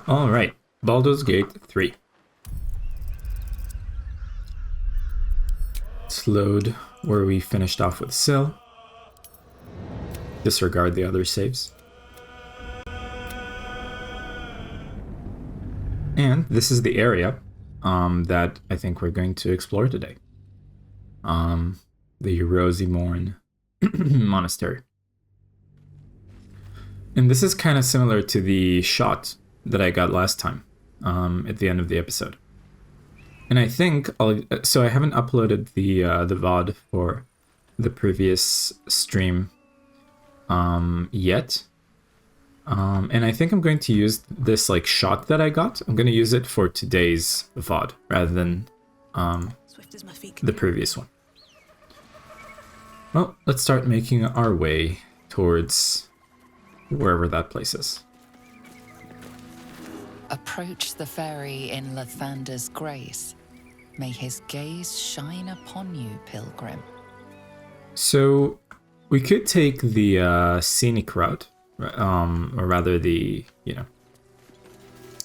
Alright, Baldur's Gate 3. Let's load where we finished off with Syl. Disregard the other saves. And this is the area that I think we're going to explore today. The Rosymorn Monastery. And this is kind of similar to the shot that I got last time at the end of the episode. And I think so I haven't uploaded the VOD for the previous stream yet. And I think I'm going to use this like shot that I got. I'm going to use it for today's VOD rather than the previous one. Well, let's start making our way towards wherever that place is. Approach the fairy in Lathander's grace. May his gaze shine upon you, pilgrim. So we could take the scenic route, or rather the,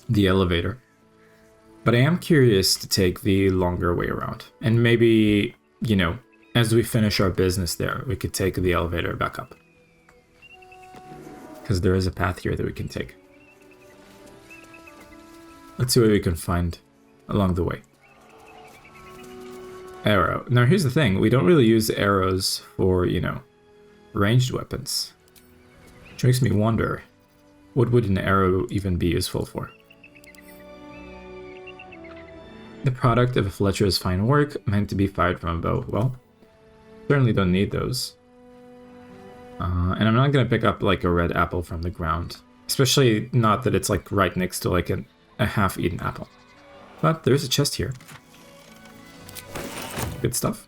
the elevator. But I am curious to take the longer way around. And maybe, as we finish our business there, we could take the elevator back up. Because there is a path here that we can take. Let's see what we can find along the way. Arrow. Now here's the thing, we don't really use arrows for, ranged weapons. Which makes me wonder, what would an arrow even be useful for? The product of a Fletcher's fine work, meant to be fired from a bow. Well, certainly don't need those. And I'm not going to pick up like a red apple from the ground. Especially not that it's like right next to like a half-eaten apple. But there's a chest here. Good stuff.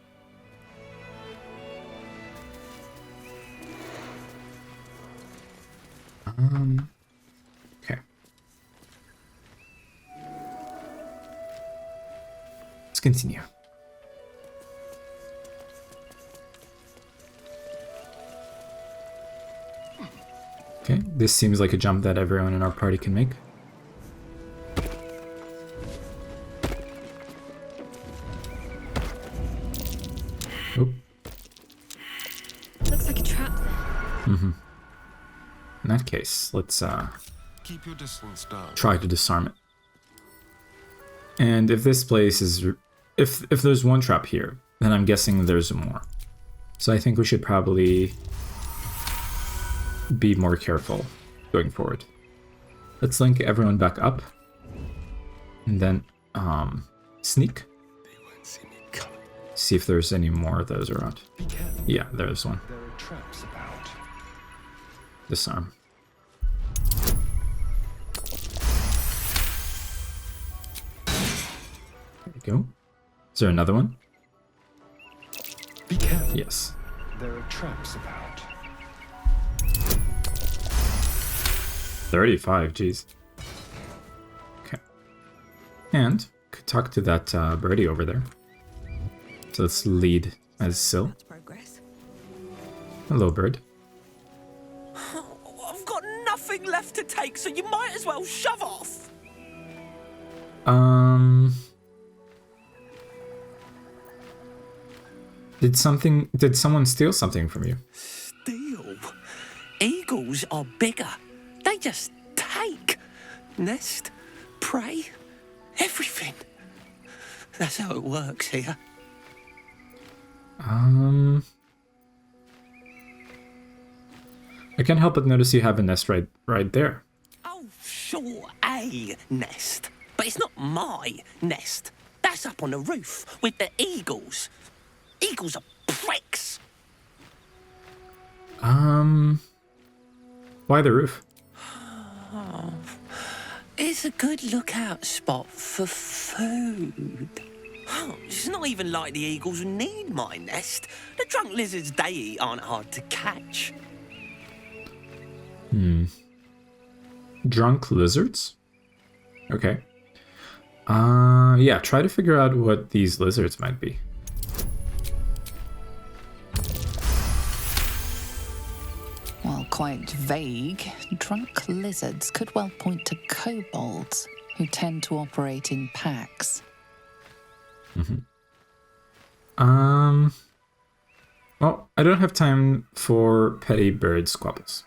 Okay. Let's continue. Okay, this seems like a jump that everyone in our party can make. Oh. Looks like a trap there. Mm-hmm. In that case, let's keep your distance down. Try to disarm it. And if this place is... If there's one trap here, then I'm guessing there's more. So I think we should probably be more careful going forward. Let's link everyone back up. And then sneak. They won't see me coming. See if there's any more of those around. Be careful. Yeah, there's one. There are traps about. Disarm. There we go. Is there another one? Be careful. Yes. There are traps about. 35, jeez. Okay. And could talk to that birdie over there. So let's lead as Syl. Progress. Hello, bird. I've got nothing left to take, so you might as well shove off. Did someone steal something from you? Steal? Eagles are bigger. They just take. Nest, prey, everything. That's how it works here. I can't help but notice you have a nest right there. Oh, sure, a nest. But it's not my nest. That's up on the roof with the eagles. Eagles are pricks. Why the roof? It's a good lookout spot for food. It's not even like the eagles need my nest. The drunk lizards they eat aren't hard to catch. Drunk lizards? Okay. Yeah, try to figure out what these lizards might be. While quite vague, drunk lizards could well point to kobolds, who tend to operate in packs. Well, I don't have time for petty bird squabbles.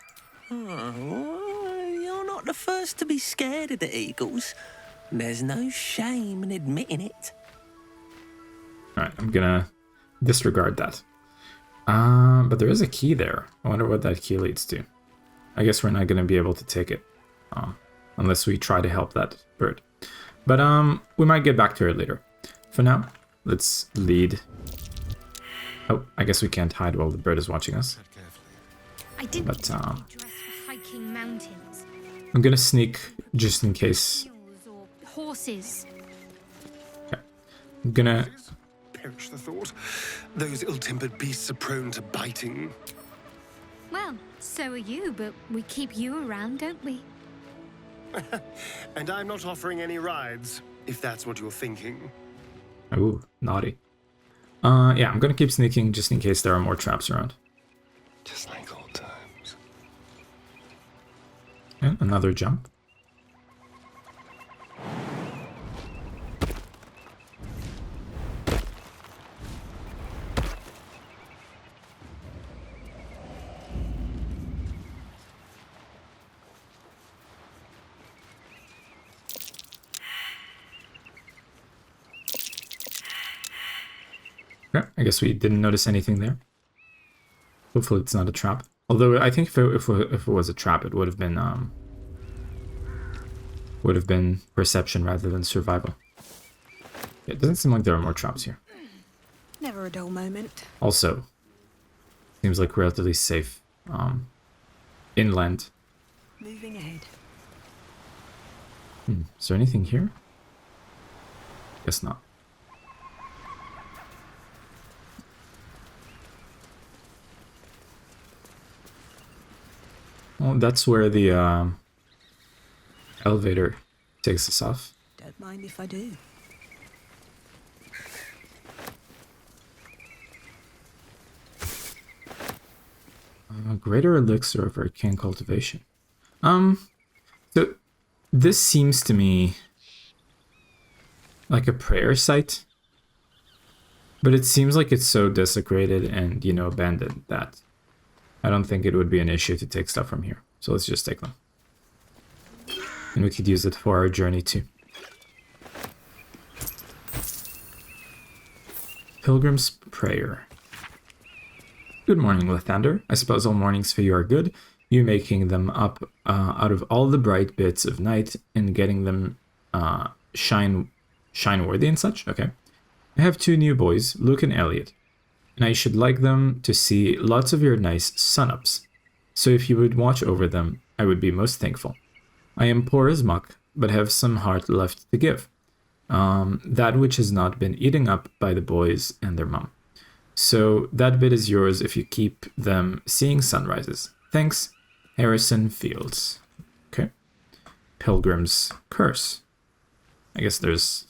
Oh, you're not the first to be scared of the eagles. There's no shame in admitting it. Alright, I'm gonna disregard that. But there is a key there. I wonder what that key leads to. I guess we're not gonna be able to take it. Unless we try to help that bird. But we might get back to it later. For now, let's lead. Oh, I guess we can't hide while the bird is watching us. I didn't But dress for hiking mountains. I'm gonna sneak just in case. Mules or horses. I'm gonna. Perish the thought. Those ill-tempered beasts are prone to biting. Well, so are you, but we keep you around, don't we? And I'm not offering any rides, if that's what you're thinking. Ooh, naughty. Yeah, I'm gonna keep sneaking just in case there are more traps around. Just like old times. And another jump. Okay, I guess we didn't notice anything there. Hopefully it's not a trap. Although I think if it was a trap, it would have been perception rather than survival. Yeah, it doesn't seem like there are more traps here. Never a dull moment. Also, seems like relatively safe inland. Moving ahead. Is there anything here? Guess not. Well, that's where the elevator takes us off. Don't mind if I do. Greater elixir of arcane cultivation. So this seems to me like a prayer site, but it seems like it's so desecrated and, you know, abandoned that I don't think it would be an issue to take stuff from here. So let's just take them. And we could use it for our journey too. Pilgrim's Prayer. Good morning, Lathander. I suppose all mornings for you are good. You making them up out of all the bright bits of night and getting them shine worthy and such. Okay. I have two new boys, Luke and Elliot, and I should like them to see lots of your nice sun-ups. So if you would watch over them, I would be most thankful. I am poor as muck, but have some heart left to give. That which has not been eaten up by the boys and their mum. So that bit is yours if you keep them seeing sunrises. Thanks, Harrison Fields. Okay. Pilgrim's Curse. I guess it's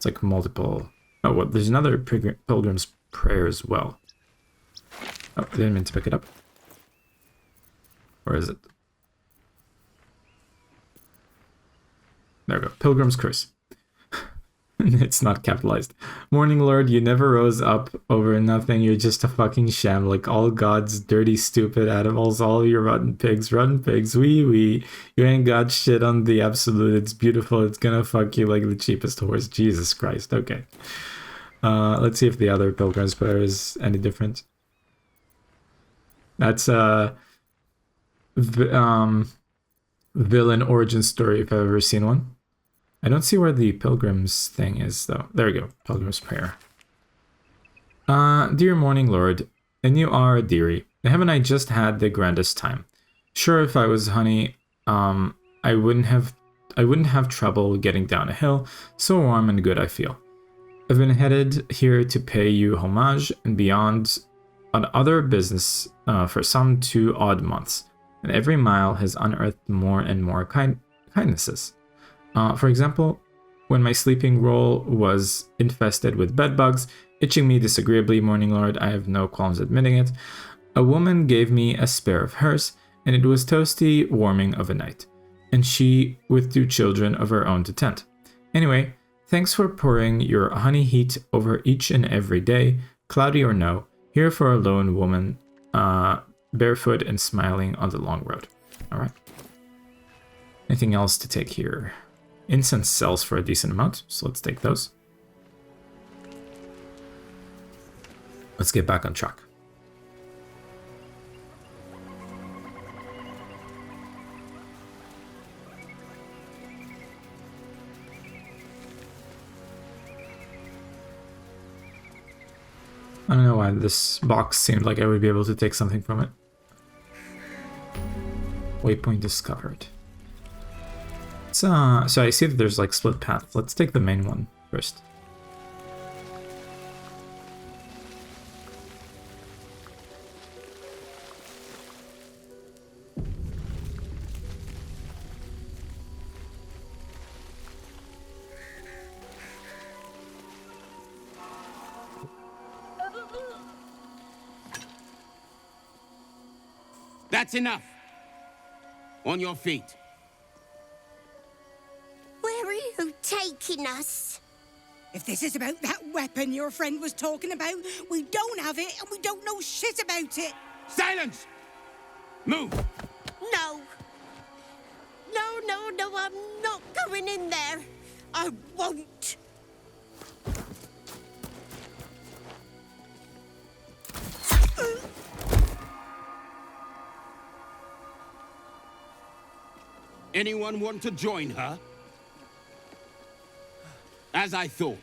like multiple. Oh, well, there's another Pilgrim's Prayer as well. Oh, I didn't mean to pick it up. Where is it? There we go. Pilgrim's Curse. It's not capitalized. Morning Lord, you never rose up over nothing. You're just a fucking sham. Like all gods, dirty, stupid animals. All your rotten pigs. Wee. You ain't got shit on the absolute. It's beautiful. It's gonna fuck you like the cheapest horse. Jesus Christ. Okay. Let's see if the other Pilgrim's Prayer is any different. That's villain origin story if I've ever seen one. I don't see where the Pilgrim's thing is, though. There we go. Pilgrim's Prayer. Dear Morning Lord, and you are a dearie. Haven't I just had the grandest time? Sure, if I was honey, I wouldn't have trouble getting down a hill. So warm and good I feel. I've been headed here to pay you homage and beyond on other business for some 2 odd months, and every mile has unearthed more and more kindnesses. For example, when my sleeping roll was infested with bedbugs, itching me disagreeably, Morning Lord, I have no qualms admitting it, a woman gave me a spare of hers, and it was toasty warming of a night, and she with 2 children of her own to tend. Anyway, thanks for pouring your honey heat over each and every day, cloudy or no, here for a lone woman, barefoot and smiling on the long road. Alright. Anything else to take here? Incense sells for a decent amount, so let's take those. Let's get back on track. I don't know why this box seemed like I would be able to take something from it. Waypoint discovered. So I see that there's like split paths. Let's take the main one first. That's enough. On your feet. Where are you taking us? If this is about that weapon your friend was talking about, we don't have it and we don't know shit about it. Silence! Move! No. No, I'm not going in there. I won't. Anyone want to join her? As I thought.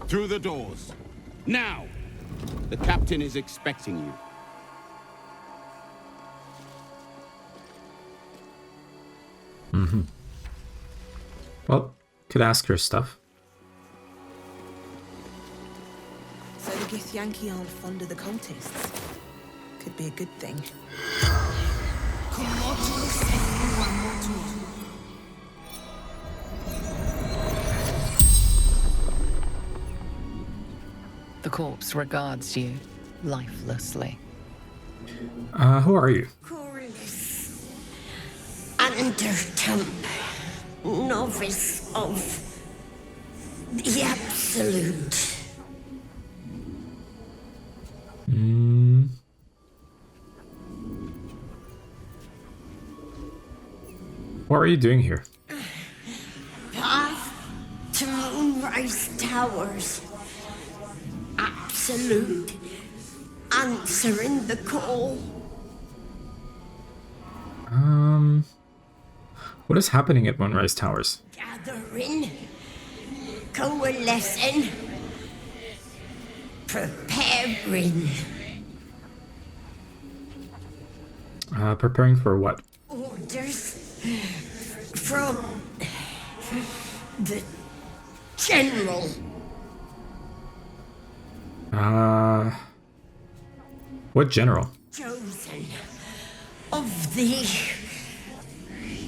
Through the doors. Now! The captain is expecting you. Well, could ask her stuff. So the Githyanki aren't fond of the cultists. Could be a good thing. The corpse regards you lifelessly. Who are you? Corliss. Undertemp. Novice of the Absolute. What are you doing here? Path to Moonrise Towers. Absolute. Answering the call. What is happening at Moonrise Towers? Gathering. Coalescing. Preparing. Preparing for what? Orders from the General. What general? Chosen of the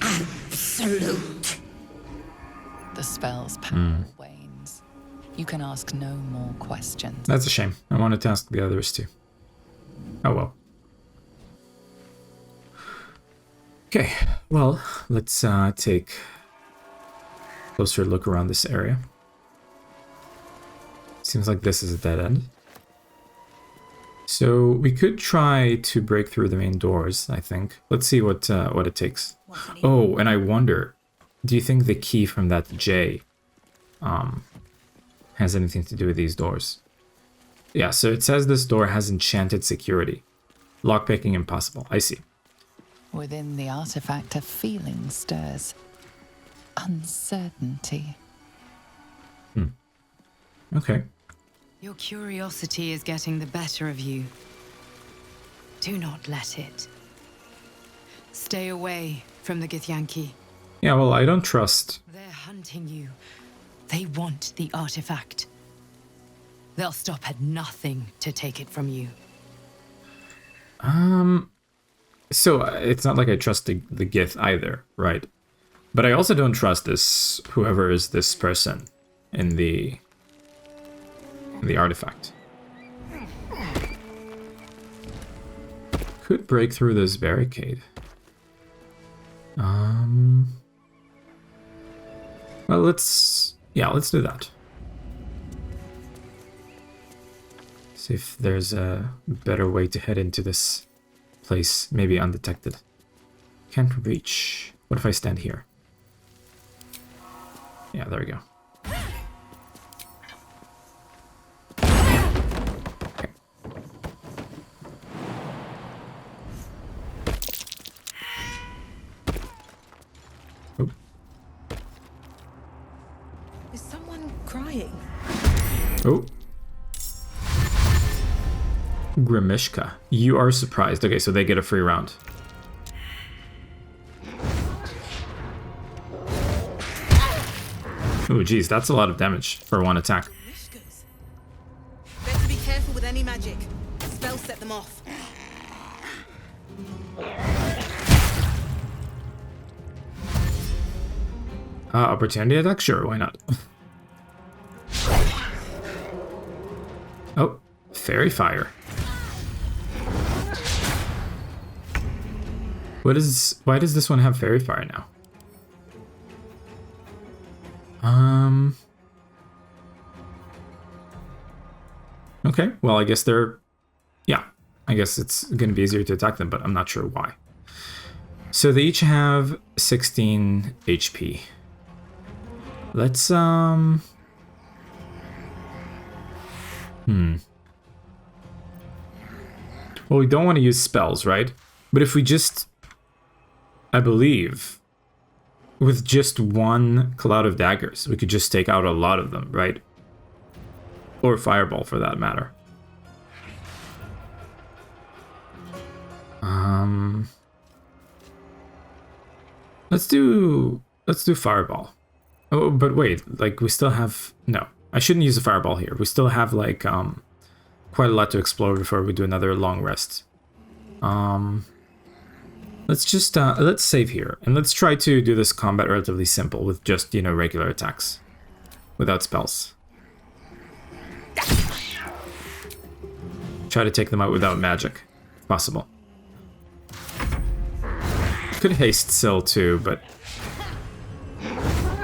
Absolute. The spell's power wanes. You can ask no more questions. That's a shame. I wanted to ask the others too. Oh well. Okay, well, let's take a closer look around this area. Seems like this is a dead end. So we could try to break through the main doors, I think. Let's see what it takes. Oh, and I wonder, do you think the key from that J has anything to do with these doors? Yeah, so it says this door has enchanted security. Lockpicking impossible. I see. Within the artifact, a feeling stirs. Uncertainty. Okay. Your curiosity is getting the better of you. Do not let it. Stay away from the Githyanki. Yeah, well, I don't trust. They're hunting you. They want the artifact. They'll stop at nothing to take it from you. So it's not like I trust the Gith either, right? But I also don't trust this, whoever is this person in the artifact. could break through this barricade. Well, let's do that. See if there's a better way to head into this place, maybe undetected. Can't reach. What if I stand here? Yeah, there we go. Okay. Oh. Is someone crying? Oh. Grimishka. You are surprised. Okay, so they get a free round. Ooh, geez, that's a lot of damage for one attack. Better be careful with any magic. Spells set them off. Opportunity attack? Sure, why not? Oh, fairy fire. Why does this one have fairy fire now? Okay, well, I guess I guess it's gonna be easier to attack them, but I'm not sure why. So they each have 16 HP. Let's, Well, we don't want to use spells, right? But if we just, I believe, with just one Cloud of Daggers, we could just take out a lot of them, right? Or Fireball, for that matter. Let's do Fireball. Oh, but wait, like we still have, no, I shouldn't use a Fireball here. We still have like quite a lot to explore before we do another long rest. Let's just let's save here and let's try to do this combat relatively simple with just, you know, regular attacks without spells. Try to take them out without magic, if possible. Could haste Syl too, but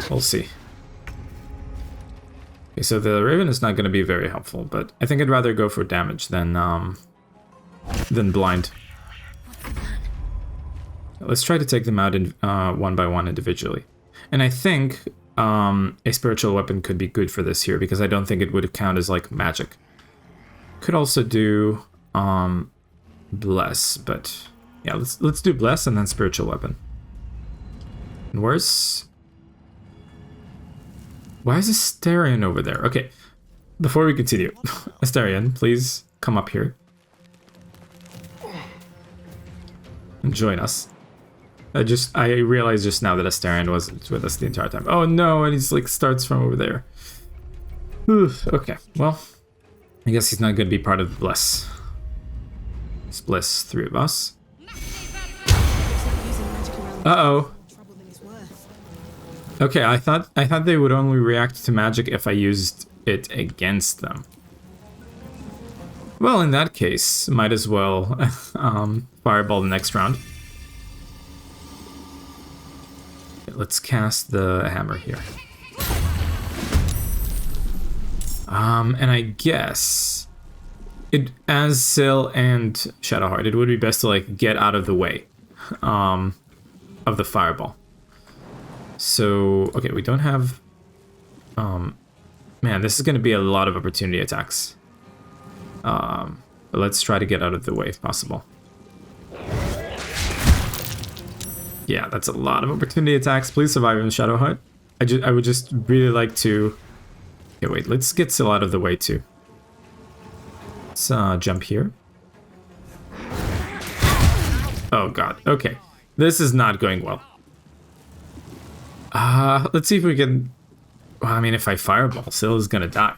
we'll see. Okay, so the Raven is not going to be very helpful, but I think I'd rather go for damage than blind. Let's try to take them out in one by one individually. And I think a spiritual weapon could be good for this here, because I don't think it would count as like magic. Could also do bless, but yeah, let's do bless and then spiritual weapon. And where's, why is Astarion over there? Okay, before we continue, Astarion, please come up here and join us. I realized just now that Astarion wasn't with us the entire time. Oh no, and he's like starts from over there. Oof, okay, well, I guess he's not going to be part of the bless. Let's bless 3 of us. Uh-oh. Okay, I thought they would only react to magic if I used it against them. Well, in that case, might as well fireball the next round. Okay, let's cast the hammer here. And I guess as Syl and Shadowheart, it would be best to like get out of the way of the fireball. So, okay, we don't have... man, this is going to be a lot of opportunity attacks. But let's try to get out of the way if possible. Yeah, that's a lot of opportunity attacks. Please survive in Shadowheart. I would just really like to... Okay, wait, let's get Syl out of the way too. Let's jump here. Oh god, okay. This is not going well. Let's see if we can... Well, I mean, if I fireball, Syl is gonna die.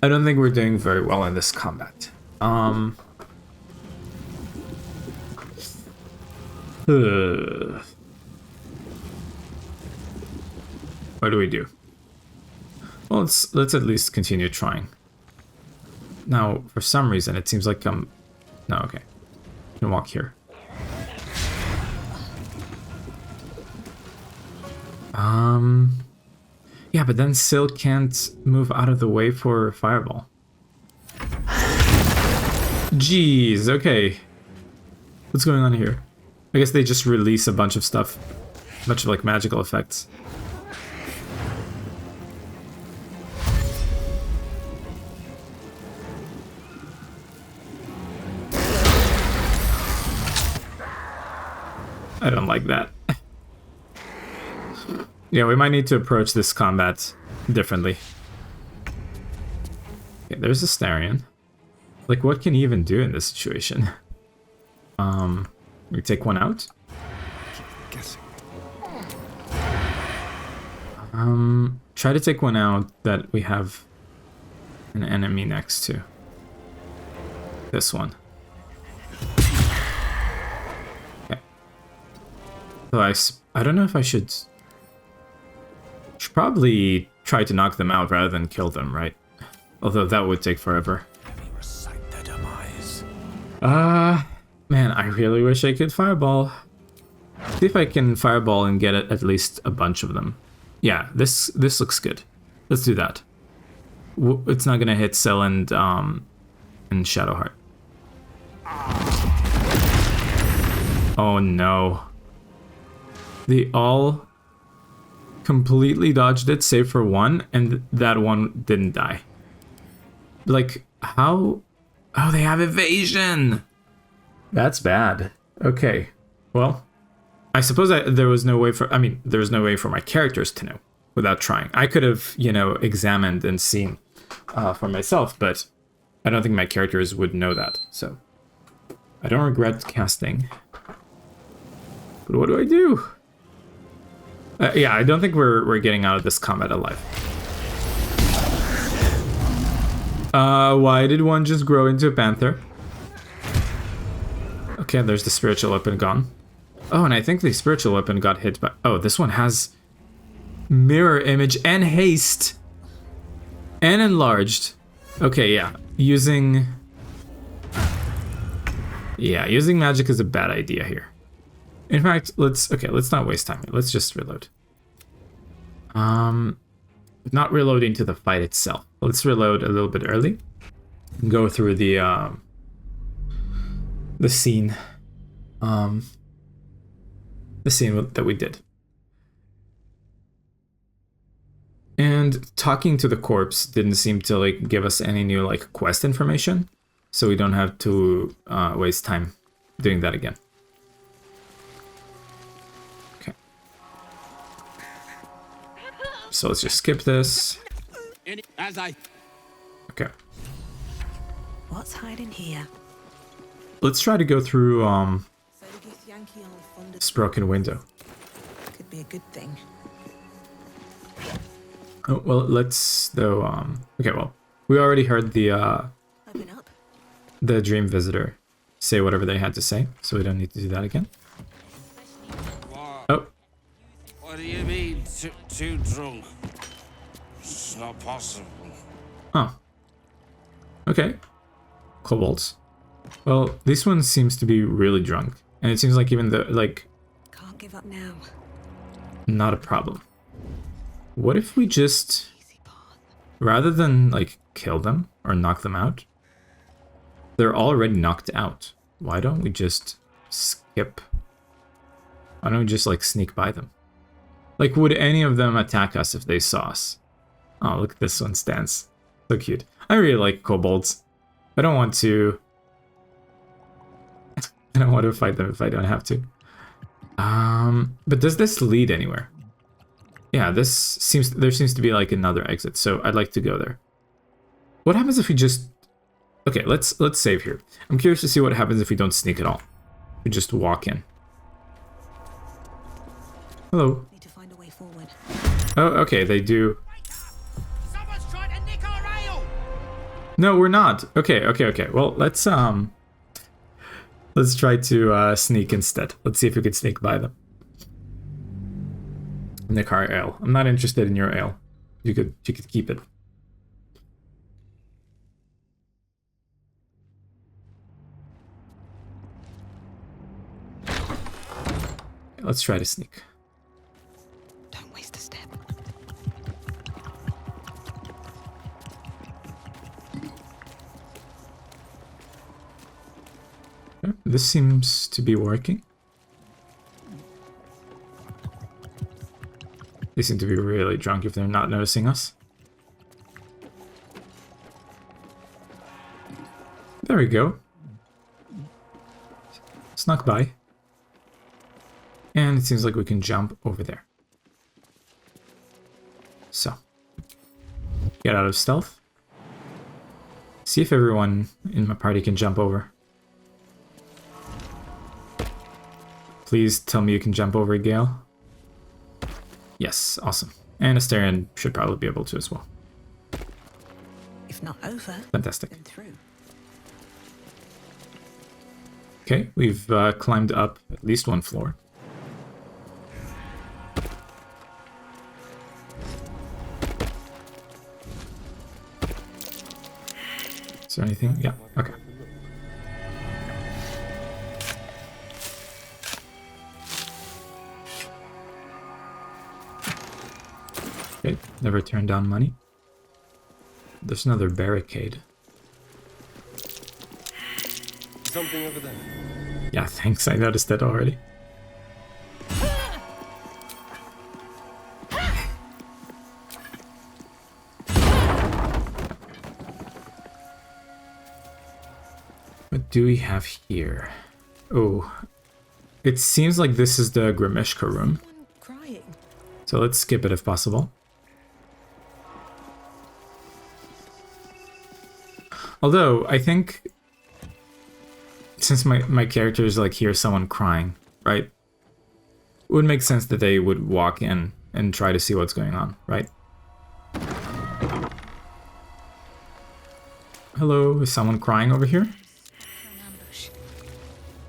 I don't think we're doing very well in this combat. What do we do? Well, let's at least continue trying. Now, for some reason, it seems like no, okay. can walk here. Yeah, but then Syl can't move out of the way for Fireball. Jeez, okay. What's going on here? I guess they just release a bunch of stuff. A bunch of like magical effects. I don't like that. Yeah, we might need to approach this combat differently. Okay, there's a Starion. Like, what can he even do in this situation? We take one out. Guessing. Try to take one out that we have an enemy next to. This one. Okay. So I don't know if I should probably try to knock them out rather than kill them, right? Although that would take forever. Recite their demise. Man, I really wish I could fireball. See if I can fireball and get at least a bunch of them. Yeah, this looks good. Let's do that. It's not gonna hit Syl and Shadowheart. Oh no. They all completely dodged it, save for one, and that one didn't die. Like, how? Oh, they have evasion! That's bad. Okay, well, I suppose there was no way for, there was no way for my characters to know without trying. I could have, examined and seen for myself, but I don't think my characters would know that, so I don't regret casting. But what do I do? Yeah, I don't think we're getting out of this combat alive. Why did one just grow into a panther? Okay, there's the spiritual weapon gone. Oh, and I think the spiritual weapon got hit by... Oh, this one has mirror image and haste. And enlarged. Okay, yeah. Using magic is a bad idea here. In fact, let's not waste time. Let's just reload. Not reloading to the fight itself. Let's reload a little bit early. Go through the scene. The scene that we did. And talking to the corpse didn't seem to like give us any new like quest information, so we don't have to waste time doing that again. Okay. So let's just skip this. Okay. What's hiding here? Let's try to go through this broken window. Could be a good thing. Oh, well, let's though. Okay, well, we already heard the Open up. the dream visitor say whatever they had to say, so we don't need to do that again. Oh. What do you mean, too drunk? It's not possible. Oh. Okay. Kobolds. Well, this one seems to be really drunk, and it seems like even the Can't give up now. not a problem. What if we just, rather than like kill them or knock them out, they're already knocked out. Why don't we just skip? Why don't we just like sneak by them? Like, would any of them attack us if they saw us? Oh, look at this one's dance. So cute. I really like kobolds. I don't want to fight them if I don't have to. But does this lead anywhere? Yeah, there seems to be like another exit, so I'd like to go there. What happens if we just... Okay, let's save here. I'm curious to see what happens if we don't sneak at all. We just walk in. Hello. Need to find a way forward. Oh, okay, they do. Someone's trying to nick our ale! No, we're not. Okay. Well, let's try to sneak instead. Let's see if we can sneak by them. Nick our ale. I'm not interested in your ale. You could keep it. let's try to sneak. Don't waste a step. Okay, this seems to be working. They seem to be really drunk if they're not noticing us. There we go. Snuck by. And it seems like we can jump over there. So, get out of stealth. See if everyone in my party can jump over. Please tell me you can jump over, Gale. Yes, awesome. And Asterion should probably be able to as well. If not over, fantastic. then through. Okay, we've climbed up at least one floor. Is there anything? Yeah, okay. Okay, never turn down money. There's another barricade. Something over there. Yeah, thanks, I noticed that already. What do we have here? Oh, it seems like this is the Grimishka room. Crying. So let's skip it if possible. Although, I think since my characters like hear someone crying, right? It would make sense that they would walk in and try to see what's going on, right? Hello, is someone crying over here?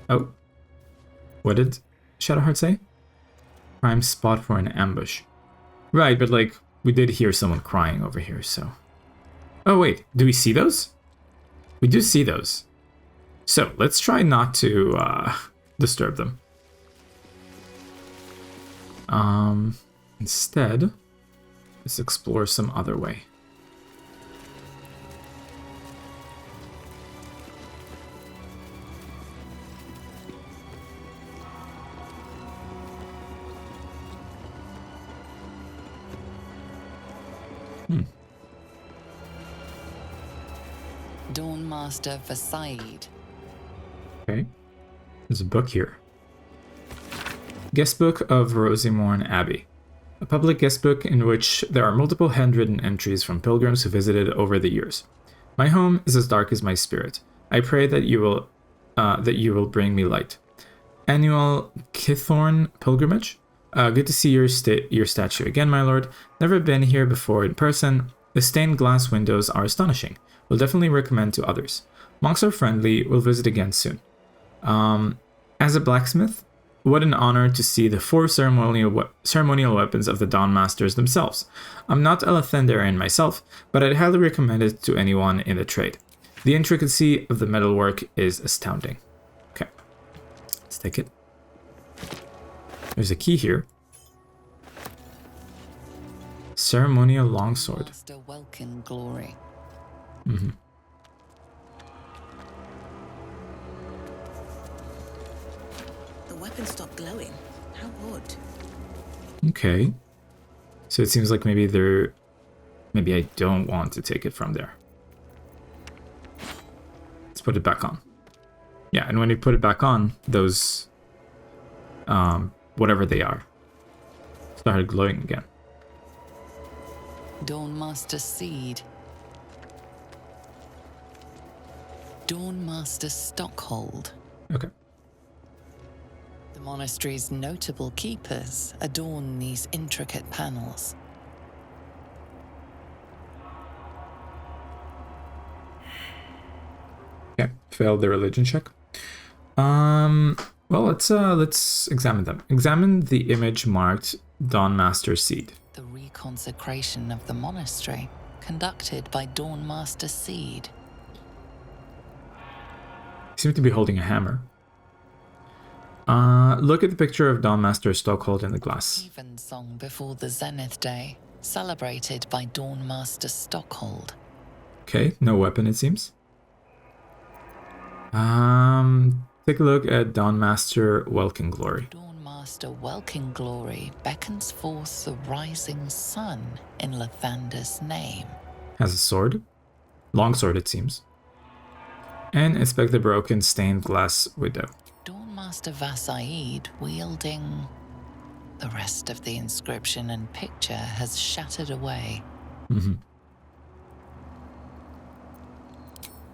Oh. What did Shadowheart say? Prime spot for an ambush. Right, but like, we did hear someone crying over here, so... Oh wait, do we see those? We do see those. So, let's try not to disturb them. Instead, let's explore some other way. Dawnmaster Versailles. Okay. There's a book here. Guestbook of Rosymorn Abbey. A public guestbook in which there are multiple handwritten entries from pilgrims who visited over the years. My home is as dark as my spirit. I pray that you will bring me light. Annual Kithorn pilgrimage. Good to see your statue again, my lord. Never been here before in person. The stained glass windows are astonishing. Will definitely recommend to others. Monks are friendly. We'll visit again soon. As a blacksmith, what an honor to see the 4 ceremonial weapons of the Dawnmasters themselves. I'm not a Lathendarian myself, but I'd highly recommend it to anyone in the trade. The intricacy of the metalwork is astounding. Okay, let's take it. There's a key here. Ceremonial longsword. Master Welkin glory. Mm-hmm. The weapon stopped glowing. How odd. Okay. So it seems like maybe I don't want to take it from there. Let's put it back on. Yeah, and when you put it back on, those whatever they are started glowing again. Dawnmaster Seed. Dawnmaster Stockhold. Okay. The monastery's notable keepers adorn these intricate panels. Okay, failed the religion check. Well, let's examine them. Examine the image marked Dawnmaster Seed. The reconsecration of the monastery, conducted by Dawnmaster Seed. Seem to be holding a hammer. Look at the picture of Dawnmaster Stokehold in the glass. Evensong before the Zenith Day, celebrated by Dawnmaster Stockhold. Okay, no weapon it seems. Take a look at Dawnmaster Welkin Glory. Dawnmaster Welkin Glory beckons forth the rising sun in Lathander's name. Has a sword. Long sword it seems. And inspect the broken stained glass window. Dawnmaster Vassaid wielding... The rest of the inscription and picture has shattered away. Mm-hmm.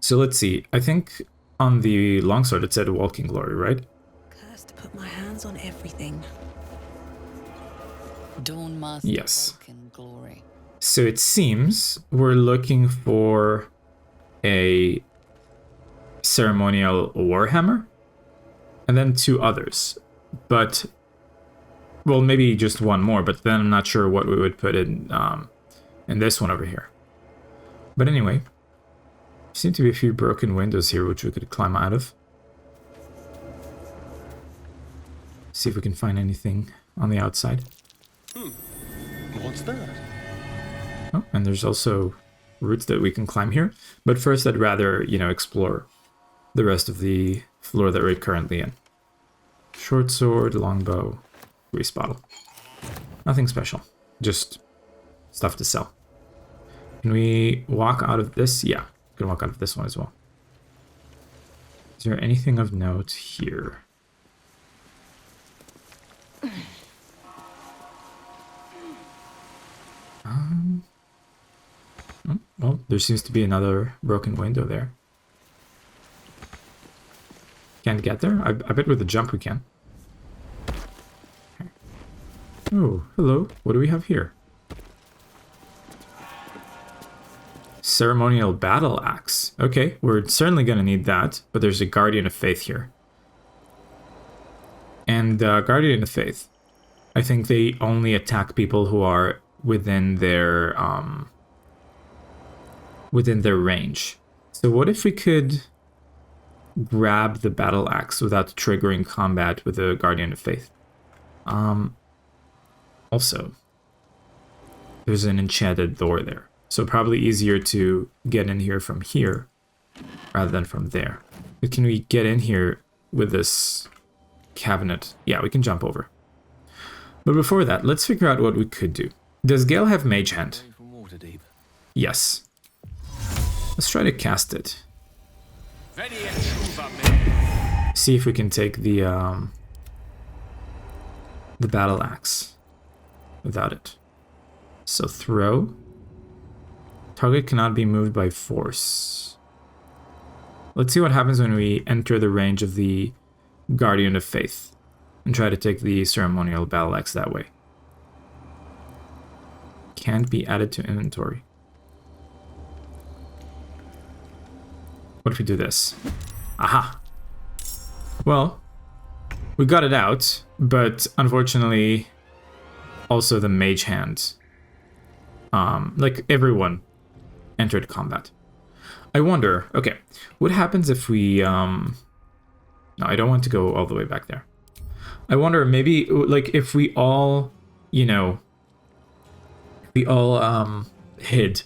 So let's see. I think on the longsword it said Walking Glory, right? Cursed to put my hands on everything. Dawnmaster yes. Welkin Glory. So it seems we're looking for a ceremonial warhammer and then 2 others. But well, maybe just 1 more, but then I'm not sure what we would put in this one over here. But anyway, seem to be a few broken windows here which we could climb out of. See if we can find anything on the outside. What's that? Oh, and there's also routes that we can climb here. But first I'd rather, explore the rest of the floor that we're currently in. Short sword, longbow, grease bottle. Nothing special. Just stuff to sell. Can we walk out of this? Yeah, we can walk out of this one as well. Is there anything of note here? Well, there seems to be another broken window there. Can't get there? I bet with the jump we can. Oh, hello. What do we have here? Ceremonial battle axe. Okay, we're certainly going to need that, but there's a Guardian of Faith here. And Guardian of Faith, I think they only attack people who are within their range. So what if we could grab the battle axe without triggering combat with a Guardian of Faith? Also, there's an enchanted door there. So probably easier to get in here from here rather than from there. But can we get in here with this cabinet? Yeah, we can jump over. But before that, let's figure out what we could do. Does Gale have Mage Hand? Yes. Let's try to cast it. See if we can take the battle axe without it. So throw. Target cannot be moved by force. Let's see what happens when we enter the range of the Guardian of Faith and try to take the ceremonial battle axe that way. Can't be added to inventory. What if we do this? Aha! Well, we got it out, but unfortunately, also the Mage Hand. Like everyone entered combat. I wonder, okay, what happens if we, no, I don't want to go all the way back there. I wonder maybe, like, if we all, hid,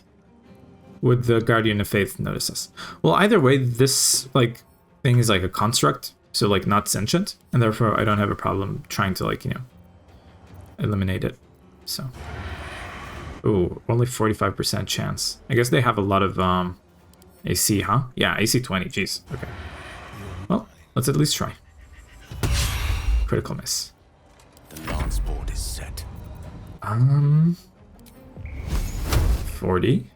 would the Guardian of Faith notice us? Well, either way, this, like, thing is like a construct, so, like, not sentient, and therefore I don't have a problem trying to, like, eliminate it, so. Ooh, only 45% chance. I guess they have a lot of AC, huh? Yeah, AC 20, jeez. Okay. Well, let's at least try. Critical miss. The lance board is set. 40.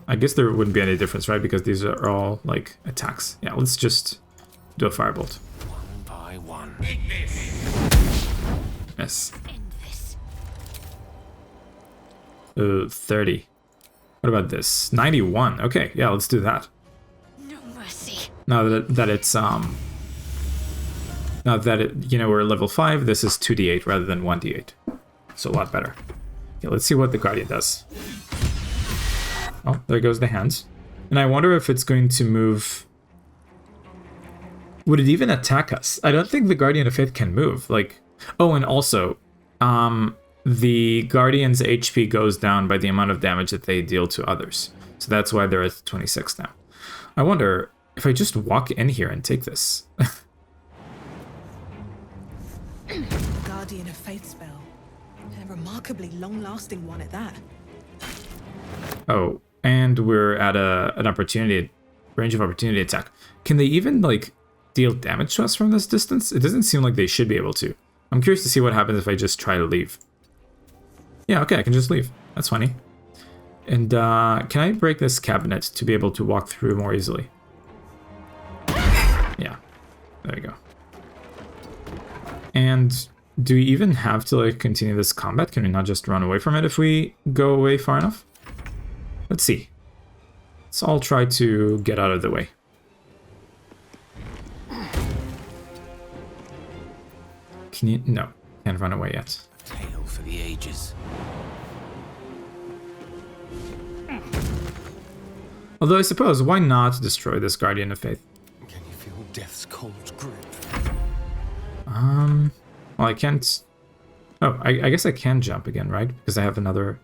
I guess there wouldn't be any difference, right? Because these are all, like, attacks. Yeah, let's just do a firebolt. One by one. Miss. 30. What about this? 91. Okay, yeah, let's do that. No mercy. Now that it's now that it, we're level 5, this is 2d8 rather than 1d8. So a lot better. Okay, let's see what the Guardian does. Oh, there goes the hands. And I wonder if it's going to move. Would it even attack us? I don't think the Guardian of Faith can move. Like, oh, and also, the Guardian's HP goes down by the amount of damage that they deal to others. So that's why they're at 26 now. I wonder if I just walk in here and take this. Guardian of Faith spell. A remarkably long-lasting one at that. Oh, and we're at an opportunity, range of opportunity attack. Can they even, like, deal damage to us from this distance? It doesn't seem like they should be able to. I'm curious to see what happens if I just try to leave. Yeah, okay, I can just leave. That's funny. And can I break this cabinet to be able to walk through more easily? Yeah, there we go. And do we even have to like continue this combat? Can we not just run away from it if we go away far enough? Let's see. Let's all try to get out of the way. Can you? No, can't run away yet. Tale for the ages. Although I suppose, why not destroy this Guardian of Faith? Can you feel death's cold grip? Well, I can't... Oh, I guess I can jump again, right? Because I have another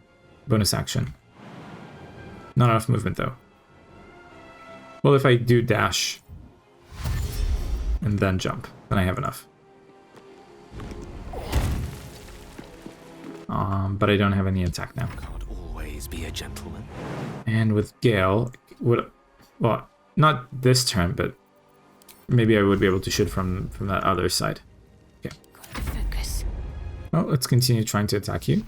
bonus action. Not enough movement, though. Well, if I do dash and then jump, then I have enough. But I don't have any attack now. Can't always be a gentleman. And with Gale, well, not this turn, but maybe I would be able to shoot from that other side. Okay. Focus. Well, let's continue trying to attack you.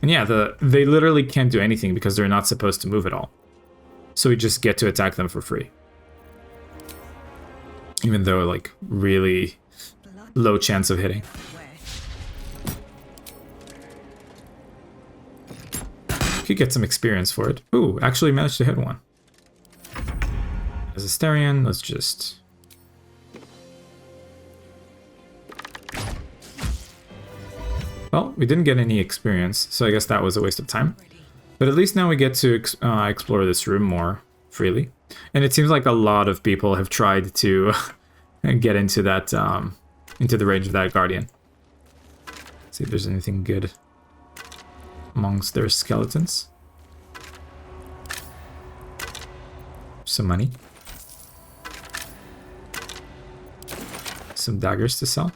And yeah, they literally can't do anything because they're not supposed to move at all. So we just get to attack them for free. Even though, like, really low chance of hitting. Could get some experience for it. Ooh, actually managed to hit one. As a Asterion, let's just... Well, we didn't get any experience, so I guess that was a waste of time. But at least now we get to explore this room more freely. And it seems like a lot of people have tried to get into that, into the range of that Guardian. See if there's anything good amongst their skeletons. Some money. Some daggers to sell.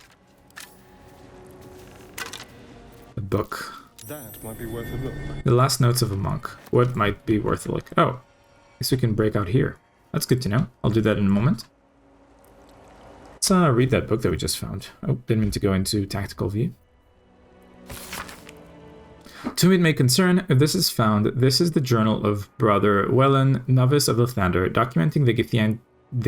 A book. That might be worth a look. The last notes of a monk. What might be worth a look? Oh, I guess we can break out here. That's good to know. I'll do that in a moment. Let's read that book that we just found. Oh, didn't mean to go into tactical view. To whom it may concern, if this is found, this is the journal of Brother Wellen, novice of Lathander, documenting the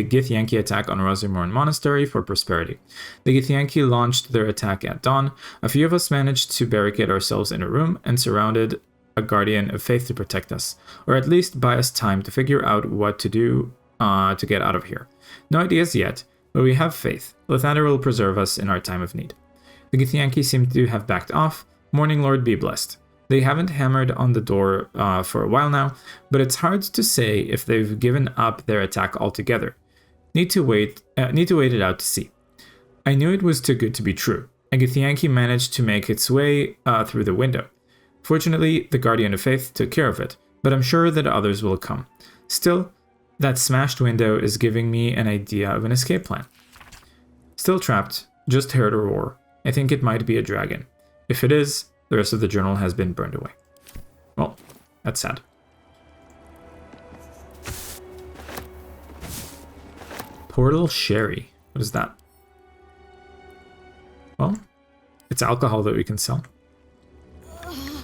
Githyanki attack on Rosymorn Monastery for prosperity. The Githyanki launched their attack at dawn. A few of us managed to barricade ourselves in a room and surrounded a Guardian of Faith to protect us, or at least buy us time to figure out what to do to get out of here. No ideas yet, but we have faith. Lathander will preserve us in our time of need. The Githyanki seem to have backed off. Morning Lord be blessed. They haven't hammered on the door for a while now, but it's hard to say if they've given up their attack altogether. Need to wait it out to see. I knew it was too good to be true. A Githyanki managed to make its way through the window. Fortunately, the Guardian of Faith took care of it, but I'm sure that others will come. Still, that smashed window is giving me an idea of an escape plan. Still trapped, just heard a roar. I think it might be a dragon. If it is, the rest of the journal has been burned away. Well, that's sad. Portal Sherry. What is that? Well, it's alcohol that we can sell.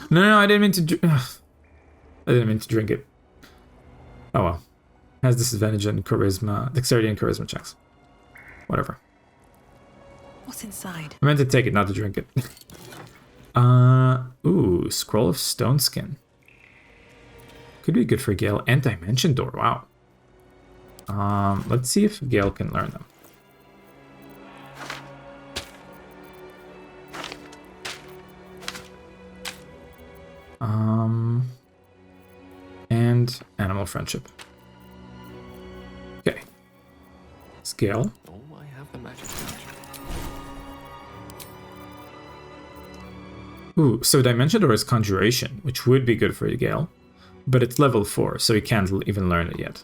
No, I didn't mean to. I didn't mean to drink it. Oh well. Has disadvantage in charisma, dexterity, and charisma checks. Whatever. What's inside? I meant to take it, not to drink it. Ooh, Scroll of Stone Skin. Could be good for Gale. And Dimension Door, wow. Let's see if Gale can learn them. And Animal Friendship. Gale. Oh, I have the magic. Ooh, so Dimension Door is Conjuration, which would be good for you, Gale. But it's level 4, so you can't even learn it yet.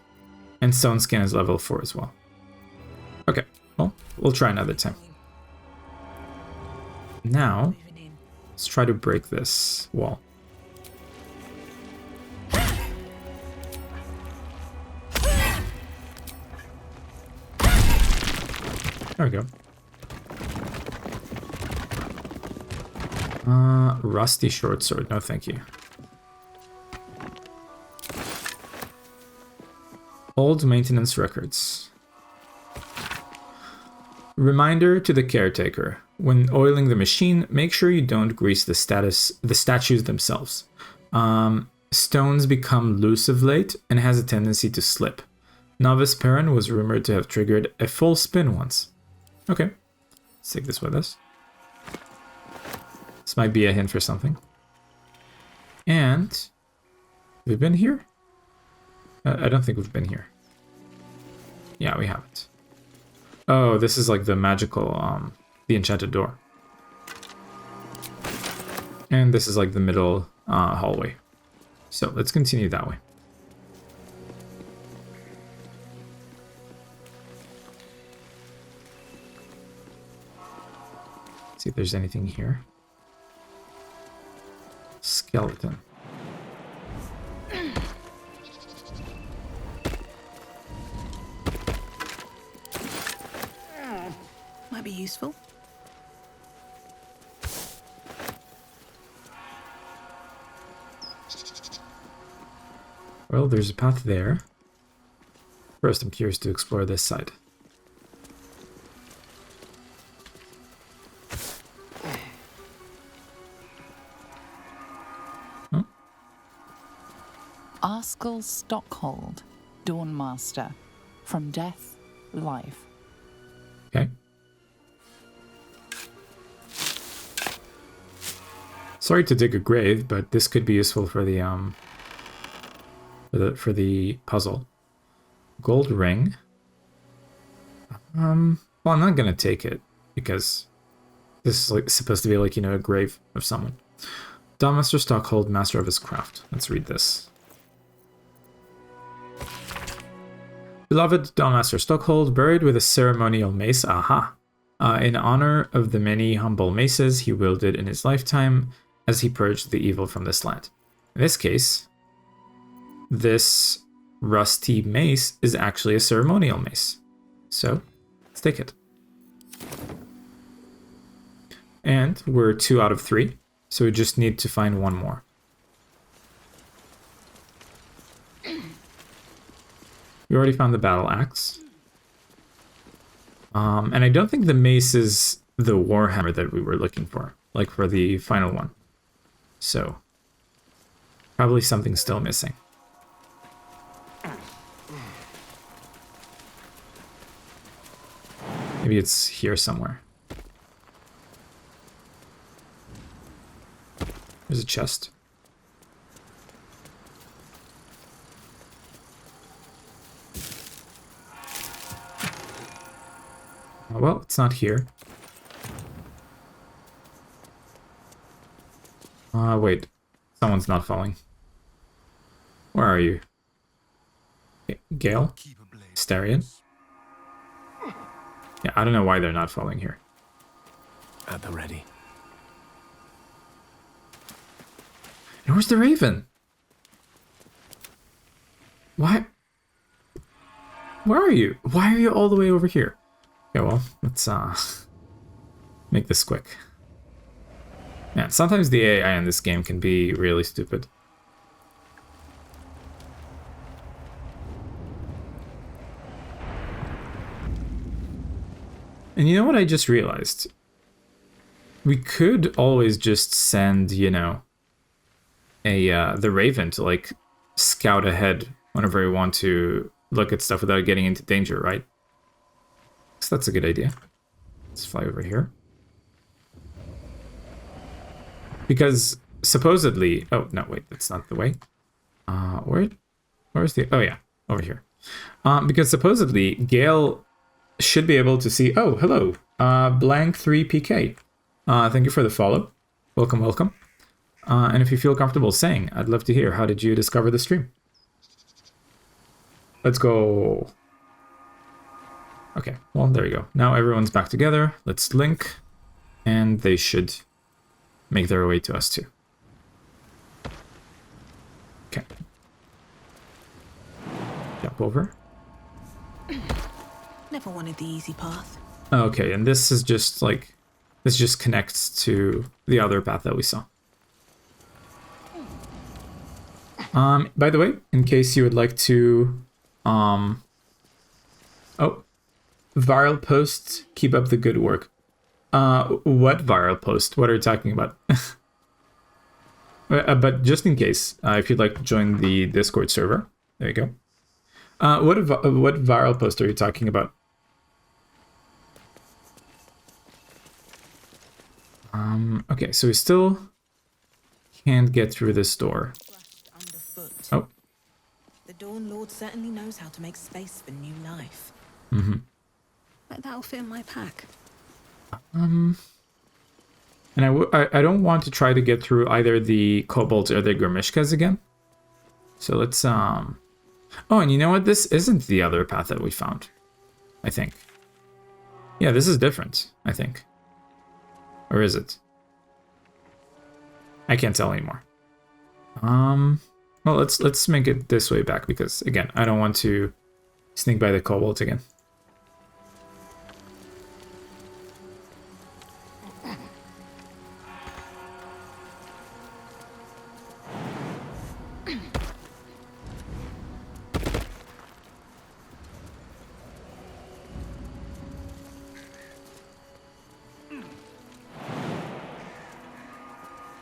And Stone Skin is level 4 as well. Okay, well, we'll try another time. Now, let's try to break this wall. There we go. Rusty short sword. No, thank you. Old maintenance records. Reminder to the caretaker. When oiling the machine, make sure you don't grease the statues themselves. Stones become loose of late and has a tendency to slip. Novice Perrin was rumored to have triggered a full spin once. Okay, let's take this with us. This might be a hint for something. And we've been here? I don't think we've been here. Yeah, we haven't. Oh, this is like the magical, the enchanted door. And this is like the middle hallway. So let's continue that way. See if there's anything here. Skeleton. Might be useful. Well, there's a path there. First, I'm curious to explore this side. Arskel Stockhold, Dawnmaster. From death, life. Okay. Sorry to dig a grave, but this could be useful for the puzzle. Gold ring. Well, I'm not gonna take it because this is like supposed to be like, you know, a grave of someone. Dawnmaster Stockhold, master of his craft. Let's read this. Beloved Dawnmaster Stockhold, buried with a ceremonial mace, in honor of the many humble maces he wielded in his lifetime as he purged the evil from this land. In this case, this rusty mace is actually a ceremonial mace. So, let's take it. And we're 2 out of 3, so we just need to find one more. We already found the battle axe. And I don't think the mace is the warhammer that we were looking for, like for the final one. So, probably something still missing. Maybe it's here somewhere. There's a chest. Well, it's not here. Wait. Someone's not falling. Where are you? Gale? Starion? Yeah, I don't know why they're not falling here. At the ready. And where's the raven? Why? Where are you? Why are you all the way over here? Okay, well, let's make this quick. Man, sometimes the AI in this game can be really stupid. And you know what I just realized? We could always just send, you know, the Raven to like scout ahead whenever we want to look at stuff without getting into danger, right? So that's a good idea. Let's fly over here. Because supposedly, oh no, wait, that's not the way. Where's the? Oh yeah, over here. Because supposedly Gale should be able to see... Oh, hello. Blank 3PK. Thank you for the follow. Welcome, welcome. And if you feel comfortable saying, I'd love to hear, how did you discover the stream? Let's go. Okay, well, there you go. Now everyone's back together. Let's link. And they should make their way to us too. Okay. Jump over. Never wanted the easy path. Okay, and this is just like... This just connects to the other path that we saw. By the way, in case you would like to... Oh. Viral posts, keep up the good work. What viral post? What are you talking about? But just in case, if you'd like to join the Discord server, there you go. What viral post are you talking about? Okay, so we still can't get through this door. Oh. The Dawn Lord certainly knows how to make space for new life. Mm-hmm. But that'll fit in my pack. And I don't want to try to get through either the kobolds or the Grimishkas again. So let's Oh, and you know what? This isn't the other path that we found. I think. Yeah, this is different, I think. Or is it? I can't tell anymore. Well, let's make it this way back because again, I don't want to sneak by the kobolds again.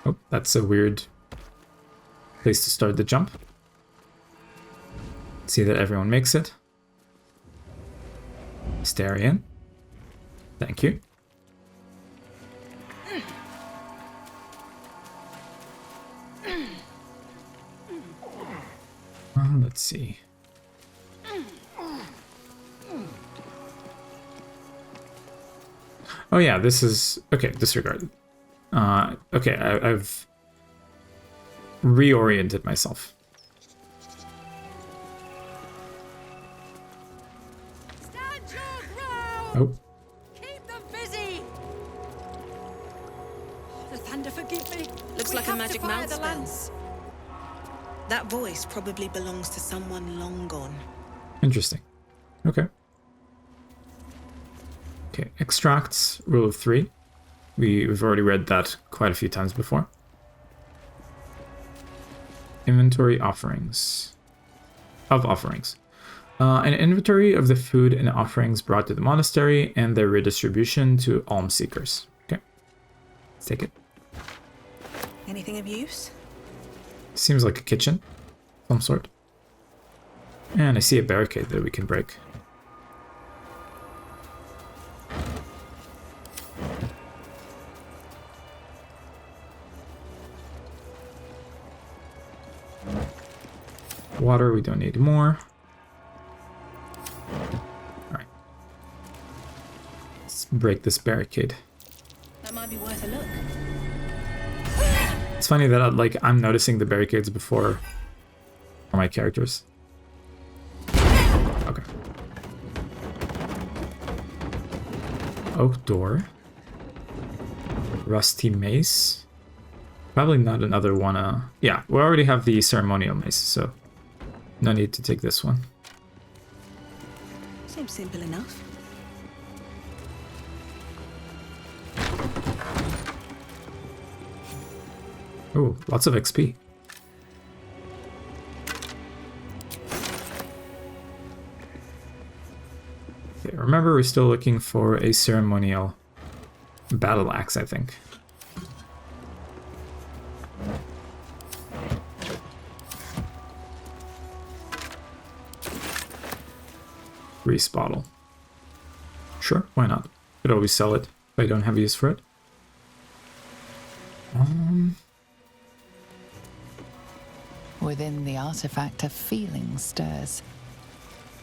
Oh, that's a weird place to start the jump. See that everyone makes it. Stare in. Thank you. Let's see. Oh yeah, this is... Okay, disregarded. Okay, I've reoriented myself. Stand your ground! Oh. Keep them busy! The thunder forgive me. Looks We like a have to magic fire mouth the spell. lance. That voice probably belongs to someone long gone. Interesting. Okay. Okay, extracts, rule of 3. We've already read that quite a few times before. Inventory offerings. Of offerings. An inventory of the food and offerings brought to the monastery and their redistribution to alms seekers. Okay. Let's take it. Anything of use? Seems like a kitchen. Of some sort. And I see a barricade that we can break. Water, we don't need more. Alright. Let's break this barricade. That might be worth a look. It's funny that I'm noticing the barricades before my characters. Okay. Oak door. Rusty mace. Probably not another one. Yeah, we already have the ceremonial mace, so no need to take this one. Seems simple enough. Oh, lots of XP. Okay, remember we're still looking for a ceremonial battle axe, I think. Grease bottle. Sure, why not? Could always sell it if I don't have use for it. Within the artifact, a feeling stirs.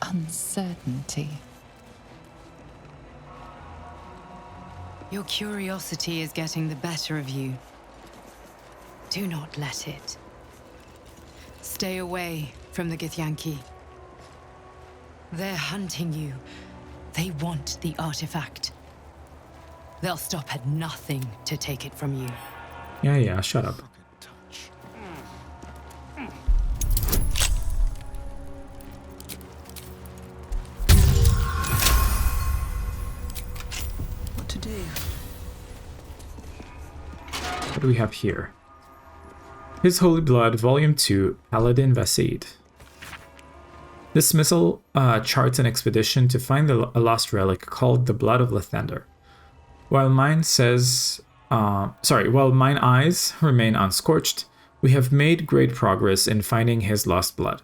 Uncertainty. Your curiosity is getting the better of you. Do not let it. Stay away from the Githyanki. They're hunting you. They want the artifact. They'll stop at nothing to take it from you. Yeah, shut up. What to do? What do we have here? His Holy Blood, Volume 2, Paladin Vasaid. This missile charts an expedition to find a lost relic called the Blood of Lathander. While mine eyes remain unscorched, we have made great progress in finding his lost blood.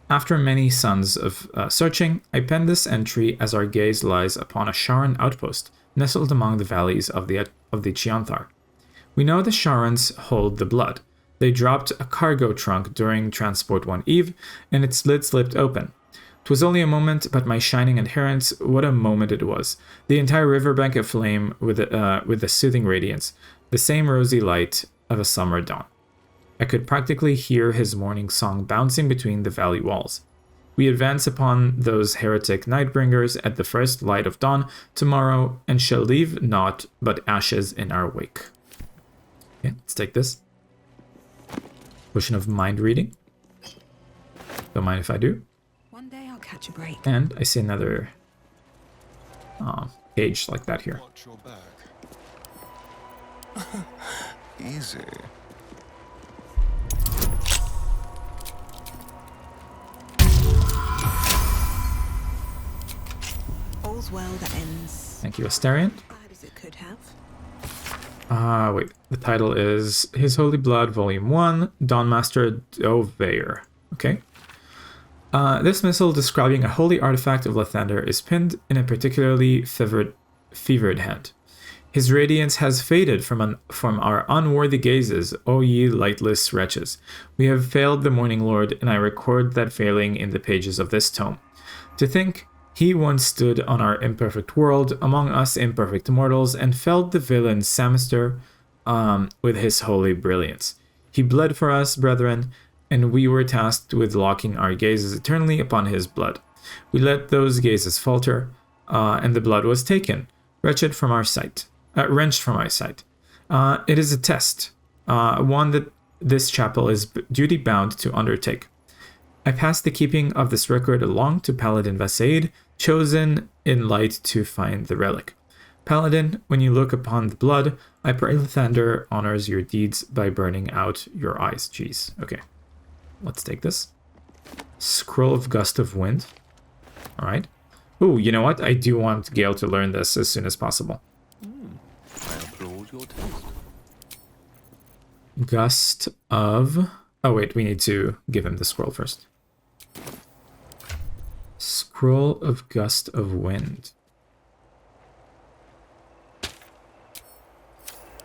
After many suns of searching, I pen this entry as our gaze lies upon a Sharan outpost nestled among the valleys of the Chianthar. We know the Sharans hold the blood. They dropped a cargo trunk during Transport 1 Eve, and its lid slipped open. 'Twas only a moment, but my shining adherents, what a moment it was. The entire riverbank aflame with the soothing radiance, the same rosy light of a summer dawn. I could practically hear his morning song bouncing between the valley walls. We advance upon those heretic nightbringers at the first light of dawn tomorrow, and shall leave naught but ashes in our wake. Okay, let's take this. Potion of mind reading. Don't mind if I do. One day I'll catch a break. And I see another page like that here. Watch your back. Easy. All's well that ends. Thank you, Astarion. Bad as it could have. Wait. The title is His Holy Blood, Volume 1, Dawnmaster Doveyor. Okay. This missile describing a holy artifact of Lathander is pinned in a particularly fevered hand. His radiance has faded from our unworthy gazes, O ye lightless wretches. We have failed the Morning Lord, and I record that failing in the pages of this tome. To think he once stood on our imperfect world, among us imperfect mortals, and felled the villain Samister with his holy brilliance. He bled for us, brethren, and we were tasked with locking our gazes eternally upon his blood. We let those gazes falter, and the blood was taken, wrenched from our sight. It is a test, one that this chapel is duty-bound to undertake. I pass the keeping of this record along to Paladin Vasaid, chosen in light to find the relic. Paladin, when you look upon the blood, I pray Lathander honors your deeds by burning out your eyes. Jeez. Okay. Let's take this. Scroll of Gust of Wind. Alright. Ooh, you know what? I do want Gale to learn this as soon as possible. I applaud your taste. Gust of... Oh wait, we need to give him the scroll first. Scroll of Gust of Wind.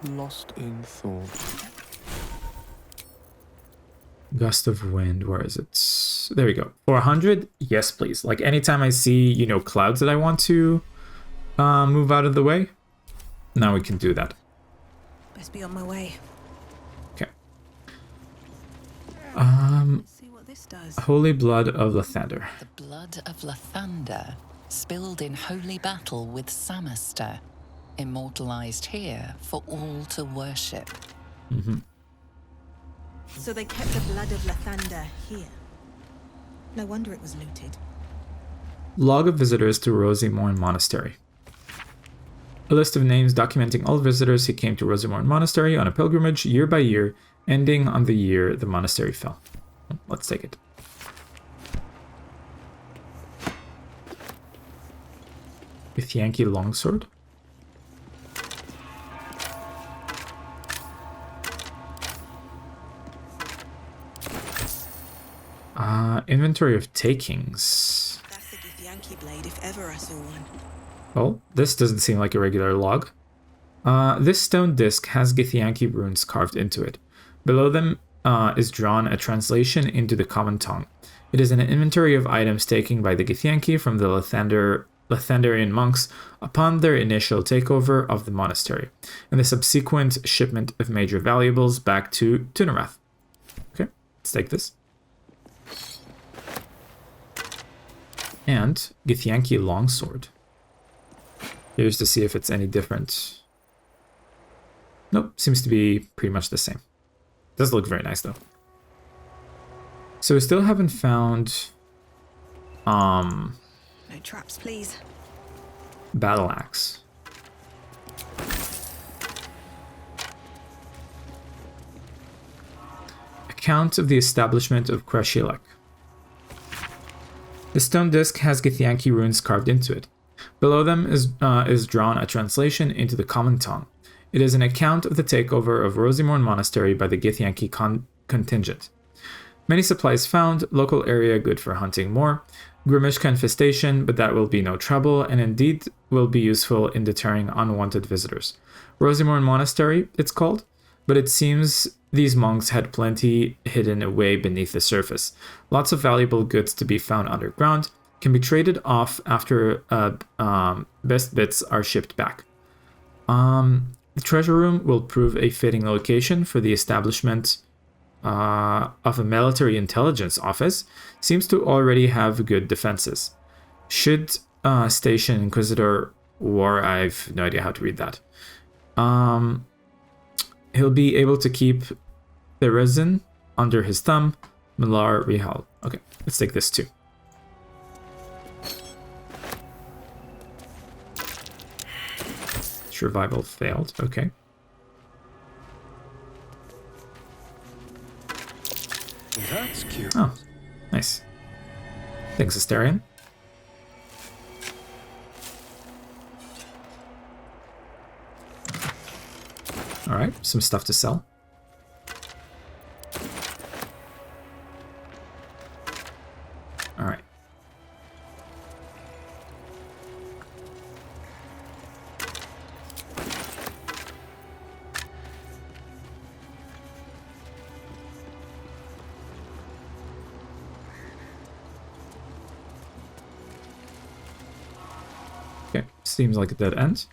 Lost in thought. Gust of Wind, where is it? There we go. 400? Yes, please. Like anytime I see, clouds that I want to move out of the way, now we can do that. Best be on my way. Okay. Let's see what this does. Holy Blood of Lathander. The blood of Lathander, spilled in holy battle with Samister, immortalized here for all to worship. Mm-hmm. So they kept the blood of Lathander here. No wonder it was looted. Log of visitors to Rosymorn Monastery. A list of names documenting all visitors who came to Rosymorn Monastery on a pilgrimage year by year, ending on the year the monastery fell. Let's take it. Githyanki longsword. Inventory of takings. That's a Githyanki blade if ever I saw one. Well, this doesn't seem like a regular log. This stone disc has Githyanki runes carved into it. Below them is drawn a translation into the common tongue. It is an inventory of items taken by the Githyanki from the Lathander Lathandarian monks upon their initial takeover of the monastery, and the subsequent shipment of major valuables back to Tunarath. Okay, let's take this. And Githyanki longsword. Here's to see if it's any different. Nope, seems to be pretty much the same. Does look very nice though. So we still haven't found No traps, please. battle axe. Account of the establishment of Krashilek. The stone disc has Githyanki runes carved into it. Below them is drawn a translation into the common tongue. It is an account of the takeover of Rosymorn Monastery by the Githyanki contingent. Many supplies found, local area good for hunting more, Grimishka infestation, but that will be no trouble, and indeed will be useful in deterring unwanted visitors. Rosymorn Monastery, it's called, but it seems these monks had plenty hidden away beneath the surface. Lots of valuable goods to be found underground, can be traded off after best bits are shipped back. The treasure room will prove a fitting location for the establishment of a military intelligence office. Seems to already have good defenses. Should station Inquisitor War, I've no idea how to read that. He'll be able to keep the resin under his thumb. Millar Rihal. Okay, let's take this too. Survival failed. Okay. That's cute. Oh, nice. Thanks, Asterion. Alright, some stuff to sell. Alright. Okay, seems like a dead end.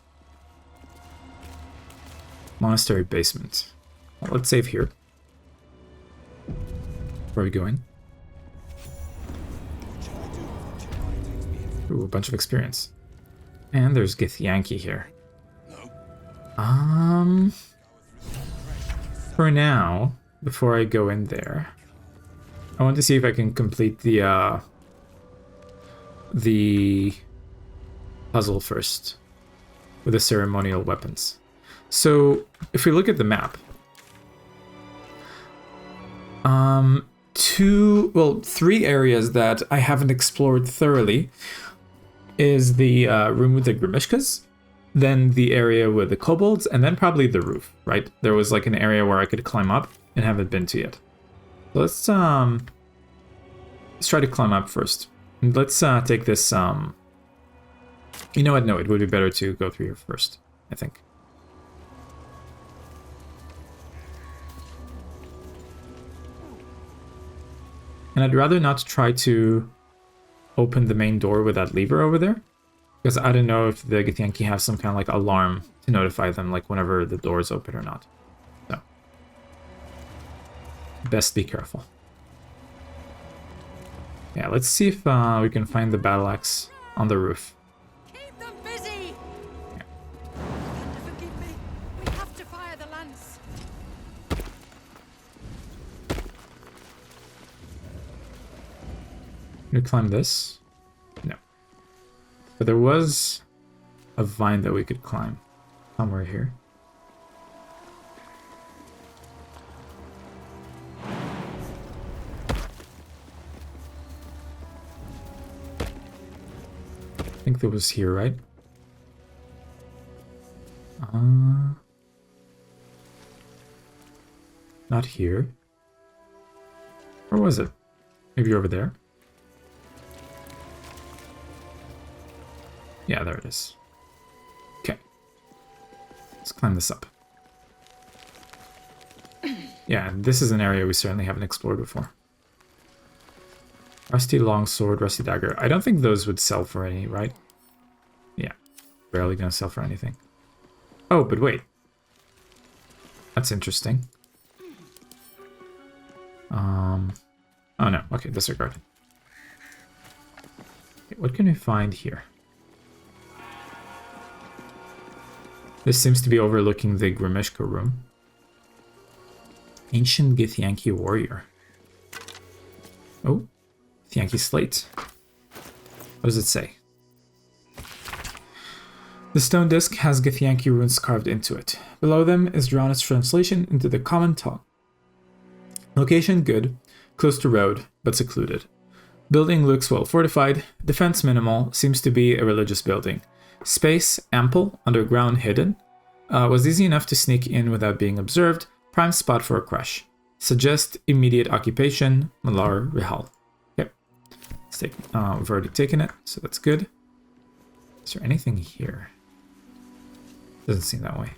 Monastery basement. Well, let's save here. Where are we going? Ooh, a bunch of experience. And there's Githyanki here. For now, before I go in there, I want to see if I can complete the puzzle first with the ceremonial weapons. So, if we look at the map, three areas that I haven't explored thoroughly is the room with the Grimishkas, then the area with the kobolds, and then probably the roof, right? There was like an area where I could climb up and haven't been to yet. So let's try to climb up first. And let's take this, you know what, no, it would be better to go through here first, I think. And I'd rather not try to open the main door with that lever over there, because I don't know if the Githyanki have some kind of like alarm to notify them, like whenever the door is open or not. So, best be careful. Yeah, let's see if we can find the battle axe on the roof. Keep them busy! Yeah. Forgive me. We have to fire the lance. Can we climb this? No. But there was a vine that we could climb somewhere here. I think that was here, right? Not here. Where was it? Maybe over there? Yeah, there it is. Okay. Let's climb this up. Yeah, this is an area we certainly haven't explored before. Rusty longsword, rusty dagger. I don't think those would sell for any, right? barely gonna sell for anything. Oh, but wait. That's interesting. Oh no, okay, disregard. Okay, what can we find here? This seems to be overlooking the Grimishka room. Ancient Githyanki warrior. Oh, Githyanki slate. What does it say? The stone disc has Githyanki runes carved into it. Below them is drawn its translation into the common tongue. Location good, close to road, but secluded. Building looks well fortified, defense minimal, seems to be a religious building. Space ample, underground hidden. Was easy enough to sneak in without being observed. Prime spot for a crash. Suggest immediate occupation, Malar Rihal. Yep. Let's take, we've already taken it, so that's good. Is there anything here? Doesn't seem that way.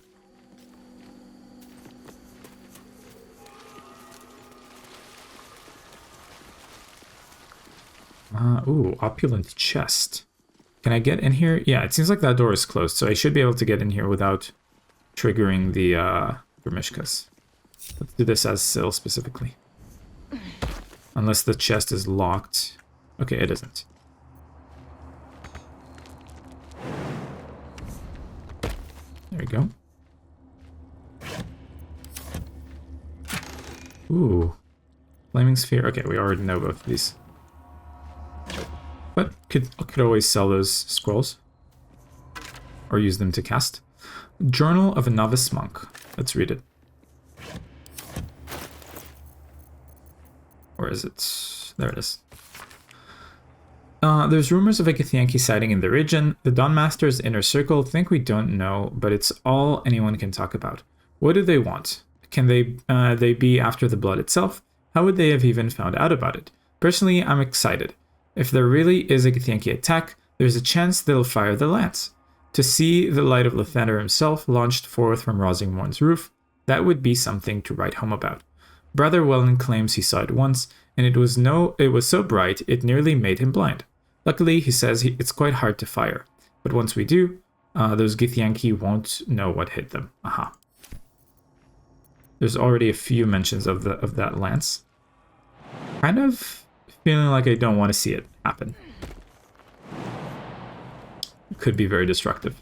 Ooh, opulent chest. Can I get in here? Yeah, it seems like that door is closed, so I should be able to get in here without triggering the Grimishkas. Let's do this as Syl specifically. Unless the chest is locked. Okay, it isn't. There we go. Ooh. Flaming sphere. Okay, we already know both of these. But could always sell those scrolls. Or use them to cast. Journal of a Novice Monk. Let's read it. Where is it? There it is. There's rumors of a Githyanki sighting in the region. The Dawnmaster's inner circle think we don't know, but it's all anyone can talk about. What do they want? Can they be after the blood itself? How would they have even found out about it? Personally, I'm excited. If there really is a Githyanki attack, there's a chance they'll fire the lance. To see the light of Lathander himself launched forth from Rosymorn's roof, that would be something to write home about. Brother Wellen claims he saw it once, and it was so bright it nearly made him blind. Luckily, he says it's quite hard to fire, but once we do, those Githyanki won't know what hit them. Aha. There's already a few mentions of that lance. Kind of feeling like I don't want to see it happen. Could be very destructive.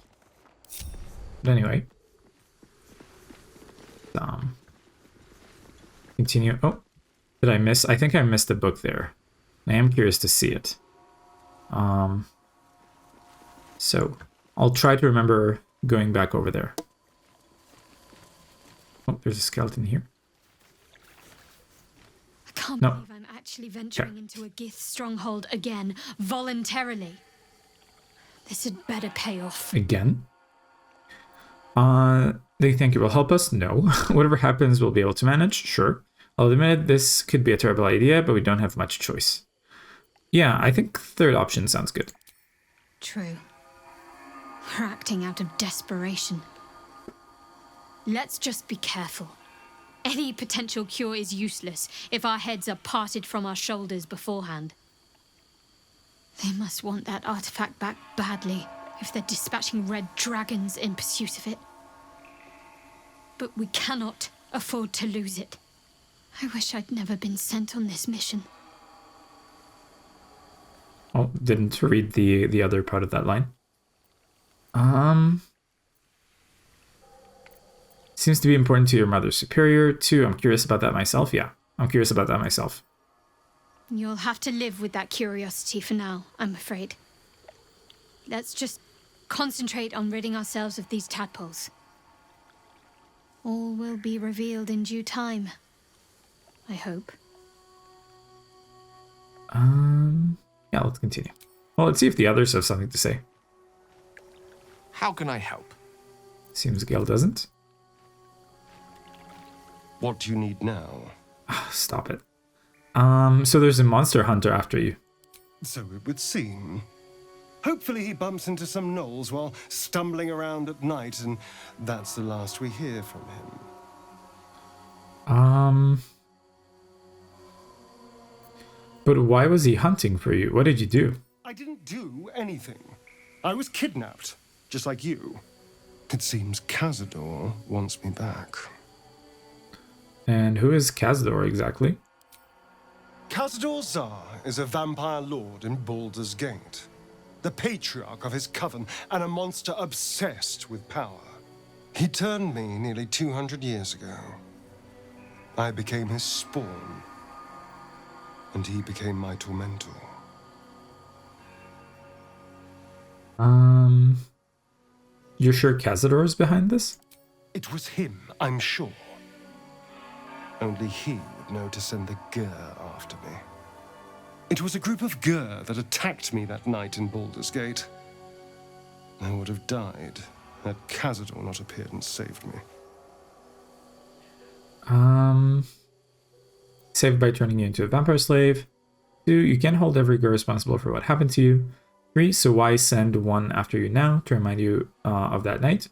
But anyway. Continue. Oh, did I miss? I think I missed a book there. I am curious to see it. So I'll try to remember going back over there. Oh, there's a skeleton here. I can't believe I'm actually venturing into a Gith stronghold again, voluntarily. This had better pay off. Again? They think it will help us? No. Whatever happens, we'll be able to manage? Sure. I'll admit this could be a terrible idea, but we don't have much choice. Yeah, I think third option sounds good. True. We're acting out of desperation. Let's just be careful. Any potential cure is useless if our heads are parted from our shoulders beforehand. They must want that artifact back badly if they're dispatching red dragons in pursuit of it. But we cannot afford to lose it. I wish I'd never been sent on this mission. Oh, didn't read the other part of that line. Seems to be important to your mother's superior, too. I'm curious about that myself. Yeah, I'm curious about that myself. You'll have to live with that curiosity for now, I'm afraid. Let's just concentrate on ridding ourselves of these tadpoles. All will be revealed in due time. I hope. Yeah, let's continue. Well, let's see if the others have something to say. How can I help? Seems Gale doesn't. What do you need now? Stop it. So there's a monster hunter after you. So it would seem. Hopefully he bumps into some gnolls while stumbling around at night, and that's the last we hear from him. But why was he hunting for you? What did you do? I didn't do anything. I was kidnapped. just like you. It seems Cazador wants me back. And who is Cazador exactly? Cazador Zar is a vampire lord in Baldur's Gate, the patriarch of his coven and a monster obsessed with power. He turned me nearly 200 years ago. I became his spawn, and he became my tormentor. You're sure Cazador is behind this? It was him, I'm sure. Only he would know to send the Gur after me. It was a group of Gur that attacked me that night in Baldur's Gate. I would have died had Cazador not appeared and saved me. Saved by turning you into a vampire slave. 2, you can't hold every Gur responsible for what happened to you. 3, so why send one after you now to remind you of that night?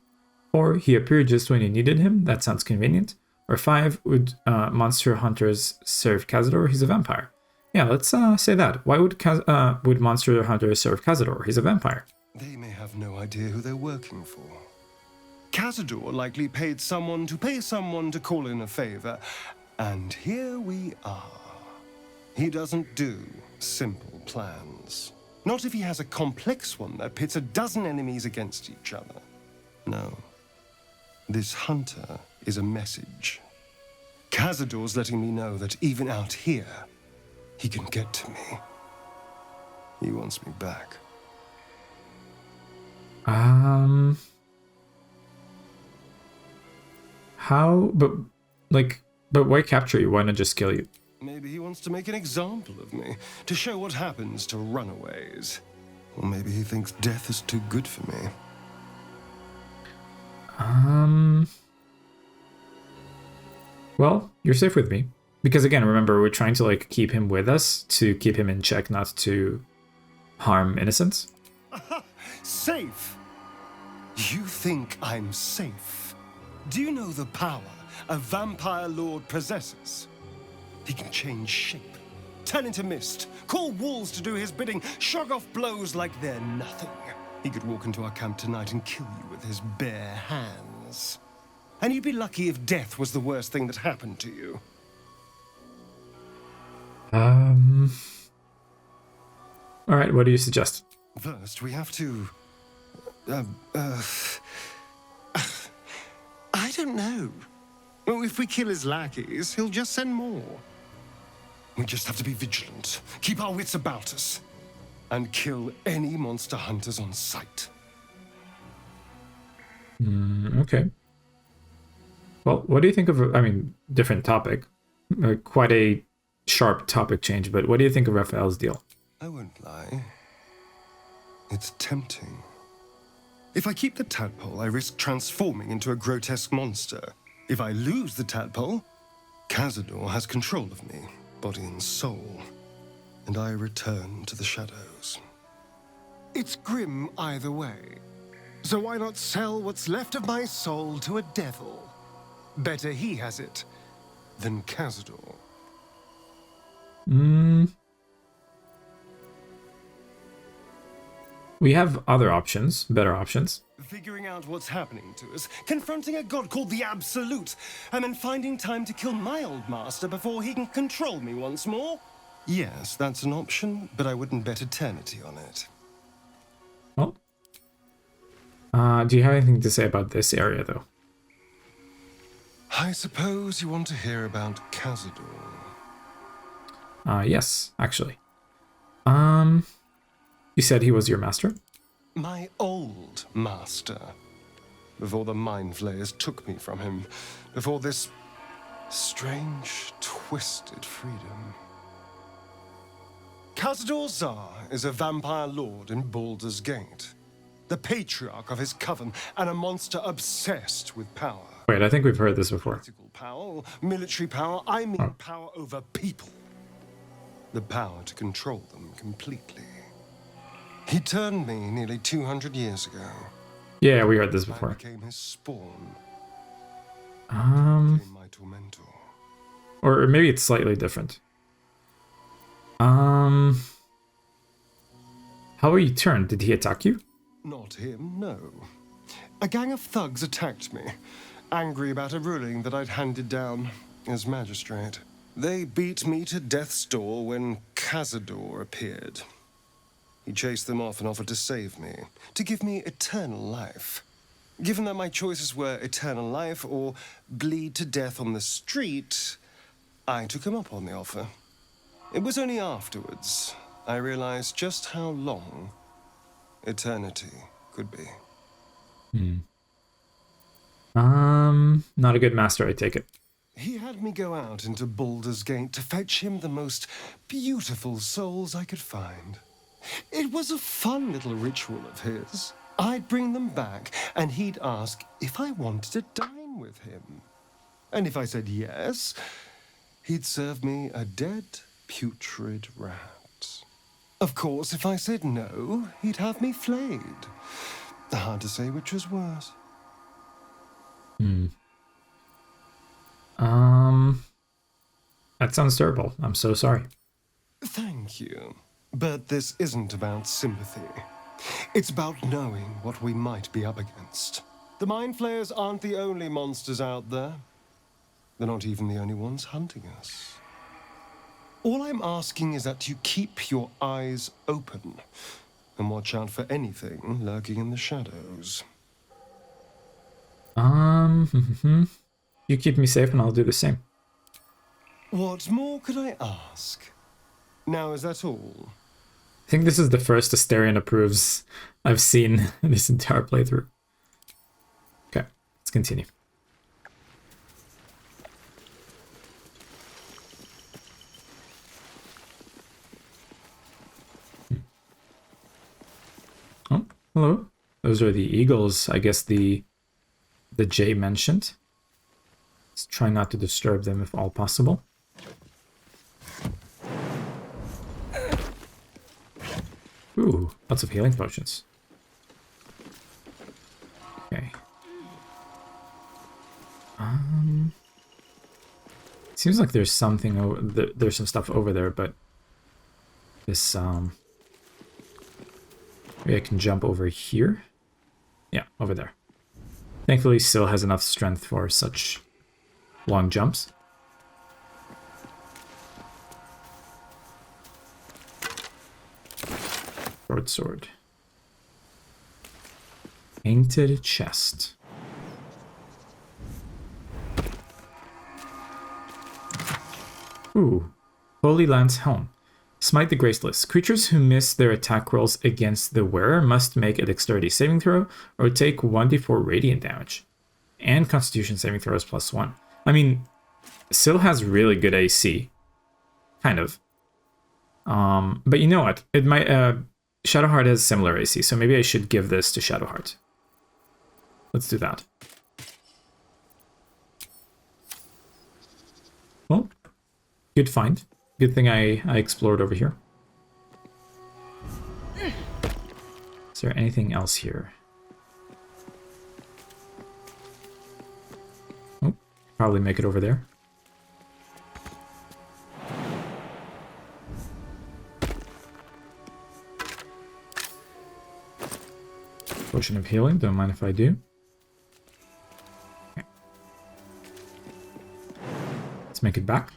4, he appeared just when you needed him. That sounds convenient. Or 5, would monster hunters serve Cazador? He's a vampire. Yeah, let's say that. Why would monster hunters serve Cazador? He's a vampire. They may have no idea who they're working for. Cazador likely paid someone to pay someone to call in a favor. And here we are. He doesn't do simple plans. Not if he has a complex one that pits a dozen enemies against each other. No. This hunter is a message. Cazador's letting me know that even out here, he can get to me. He wants me back. How? But why capture you? Why not just kill you? Maybe he wants to make an example of me, to show what happens to runaways. Or maybe he thinks death is too good for me. Well, you're safe with me. Because again, remember, we're trying to like keep him with us, to keep him in check, not to harm innocents. Safe? You think I'm safe? Do you know the power a vampire lord possesses? He can change shape, turn into mist, call wolves to do his bidding, shrug off blows like they're nothing. He could walk into our camp tonight and kill you with his bare hands. And you'd be lucky if death was the worst thing that happened to you. Alright, what do you suggest? First, we have to... I don't know. Well, if we kill his lackeys, he'll just send more. We just have to be vigilant, keep our wits about us, and kill any monster hunters on sight. Okay. Well, what do you think of, I mean, different topic. Quite a sharp topic change, but what do you think of Raphael's deal? I won't lie. It's tempting. If I keep the tadpole, I risk transforming into a grotesque monster. If I lose the tadpole, Cazador has control of me, body and soul, and I return to the shadows. It's grim either way, so why not sell what's left of my soul to a devil? Better he has it than Cazador. We have other options, better options. Figuring out what's happening to us, confronting a god called the Absolute, and then finding time to kill my old master before he can control me once more? Yes, that's an option, but I wouldn't bet eternity on it. Well, do you have anything to say about this area, though? I suppose you want to hear about Cazador. Yes, actually. You said he was your master? My old master. Before the Mind Flayers took me from him. Before this strange, twisted freedom. Cazador Zar is a vampire lord in Baldur's Gate. The patriarch of his coven and a monster obsessed with power. Wait, I think we've heard this before. Political power, military power, I mean power over people. The power to control them completely. He turned me nearly 200 years ago. Yeah, we heard this before. I became his spawn. Became my tormentor. Or maybe it's slightly different. How were you turned? Did he attack you? Not him, no. A gang of thugs attacked me, angry about a ruling that I'd handed down as magistrate. They beat me to death's door when Cazador appeared. He chased them off and offered to save me, to give me eternal life. Given that my choices were eternal life or bleed to death on the street, I took him up on the offer. It was only afterwards I realized just how long eternity could be. Not a good master, I take it. He had me go out into Baldur's Gate to fetch him the most beautiful souls I could find. It was a fun little ritual of his. I'd bring them back, and he'd ask if I wanted to dine with him. And if I said yes, he'd serve me a dead, putrid rat. Of course, if I said no, he'd have me flayed. Hard to say which was worse. That sounds terrible. I'm so sorry. Thank you. But this isn't about sympathy. It's about knowing what we might be up against. The Mind Flayers aren't the only monsters out there. They're not even the only ones hunting us. All I'm asking is that you keep your eyes open and watch out for anything lurking in the shadows. You keep me safe and I'll do the same. What more could I ask? Now, is that all? I think this is the first Asterion approves I've seen in this entire playthrough. Okay, let's continue. Oh, hello. Those are the eagles, I guess the Jay mentioned. Let's try not to disturb them if all possible. Ooh, lots of healing potions. Okay. Seems like there's something there's some stuff over there, but this maybe I can jump over here. Yeah, over there. Thankfully, Syl has enough strength for such long jumps. Short sword. Painted chest. Ooh. Holy Lance Helm. Smite the Graceless. Creatures who miss their attack rolls against the wearer must make a dexterity saving throw or take 1d4 radiant damage. And constitution saving throws +1. I mean, Syl has really good AC. Kind of. But you know what? It might Shadowheart has similar AC, so maybe I should give this to Shadowheart. Let's do that. Well, good find. Good thing I explored over here. Is there anything else here? Oh, probably make it over there. Potion of healing, don't mind if I do. Okay. Let's make it back.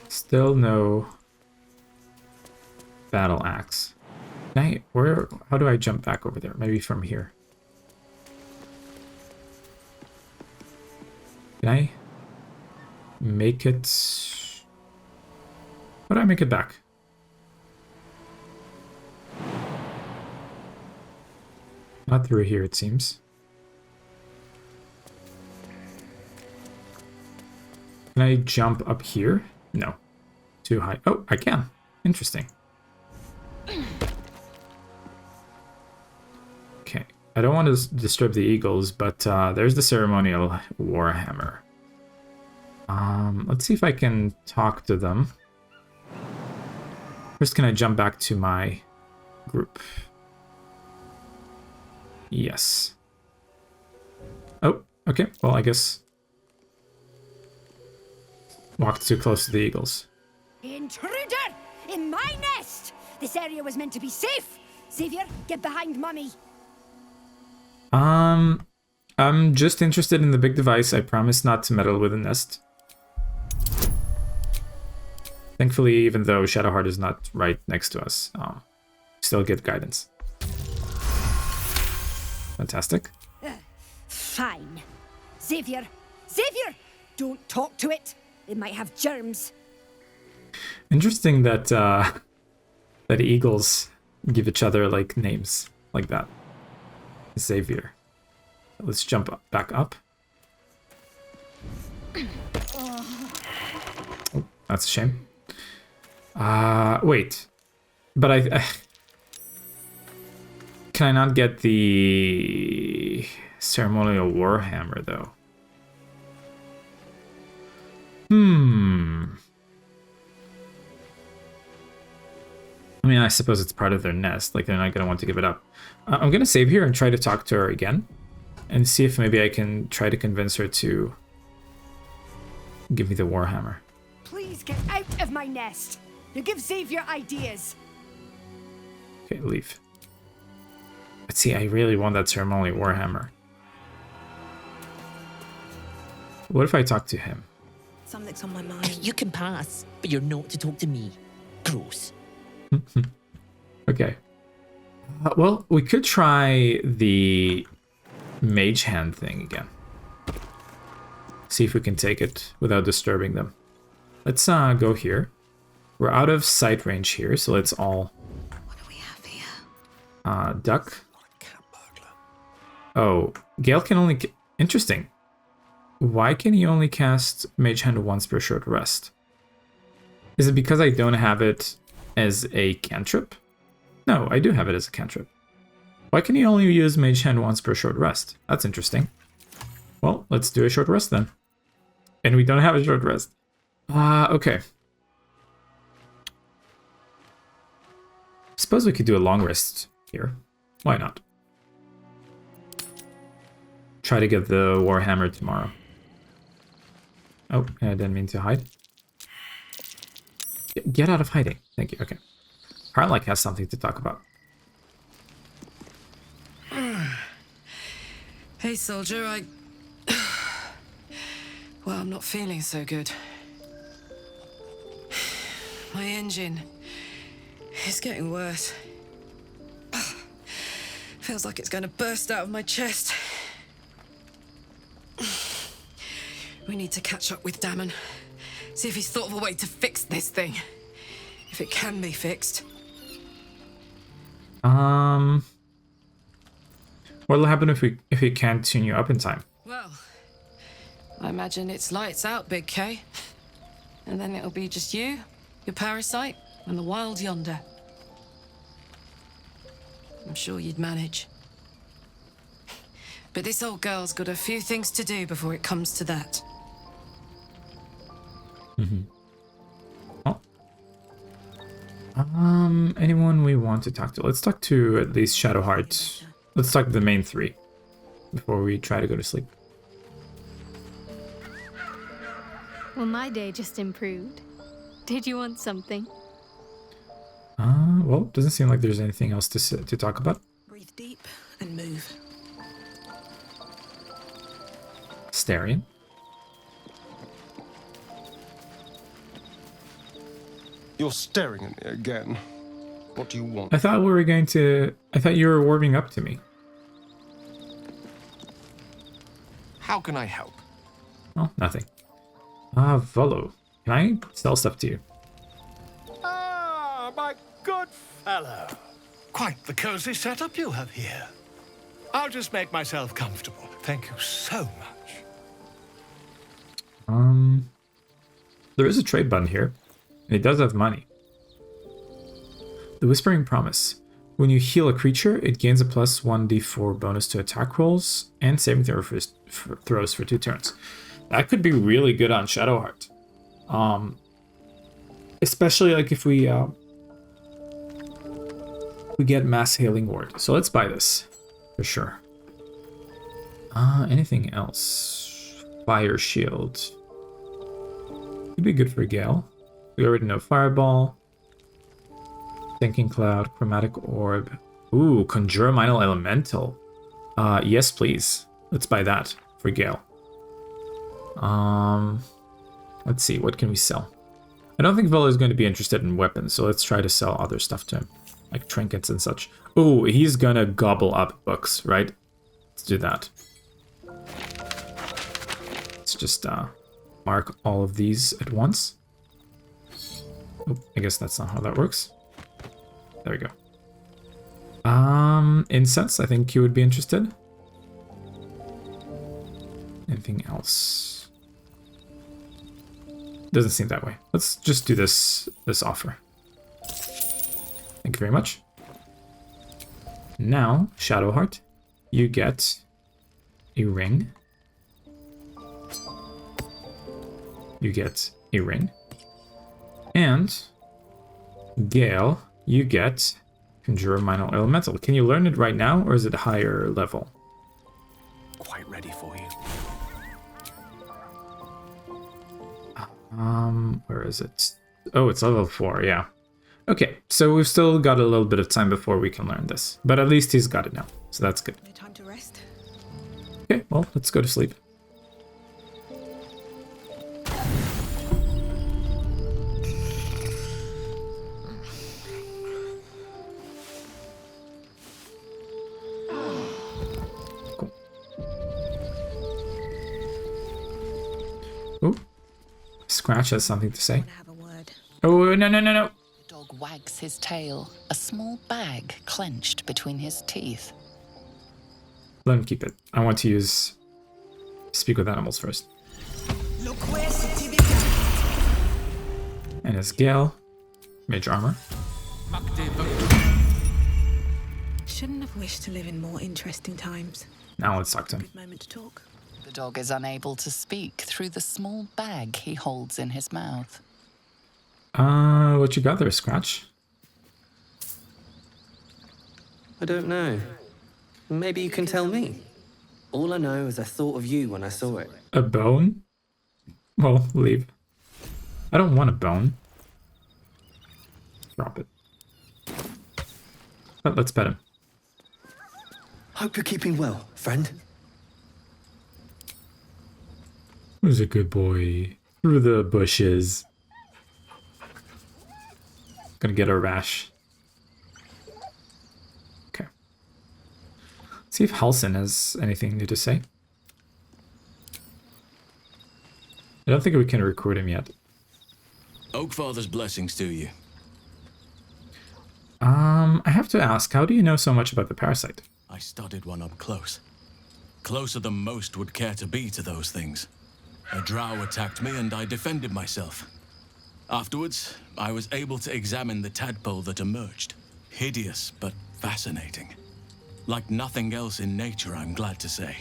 Still no battle axe. How do I jump back over there? Maybe from here. Can I make it? How do I make it back? Not through here, it seems. Can I jump up here? No. Too high. Oh, I can. Interesting. Okay. I don't want to disturb the eagles, but there's the ceremonial warhammer. Let's see if I can talk to them. First, can I jump back to my group? Yes. Oh, okay. Well, I guess walked too close to the eagles. Intruder! In my nest! This area was meant to be safe. Xavier, get behind Mummy. I'm just interested in the big device. I promise not to meddle with the nest. Thankfully, even though Shadowheart is not right next to us, still get guidance. Fantastic. Fine. Xavier! Xavier! Don't talk to it. It might have germs. Interesting that that eagles give each other like names like that. Xavier. Let's jump back up. Oh, that's a shame. Wait. But I can I not get the ceremonial warhammer though? I mean, I suppose it's part of their nest. Like, they're not going to want to give it up. I'm going to save here and try to talk to her again. And see if maybe I can try to convince her to give me the warhammer. Please get out of my nest. You give Xavier ideas. Okay, leave. But see, I really want that ceremonial warhammer. What if I talk to him? Something's on my mind. You can pass, but you're not to talk to me. Gross. Okay. Well, we could try the mage hand thing again. See if we can take it without disturbing them. Let's go here. We're out of sight range here, so let's all... What do we have here? Duck. Oh, Gale can only... Interesting. Why can he only cast Mage Hand once per short rest? Is it because I don't have it as a cantrip? No, I do have it as a cantrip. Why can he only use Mage Hand once per short rest? That's interesting. Well, let's do a short rest then. And we don't have a short rest. Okay. Suppose we could do a long rest here. Why not? Try to get the warhammer tomorrow. Oh, I didn't mean to hide. Get out of hiding. Thank you. Okay. Harlike has something to talk about. Hey, soldier, well, I'm not feeling so good. My engine is getting worse. Feels like it's going to burst out of my chest. We need to catch up with Damon. See if he's thought of a way to fix this thing. If it can be fixed. What'll happen if we can't tune you up in time? Well, I imagine it's lights out, Big K. And then it'll be just you, your parasite, and the wild yonder. I'm sure you'd manage. But this old girl's got a few things to do before it comes to that. Oh. Anyone we want to talk to? Let's talk to at least Shadowheart. Let's talk to the main three before we try to go to sleep. Well, my day just improved. Did you want something? Well, doesn't seem like there's anything else to talk about. Breathe deep and move. Starion. You're staring at me again. What do you want? I thought we were going to... I thought you were warming up to me. How can I help? Oh, nothing. Volo. Can I sell stuff to you? Ah, my good fellow. Quite the cozy setup you have here. I'll just make myself comfortable. Thank you so much. There is a trade button here. And it does have money. The Whispering Promise. When you heal a creature, it gains a plus 1d4 bonus to attack rolls and saving throws for 2 turns. That could be really good on Shadowheart. Especially like if we get Mass Healing Ward. So let's buy this for sure. Anything else? Fire Shield. Could be good for Gale. We already know Fireball. Thinking Cloud, Chromatic Orb. Ooh, Conjure Minor Elemental. Yes, please. Let's buy that for Gale. Let's see, what can we sell? I don't think Vela is going to be interested in weapons, so let's try to sell other stuff to him, like trinkets and such. Oh, he's gonna gobble up books, right? Let's do that. Let's just mark all of these at once. Oh, I guess that's not how that works. There we go. Incense, I think you would be interested. Anything else? Doesn't seem that way. Let's just do this offer. Thank you very much. Now, Shadowheart, you get a ring. You get a ring. And Gale, you get Conjure Minor Elemental. Can you learn it right now, or is it higher level? Quite ready for you. Where is it? Oh, it's level 4, yeah. Okay, so we've still got a little bit of time before we can learn this. But at least he's got it now, so that's good. No time to rest. Okay, well, let's go to sleep. Cool. Ooh. Scratch has something to say. Oh, no, no, no, no. The dog wags his tail, a small bag clenched between his teeth. Let him keep it. I want to speak with animals first. And his Gale, mage armor. Shouldn't have wished to live in more interesting times. Now let's talk to him. Good moment to talk. The dog is unable to speak through the small bag he holds in his mouth. What you got there, Scratch? I don't know. Maybe you can tell me. All I know is I thought of you when I saw it. A bone? Well, leave. I don't want a bone. Drop it. But let's pet him. Hope you're keeping well, friend. Who's a good boy? Through the bushes. Gonna get a rash. Okay. See if Halsin has anything new to say. I don't think we can recruit him yet. Oakfather's blessings to you. I have to ask, how do you know so much about the parasite? I studied one up close. Closer than most would care to be to those things. A drow attacked me and I defended myself. Afterwards, I was able to examine the tadpole that emerged. Hideous, but fascinating. Like nothing else in nature, I'm glad to say.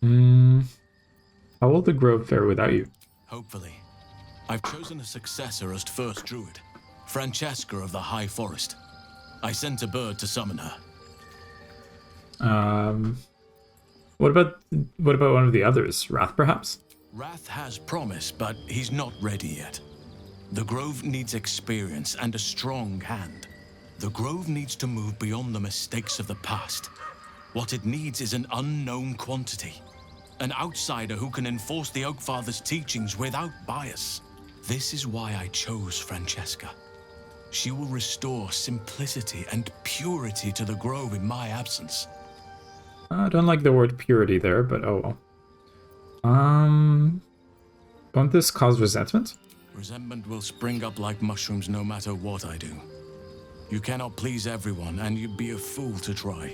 How will the grove fare without you? Hopefully. I've chosen a successor as first druid, Francesca of the High Forest. I sent a bird to summon her. What about one of the others? Wrath, perhaps? Wrath has promise, but he's not ready yet. The Grove needs experience and a strong hand. The Grove needs to move beyond the mistakes of the past. What it needs is an unknown quantity. An outsider who can enforce the Oakfather's teachings without bias. This is why I chose Francesca. She will restore simplicity and purity to the Grove in my absence. I don't like the word purity there, but oh well. Won't this cause resentment? Resentment will spring up like mushrooms no matter what I do. You cannot please everyone, and you'd be a fool to try.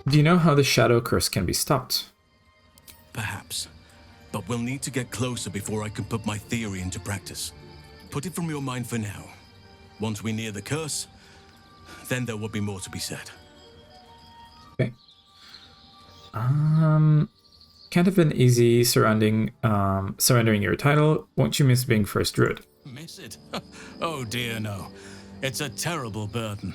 Do you know how the shadow curse can be stopped? Perhaps. But we'll need to get closer before I can put my theory into practice. Put it from your mind for now. Once we near the curse, then there will be more to be said. Okay. Can't have been easy surrendering your title. Won't you miss being first druid? Miss it? Oh dear, no. It's a terrible burden.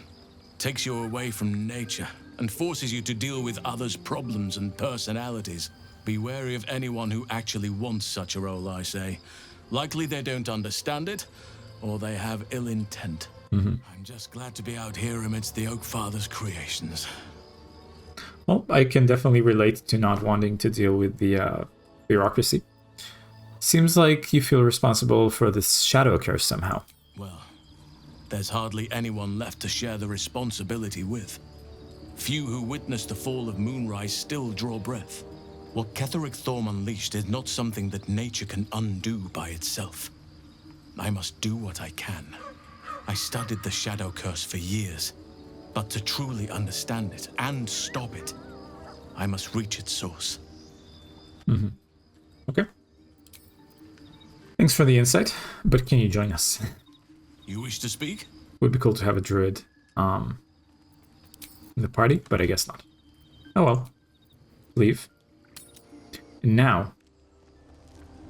Takes you away from nature and forces you to deal with others' problems and personalities Be wary of anyone who actually wants such a role, I say. Likely they don't understand it, or they have ill intent. I'm just glad to be out here amidst the Oak Father's creations. Well, I can definitely relate to not wanting to deal with the bureaucracy. Seems like you feel responsible for this shadow curse somehow. Well, there's hardly anyone left to share the responsibility with. Few who witnessed the fall of Moonrise still draw breath. What Ketheric Thorm unleashed is not something that nature can undo by itself. I must do what I can. I studied the shadow curse for years, but to truly understand it and stop it, I must reach its source. Okay. Thanks for the insight, but can you join us? You wish to speak? Would be cool to have a druid in the party, but I guess not. Oh well. Leave. And now,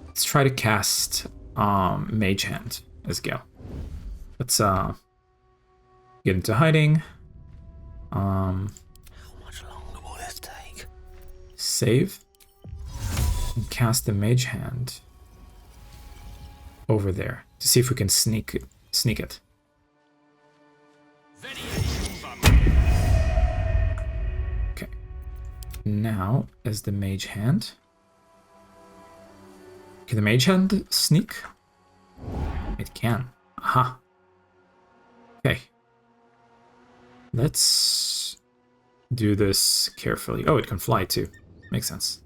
let's try to cast Mage Hand as Gale. Let's get into hiding. How much longer will this take? Save. And cast the Mage Hand over there to see if we can sneak it. Okay. Now, as the Mage Hand. Can the Mage Hand sneak? It can. Aha. Okay. Let's do this carefully. Oh, it can fly too. Makes sense.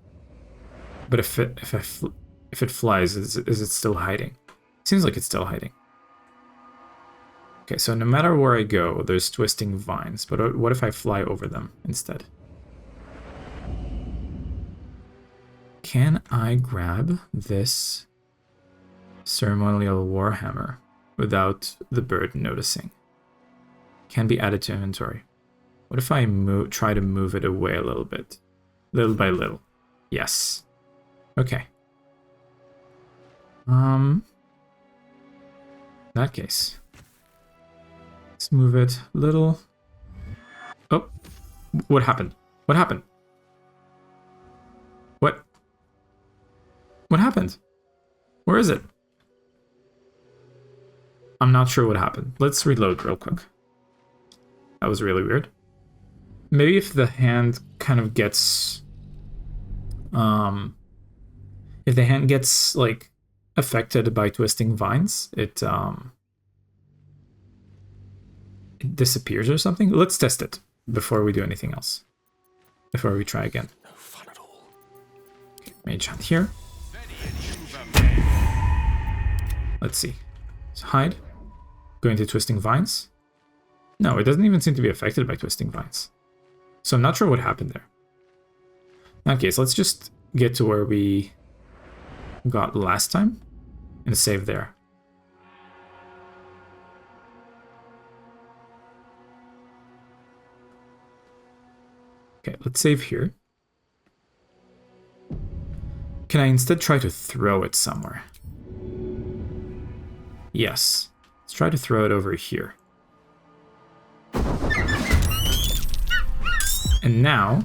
But if it flies, is it still hiding? Seems like it's still hiding. Okay, so no matter where I go, there's twisting vines. But what if I fly over them instead? Can I grab this ceremonial warhammer without the bird noticing? Can be added to inventory. What if I try to move it away a little bit? Little by little. Yes. Okay. In that case, let's move it a little. Oh, what happened? What happened? What happened? Where is it? I'm not sure what happened. Let's reload real quick. That was really weird. Maybe if the hand kind of gets... if the hand gets, like, affected by twisting vines, it disappears or something. Let's test it before we do anything else. Before we try again. No fun at all. Okay, Mage Hand here. Let's see. Let's hide. Go into twisting vines. No, it doesn't even seem to be affected by twisting vines. So I'm not sure what happened there. In that case, let's just get to where we got last time and save there. Okay, let's save here. Can I instead try to throw it somewhere? Yes. Let's try to throw it over here. And now,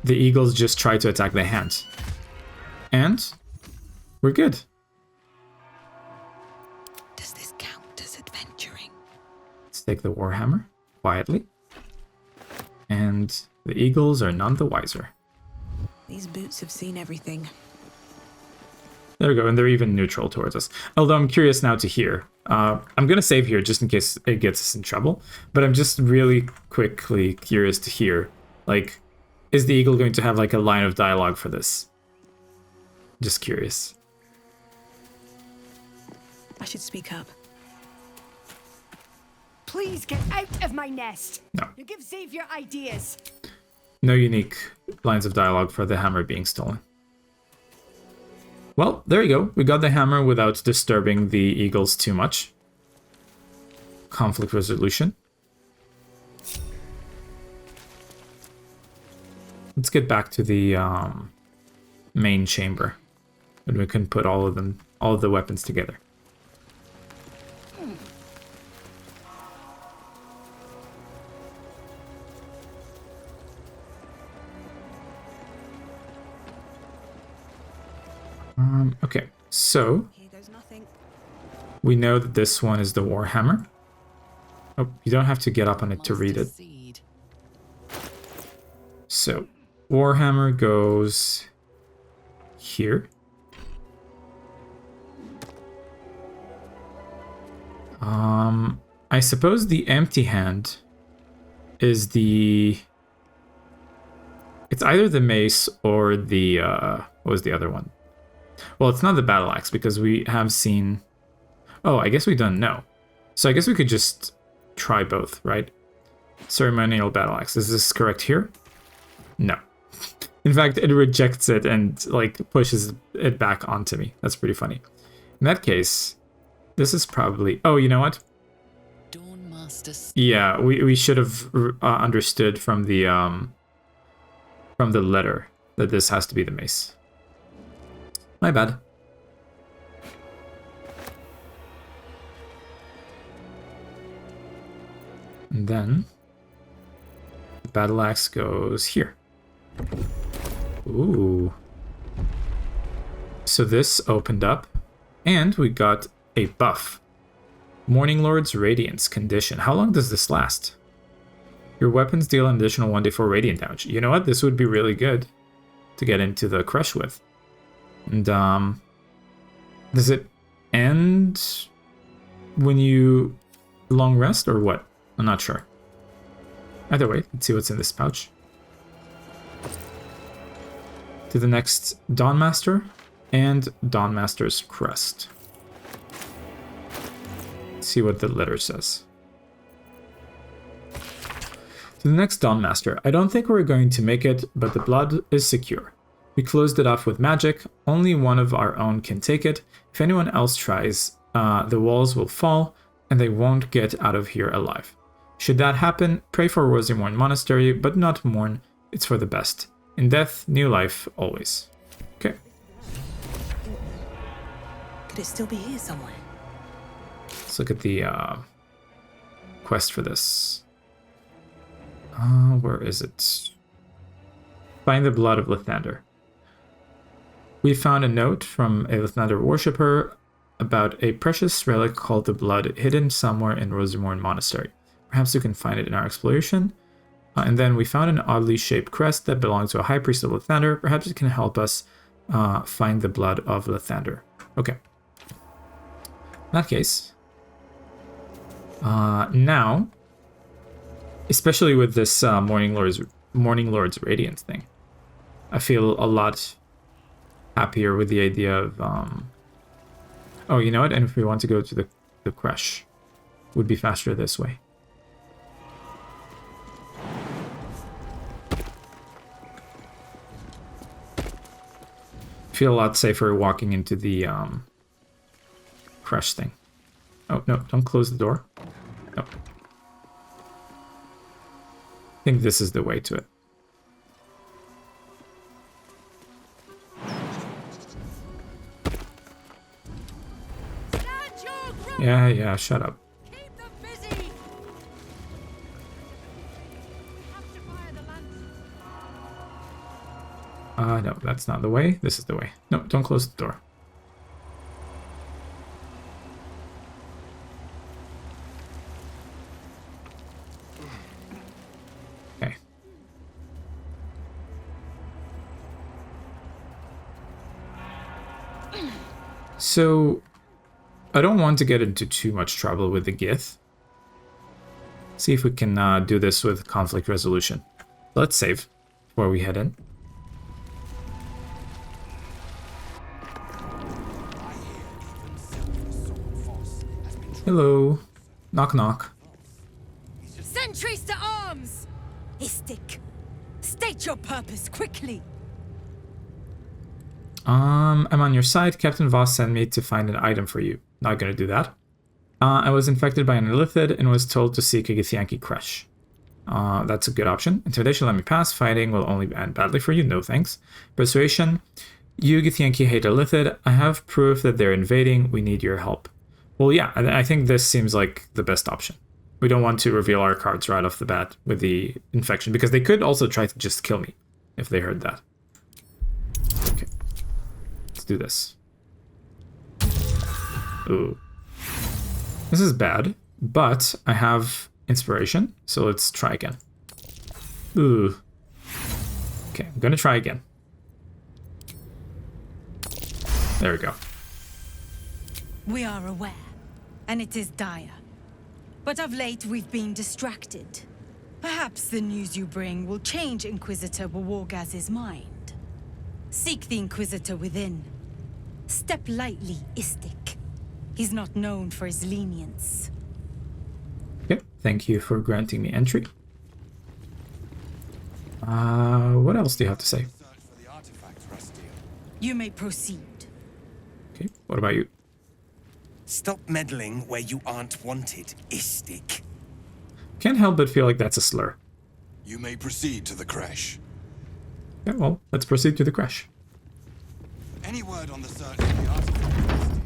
the eagles just try to attack the hand. And we're good. Does this count as adventuring? Let's take the warhammer quietly. And the eagles are none the wiser. These boots have seen everything. There we go, and they're even neutral towards us. Although I'm curious now to hear. I'm going to save here just in case it gets us in trouble. But I'm just really quickly curious to hear. Like, is the eagle going to have like a line of dialogue for this? Just curious. I should speak up. Please get out of my nest. No. You give Xavier ideas. No unique lines of dialogue for the hammer being stolen. Well, there you go. We got the hammer without disturbing the eagles too much. Conflict resolution. Let's get back to the main chamber, and we can put all of the weapons together. Okay, so we know that this one is the Warhammer. Oh, you don't have to get up on it to read it. So, Warhammer goes here. I suppose the empty hand is the... It's either the mace or the, what was the other one? Well, it's not the battle axe because we have seen... Oh, I guess we don't know. So I guess we could just try both, right? Ceremonial battle axe. Is this correct here? No. In fact, it rejects it and, like, pushes it back onto me. That's pretty funny. In that case, this is probably... Oh, you know what? Yeah, we should have understood from the letter that this has to be the mace. My bad. And then the battle axe goes here. Ooh. So this opened up, and we got a buff. Morning Lord's Radiance condition. How long does this last? Your weapons deal an additional 1d4 radiant damage. You know what? This would be really good to get into the crush with. And does it end when you long rest or what? I'm not sure. Either way, let's see what's in this pouch. To the next Dawnmaster and Dawnmaster's crest. Let's see what the letter says. To the next Dawnmaster, I don't think we're going to make it, but the blood is secure. We closed it off with magic. Only one of our own can take it. If anyone else tries, the walls will fall and they won't get out of here alive. Should that happen, pray for Rosymorn Monastery, but not mourn. It's for the best. In death, new life, always. Okay. Could it still be here somewhere? Let's look at the quest for this. Where is it? Find the blood of Lathander. We found a note from a Lathander worshipper about a precious relic called the blood hidden somewhere in Rosymorn Monastery. Perhaps you can find it in our exploration. And then we found an oddly shaped crest that belonged to a high priest of Lathander. Perhaps it can help us find the blood of Lathander. Okay. In that case, now, especially with this Morning Lord's Radiance thing, I feel a lot happier with the idea of... Oh, you know what? And if we want to go to the crush, would be faster this way. Feel a lot safer walking into the crush thing. Oh, no, don't close the door. No. I think this is the way to it. Yeah, shut up. No, that's not the way. This is the way. No, don't close the door. Okay. So, I don't want to get into too much trouble with the Gith. See if we can do this with conflict resolution. Let's save before we head in. Hello. Knock knock. Sentries to arms! Istik, state your purpose quickly. I'm on your side. Captain Voss sent me to find an item for you. Not gonna do that. I was infected by an illithid and was told to seek a Githyanki crush. That's a good option. Intimidation, let me pass. Fighting will only end badly for you. No thanks. Persuasion. You Githyanki hate illithid. I have proof that they're invading. We need your help. Well, yeah, I think this seems like the best option. We don't want to reveal our cards right off the bat with the infection, because they could also try to just kill me if they heard that. Okay. Let's do this. Ooh. This is bad, but I have inspiration, so let's try again. Ooh. Okay, I'm gonna try again. There we go. We are aware, and it is dire. But of late, we've been distracted. Perhaps the news you bring will change Inquisitor Wawargaz's mind. Seek the Inquisitor within. Step lightly, Istik. He's not known for his lenience. Okay, thank you for granting me entry. What else do you have to say? You may proceed. Okay, what about you? Stop meddling where you aren't wanted, Istik. Can't help but feel like that's a slur. You may proceed to the crash. Yeah, well, let's proceed to the crash. Any word on the search for the artifact?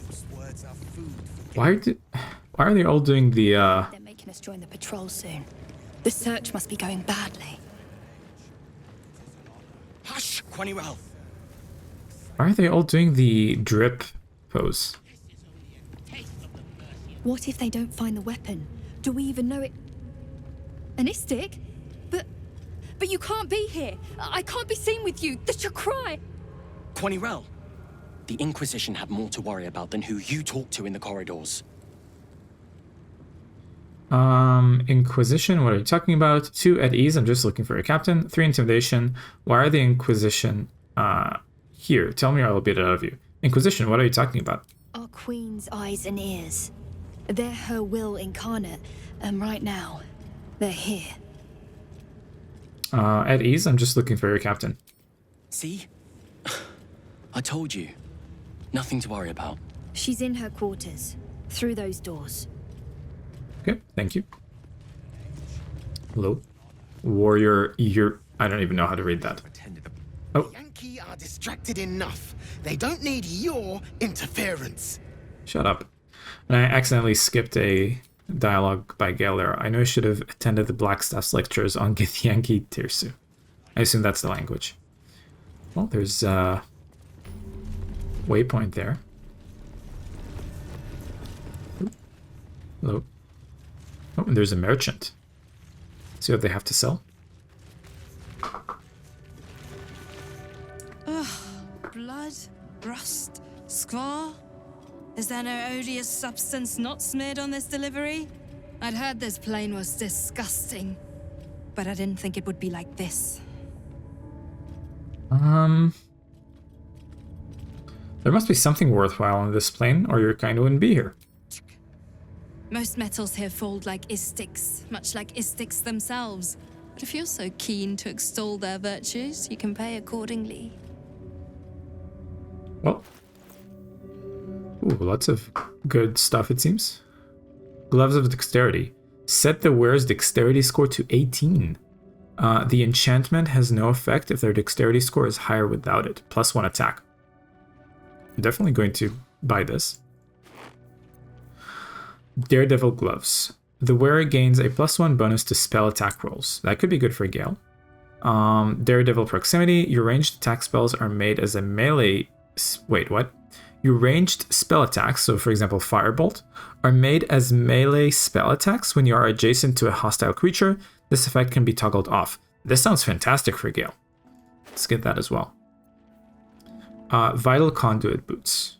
Those words are food for... Why are they all doing the They're making us join the patrol soon. The search must be going badly. Hush, Quanniwell. Why are they all doing the drip pose? What if they don't find the weapon? Do we even know it? An Istik? But you can't be here. I can't be seen with you. The Chakrai. Quanniwell, the Inquisition have more to worry about than who you talk to in the corridors. Inquisition, what are you talking about? 2 at ease, I'm just looking for a captain. 3 intimidation. Why are the Inquisition here? Tell me or I'll beat it out of you. Inquisition, what are you talking about? Our queen's eyes and ears. They're her will incarnate, and right now, they're here. At ease, I'm just looking for your captain. See? I told you. Nothing to worry about. She's in her quarters, through those doors. Okay, thank you. Hello? Warrior, I don't even know how to read that. Oh. The Yankee are distracted enough. They don't need your interference. Shut up. And I accidentally skipped a dialogue by Gale there. I know I should have attended the Blackstaff's lectures on Githyanki Tirsu. I assume that's the language. Well, there's a waypoint there. Hello. Oh, and there's a merchant. See what they have to sell. Ugh, blood, rust, scar. Is there no odious substance not smeared on this delivery? I'd heard this plane was disgusting, but I didn't think it would be like this. There must be something worthwhile on this plane, or you kind of wouldn't be here. Most metals here fold like Istiks, much like Istiks themselves. But if you're so keen to extol their virtues, you can pay accordingly. Well. Ooh, lots of good stuff, it seems. Gloves of Dexterity. Set the wearer's Dexterity score to 18. The enchantment has no effect if their Dexterity score is higher without it. +1 attack. I'm definitely going to buy this. Daredevil Gloves. The wearer gains a +1 bonus to spell attack rolls. That could be good for Gale. Daredevil Proximity. Your ranged attack spells are made as a melee... Wait, what? Your ranged spell attacks, so for example Firebolt, are made as melee spell attacks when you are adjacent to a hostile creature. This effect can be toggled off. This sounds fantastic for Gale. Let's get that as well. Vital Conduit Boots.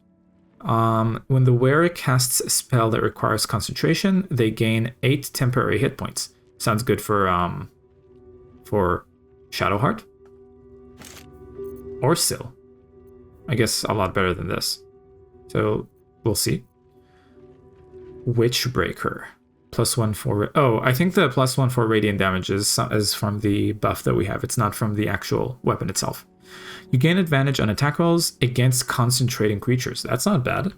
When the wearer casts a spell that requires concentration, they gain 8 temporary hit points. Sounds good for Shadowheart. Or Syl. I guess a lot better than this. So, we'll see. Witchbreaker. +1 for... Oh, I think the +1 for radiant damage is from the buff that we have. It's not from the actual weapon itself. You gain advantage on attack rolls against concentrating creatures. That's not bad.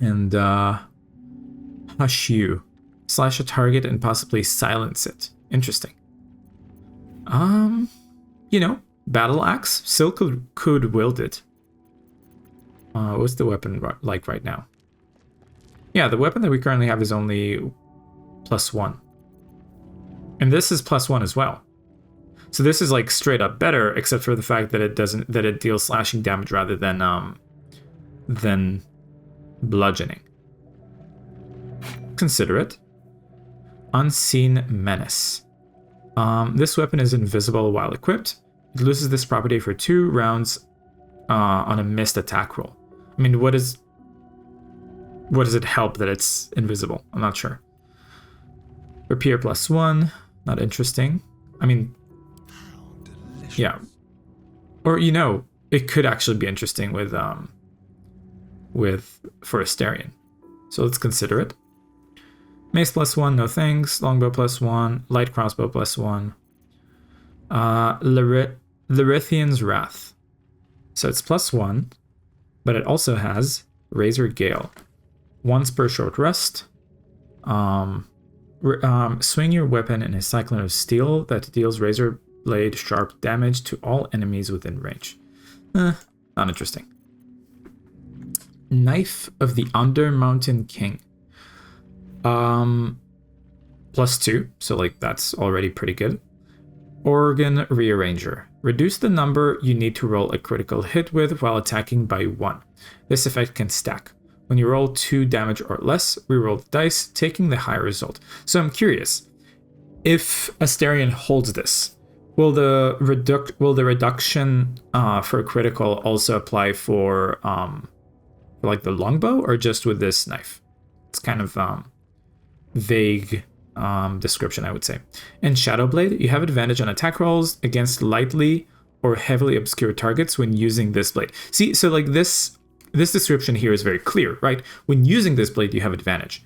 And, Hush You. Slash a target and possibly silence it. Interesting. You know, Battle Axe. Syl could wield it. What's the weapon like right now? Yeah, the weapon that we currently have is only +1. And this is +1 as well. So this is like straight up better, except for the fact that it deals slashing damage rather than bludgeoning. Consider it. Unseen Menace. This weapon is invisible while equipped. It loses this property for 2 rounds on a missed attack roll. I mean, what does it help that it's invisible? I'm not sure. Rapier +1, not interesting. I mean, yeah. Or, you know, it could actually be interesting with Forestarian. So let's consider it. Mace +1, no thanks. Longbow +1. Light crossbow +1. Lerithian's Wrath. So it's +1, but it also has Razor Gale. Once per short rest. Swing your weapon in a cyclone of steel that deals razor blade sharp damage to all enemies within range. Not interesting. Knife of the Undermountain King. +2, so like that's already pretty good. Organ Rearranger. Reduce the number you need to roll a critical hit with while attacking by 1. This effect can stack. When you roll 2 damage or less, reroll the dice, taking the higher result. So I'm curious, if Astarion holds this, will the reduction for critical also apply for like the longbow, or just with this knife? It's kind of vague description, I would say. In Shadowblade, you have advantage on attack rolls against lightly or heavily obscure targets when using this blade. See, so like this description here is very clear, right? When using this blade, you have advantage.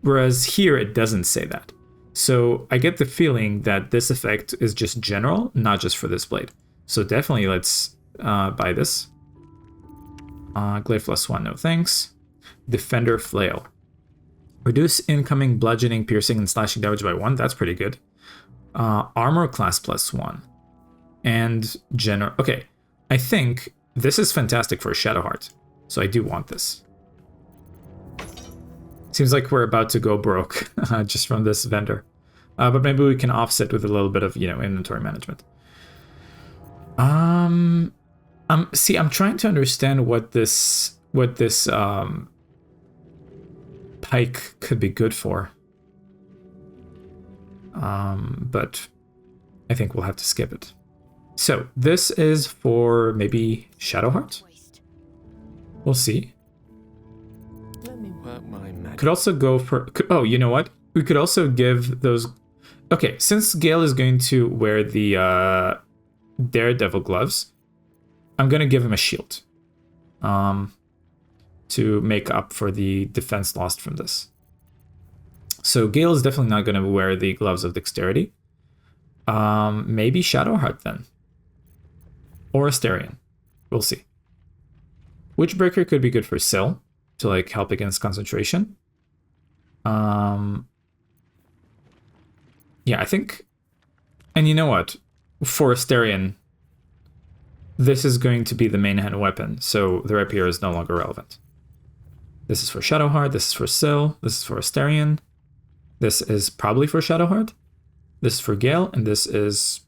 Whereas here, it doesn't say that. So I get the feeling that this effect is just general, not just for this blade. So definitely let's buy this. Glaive +1, no thanks. Defender Flail. Reduce incoming bludgeoning, piercing, and slashing damage by 1. That's pretty good. Armor class +1. And general. Okay, I think this is fantastic for Shadowheart. So I do want this. Seems like we're about to go broke just from this vendor. But maybe we can offset with a little bit of, you know, inventory management. See, I'm trying to understand what this pike could be good for. But I think we'll have to skip it. So this is for maybe Shadowheart? We'll see. Let me work my magic. Could also go for... Oh, you know what? We could also give those... Okay, since Gale is going to wear the Daredevil gloves, I'm going to give him a shield. To make up for the defense lost from this. So Gale is definitely not going to wear the gloves of dexterity. Maybe Shadowheart then. Or Astarion. We'll see. Witchbreaker could be good for Syl, to like help against concentration. Yeah, I think... And you know what? For Astarion, this is going to be the main hand weapon, so the rapier is no longer relevant. This is for Shadowheart, this is for Syl, this is for Astarion. This is probably for Shadowheart. This is for Gale, and this is...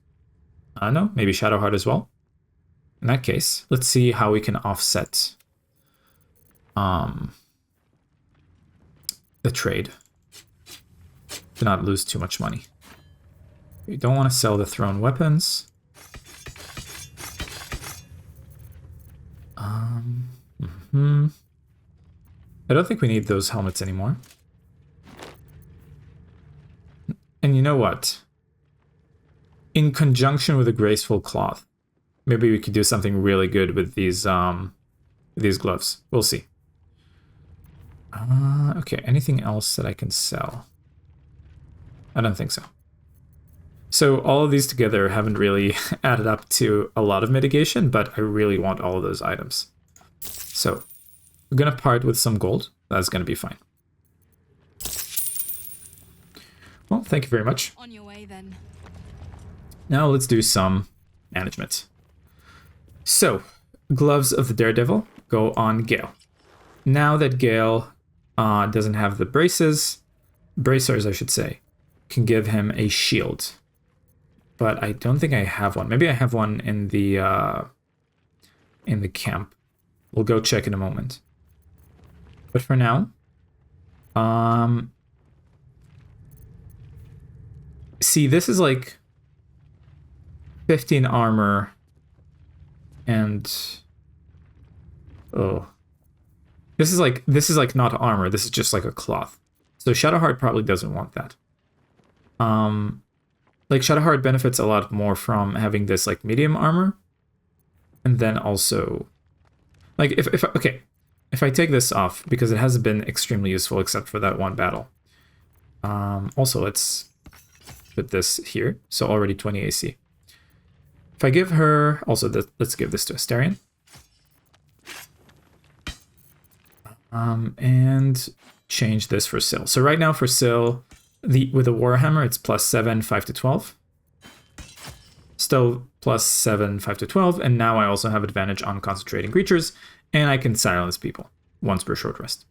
I don't know, maybe Shadowheart as well. In that case, let's see how we can offset the trade to not lose too much money. We don't want to sell the thrown weapons. I don't think we need those helmets anymore. And you know what? In conjunction with a graceful cloth, maybe we could do something really good with these gloves. We'll see. Okay, anything else that I can sell? I don't think so. So all of these together haven't really added up to a lot of mitigation, but I really want all of those items. So we're going to part with some gold. That's going to be fine. Well, thank you very much. On your way then. Now let's do some management. So, gloves of the Daredevil go on Gale. Now that Gale doesn't have the bracers, I should say, can give him a shield. but I don't think I have one. Maybe I have one in the camp. We'll go check in a moment. But for now, see, this is like 15 armor and this is like not armor. This is just like a cloth. So Shadowheart probably doesn't want that. Like Shadowheart benefits a lot more from having this like medium armor, and then also like if I take this off, because it hasn't been extremely useful except for that one battle. Also, let's put this here. So already 20 AC. If I give her also let's give this to Astarion. And change this for Syl. So right now for Syl, with the Warhammer, it's +7, 5 to 12. Still +7, 5 to 12. And now I also have advantage on concentrating creatures, and I can silence people once per short rest.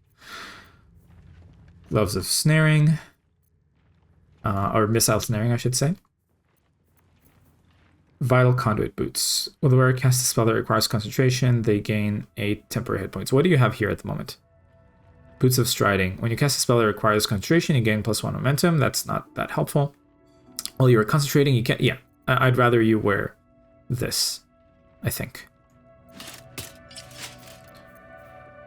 Gloves of Snaring, or Missile Snaring, I should say. Vital Conduit Boots. When the wearer casts a spell that requires concentration, they gain 8 temporary hit points. What do you have here at the moment? Boots of Striding. When you cast a spell that requires concentration, you gain +1 momentum. That's not that helpful. While you are concentrating, you can't... Yeah, I'd rather you wear this, I think.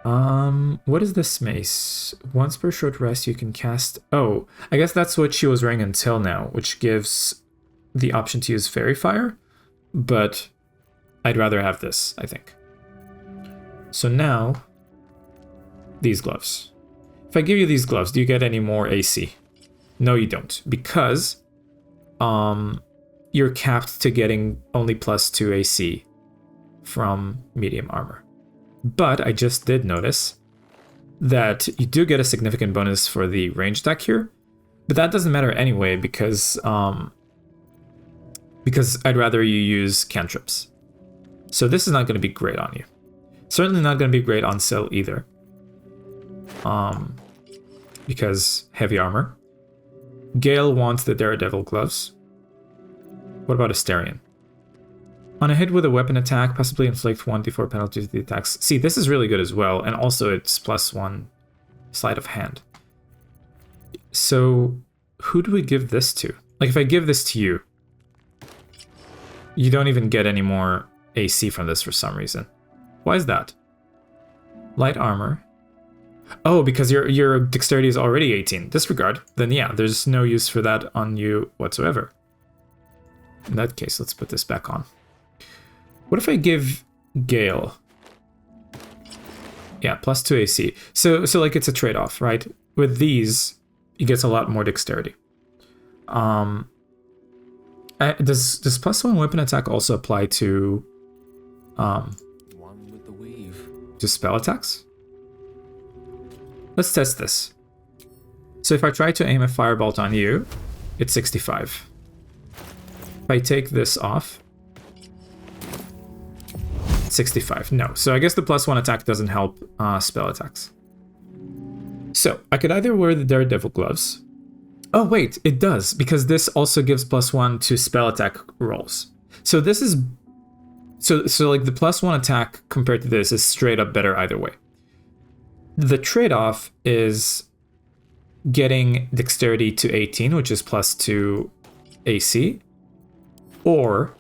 What is this mace? Once per short rest, you can cast... Oh, I guess that's what she was wearing until now, which gives the option to use Fairy Fire, but I'd rather have this, I think. So now, these gloves. If I give you these gloves, do you get any more AC? No, you don't, because you're capped to getting only +2 AC from medium armor. But I just did notice that you do get a significant bonus for the range attack here, but that doesn't matter anyway because I'd rather you use cantrips. So this is not going to be great on you. Certainly not going to be great on Syl either. Because heavy armor. Gale wants the Daredevil gloves. What about Astarion? On a hit with a weapon attack, possibly inflict 1d4 penalty to the attacks. See, this is really good as well, and also it's +1 sleight of hand. So, who do we give this to? Like, if I give this to you, you don't even get any more AC from this for some reason. Why is that? Light armor. Oh, because your dexterity is already 18. Disregard. Then yeah, there's no use for that on you whatsoever. In that case, let's put this back on. What if I give Gale? Yeah, +2 AC. So like it's a trade-off, right? With these, he gets a lot more dexterity. Does +1 weapon attack also apply to One with the weave. to spell attacks? Let's test this. So if I try to aim a firebolt on you, it's 65. If I take this off, 65. No. So I guess the +1 attack doesn't help spell attacks. So I could either wear the Daredevil gloves. Oh wait, it does, because this also gives +1 to spell attack rolls. So this is so like the +1 attack compared to this is straight up better either way. The trade-off is getting dexterity to 18, which is +2 AC, or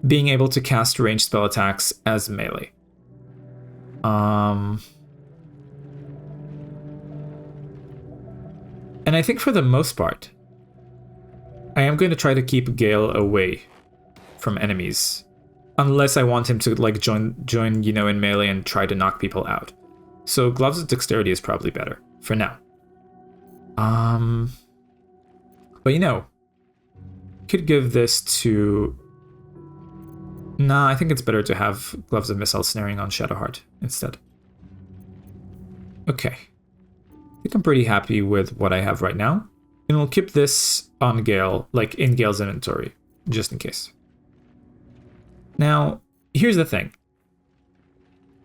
being able to cast ranged spell attacks as melee. And I think for the most part, I am going to try to keep Gale away from enemies, unless I want him to like join you know, in melee and try to knock people out. So Gloves of Dexterity is probably better for now. But you know, could give this to... Nah, I think it's better to have Gloves of Missile Snaring on Shadowheart instead. Okay. I think I'm pretty happy with what I have right now. And we'll keep this on Gale, like in Gale's inventory, just in case. Now, here's the thing.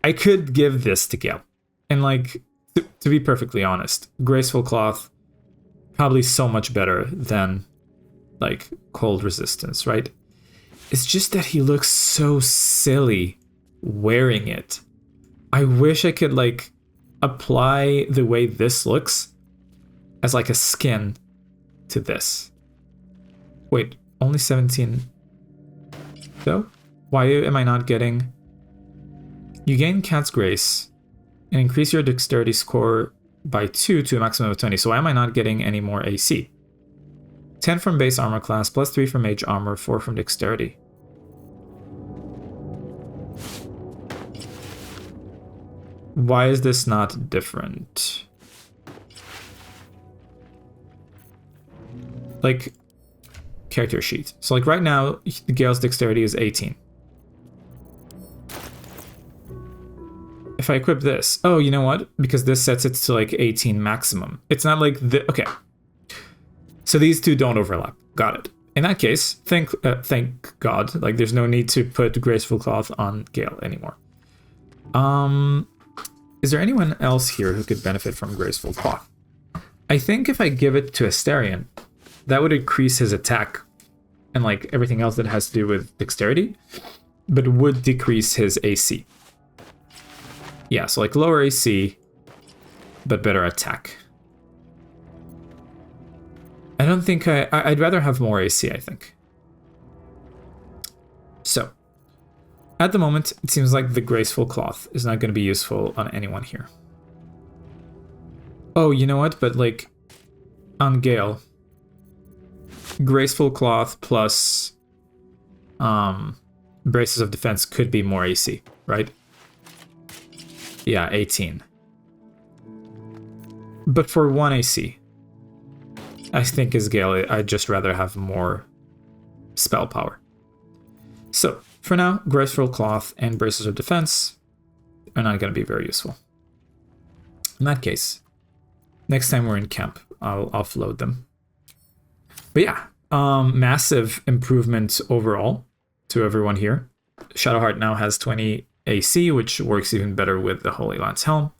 I could give this to Gale. And like, to be perfectly honest, Graceful Cloth, probably so much better than like cold resistance, right? It's just that he looks so silly wearing it. I wish I could like apply the way this looks as like a skin to this. Wait, only 17 though? Why am I not getting... You gain Cat's Grace and increase your dexterity score by 2 to a maximum of 20. So why am I not getting any more AC? 10 from base armor class, plus 3 from mage armor, 4 from dexterity. Why is this not different? Like, character sheet. So like right now, Gale's dexterity is 18. If I equip this, oh, you know what? Because this sets it to like 18 maximum. It's not like the, okay. So these two don't overlap. Got it. In that case, thank God, like there's no need to put Graceful Cloth on Gale anymore. Is there anyone else here who could benefit from Graceful Cloth? I think if I give it to Astarion, that would increase his attack and like everything else that has to do with dexterity, but would decrease his AC. Yeah, so like lower AC, but better attack. I don't think I'd rather have more AC, I think. So, at the moment, it seems like the Graceful Cloth is not going to be useful on anyone here. Oh, you know what? But like, on Gale, Graceful Cloth plus Braces of Defense could be more AC, right? Yeah, 18. But for 1 AC, I think as Gale, I'd just rather have more spell power. So, for now, Graceful Cloth and Braces of Defense are not going to be very useful. In that case, next time we're in camp, I'll offload them. But yeah, massive improvement overall to everyone here. Shadowheart now has 20 AC, which works even better with the Holy Lance Helm.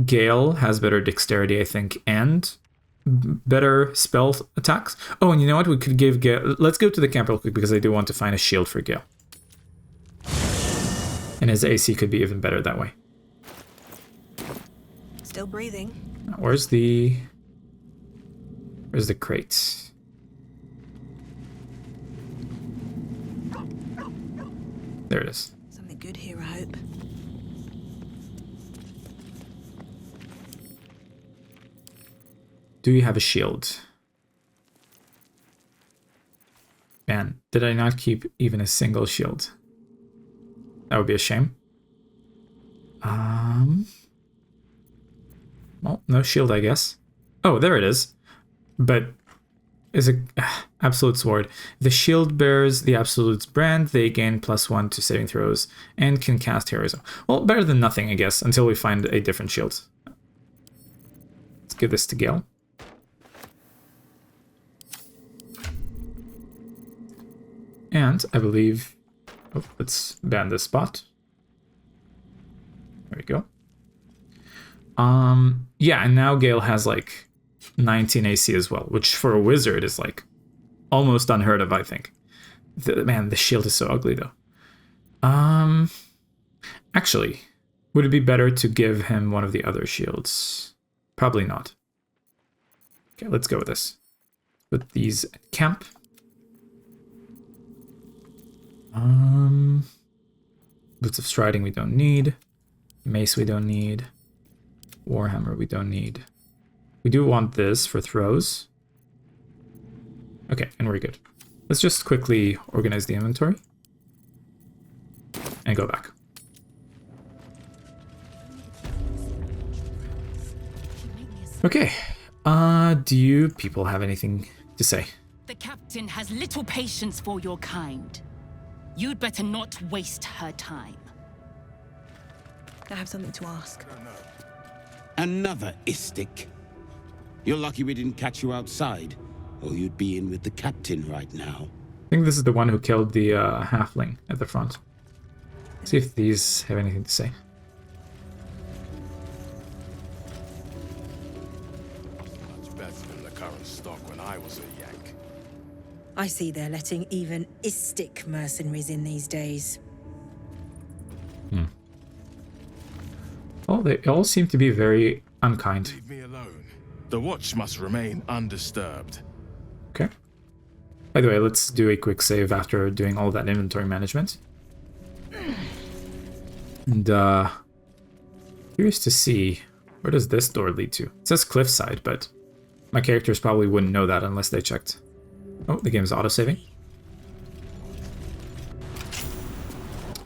Gale has better dexterity, I think, and better spell attacks. Oh, and you know what? We could give Gale... Let's go to the camp real quick, because I do want to find a shield for Gale. And his AC could be even better that way. Still breathing. Where's the crate? There it is. Something good here, I hope. Do you have a shield? Man, did I not keep even a single shield? That would be a shame. Well, no shield, I guess. Oh, there it is. But is a Absolute Sword. The shield bears the Absolute's brand. They gain +1 to saving throws and can cast Heroism. Well, better than nothing, I guess, until we find a different shield. Let's give this to Gale. And I believe... Oh, let's ban this spot. There we go. Yeah, and now Gale has like 19 AC as well, which for a wizard is like almost unheard of, I think. Man, the shield is so ugly though. Actually, would it be better to give him one of the other shields? Probably not. Okay, let's go with this. Put these at camp. Boots of Striding we don't need. Mace we don't need. Warhammer we don't need. We do want this for throws. Okay, and we're good. Let's just quickly organize the inventory. And go back. Okay. Do you people have anything to say? The captain has little patience for your kind. You'd better not waste her time. I have something to ask. Another Istik. You're lucky we didn't catch you outside, or you'd be in with the captain right now. I think this is the one who killed the halfling at the front. Let's see if these have anything to say. Much better than the current stock when I Githyank. I see they're letting even Istik mercenaries in these days. Well, they all seem to be very unkind. Leave me alone. The watch must remain undisturbed. Okay. By the way, let's do a quick save after doing all that inventory management. And, curious to see, where does this door lead to? It says cliffside, but my characters probably wouldn't know that unless they checked. Oh, the game's auto-saving.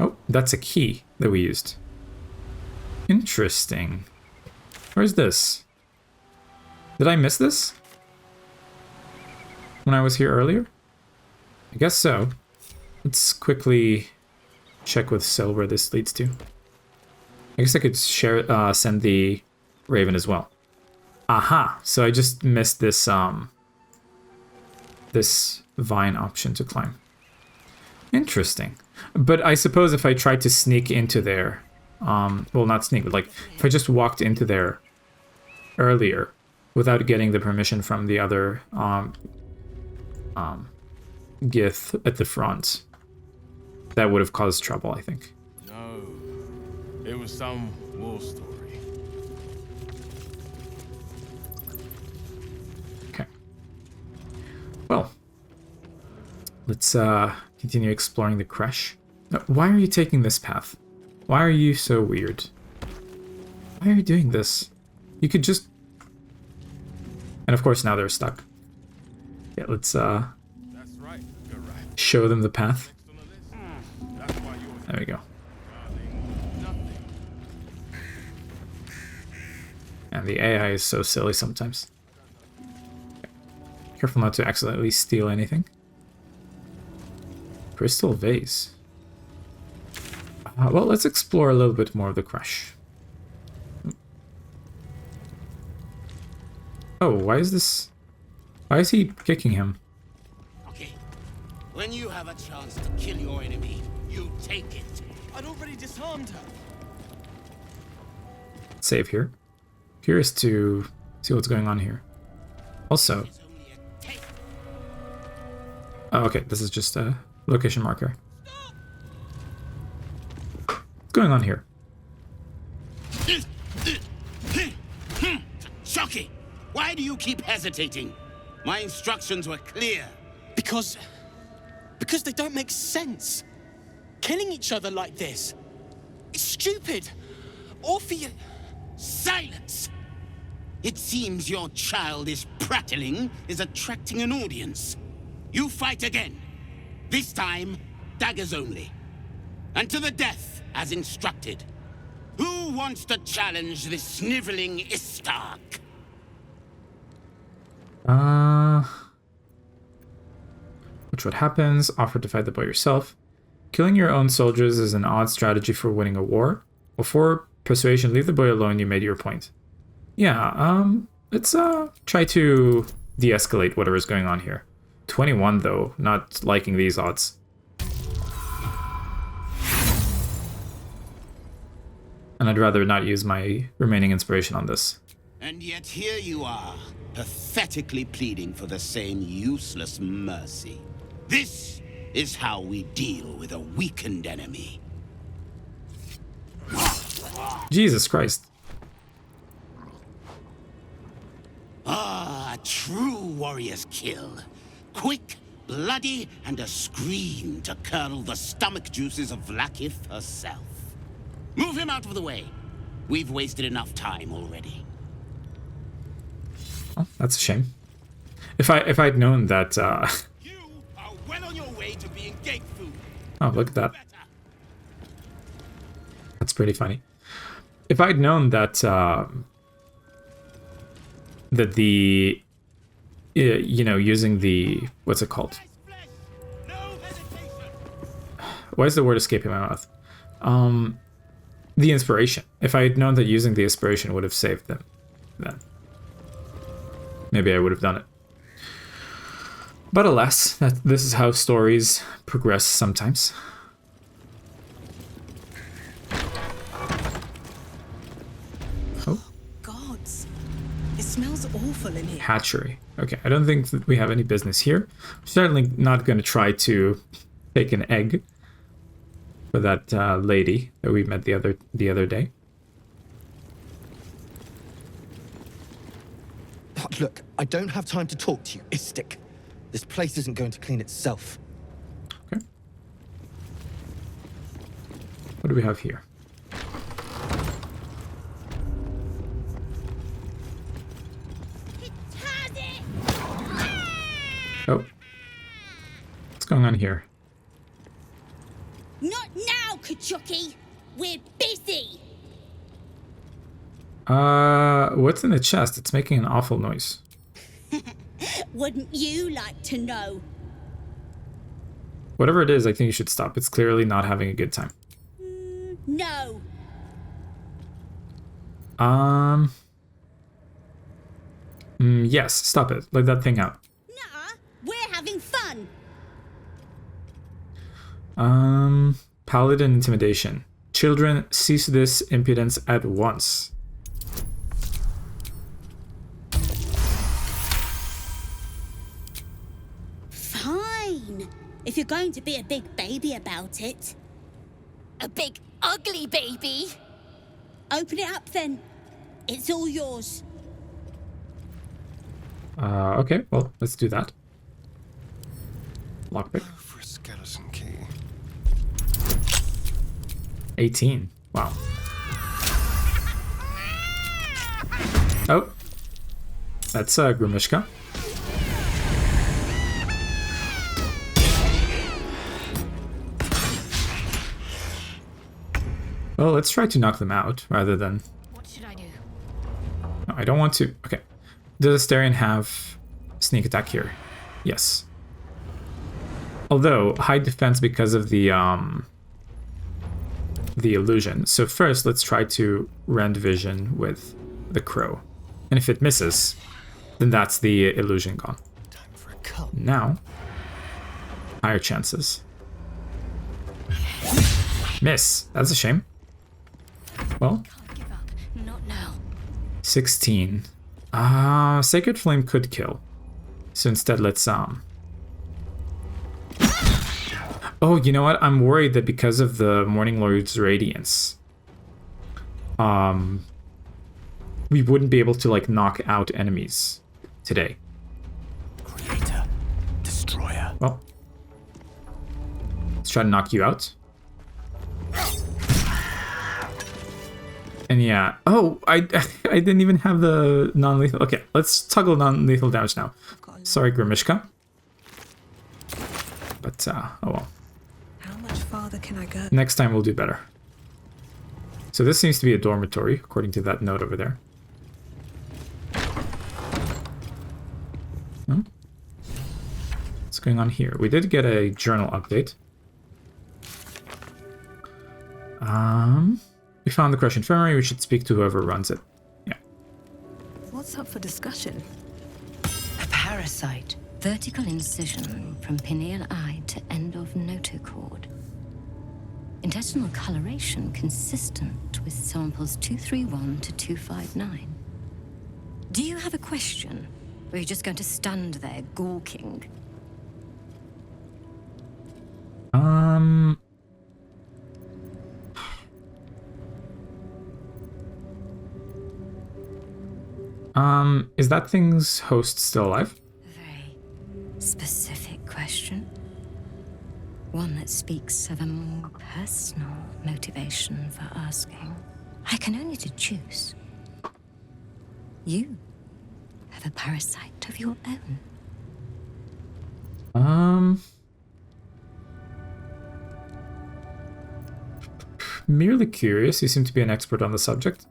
Oh, that's a key that we used. Interesting. Where's this? Did I miss this? When I was here earlier? I guess so. Let's quickly check with Syl where this leads to. I guess I could share, send the Raven as well. Aha! So I just missed this, this vine option to climb. Interesting. But I suppose if I tried to sneak into there, well, not sneak, but like, if I just walked into there earlier without getting the permission from the other, Gith at the front, that would have caused trouble, I think. No, it was some war story. Okay. Well, let's continue exploring the crash. Why are you taking this path? Why are you so weird? Why are you doing this? You could just... And of course now they're stuck. Yeah, let's show them the path. There we go. And the AI is so silly sometimes. Okay. Careful not to accidentally steal anything. Crystal vase. Well, let's explore a little bit more of the crash. Oh, why is this... Why is he kicking him? Okay. When you have a chance to kill your enemy, you take it. I'd already disarmed her. Save here. Curious to see what's going on here. Also... Oh, okay, this is just a location marker. What's going on here? Shocky! Why do you keep hesitating? My instructions were clear. Because they don't make sense. Killing each other like this. It's stupid. Or for you. Silence! It seems your childish prattling is attracting an audience. You fight again. This time, daggers only. And to the death, as instructed. Who wants to challenge this sniveling Istark? Watch what happens. Offer to fight the boy yourself. Killing your own soldiers is an odd strategy for winning a war. Before persuasion, leave the boy alone. You made your point. Yeah, let's try to de-escalate whatever's going on here. 21 though, not liking these odds. And I'd rather not use my remaining inspiration on this. And yet here you are, pathetically pleading for the same useless mercy. This is how we deal with a weakened enemy. Jesus Christ. Ah, a true warrior's kill. Quick, bloody, and a scream to curdle the stomach juices of Vlakith herself. Move him out of the way. We've wasted enough time already. Oh, that's a shame. If I'd known that You are well on your way to being gate food. Oh, look at that. That's pretty funny. If I'd known that that the you know, using the, what's it called? Why is the word escaping my mouth? The inspiration. If I had known that using the inspiration would have saved them, then maybe I would have done it. But alas, this is how stories progress sometimes. Oh. Gods. It smells awful in here. hatchery. Okay, I don't think that we have any business here. Certainly not going to try to take an egg for that lady that we met the other day. Look, I don't have time to talk to you, Istik. This place isn't going to clean itself. Okay. What do we have here? Oh. What's going on here? Not now, Kachuki! We're busy! What's in the chest? It's making an awful noise. Wouldn't you like to know? Whatever it is, I think you should stop. It's clearly not having a good time. No. Yes, stop it. Let that thing out. Nuh-uh, we're having fun. Paladin intimidation. Children, cease this impudence at once. Fine. If you're going to be a big baby about it. A big, ugly baby? Open it up then. It's all yours. Okay, well, let's do that. Lockpick. For a skeleton key. 18. Wow. Oh. That's Grumishka. Well, let's try to knock them out rather than... What should I do? No, I don't want to... Okay. Does Astarion have sneak attack here? Yes. Although, high defense because of the illusion. So first, let's try to rend vision with the crow. And if it misses, then that's the illusion gone. Time for a cup. Now, higher chances. Miss. That's a shame. Well, Can't give up. Not now. 16. Sacred Flame could kill. So instead, let's Oh, you know what? I'm worried that because of the Morning Lord's Radiance, we wouldn't be able to like knock out enemies today. Creator, destroyer. Well, let's try to knock you out. And yeah, oh, I didn't even have the non-lethal. Okay, let's toggle non-lethal damage now. Sorry, Grimishka. But, oh well. How much farther can I go? Next time we'll do better. So this seems to be a dormitory, according to that note over there. Hmm? What's going on here? We did get a journal update. We found the Crush Infirmary. We should speak to whoever runs it. Yeah. What's up for discussion? A parasite. Vertical incision from pineal eye to end of notochord. Intestinal coloration consistent with samples 231 to 259. Do you have a question? Or are you just going to stand there gawking? Is that thing's host still alive? Very specific question. One that speaks of a more personal motivation for asking. I can only deduce. You have a parasite of your own. Merely curious. You seem to be an expert on the subject.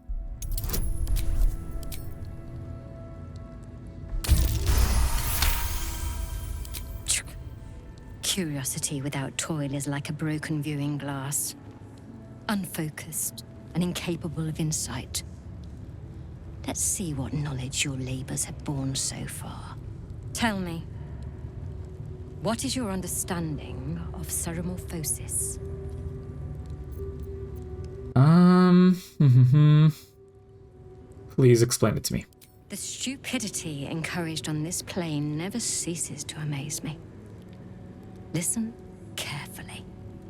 Curiosity without toil is like a broken viewing glass. Unfocused and incapable of insight. Let's see what knowledge your labors have borne so far. Tell me, what is your understanding of ceremorphosis? Please explain it to me. The stupidity encouraged on this plane never ceases to amaze me. Listen carefully.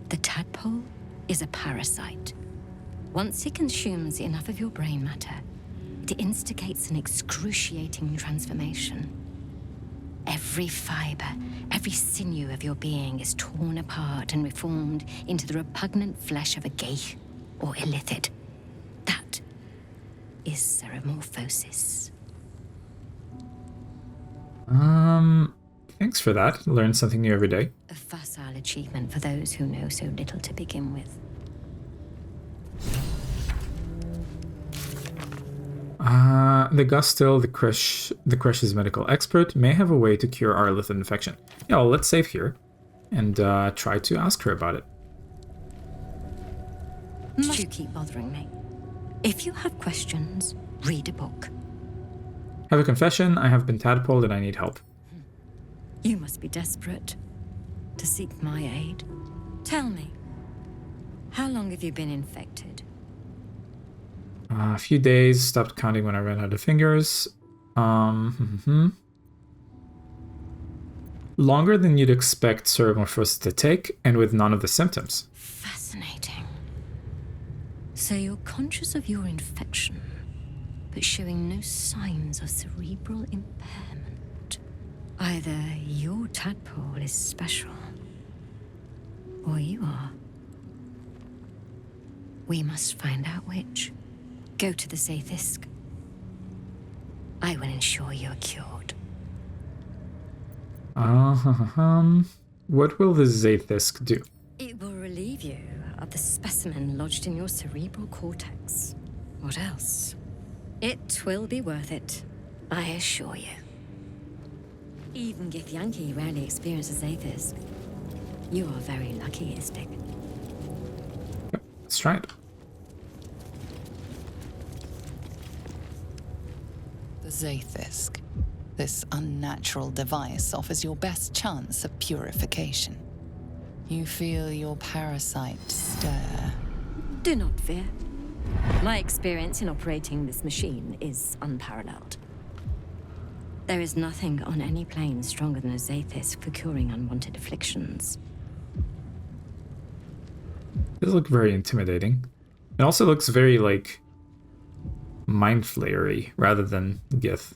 The tadpole is a parasite. Once it consumes enough of your brain matter, it instigates an excruciating transformation. Every fiber, every sinew of your being is torn apart and reformed into the repugnant flesh of a geich or illithid. That is ceremorphosis. Thanks for that. Learn something new every day. A facile achievement for those who know so little to begin with. The Gustil, the Cresh's medical expert, may have a way to cure our illithid infection. Yeah, well, let's save here and try to ask her about it. Must you keep bothering me? If you have questions, read a book. Have a confession. I have been tadpoled and I need help. You must be desperate to seek my aid. Tell me, how long have you been infected? A few days. Stopped counting when I ran out of fingers. Longer than you'd expect ceremorphosis to take, and with none of the symptoms. Fascinating. So you're conscious of your infection, but showing no signs of cerebral impairment. Either your tadpole is special, or you are. We must find out which. Go to the Zaithisk. I will ensure you are cured. What will the Zaithisk do? It will relieve you of the specimen lodged in your cerebral cortex. What else? It will be worth it, I assure you. Even Githyanki rarely experiences Zaithisk. You are very lucky, Istik. Let's try it. The Zaithisk. This unnatural device offers your best chance of purification. You feel your parasite stir. Do not fear. My experience in operating this machine is unparalleled. There is nothing on any plane stronger than a Zaithisk for curing unwanted afflictions. It does look very intimidating. It also looks very, like, mind flayery rather than Gith.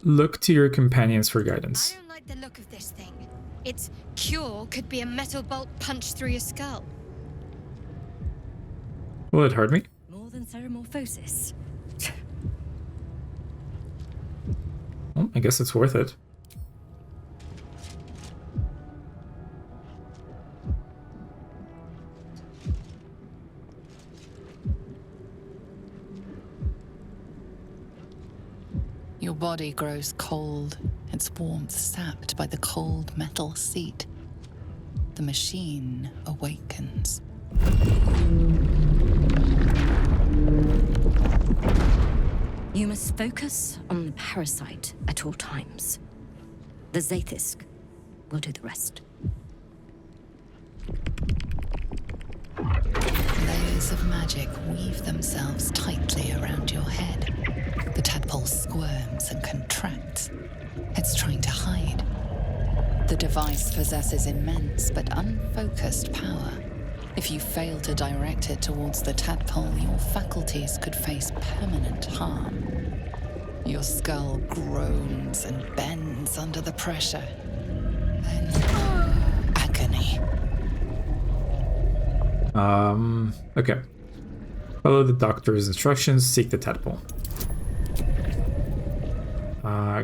Look to your companions for guidance. I don't like the look of this thing. Its cure could be a metal bolt punched through your skull. Will it hurt me? More than ceremorphosis. Well, I guess it's worth it. Your body grows cold, its warmth sapped by the cold metal seat. The machine awakens. You must focus on the parasite at all times. The Zaithisk will do the rest. Layers of magic weave themselves tightly around your head. The tadpole squirms and contracts. It's trying to hide. The device possesses immense but unfocused power. If you fail to direct it towards the tadpole, your faculties could face permanent harm. Your skull groans and bends under the pressure. Then agony. Okay. Follow the doctor's instructions, seek the tadpole.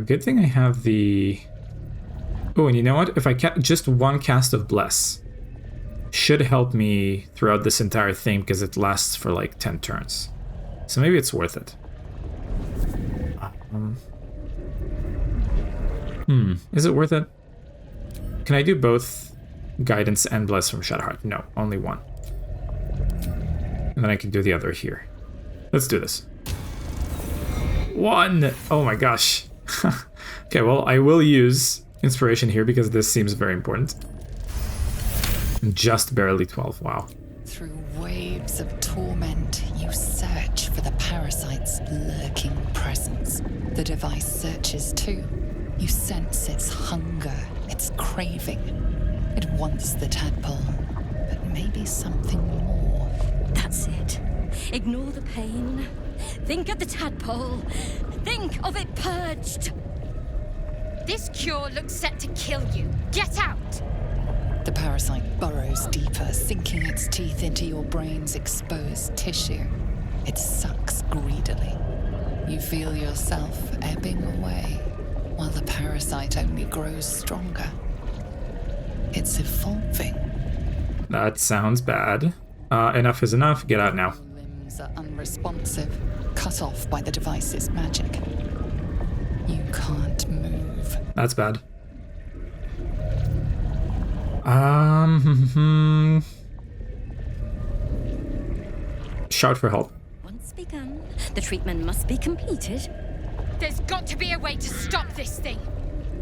Good thing I have the... Oh, and you know what? If I just one cast of Bless should help me throughout this entire thing because it lasts for like 10 turns. So maybe it's worth it. Is it worth it? Can I do both Guidance and Bless from Shadowheart? No, only one. And then I can do the other here. Let's do this. 1! Oh my gosh. Okay, well, I will use Inspiration here because this seems very important. Just barely 12, wow. Through waves of torment, you search for the parasite's lurking presence. The device searches too. You sense its hunger, its craving. It wants the tadpole, but maybe something more. That's it. Ignore the pain. Think of the tadpole. Think of it purged. This cure looks set to kill you. Get out! The parasite burrows deeper, sinking its teeth into your brain's exposed tissue. It sucks greedily. You feel yourself ebbing away, while the parasite only grows stronger. It's evolving. That sounds bad. Enough is enough. Get out now. Limbs are unresponsive, cut off by the device's magic. You can't move. That's bad. Shout for help. Once begun, the treatment must be completed. There's got to be a way to stop this thing.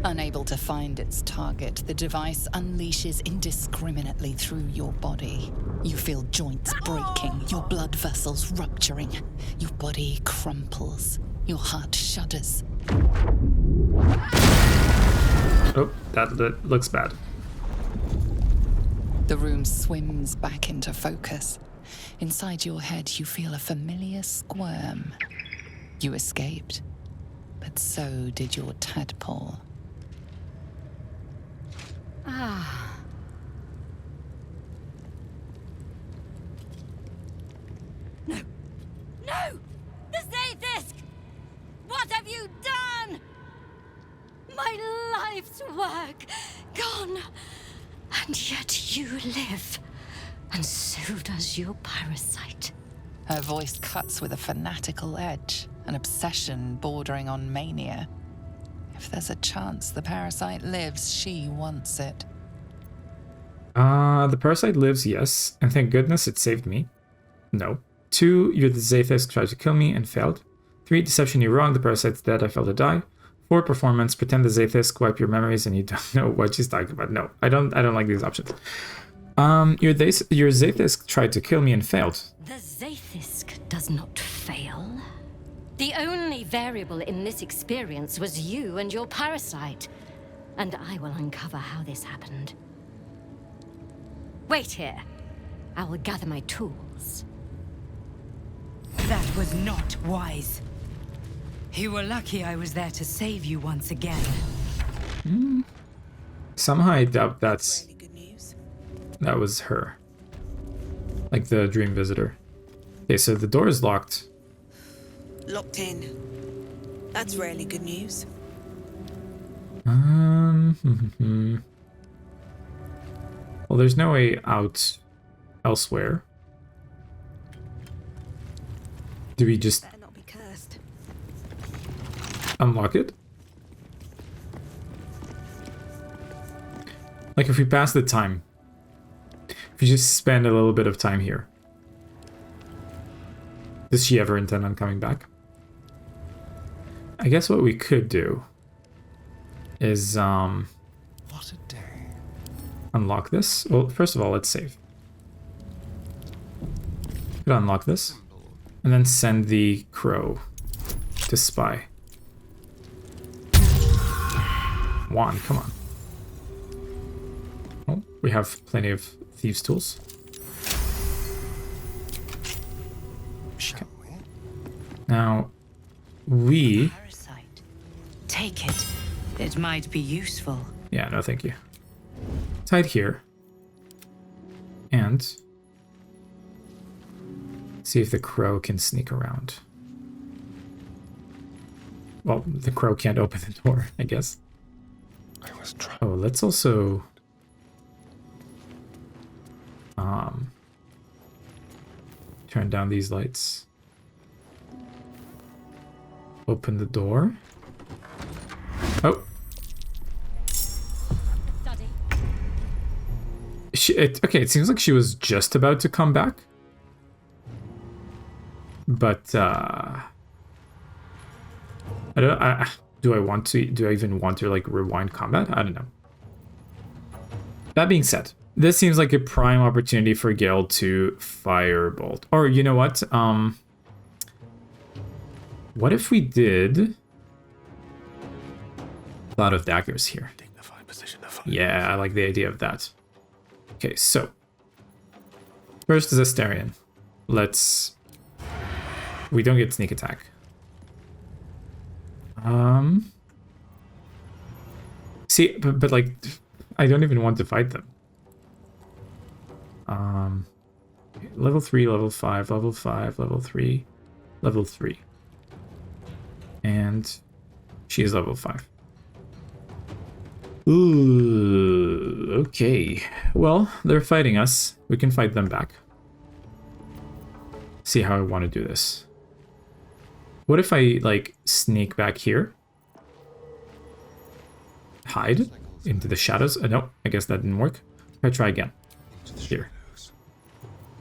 Unable to find its target, the device unleashes indiscriminately through your body. You feel joints breaking, your blood vessels rupturing. Your body crumples, your heart shudders. Oh, that looks bad. The room swims back into focus. Inside your head, you feel a familiar squirm. You escaped, but so did your tadpole. Ah. No! No! The Zaythisk! What have you done? My life's work gone. And yet you live. And so does your parasite. Her voice cuts with a fanatical edge, an obsession bordering on mania. If there's a chance the parasite lives, she wants it. The parasite lives, yes. And thank goodness it saved me. No. 2, you're the Zaythisk tried to kill me and failed. 3, deception, you're wrong. The parasite's dead. I failed to die. 4, performance, pretend the Zaythisk wipe your memories and you don't know what she's talking about. No, I don't like these options. Your Zaythisk tried to kill me and failed. The Zaythisk does not fail. The only variable in this experience was you and your parasite. And I will uncover how this happened. Wait here. I will gather my tools. That was not wise. You were lucky I was there to save you once again. Somehow I doubt that was her. Like the dream visitor. Okay, so the door is locked. Locked in. That's rarely good news. Well, there's no way out elsewhere. Do we just Better not be cursed. unlock it? Like if we pass the time. If we just spend a little bit of time here. Does she ever intend on coming back? I guess what we could do is What a day. unlock this. Well, first of all, let's save. Could unlock this. And then send the crow to spy. Wand, come on. Oh, we have plenty of thieves' tools. Okay. Now, we... Parasite. Take it. It might be useful. Yeah, no thank you. Hide here. And... see if the crow can sneak around. Well, the crow can't open the door, I guess. Oh, let's also... turn down these lights. Open the door. Oh. Okay, it seems like she was just about to come back. But, do I even want to, like, rewind combat? I don't know. That being said, This seems like a prime opportunity for Gale to firebolt. Or you know what? What if we did Cloud of Daggers here? Yeah, I like the idea of that. Okay, so first is Astarion. Let's. We don't get sneak attack. See, but like, I don't even want to fight them. Level 3, level 5, level 5, level 3, level 3. And she is level 5. Ooh, okay. Well, they're fighting us. We can fight them back. See how I want to do this. What if I, like, sneak back here? Hide into the shadows? No, I guess that didn't work. I'll try again. Here.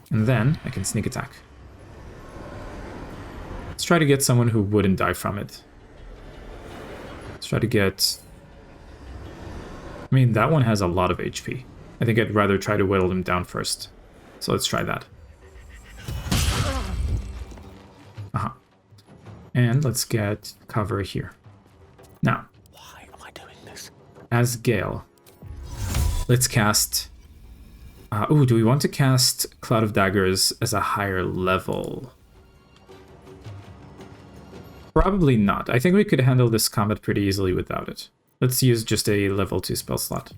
And then I can sneak attack. Let's try to get someone who wouldn't die from it. Let's try to get... I mean, that one has a lot of HP. I think I'd rather try to whittle them down first. So let's try that. And let's get cover here. Now, why am I doing this? As Gale, let's cast... ooh, do we want to cast Cloud of Daggers as a higher level? Probably not. I think we could handle this combat pretty easily without it. Let's use just a level 2 spell slot.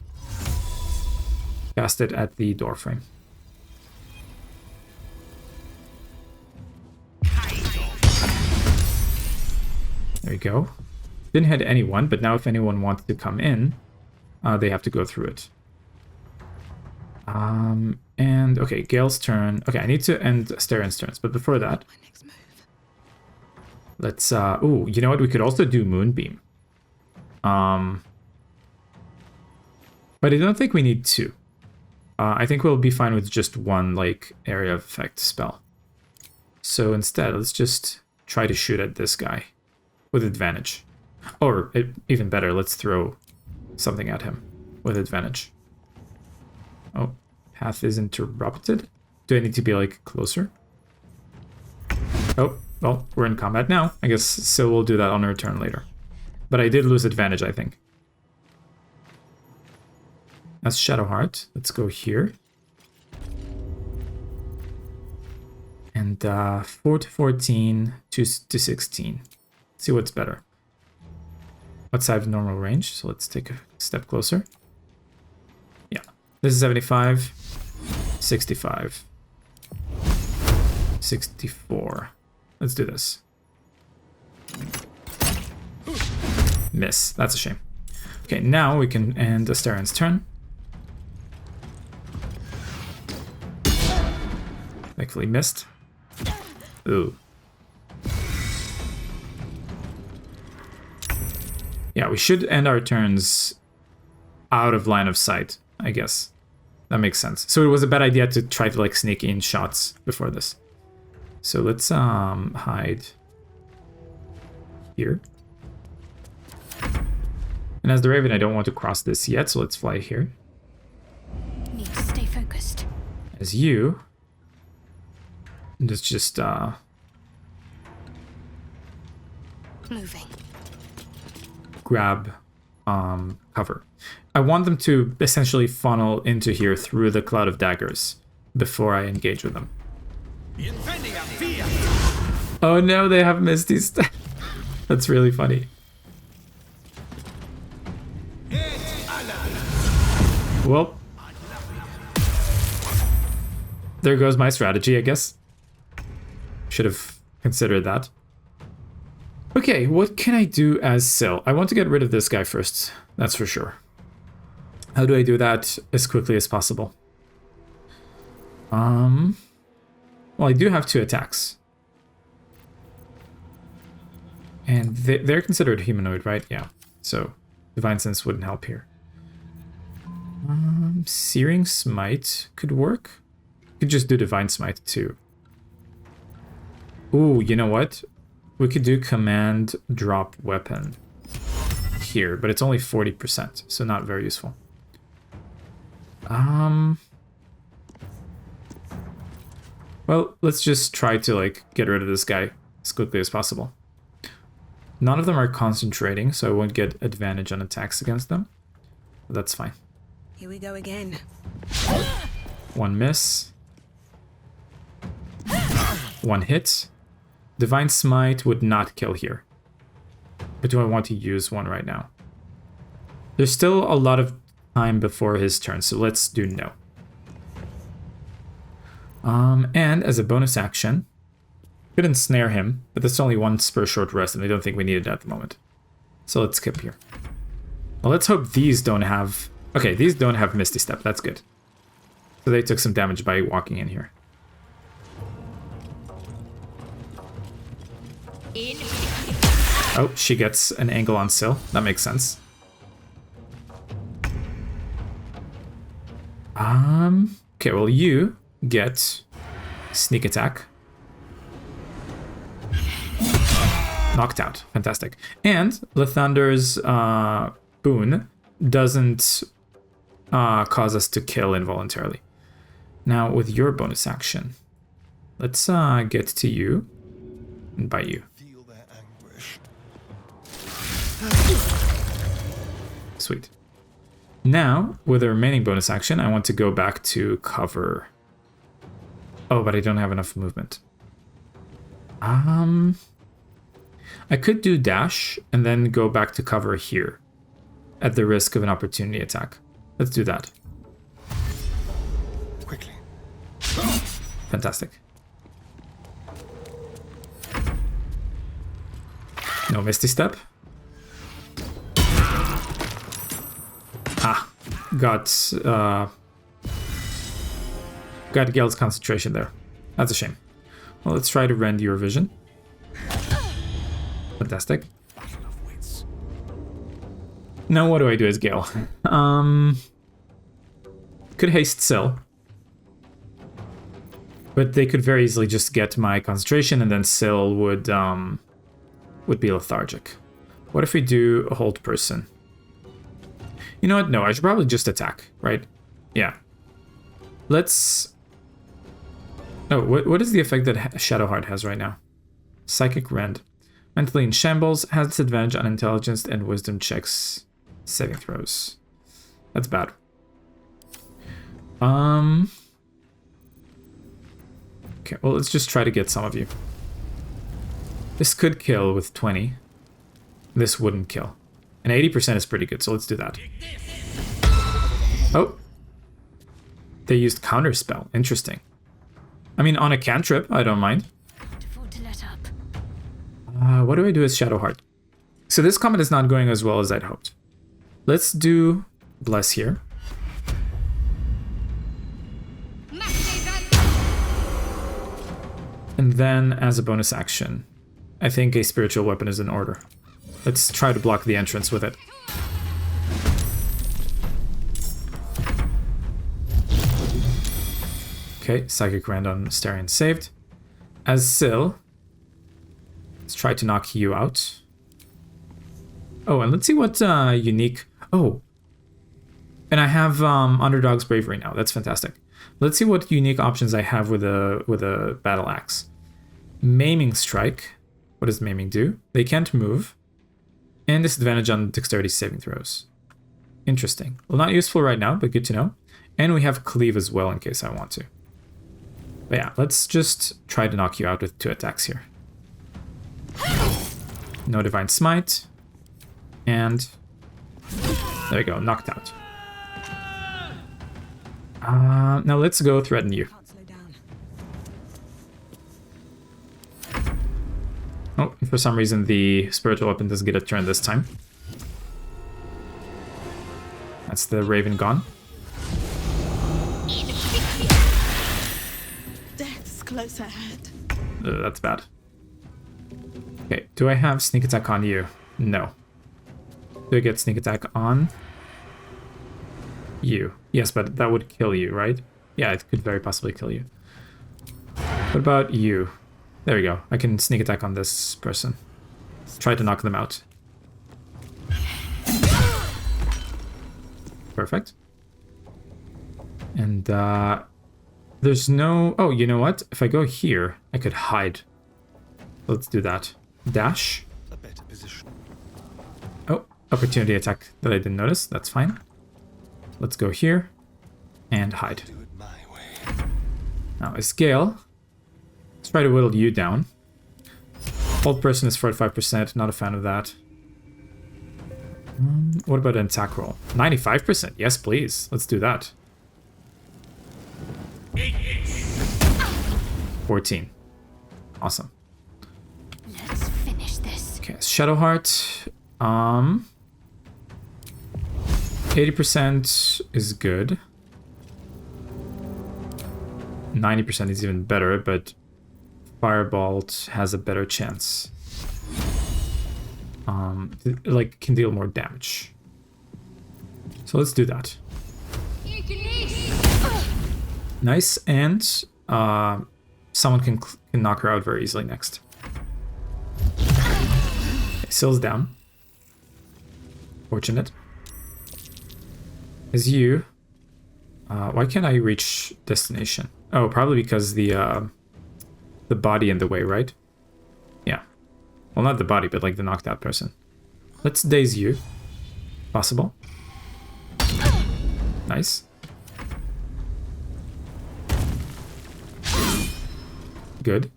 Cast it at the doorframe. There you go. Didn't hit anyone, but now if anyone wants to come in, they have to go through it. And okay, Gale's turn. Okay, I need to end Astarion's turns, but before that, let's ooh, you know what? We could also do Moonbeam. But I don't think we need two. I think we'll be fine with just one, like, area of effect spell. So instead, let's just try to shoot at this guy with advantage. Or, even better, let's throw something at him with advantage. Oh, path is interrupted. Do I need to be, like, closer? Oh, well, we're in combat now. I guess so we'll do that on our turn later. But I did lose advantage, I think. That's Shadowheart. Let's go here. And 4 to 14, 2 to 16. See what's better. Outside of normal range, so let's take a step closer. Yeah, this is 75, 65, 64. Let's do this. Miss. That's a shame. Okay, now we can end Astarion's turn. Thankfully missed. Ooh. Yeah, we should end our turns out of line of sight, I guess. That makes sense. So it was a bad idea to try to, like, sneak in shots before this. So let's hide here. And as the Raven, I don't want to cross this yet, so let's fly here. Need to stay focused. As you, just Moving. Grab cover. I want them to essentially funnel into here through the Cloud of Daggers before I engage with them. Oh no, they have Misty's. That's really funny. Well, there goes my strategy, I guess. Should have considered that. Okay, what can I do as Syl? I want to get rid of this guy first, that's for sure. How do I do that as quickly as possible? Well, I do have 2 attacks. And they're considered humanoid, right? Yeah. So, Divine Sense wouldn't help here. Searing Smite could work. Could just do Divine Smite too. Ooh, you know what? We could do Command Drop Weapon here, but it's only 40%, so not very useful. Well, let's just try to, like, get rid of this guy as quickly as possible. None of them are concentrating, so I won't get advantage on attacks against them. But that's fine. Here we go again. One miss. One hit. Divine Smite would not kill here. But do I want to use one right now? There's still a lot of time before his turn, so let's do no. And as a bonus action, could ensnare him, but that's only one per short rest, and I don't think we need it at the moment. So let's skip here. Well, let's hope these don't have... Okay, these don't have Misty Step, that's good. So they took some damage by walking in here. Oh, she gets an angle on Syl. That makes sense. Okay, well, you get sneak attack. Knocked out. Fantastic. And Lathander's boon doesn't cause us to kill involuntarily. Now, with your bonus action, let's get to you and bite you. Sweet. Now, with the remaining bonus action, I want to go back to cover. Oh, but I don't have enough movement. I could do dash and then go back to cover here at the risk of an opportunity attack. Let's do that. Quickly. Fantastic. No Misty Step. Ah, got Gel's concentration there. That's a shame. Well, let's try to rend your vision. Fantastic. Now what do I do as Gale? Could haste Syl. But they could very easily just get my concentration and then Syl would be lethargic. What if we do a hold person? You know what? No, I should probably just attack, right? Yeah. Let's... Oh, what is the effect that Shadowheart has right now? Psychic Rend. Mentally in shambles, has disadvantage on intelligence and wisdom checks saving throws. That's bad. Okay, well, let's just try to get some of you. This could kill with 20. This wouldn't kill. And 80% is pretty good, so let's do that. Oh. They used Counterspell. Interesting. I mean, on a cantrip, I don't mind. What do I do as Shadowheart? So this combat is not going as well as I'd hoped. Let's do Bless here. And then, as a bonus action, I think a spiritual weapon is in order. Let's try to block the entrance with it. Okay, Psychic Rend on Starion saved. As Syl, let's try to knock you out. Oh, and let's see what unique... Oh, and I have Underdog's Bravery now. That's fantastic. Let's see what unique options I have with a Battle Axe. Maiming Strike. What does Maiming do? They can't move. And disadvantage on Dexterity saving throws. Interesting. Well, not useful right now, but good to know. And we have Cleave as well in case I want to. But yeah, let's just try to knock you out with 2 attacks here. No Divine Smite. And there we go, knocked out. Now let's go threaten you. Oh, for some reason the spiritual weapon doesn't get a turn this time. That's the Raven gone. Death's close at hand. That's bad. Okay, do I have sneak attack on you? No. Do I get sneak attack on you? Yes, but that would kill you, right? Yeah, it could very possibly kill you. What about you? There we go. I can sneak attack on this person. Let's try to knock them out. Perfect. And there's no... Oh, you know what? If I go here, I could hide. Let's do that. Dash. A better position. Oh, opportunity attack that I didn't notice. That's fine. Let's go here and hide. Do it my way. Now, as Gale, let's try to whittle you down. Hold person is 45%. Not a fan of that. What about an attack roll? 95%. Yes, please. Let's do that. 14. Awesome. Let's finish this. Okay, Shadowheart. 80% is good. 90% is even better, but Firebolt has a better chance. Like, can deal more damage. So let's do that. Nice, and someone can knock her out very easily next. Okay, Sill's down. Fortunate. As you... why can't I reach destination? Oh, probably because the body in the way, right? Yeah. Well, not the body, but like the knocked out person. Let's daze you. Possible. Nice. Good.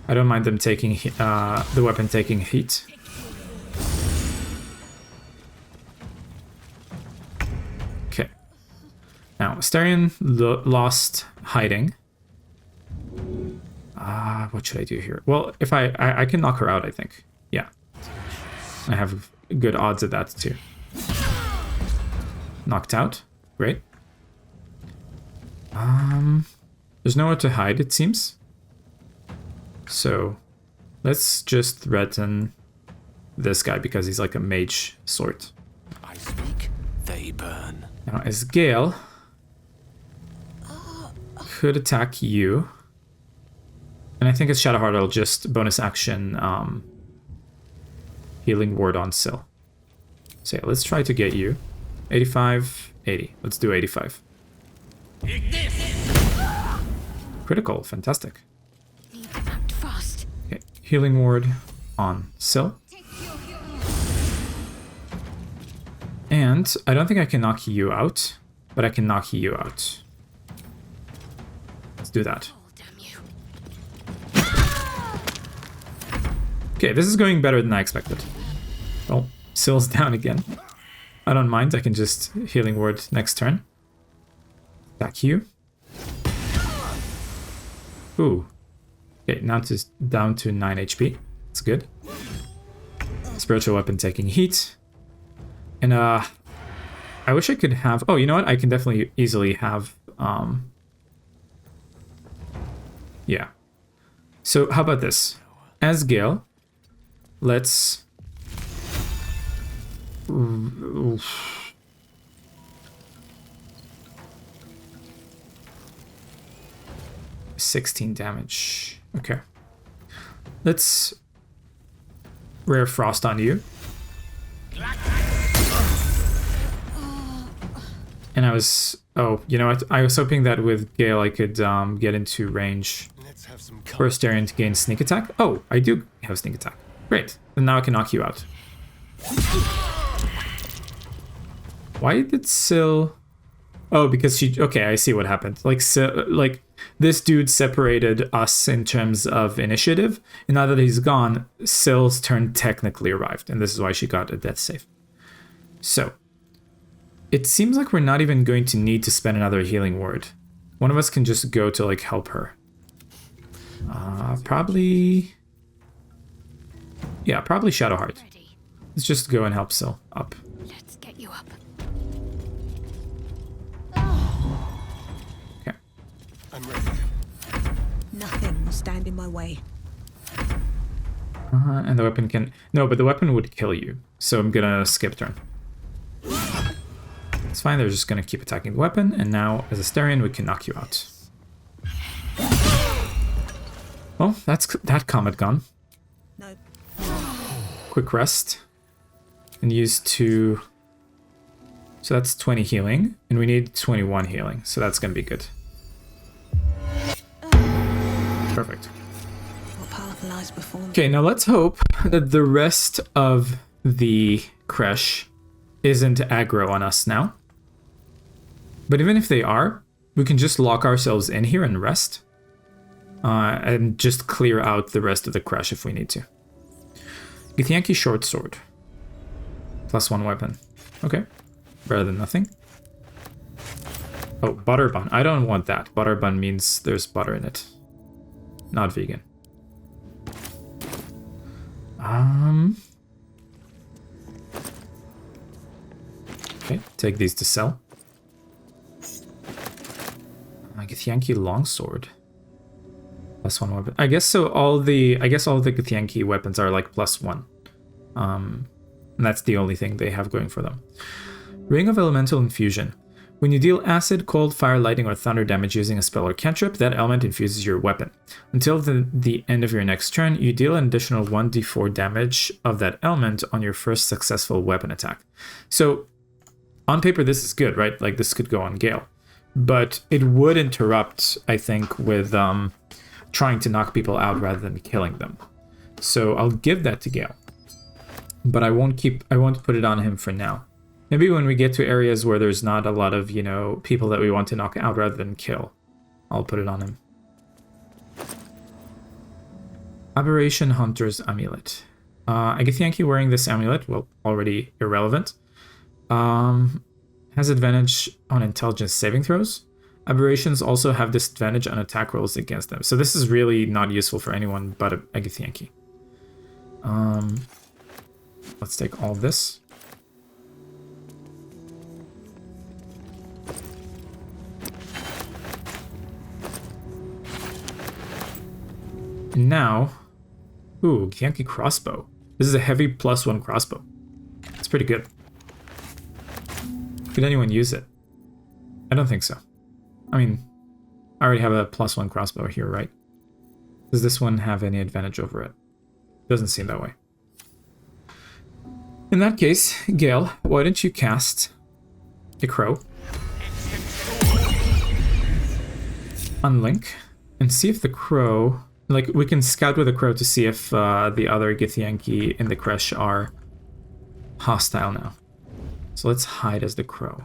I don't mind them taking the weapon taking heat. Okay. Now, Astarion lost hiding. What should I do here? Well, if I can knock her out, I think. Yeah. I have good odds of that too. Knocked out. Great. There's nowhere to hide, it seems. So, let's just threaten this guy because he's like a mage sort. I speak, they burn. Now, as Gale could attack you. And I think as Shadowheart, I'll just bonus action healing ward on Sill. So yeah, let's try to get you. 85, 80. Let's do 85. Critical, fantastic. Need to act fast. Okay, healing ward on Sill. And I don't think I can knock you out, but I can knock you out. Let's do that. Okay, this is going better than I expected. Oh, Sill's down again. I don't mind, I can just healing word next turn. Attack you. Ooh. Okay, now it's down to 9 HP. It's good. Spiritual weapon taking heat. And I wish I could have... Oh, you know what? I can definitely easily have... Yeah. So, how about this? As Gale... Let's... 16 damage. Okay. Let's... Rare Frost on you. And I was... Oh, you know what? I was hoping that with Gale I could get into range for Astarion to gain sneak attack. Oh, I do have sneak attack. Great. And now I can knock you out. Why did Sill... Oh, because she... Okay, I see what happened. Like, this dude separated us in terms of initiative, and now that he's gone, Sill's turn technically arrived, and this is why she got a death save. So, it seems like we're not even going to need to spend another healing word. One of us can just go to, like, help her. Probably... Yeah, probably Shadowheart. Let's just go and help Sill up. Let's get you up. Okay. I'm ready. Nothing will stand in my way. And the weapon can... No, but the weapon would kill you. So I'm gonna skip turn. It's fine, they're just gonna keep attacking the weapon. And now, as Astarion, we can knock you out. Well, that's that Comet gone. No. Quick rest. And use to So that's 20 healing, and we need 21 healing, so that's gonna be good. Perfect. What path lies before me? Okay, now let's hope that the rest of the Kresh isn't aggro on us now. But even if they are, we can just lock ourselves in here and rest. And just clear out the rest of the Kresh if we need to. Githyanki short sword. +1 weapon. Okay. Better than nothing. Oh, butter bun. I don't want that. Butter bun means there's butter in it. Not vegan. Okay, take these to sell. Githyanki longsword. +1 weapon. I guess so. All the Githyanki weapons are like +1. And that's the only thing they have going for them. Ring of Elemental Infusion. When you deal acid, cold, fire, lightning, or thunder damage using a spell or cantrip, that element infuses your weapon. Until the end of your next turn, you deal an additional 1d4 damage of that element on your first successful weapon attack. So, on paper, this is good, right? Like, this could go on Gale. But it would interrupt, I think, with trying to knock people out rather than killing them. So I'll give that to Gale. But I won't put it on him for now. Maybe when we get to areas where there's not a lot of, you know, people that we want to knock out rather than kill, I'll put it on him. Aberration Hunter's Amulet. I get Yankee wearing this amulet, well, already irrelevant. Has advantage on intelligence saving throws. Aberrations also have disadvantage on attack rolls against them. So this is really not useful for anyone but a Githyanki. Let's take all this. Now, ooh, Githyanki crossbow. This is a heavy +1 crossbow. It's pretty good. Could anyone use it? I don't think so. I mean, I already have a +1 crossbow here, right? Does this one have any advantage over it? Doesn't seem that way. In that case, Gale, why don't you cast a crow? Unlink, and see if the crow... Like, we can scout with a crow to see if the other Githyanki in the Kresh are hostile now. So let's hide as the crow.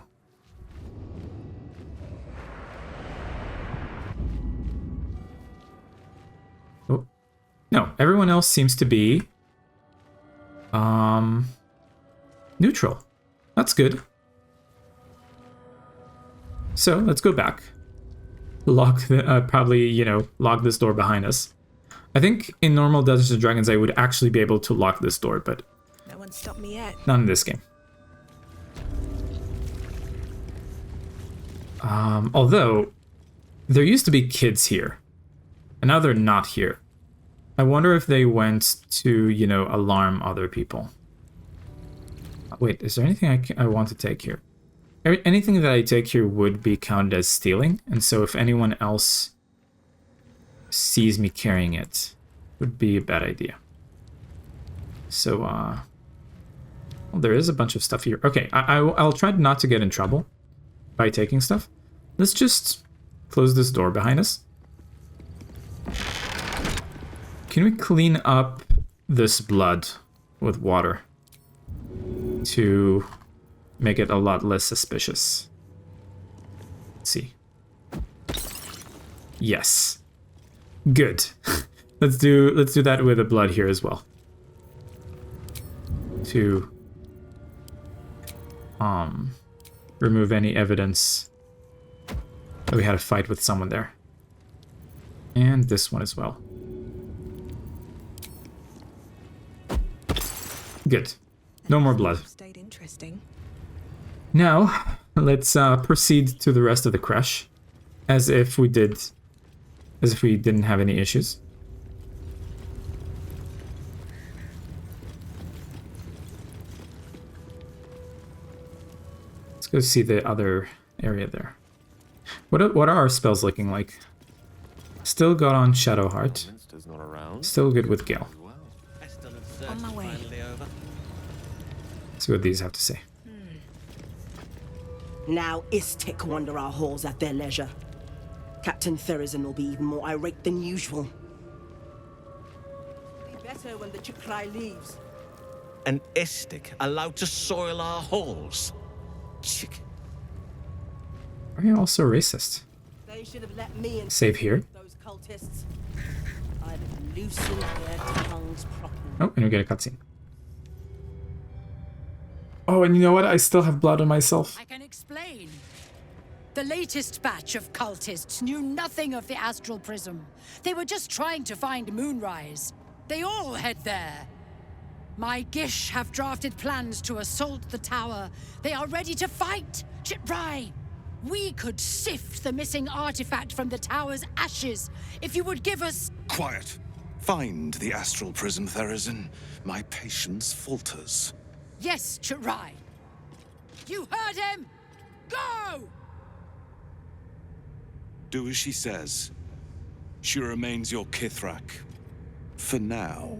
Oh, no, everyone else seems to be neutral. That's good. So let's go back. Lock the, probably, you know, lock this door behind us. I think in normal Dungeons & Dragons I would actually be able to lock this door, but no one stopped me yet. Not in this game. Although, there used to be kids here, and now they're not here. I wonder if they went to, you know, alarm other people. Wait, is there anything I want to take here? Anything that I take here would be counted as stealing, and so if anyone else sees me carrying it, would be a bad idea. So, well, there is a bunch of stuff here. Okay, I'll try not to get in trouble by taking stuff. Let's just close this door behind us. Can we clean up this blood with water to make it a lot less suspicious? Let's see. Yes. Good. let's do that with the blood here as well. To remove any evidence that we had a fight with someone there. And this one as well. Good. No more blood. Stayed interesting. Now, let's proceed to the rest of the Kresh, as if we didn't have any issues. Let's go see the other area there. What are our spells looking like? Still got on Shadowheart. Still good with Gale. On my way. See what these have to say. Now Istik wander our halls at their leisure. Captain Therizin will be even more irate than usual. It'll be better when the Chakrai leaves. An Istik allowed to soil our halls? Chick. Are you also racist? They should have let me in. Save here. Those cultists. I'd have loosened their tongues properly. Oh, and we get a cutscene. Oh, and you know what? I still have blood on myself. I can explain. The latest batch of cultists knew nothing of the astral prism. They were just trying to find Moonrise. They all head there. My Gish have drafted plans to assault the tower. They are ready to fight. Chitrai, we could sift the missing artifact from the tower's ashes if you would give us... Quiet. Find the astral prism, Therizin. My patience falters. Yes, Chitrai. You heard him! Go! Do as she says. She remains your Kithrak. For now.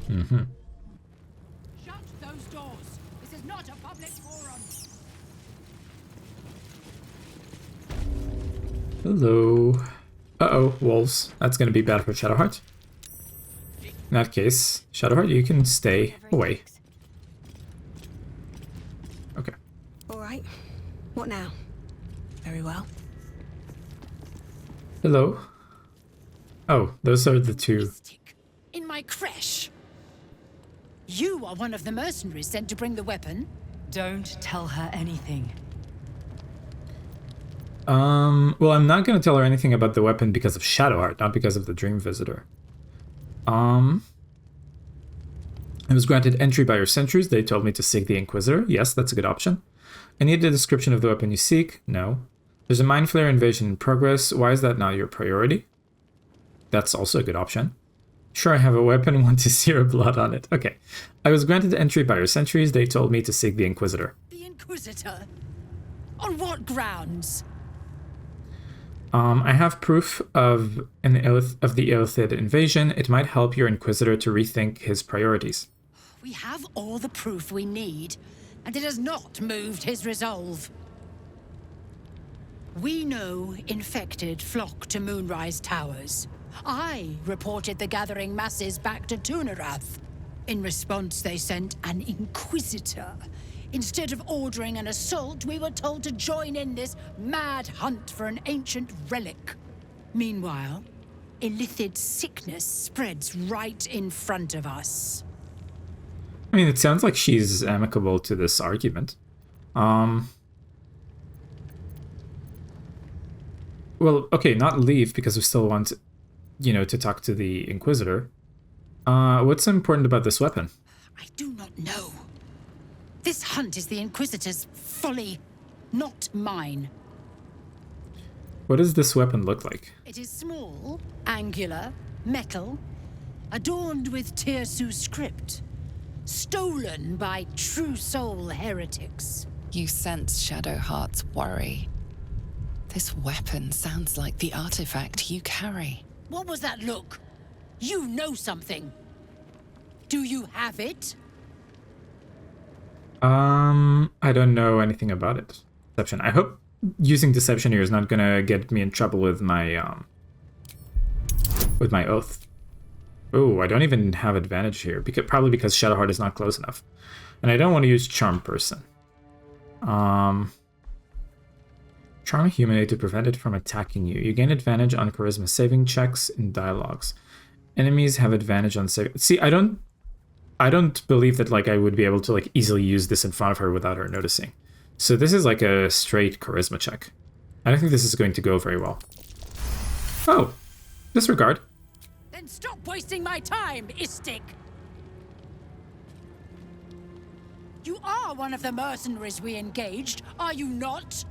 Mm-hmm. Shut those doors. This is not a public forum. Hello. Uh-oh, wolves. That's gonna be bad for Shadowheart. In that case, Shadowheart, you can stay away. Okay. All right. What now? Very well. Hello. Oh, those are the two. In my creche. You are one of the mercenaries sent to bring the weapon. Don't tell her anything. Well, I'm not going to tell her anything about the weapon because of Shadowheart, not because of the Dream Visitor. I was granted entry by your sentries. They told me to seek the Inquisitor. Yes, that's a good option. I need a description of the weapon you seek. No. There's a Mind Flayer invasion in progress. Why is that not your priority? That's also a good option. Sure, I have a weapon, want to see your blood on it. Okay. I was granted entry by your sentries. They told me to seek the Inquisitor. The Inquisitor? On what grounds? I have proof of the Illithid invasion. It might help your Inquisitor to rethink his priorities. We have all the proof we need, and it has not moved his resolve. We know infected flock to Moonrise Towers. I reported the gathering masses back to Tunarath. In response, they sent an Inquisitor. Instead of ordering an assault, we were told to join in this mad hunt for an ancient relic. Meanwhile, Illithid sickness spreads right in front of us. I mean, it sounds like she's amicable to this argument. Well, okay, not leave, because we still want, you know, to talk to the Inquisitor. What's important about this weapon? I do not know. This hunt is the Inquisitor's folly, not mine. What does this weapon look like? It is small, angular, metal, adorned with Tirsu script, stolen by true soul heretics. You sense Shadowheart's worry. This weapon sounds like the artifact you carry. What was that look? You know something. Do you have it? I don't know anything about it. Deception. I hope using deception here is not gonna get me in trouble with my oath. Oh, I don't even have advantage here, probably because Shadowheart is not close enough. And I don't want to use Charm Person. Charm a human to prevent it from attacking you. You gain advantage on charisma saving checks in dialogues. Enemies have advantage on saving. See, I don't believe that like I would be able to like easily use this in front of her without her noticing. So this is like a straight charisma check. I don't think this is going to go very well. Oh, disregard. Then stop wasting my time, Istik. You are one of the mercenaries we engaged, are you not?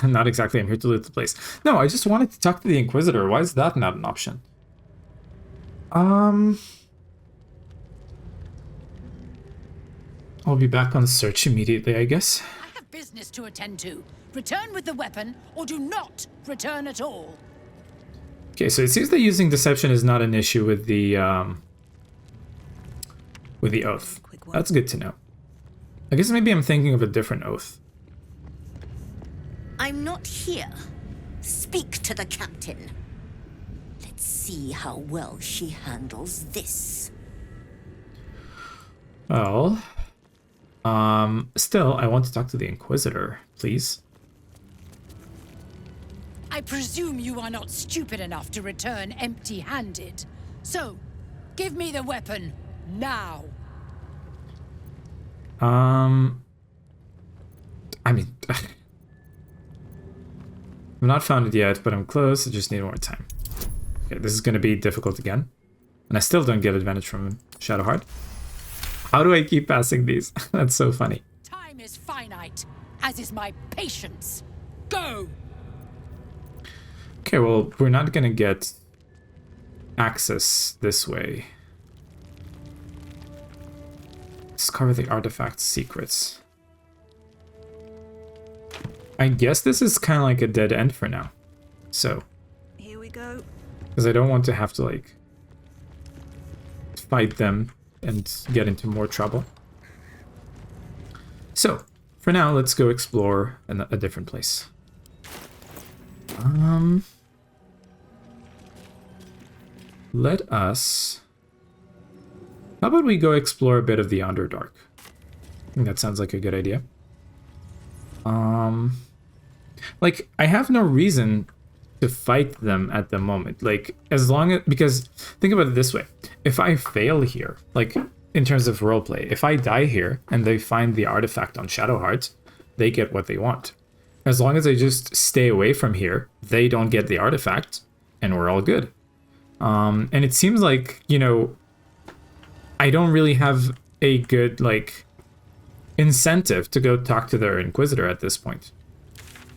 Not exactly. I'm here to loot the place. No, I just wanted to talk to the Inquisitor. Why is that not an option? I'll be back on search immediately, I guess. I have business to attend to. Return with the weapon, or do not return at all. Okay, so it seems that using deception is not an issue with the oath. That's good to know. I guess maybe I'm thinking of a different oath. I'm not here. Speak to the captain. Let's see how well she handles this. Well, still, I want to talk to the Inquisitor, please. I presume you are not stupid enough to return empty-handed. So, give me the weapon, now. I mean, I've not found it yet, but I'm close. I just need more time. Okay, this is going to be difficult again. And I still don't get advantage from Shadowheart. How do I keep passing these? That's so funny. Time is finite, as is my patience. Go! Okay, well, we're not going to get access this way. Discover the artifact's secrets. I guess this is kind of like a dead end for now. So. Here we go. Because I don't want to have to, like, fight them and get into more trouble. So, for now, let's go explore a different place. Let us... How about we go explore a bit of the Underdark? I think that sounds like a good idea. Like, I have no reason to fight them at the moment. Like, as long as... Because, think about it this way. If I fail here, like, in terms of roleplay, if I die here and they find the artifact on Shadowheart, they get what they want. As long as I just stay away from here, they don't get the artifact, and we're all good. And it seems like, you know, I don't really have a good, like, incentive to go talk to their Inquisitor at this point.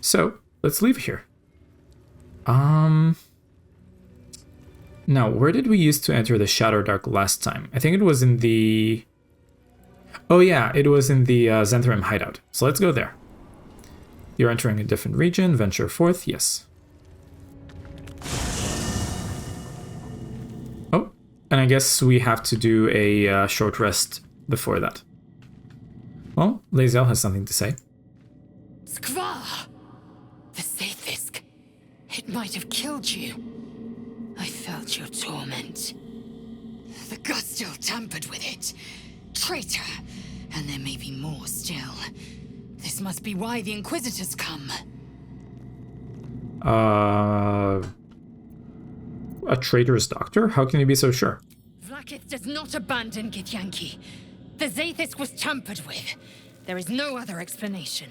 So, let's leave here. Now, where did we used to enter the Shadowdark last time? I think it was in the... Oh yeah, it was in the Zentharim hideout. So let's go there. You're entering a different region, venture forth, yes. Oh, and I guess we have to do a short rest before that. Well, Lae'zel has something to say. Skvar! The Sathisk. It might have killed you. I felt your torment. The Gustil tampered with it. Traitor! And there may be more still. This must be why the Inquisitors come. A traitorous doctor? How can you be so sure? Vlaakith does not abandon Githyanki. The Zaithis was tampered with. There is no other explanation.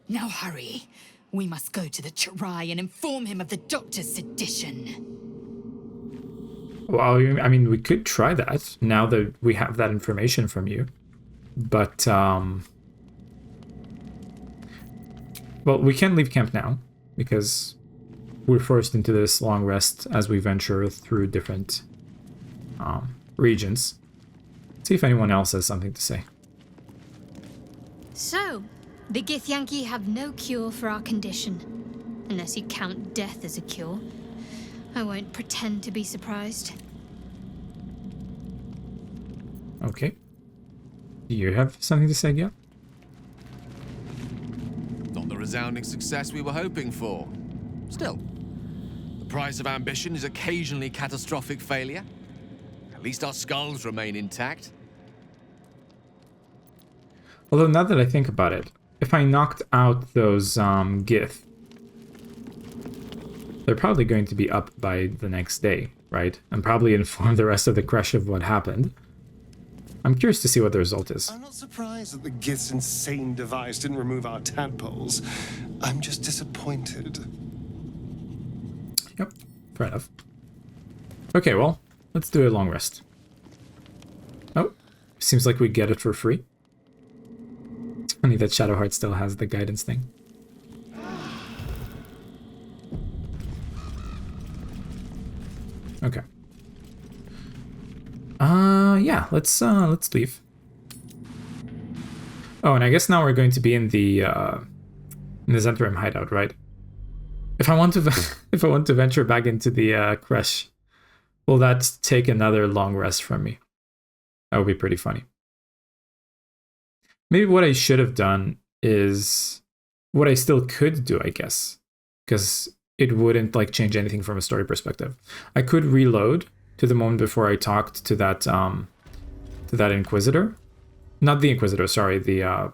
Now hurry. We must go to the Chirai and inform him of the Doctor's sedition. Well, I mean, we could try that now that we have that information from you. But, well, we can't leave camp now because we're forced into this long rest as we venture through different regions. Let's see if anyone else has something to say. So, the Githyanki have no cure for our condition. Unless you count death as a cure. I won't pretend to be surprised. Okay. Do you have something to say, Gil? Not the resounding success we were hoping for. Still, the price of ambition is occasionally catastrophic failure. At least our skulls remain intact. Although now that I think about it, if I knocked out those Gith, they're probably going to be up by the next day, right? And probably inform the rest of the crush of what happened. I'm curious to see what the result is. I'm not surprised that the Gith's insane device didn't remove our tadpoles. I'm just disappointed. Yep, fair enough. Okay, well, let's do a long rest. Oh, seems like we get it for free. It's funny that Shadowheart still has the guidance thing. Okay. Yeah, let's leave. Oh, and I guess now we're going to be in the Zentharim hideout, right? If I want to if I want to venture back into the crash, will that take another long rest from me? That would be pretty funny. Maybe what I should have done is what I still could do, I guess, because it wouldn't like change anything from a story perspective. I could reload to the moment before I talked to that Inquisitor. Not the Inquisitor, sorry, the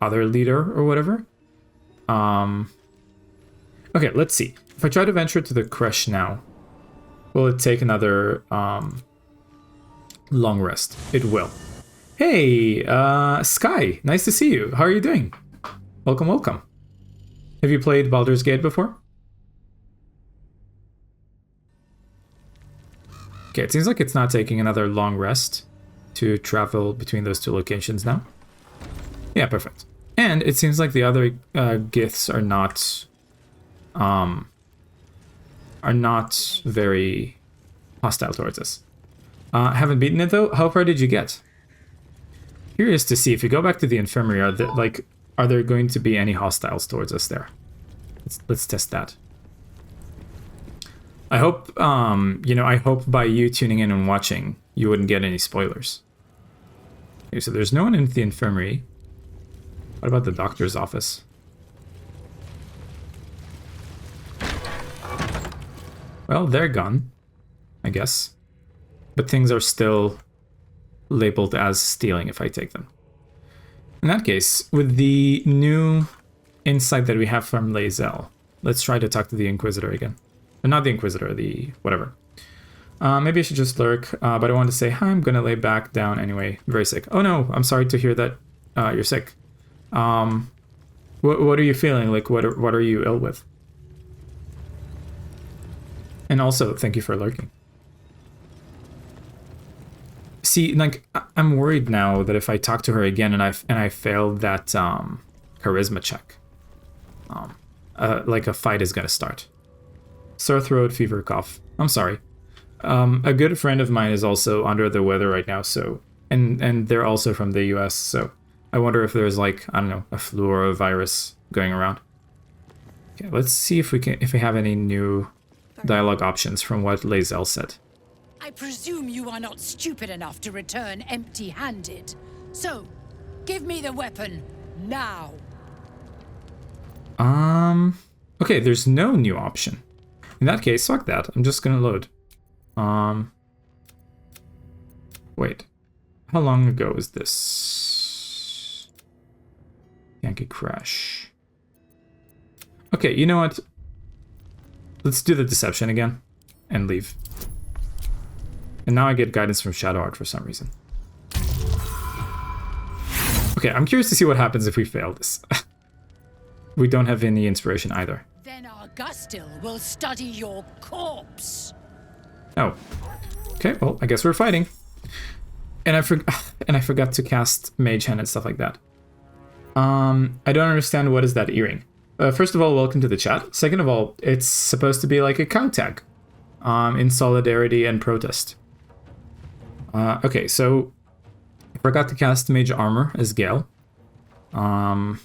other leader or whatever. Okay, let's see. If I try to venture to the crash now, will it take another long rest? It will. Hey, Sky, nice to see you. How are you doing? Welcome, welcome. Have you played Baldur's Gate before? Okay, it seems like it's not taking another long rest to travel between those two locations now. Yeah, perfect. And it seems like the other Giths are not very hostile towards us. Haven't beaten it though. How far did you get? Curious to see if you go back to the infirmary. Are there going to be any hostiles towards us there? Let's test that. I hope I hope by you tuning in and watching, you wouldn't get any spoilers. Okay, so there's no one in the infirmary. What about the doctor's office? Well, they're gone, I guess. But things are still labeled as stealing if I take them. In that case, with the new insight that we have from Lae'zel, let's try to talk to the Inquisitor again. Not the Inquisitor, the whatever. Maybe I should just lurk, but I want to say, hi, I'm gonna lay back down anyway. Very sick. Oh no, I'm sorry to hear that you're sick. What are you feeling? Like, what are you ill with? And also, thank you for lurking. See, like, I'm worried now that if I talk to her again and I failed that charisma check, like a fight is gonna start. Sore throat, fever, cough. I'm sorry. A good friend of mine is also under the weather right now, so and they're also from the US, so I wonder if there's like, I don't know, a flu or a virus going around. Okay, let's see if we have any new dialogue options from what Lae'zel said. I presume you are not stupid enough to return empty-handed. So, give me the weapon now. Okay, there's no new option. In that case, fuck that. I'm just gonna load. Wait. How long ago was this? Yankee Crash. Okay, you know what? Let's do the deception again and leave. And now I get guidance from Shadowheart for some reason. Okay, I'm curious to see what happens if we fail this. We don't have any inspiration either. Then Augustil will study your corpse. Oh. Okay, well, I guess we're fighting. And I forgot to cast Mage Hand and stuff like that. I don't understand what is that earring. First of all, welcome to the chat. Second of all, it's supposed to be like a cow tag. In solidarity and protest. Okay, so I forgot to cast Mage Armor as Gale. I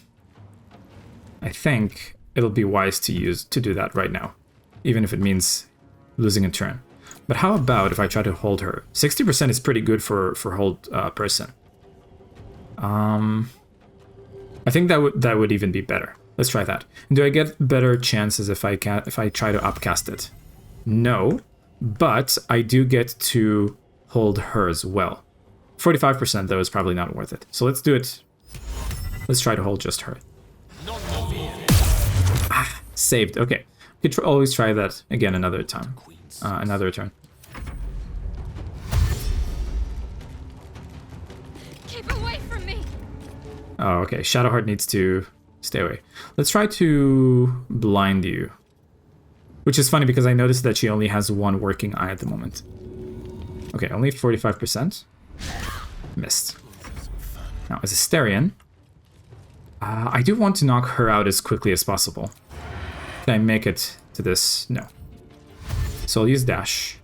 think it'll be wise to do that right now, even if it means losing a turn. But how about if I try to hold her? 60% is pretty good for hold person. I think that would even be better. Let's try that. And do I get better chances if I try to upcast it? No, but I do get to hold her as well. 45% though is probably not worth it. So let's do it. Let's try to hold just her. Ah, saved. Okay, we could always try that again another time. Another turn. Keep away from me. Oh, okay. Shadowheart needs to stay away. Let's try to blind you. Which is funny because I noticed that she only has one working eye at the moment. Okay, only 45%. Missed. Now, as a Asterion, I do want to knock her out as quickly as possible. Can I make it to this? No. So I'll use Dash.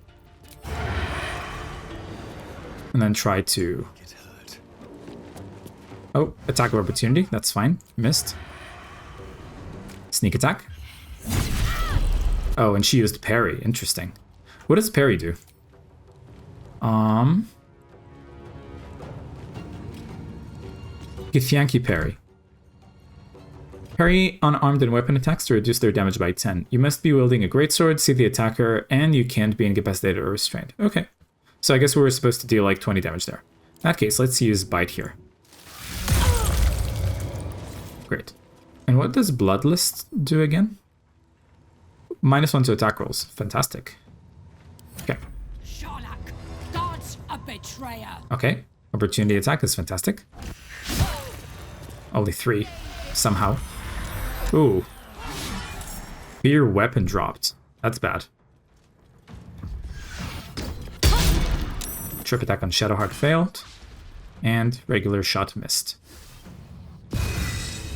And then try to... Oh, attack of opportunity. That's fine. Missed. Sneak attack. Oh, and she used parry. Interesting. What does parry do? Githyanki parry. Parry unarmed and weapon attacks to reduce their damage by 10. You must be wielding a greatsword, see the attacker, and you can't be incapacitated or restrained. Okay. So I guess we were supposed to deal like 20 damage there. In that case, let's use bite here. Great. And what does Bloodlust do again? -1 to attack rolls. Fantastic. Okay. Sharlak, God's a betrayer. Okay. Opportunity attack is fantastic. Only 3. Somehow. Ooh. Fear weapon dropped. That's bad. Trip attack on Shadowheart failed. And regular shot missed.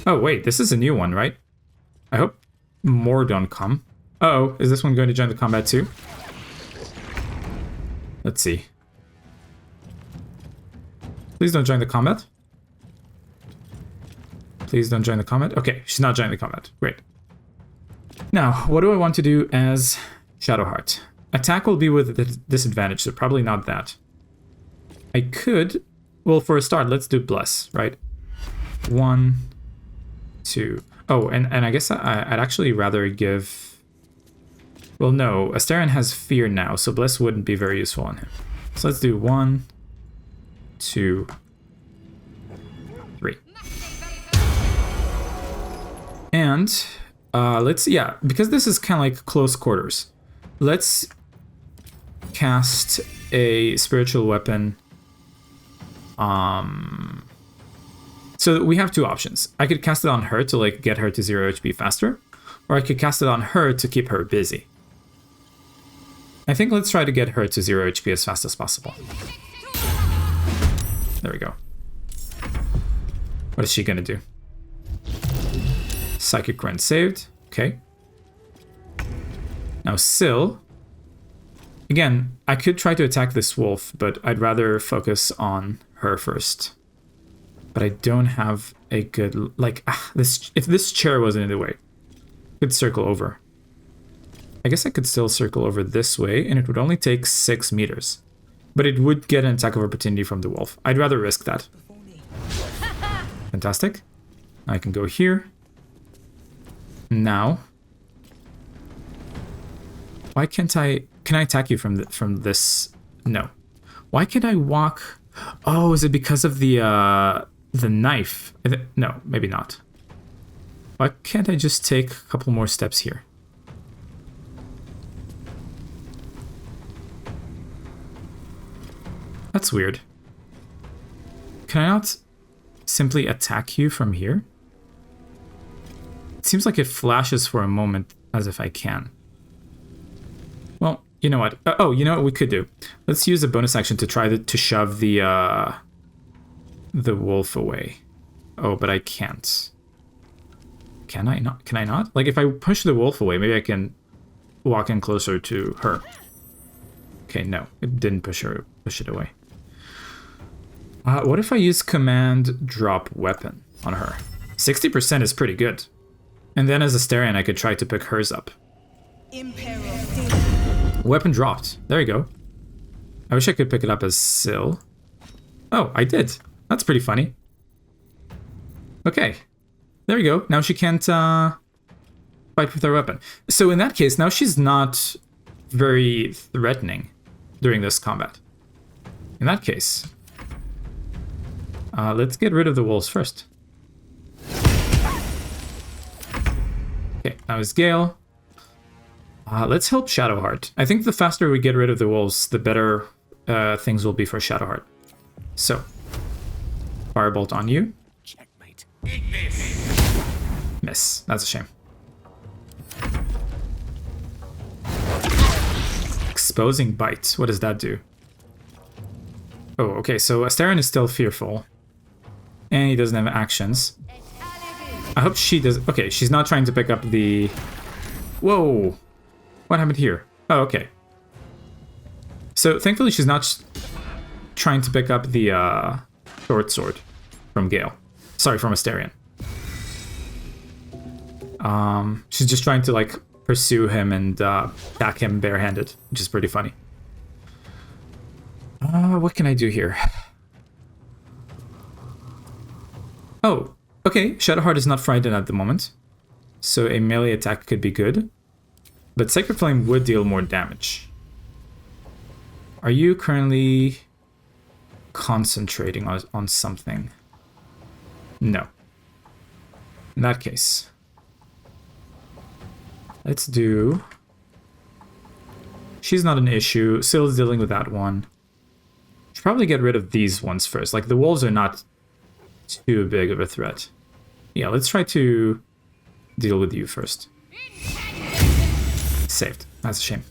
Oh, wait. This is a new one, right? I hope more don't come. Uh-oh. Is this one going to join the combat too? Let's see. Please don't join the combat. Please don't join the combat. Okay, she's not joining the combat. Great. Now, what do I want to do as Shadowheart? Attack will be with a disadvantage, so probably not that. I could... Well, for a start, let's do Bless, right? 1, 2... Oh, and I guess I'd actually rather give... Well, no. Astarion has Fear now, so Bless wouldn't be very useful on him. So let's do 1, 2, 3. And let's, yeah, because this is kind of like close quarters, let's cast a spiritual weapon. So we have two options. I could cast it on her to like get her to 0 HP faster, or I could cast it on her to keep her busy. I think let's try to get her to 0 HP as fast as possible. There we go. What is she gonna do? Psychic Rend saved. Okay. Now Syl. Again, I could try to attack this wolf, but I'd rather focus on her first. But I don't have a good... Like, if this chair wasn't in the way, I could circle over. I guess I could still circle over this way, and it would only take 6 meters. But it would get an attack of opportunity from the wolf. I'd rather risk that. Fantastic. I can go here. Now, why can't I... Can I attack you from this? No. Why can't I walk? Oh, is it because of the knife? No, maybe not. Why can't I just take a couple more steps here? That's weird. Can I not simply attack you from here? It seems like it flashes for a moment as if I can. Well, you know what? Oh, you know what we could do? Let's use a bonus action to try to shove the wolf away. Oh, but I can't. Can I not? Can I not? Like, if I push the wolf away, maybe I can walk in closer to her. Okay, no, it didn't push it away. What if I use command drop weapon on her? 60% is pretty good. And then as Astarion, I could try to pick hers up. Weapon dropped. There you go. I wish I could pick it up as Syl. Oh, I did. That's pretty funny. Okay. There you go. Now she can't fight with her weapon. So in that case, now she's not very threatening during this combat. In that case, let's get rid of the wolves first. Okay, now is Gale. Let's help Shadowheart. I think the faster we get rid of the wolves, the better things will be for Shadowheart. So, Firebolt on you. Checkmate. Miss. That's a shame. Exposing Bite. What does that do? Oh, okay, so Astarion is still fearful. And he doesn't have actions. I hope she does... Okay, she's not trying to pick up the... Whoa! What happened here? Oh, okay. So, thankfully she's not trying to pick up the short sword from Gale. Sorry, from Astarion. She's just trying to, like, pursue him and attack him barehanded, which is pretty funny. What can I do here? Oh, okay. Shadowheart is not frightened at the moment, so a melee attack could be good. But Sacred Flame would deal more damage. Are you currently concentrating on something? No. In that case, let's do... She's not an issue. Syl's dealing with that one. Should probably get rid of these ones first. Like, the wolves are not too big of a threat. Yeah, let's try to deal with you first. Saved. That's a shame.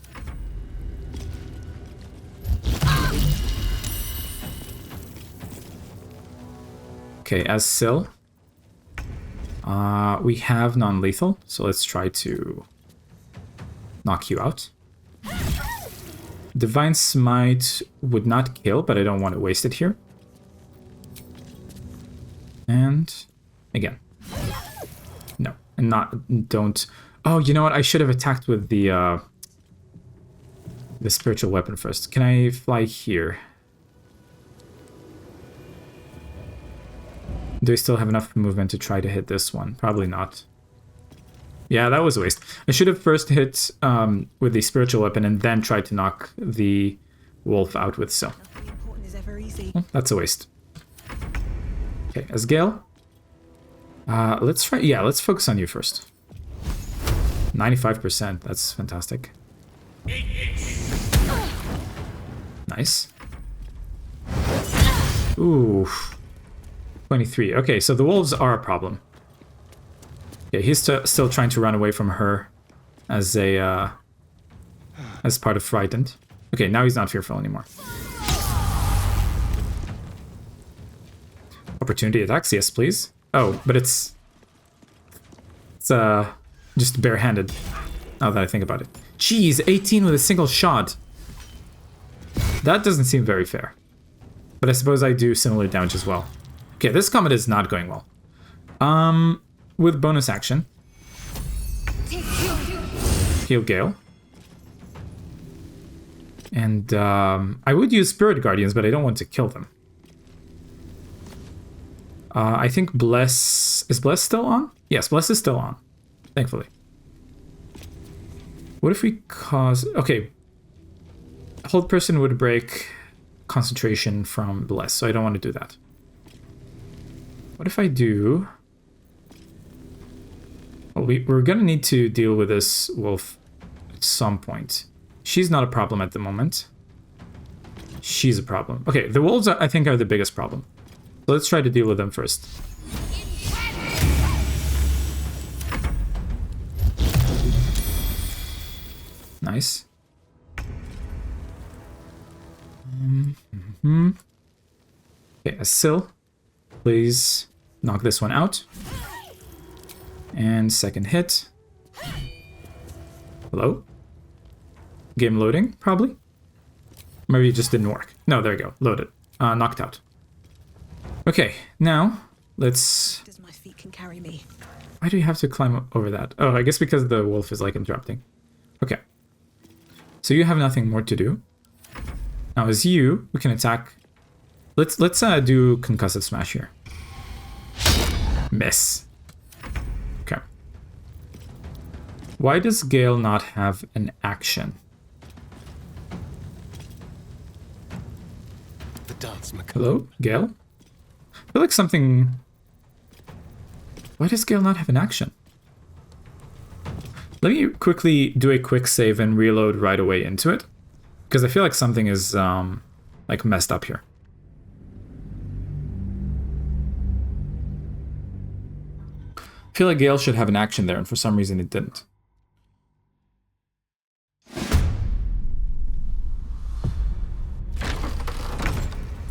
Okay, as Syl, we have non-lethal, so let's try to knock you out. Divine Smite would not kill, but I don't want to waste it here. And again. No, and don't. Oh, you know what? I should have attacked with the spiritual weapon first. Can I fly here? Do I still have enough movement to try to hit this one? Probably not. Yeah, that was a waste. I should have first hit with the spiritual weapon and then tried to knock the wolf out with Syl. Oh, that's a waste. Okay, as Gale, let's try. Yeah, let's focus on you first. 95%. That's fantastic. Nice. Ooh. 23. Okay, so the wolves are a problem. Yeah, he's still trying to run away from her as a as part of Frightened. Okay, now he's not fearful anymore. Opportunity attacks, yes, please. Oh, but it's just barehanded. Now that I think about it. Jeez, 18 with a single shot. That doesn't seem very fair. But I suppose I do similar damage as well. Okay, this combat is not going well. With bonus action, heal Gale. And I would use Spirit Guardians, but I don't want to kill them. I think Bless... Is Bless still on? Yes, Bless is still on. Thankfully. What if we cause... Okay. Hold person would break concentration from Bless, so I don't want to do that. What if I do... Well, we're gonna need to deal with this wolf at some point. She's not a problem at the moment. She's a problem. Okay, the wolves, I think, are the biggest problem. So let's try to deal with them first. Nice. Okay, as Syl, please knock this one out. And second hit. Hello? Game loading, probably? Maybe it just didn't work. No, there you go. Loaded. Knocked out. Okay, now let's... My feet can carry me. Why do you have to climb over that? Oh, I guess because the wolf is like interrupting. Okay. So you have nothing more to do. Now as you, we can attack. Let's do concussive smash here. Miss. Okay. Why does Gale not have an action? The dance macabre. Hello, Gale? I feel like something... Why does Gale not have an action? Let me quickly do a quick save and reload right away into it. Because I feel like something is, like, messed up here. I feel like Gale should have an action there, and for some reason it didn't.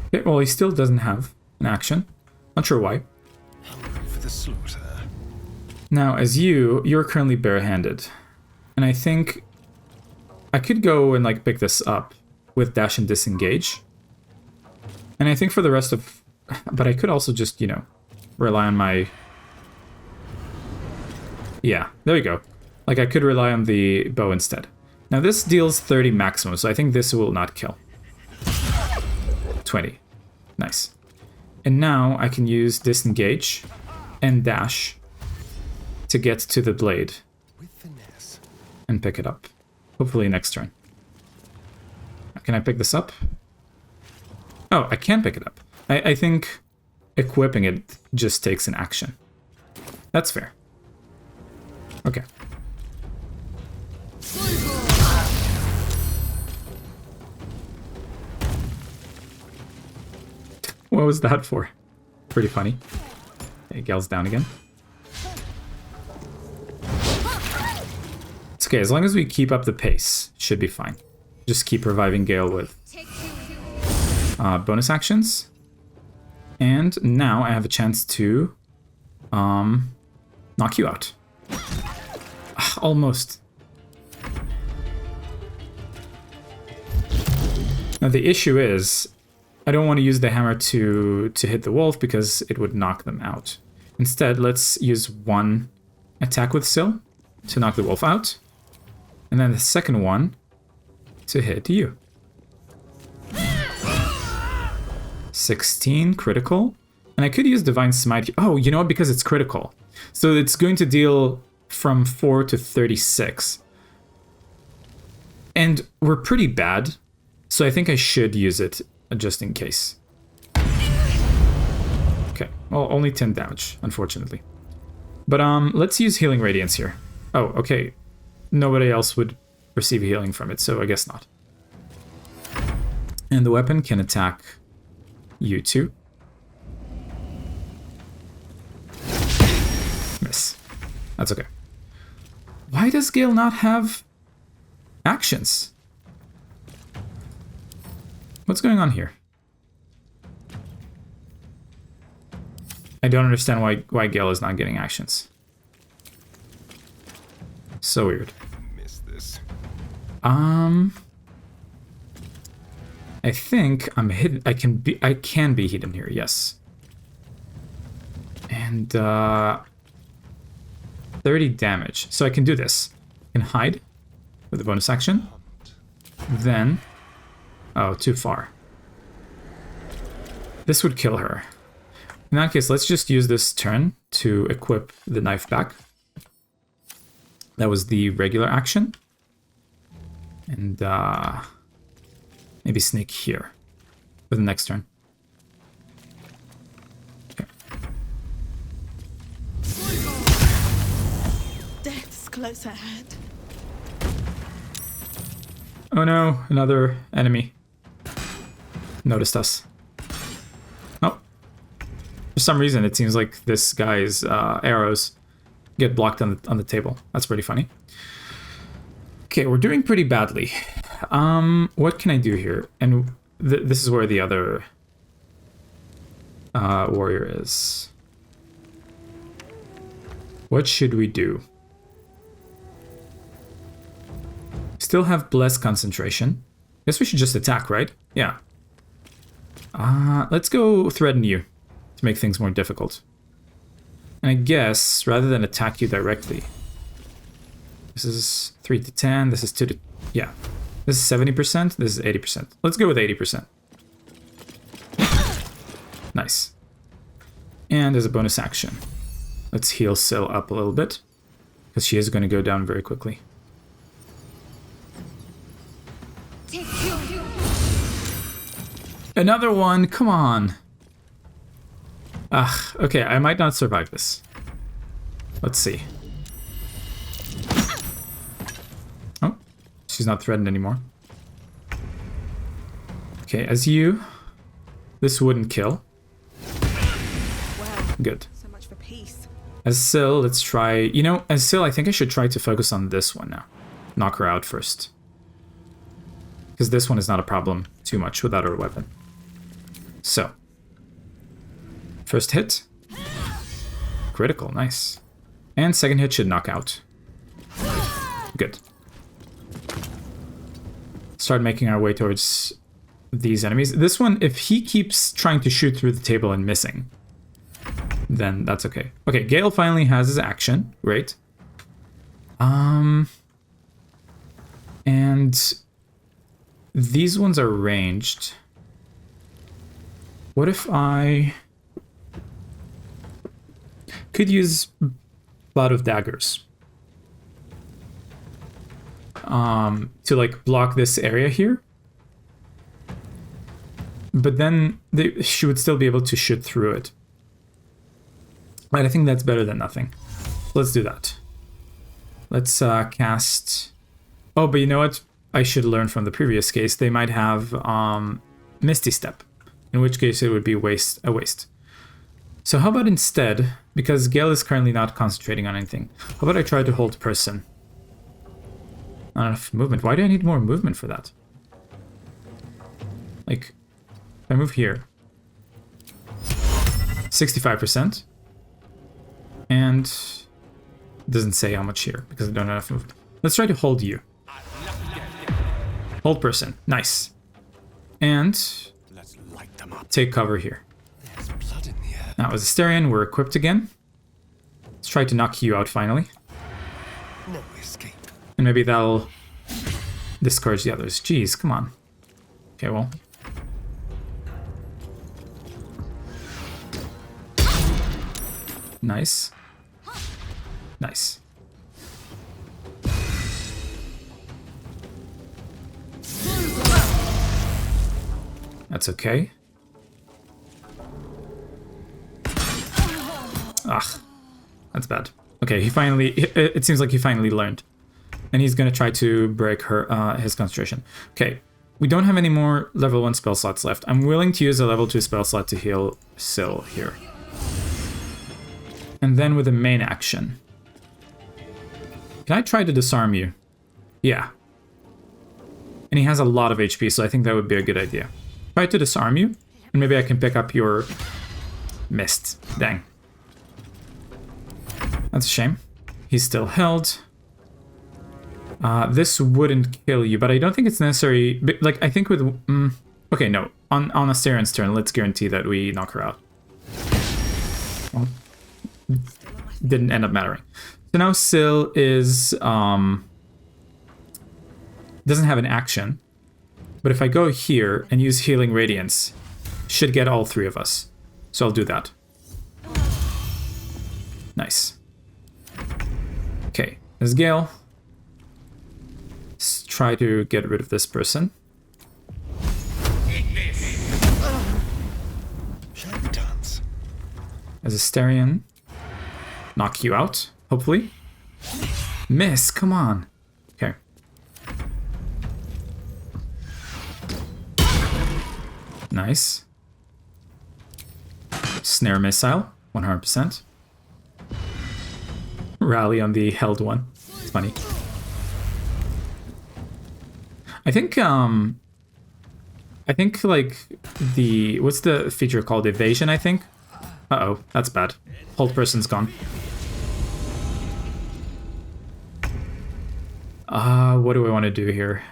Okay, well, he still doesn't have an action. Not sure why. For the slaughter. Now, as you're currently barehanded. And I think I could go and, like, pick this up with dash and disengage. And I think for the rest of... But I could also just, you know, rely on my... Yeah, there we go. Like, I could rely on the bow instead. Now, this deals 30 maximum, so I think this will not kill. 20. Nice. And now I can use disengage and dash to get to the blade and pick it up. Hopefully next turn. Can I pick this up? Oh, I can pick it up. I think equipping it just takes an action. That's fair. Okay. What was that for? Pretty funny. Okay, Gale's down again. It's okay, as long as we keep up the pace, should be fine. Just keep reviving Gale with bonus actions. And now I have a chance to knock you out. Almost. Now the issue is, I don't want to use the hammer to hit the wolf because it would knock them out. Instead, let's use one attack with Syl to knock the wolf out. And then the second one to hit you. 16 critical. And I could use Divine Smite. Oh, you know what? Because it's critical. So it's going to deal from 4 to 36. And we're pretty bad. So I think I should use it just in case. Okay, well, only 10 damage, unfortunately. But let's use Healing Radiance here. Oh, okay. Nobody else would receive healing from it, so I guess not. And the weapon can attack you too. Miss. That's okay. Why does Gale not have actions? What's going on here? I don't understand why Gale is not getting actions. So weird. Miss this. I think I'm hidden. I can be hidden here, yes. And 30 damage. So I can do this. I can hide with a bonus action. Then oh, too far. This would kill her. In that case, let's just use this turn to equip the knife back. That was the regular action. And maybe sneak here for the next turn. Okay. Death's close at hand. Oh no, another enemy noticed us. Oh. For some reason, it seems like this guy's arrows get blocked on the table. That's pretty funny. Okay, we're doing pretty badly. What can I do here? And this is where the other warrior is. What should we do? Still have Bless Concentration. Guess we should just attack, right? Yeah. Let's go threaten you to make things more difficult. And I guess, rather than attack you directly, this is 3 to 10, this is 2 to... yeah. This is 70%, this is 80%. Let's go with 80%. Nice. And as a bonus action, let's heal Syl up a little bit, because she is going to go down very quickly. Another one, come on. Ugh, okay, I might not survive this. Let's see. Oh, she's not threatened anymore. Okay, as you, this wouldn't kill. Well, good. So much for peace. As Syl, let's try, you know, as Syl, I think I should try to focus on this one now. Knock her out first. Because this one is not a problem too much without her weapon. So, first hit. Critical, nice. And second hit should knock out. Good. Start making our way towards these enemies. This one, if he keeps trying to shoot through the table and missing, then that's okay. Okay, Gale finally has his action. Great. And these ones are ranged. What if I could use Blood of Daggers to like block this area here? But then she would still be able to shoot through it. Right, I think that's better than nothing. Let's do that. Let's cast... Oh, but you know what? I should learn from the previous case. They might have Misty Step, in which case it would be a waste. So how about instead, because Gale is currently not concentrating on anything, how about I try to hold person? Not enough movement. Why do I need more movement for that? Like, if I move here, 65%, and it doesn't say how much here because I don't have enough movement. Let's try to hold you. Hold person. Nice. And let's light them up. Take cover here. There's blood in the air. Now as Asterion, we're equipped again. Let's try to knock you out finally. No escape. And maybe that'll discourage the others. Jeez, come on. Okay, well. Nice. Nice. That's okay. Ugh. That's bad. Okay, he finally... It seems like he finally learned. And he's gonna try to break his concentration. Okay, we don't have any more level 1 spell slots left. I'm willing to use a level 2 spell slot to heal Syl here. And then with a main action. Can I try to disarm you? Yeah. And he has a lot of HP, so I think that would be a good idea. Try to disarm you, and maybe I can pick up your... Missed. Dang. That's a shame. He's still held. This wouldn't kill you, but I don't think it's necessary... Like, I think with... okay, no. On Asterion's turn, let's guarantee that we knock her out. Well, didn't end up mattering. So now Syl is... doesn't have an action. But if I go here and use Healing Radiance, should get all three of us. So I'll do that. Nice. Okay, there's Gale. Let's try to get rid of this person. As Asterion, knock you out, hopefully. Miss, come on. Okay. Nice. Snare missile, 100%. Rally on the held one. It's funny. I think like the, what's the feature called? Evasion, I think? Uh-oh, that's bad. Hold person's gone. What do I want to do here?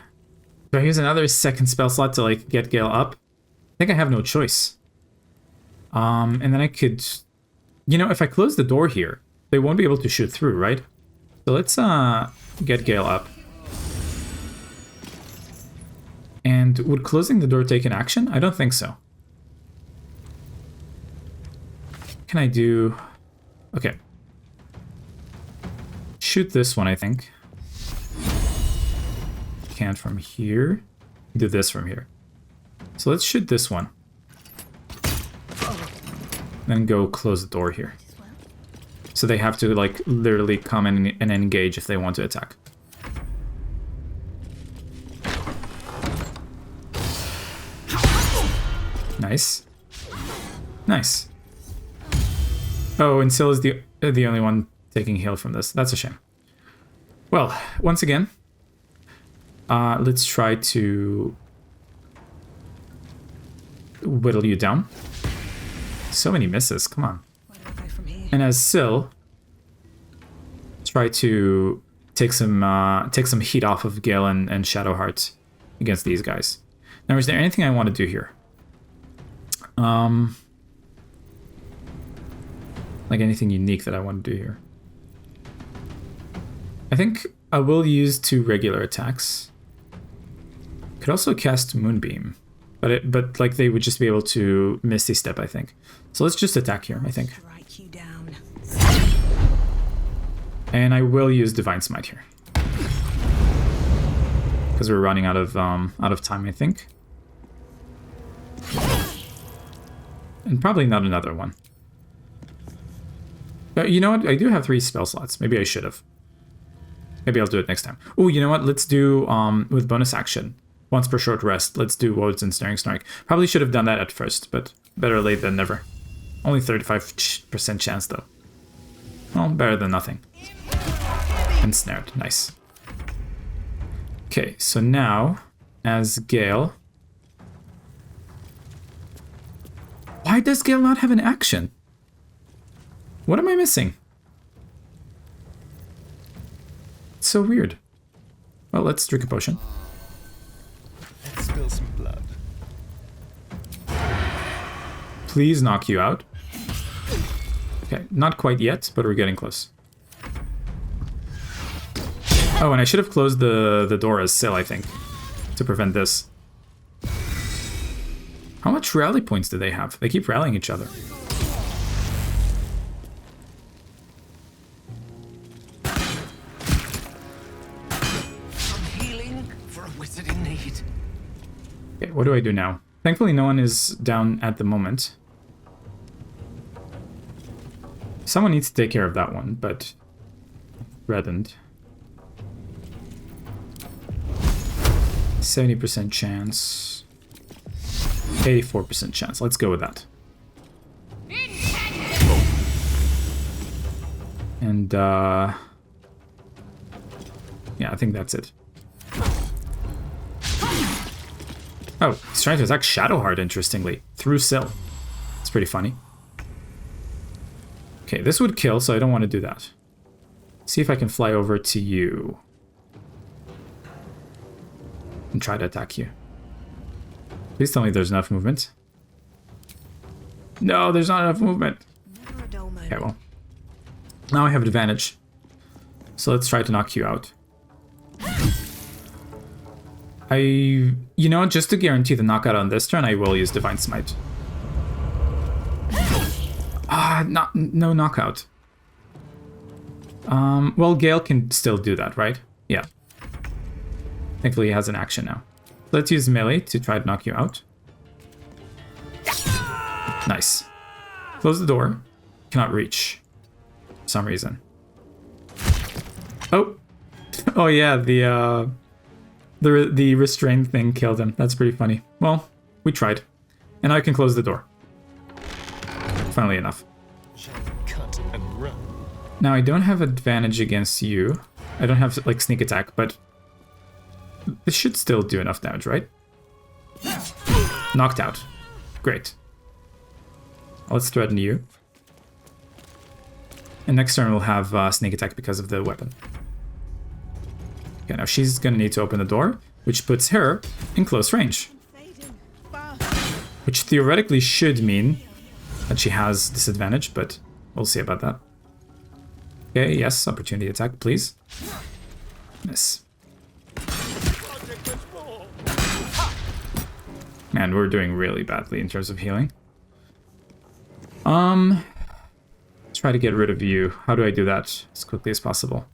Do I use another second spell slot to like get Gale up? I think I have no choice. And then I could, you know, if I close the door here, they won't be able to shoot through, right? So let's get Gale up. And would closing the door take an action? I don't think so. Can I do... Okay. Shoot this one, I think. Can't from here. Do this from here. So let's shoot this one. Then go close the door here. So they have to, like, literally come in and engage if they want to attack. Nice. Nice. Oh, and Syl is the only one taking heal from this. That's a shame. Well, once again, let's try to whittle you down. So many misses, come on. And as Syl, try to take some heat off of Gale and Shadowheart against these guys. Now, is there anything I want to do here? Like anything unique that I want to do here? I think I will use 2 regular attacks. Could also cast Moonbeam, but like they would just be able to Misty Step, I think. So let's just attack here, I think. And I will use Divine Smite here, because we're running out of time, I think. And probably not another one. But you know what? I do have 3 spell slots. Maybe I should have. Maybe I'll do it next time. Oh, you know what? Let's do with bonus action. Once per short rest, let's do Woads and Snaring Snark. Probably should have done that at first, but better late than never. Only 35% chance though. Well, better than nothing. Ensnared, nice. Okay, so now, as Gale... Why does Gale not have an action? What am I missing? It's so weird. Well, let's drink a potion. Let's spill some blood. Please knock you out. Okay, not quite yet, but we're getting close. Oh, and I should have closed the door as Syl, I think, to prevent this. How much rally points do they have? They keep rallying each other. Some healing for a wizard in need. Okay, what do I do now? Thankfully, no one is down at the moment. Someone needs to take care of that one, but reddened. 70% chance. 84% chance. Let's go with that. And yeah, I think that's it. Oh, he's trying to attack Shadowheart, interestingly, through Syl. It's pretty funny. Okay, this would kill, so I don't want to do that. See if I can fly over to you. And try to attack you. Please tell me there's enough movement. No, there's not enough movement. Okay, well. Now I have advantage. So let's try to knock you out. You know, just to guarantee the knockout on this turn, I will use Divine Smite. No knockout. Well, Gale can still do that, right? Yeah. Thankfully, he has an action now. Let's use melee to try to knock you out. Nice. Close the door. Cannot reach. For some reason. Oh! Oh yeah, the restrained thing killed him. That's pretty funny. Well, we tried. And now I can close the door. Funnily enough. Cut and run. Now I don't have advantage against you. I don't have like sneak attack, but this should still do enough damage, right? Knocked out. Great. Let's threaten you. And next turn we'll have sneak attack because of the weapon. Okay, now she's gonna need to open the door, which puts her in close range. Which theoretically should mean that she has disadvantage, but we'll see about that. Okay, yes, opportunity attack, please. Miss. Man, we're doing really badly in terms of healing. Let's try to get rid of you. How do I do that as quickly as possible?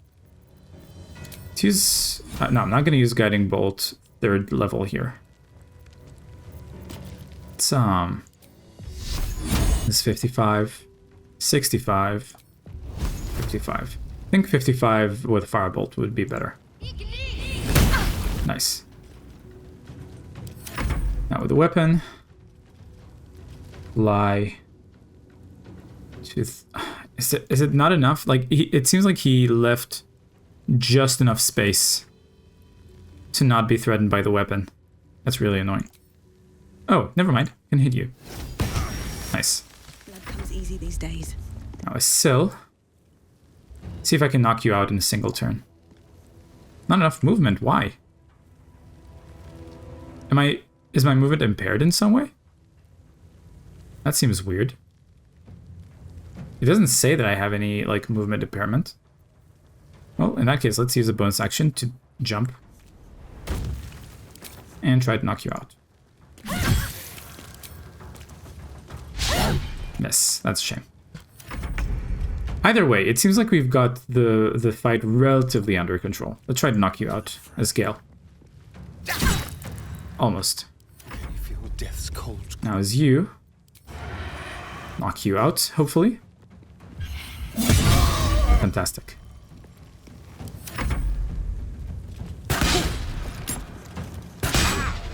Let's use... no, I'm not going to use Guiding Bolt 3rd level here. It's, this 55, 65, 55. I think 55 with Firebolt would be better. Nice. Now with the weapon, lie. Is it not enough? Like it seems like he left just enough space to not be threatened by the weapon. That's really annoying. Oh, never mind. Can hit you. Nice. Blood comes easy these days. Now a Syl. See if I can knock you out in a single turn. Not enough movement. Why? Is my movement impaired in some way? That seems weird. It doesn't say that I have any, like, movement impairment. Well, in that case, let's use a bonus action to jump. And try to knock you out. Miss. That's a shame. Either way, it seems like we've got the fight relatively under control. Let's try to knock you out as Gale. Almost. Death's cold. Now as you. Knock you out, hopefully. Fantastic.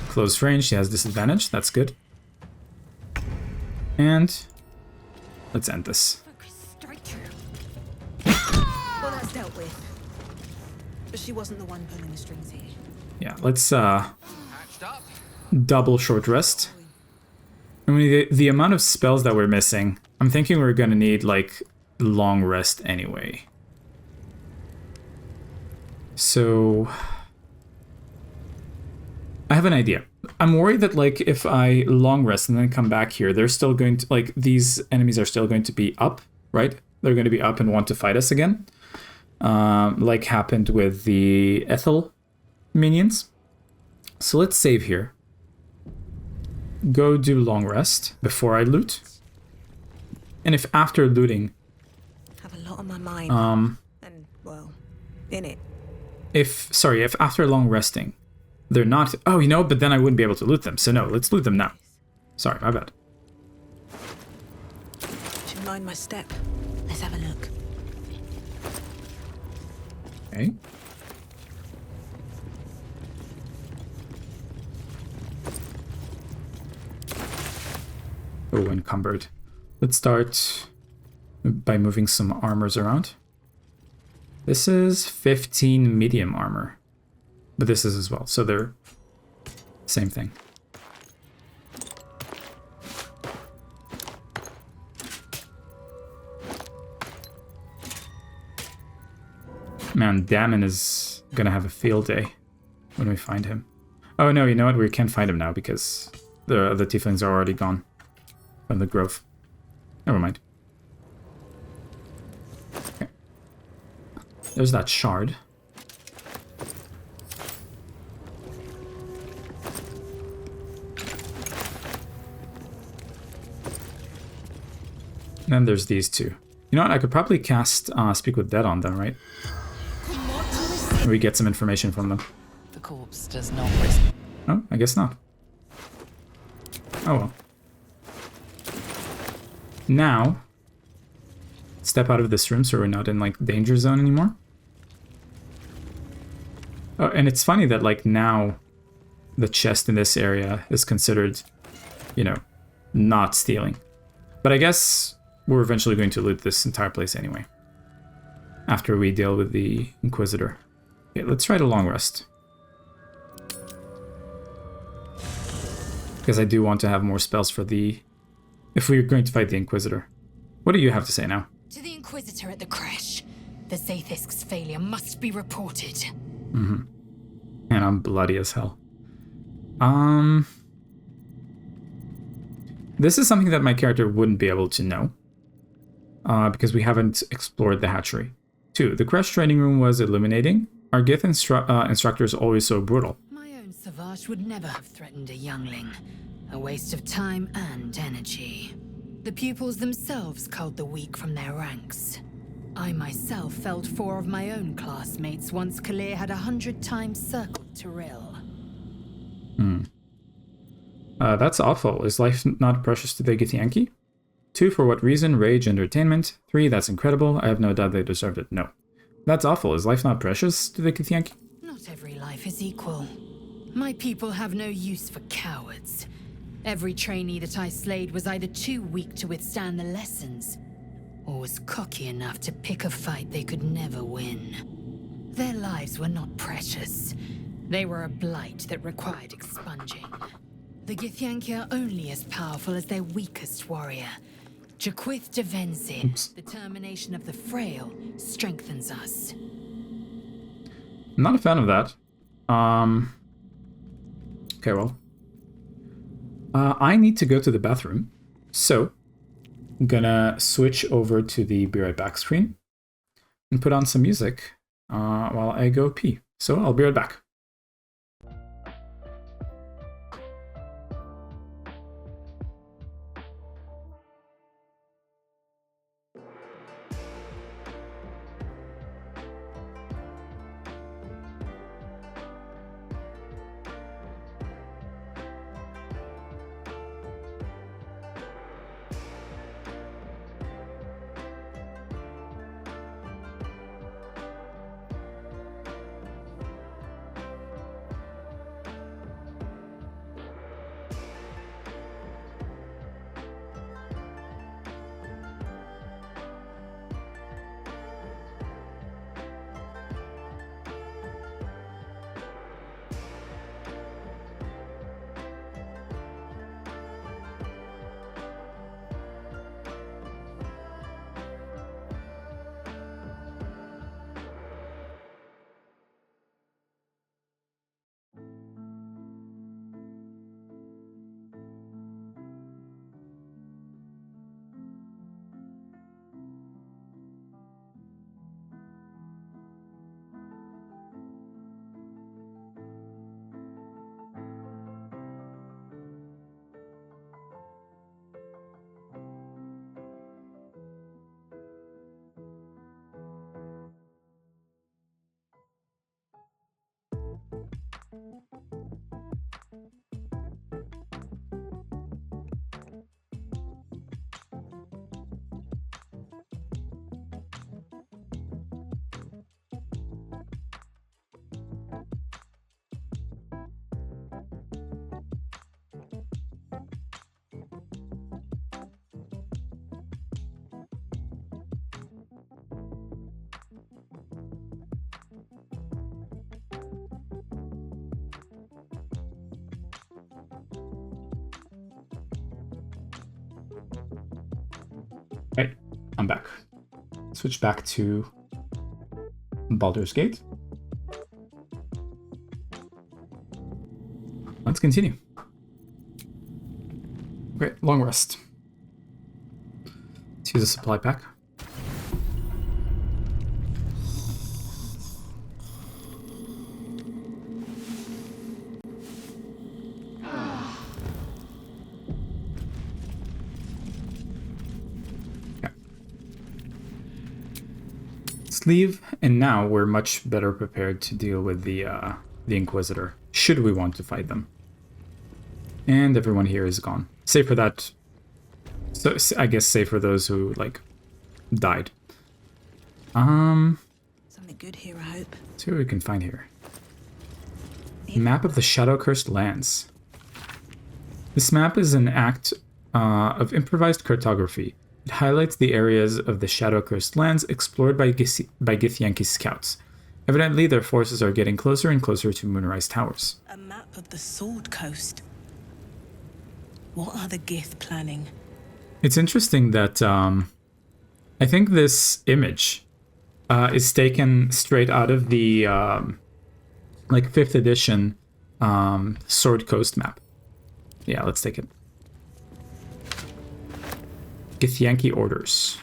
Close range, she has disadvantage. That's good. And let's end this. Well, that's dealt with. But she wasn't the one pulling the strings here. Yeah, let's double short rest. I mean, the amount of spells that we're missing, I'm thinking we're gonna need like long rest anyway. So I have an idea. I'm worried that like if I long rest and then come back here, they're still going to like these enemies are still going to be up, right? They're going to be up and want to fight us again, like happened with the Ethel minions. So let's save here. Go do long rest before I loot. And if after looting, Have a lot on my mind. And well, in it. If after long resting, they're not. Oh, you know, but then I wouldn't be able to loot them. So no, let's loot them now. Sorry, my bad. Should mind my step. Let's have a look. Okay. Oh, encumbered. Let's start by moving some armors around. This is 15 medium armor, but this is as well, so they're same thing. Man, Damon is gonna have a field day when we find him. Oh no, you know what? We can't find him now because the tieflings are already gone from the grove. Never mind. Okay. There's that shard. And then there's these two. You know what? I could probably cast Speak with Dead on them, right? We get some information from them. The corpse does not risk. Oh, I guess not. Oh well. Now, step out of this room so we're not in like danger zone anymore. Oh, and it's funny that like now the chest in this area is considered, you know, not stealing. But I guess we're eventually going to loot this entire place anyway. After we deal with the Inquisitor. Okay, let's try to long rest. Because I do want to have more spells for the... if we're going to fight the Inquisitor. What do you have to say now? To the Inquisitor at the crash. The Zaithisk's failure must be reported. Mm-hmm. And I'm bloody as hell. This is something that my character wouldn't be able to know. Because we haven't explored the hatchery. 2. The crash training room was illuminating. Are Gith instructors always so brutal? My own Savage would never have threatened a youngling. A waste of time and energy. The pupils themselves culled the weak from their ranks. I myself felled 4 of my own classmates once Kalir had 100 times circled Tyrell. That's awful. Is life not precious to the Githyanki? 2. For what reason? Rage, entertainment. 3. That's incredible. I have no doubt they deserved it. No. That's awful. Is life not precious to the Githyanki? Not every life is equal. My people have no use for cowards. Every trainee that I slayed was either too weak to withstand the lessons, or was cocky enough to pick a fight they could never win. Their lives were not precious. They were a blight that required expunging. The Githyanki are only as powerful as their weakest warrior. Jaquith Devenzin, the termination of the frail, strengthens us. I'm not a fan of that. Okay, well. I need to go to the bathroom. So, I'm gonna switch over to the Be Right Back screen and put on some music. while I go pee. So I'll be right back. Right, I'm back. Switch back to Baldur's Gate. Let's continue. Okay, long rest. Let's use a supply pack. Leave, and now we're much better prepared to deal with the Inquisitor, should we want to fight them. And everyone here is gone. Save for that. So I guess save for those who like died. Something good here, I hope. Let's see what we can find here. Map of the Shadow-Cursed Lands. This map is an act of improvised cartography. It highlights the areas of the Shadow-Cursed Lands explored by Githyanki scouts. Evidently, their forces are getting closer and closer to Moonrise Towers. A map of the Sword Coast. What are the Gith planning? It's interesting that I think this image is taken straight out of the like 5th edition Sword Coast map. Yeah, let's take it. Githyanki orders.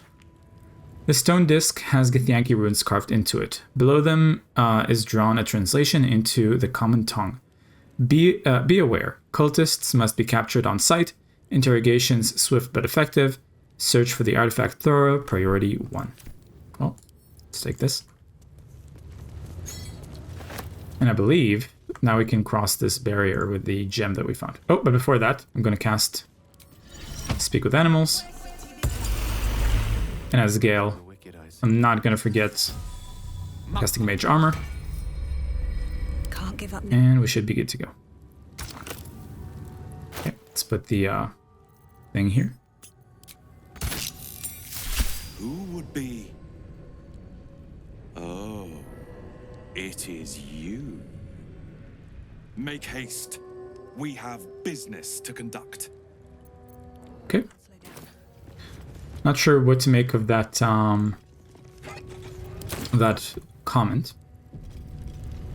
The stone disc has Githyanki runes carved into it. Below them is drawn a translation into the common tongue. Be aware, cultists must be captured on sight, interrogations swift but effective, search for the artifact thorough, priority 1. Well, let's take this. And I believe now we can cross this barrier with the gem that we found. Oh, but before that, I'm going to cast Speak with Animals. And as Gale, I'm not going to forget casting Mage Armor. Can't give up. And we should be good to go. Okay, let's put the thing here. Who would be? Oh, it is you. Make haste. We have business to conduct. Okay. Not sure what to make of that that comment.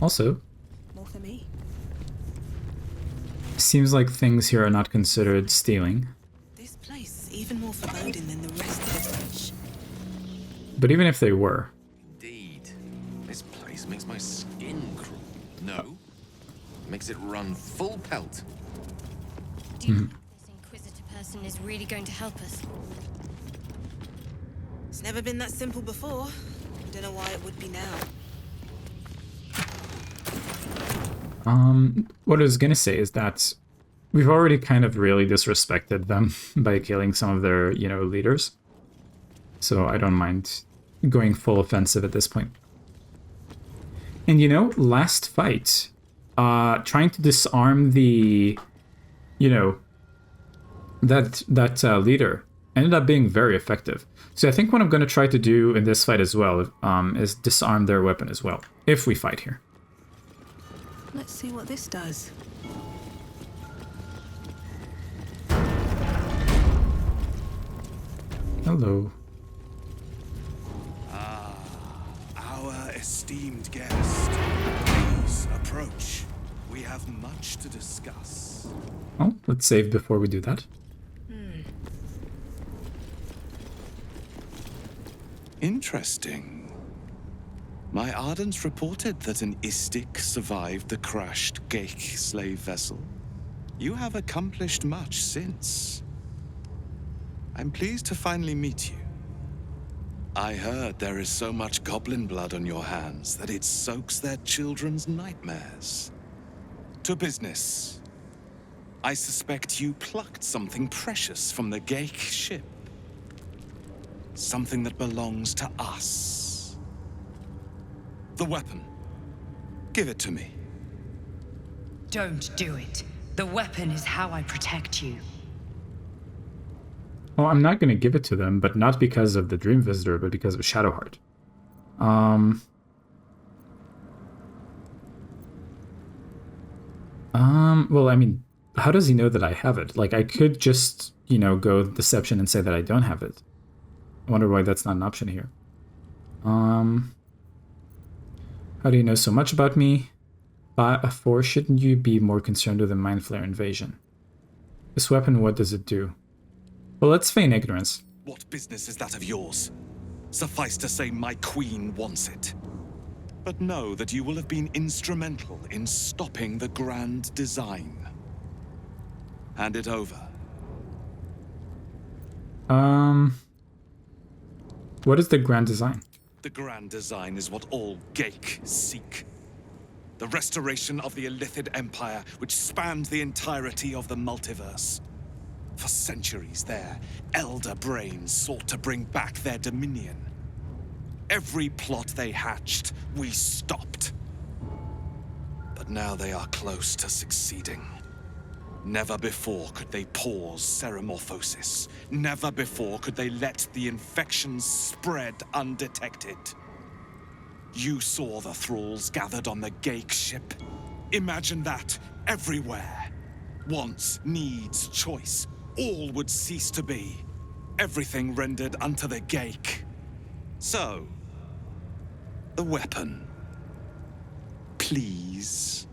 Also, more for me. Seems like things here are not considered stealing. This place is even more foreboding than the rest of the bunch. But even if they were, Indeed, this place No. Makes it run full pelt. Do you think this Inquisitor person is really going to help us? It's never been that simple before. I don't know why it would be now. What I was gonna say is that we've already kind of really disrespected them by killing some of their, you know, leaders. So I don't mind going full offensive at this point. And you know, last fight, trying to disarm the, you know, that leader ended up being very effective. So I think what I'm going to try to do in this fight as well is disarm their weapon as well, if we fight here. Let's see what this does. Hello. Our esteemed guest. Please approach. We have much to discuss. Oh, let's save before we do that. Interesting. My Ardents reported that an Istik survived the crashed Geik slave vessel. You have accomplished much since. I'm pleased to finally meet you. I heard there is so much goblin blood on your hands that it soaks their children's nightmares. To business. I suspect you plucked something precious from the Geik ship. Something that belongs to us. The weapon. Give it to me. Don't do it. The weapon is how I protect you. Well, I'm not going to give it to them, but not because of the Dream Visitor, but because of Shadowheart. Well, I mean, how does he know that I have it? Like, I could just, you know, go deception and say that I don't have it. I wonder why that's not an option here. How do you know so much about me? 4, shouldn't you be more concerned with the Mind Flare invasion? This weapon, what does it do? Well, let's feign ignorance. What business is that of yours? Suffice to say my queen wants it. But know that you will have been instrumental in stopping the grand design. Hand it over. What is the grand design? The grand design is what all Geik seek. The restoration of the Illithid Empire, which spanned the entirety of the multiverse. For centuries, their elder brains sought to bring back their dominion. Every plot they hatched, we stopped. But now they are close to succeeding. Never before could they pause ceremorphosis. Never before could they let the infections spread undetected. You saw the thralls gathered on the Geik ship. Imagine that, everywhere. Wants, needs, choice, all would cease to be. Everything rendered unto the Geik. So, the weapon. Please.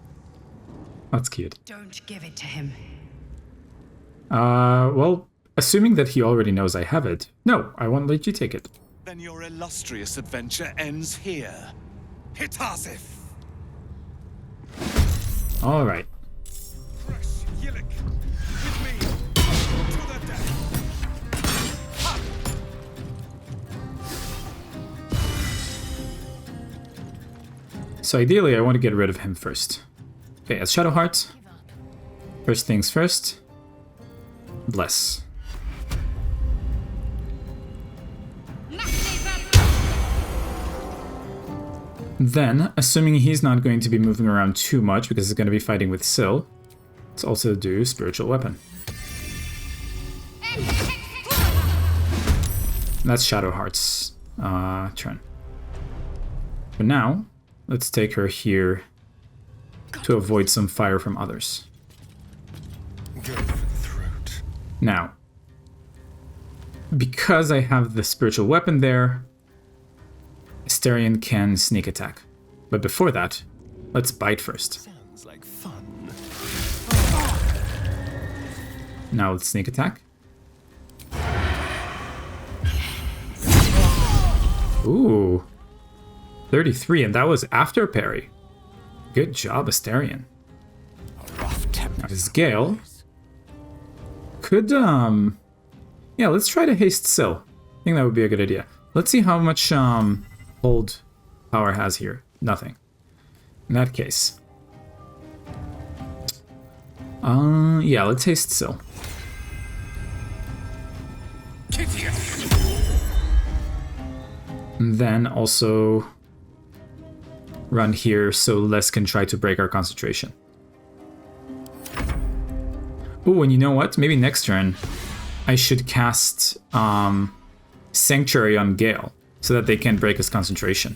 That's cute. Don't give it to him. Well, assuming that he already knows I have it, no, I won't let you take it. Then your illustrious adventure ends here. Hitazif! Alright. Fresh Yillik, with me, to the death! Ha! So ideally, I want to get rid of him first. Okay, as Shadowheart, first things first, bless. Then, assuming he's not going to be moving around too much because he's going to be fighting with Syl, let's also do Spiritual Weapon. That's Shadowheart's turn. But now, let's take her here to avoid some fire from others. Go for the throat. Now, because I have the spiritual weapon there, Asterion can sneak attack. But before that, let's bite first. Sounds like fun. Now let's sneak attack. Ooh. 33, and that was after parry. Good job, Asterion. Now this Gale could, yeah, let's try to haste Syl. I think that would be a good idea. Let's see how much hold power has here. Nothing. In that case. Yeah, let's haste Syl. And then also run here so Les can try to break our concentration. Ooh, and you know what? Maybe next turn I should cast Sanctuary on Gale so that they can break his concentration.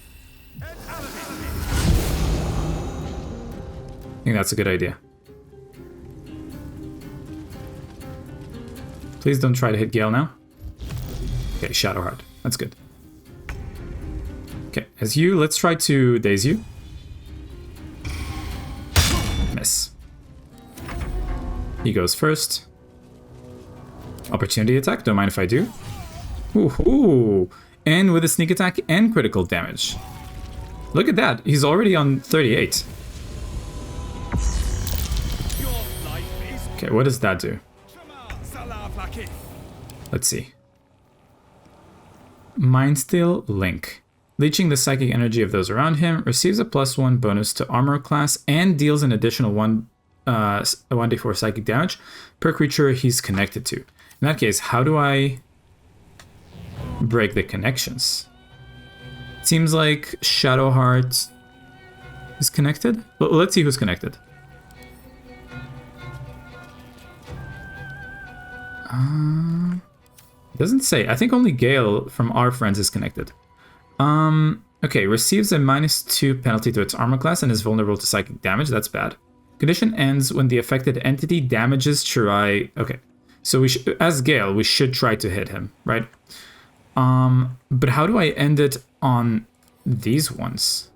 I think that's a good idea. Please don't try to hit Gale now. Okay, Shadowheart. That's good. Okay, as you, let's try to daze you. Miss. He goes first. Opportunity attack, don't mind if I do. Ooh, and with a sneak attack and critical damage. Look at that, he's already on 38. Okay, what does that do? Let's see. Mindsteal Link. Leeching the psychic energy of those around him, receives a +1 bonus to armor class and deals an additional 1d4 psychic damage per creature he's connected to. In that case, how do I break the connections? Seems like Shadowheart is connected. Well, let's see who's connected. It doesn't say. I think only Gale from our friends is connected. Okay, receives a -2 penalty to its armor class and is vulnerable to psychic damage. That's bad. Condition ends when the affected entity damages Shirai. Okay, so we as Gale, we should try to hit him, right? But how do I end it on these ones?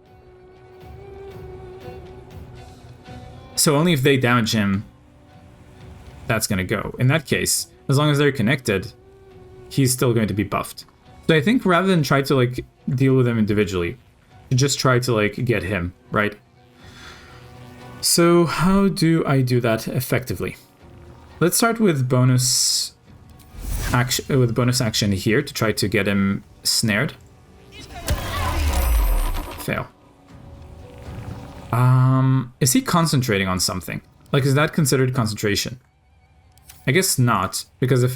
So only if they damage him, that's gonna go. In that case, as long as they're connected, he's still going to be buffed. So I think rather than try to like deal with him individually, just try to like get him, right? So how do I do that effectively? Let's start with bonus action here to try to get him snared. Fail. Is he concentrating on something? Like, is that considered concentration? I guess not, because if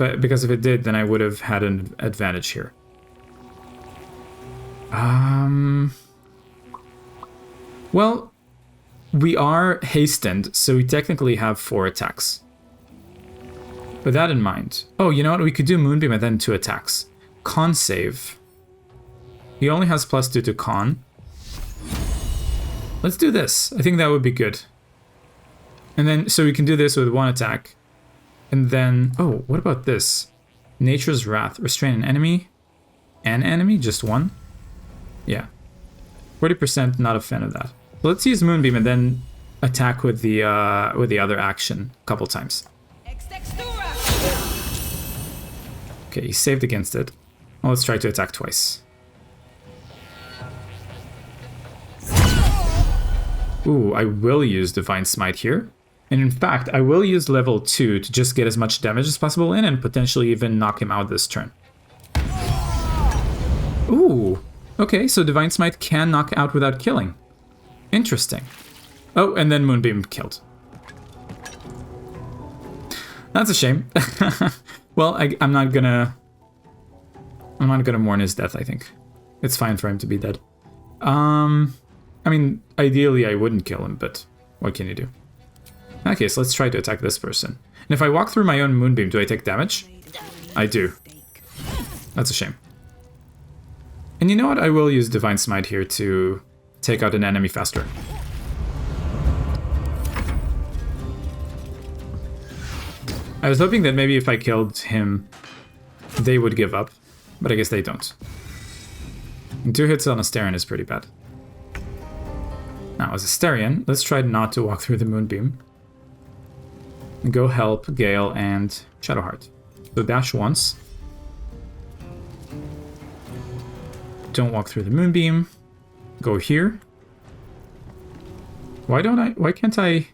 it did, then I would have had an advantage here. Well, we are hastened, so we technically have 4 attacks. With that in mind, oh, you know what? We could do Moonbeam and then 2 attacks. Con save. He only has +2 to con. Let's do this. I think that would be good. And then, so we can do this with 1 attack. And then, oh, what about this? Nature's Wrath. Restrain an enemy. An enemy? Just 1? Yeah. 40%, not a fan of that. So let's use Moonbeam and then attack with the other action a couple times. Okay, he saved against it. Well, let's try to attack twice. Ooh, I will use Divine Smite here. And in fact, I will use level 2 to just get as much damage as possible in and potentially even knock him out this turn. Ooh, okay, so Divine Smite can knock out without killing. Interesting. Oh, and then Moonbeam killed. That's a shame. Well, I'm not gonna mourn his death, I think. It's fine for him to be dead. I mean, ideally I wouldn't kill him, but what can you do? Okay, so let's try to attack this person. And if I walk through my own Moonbeam, do I take damage? I do. That's a shame. And you know what? I will use Divine Smite here to take out an enemy faster. I was hoping that maybe if I killed him, they would give up, but I guess they don't. And 2 hits on Asterion is pretty bad. Now, as Asterion, let's try not to walk through the Moonbeam. And go help Gale and Shadowheart. So dash once. Don't walk through the Moonbeam. Go here. Why can't I?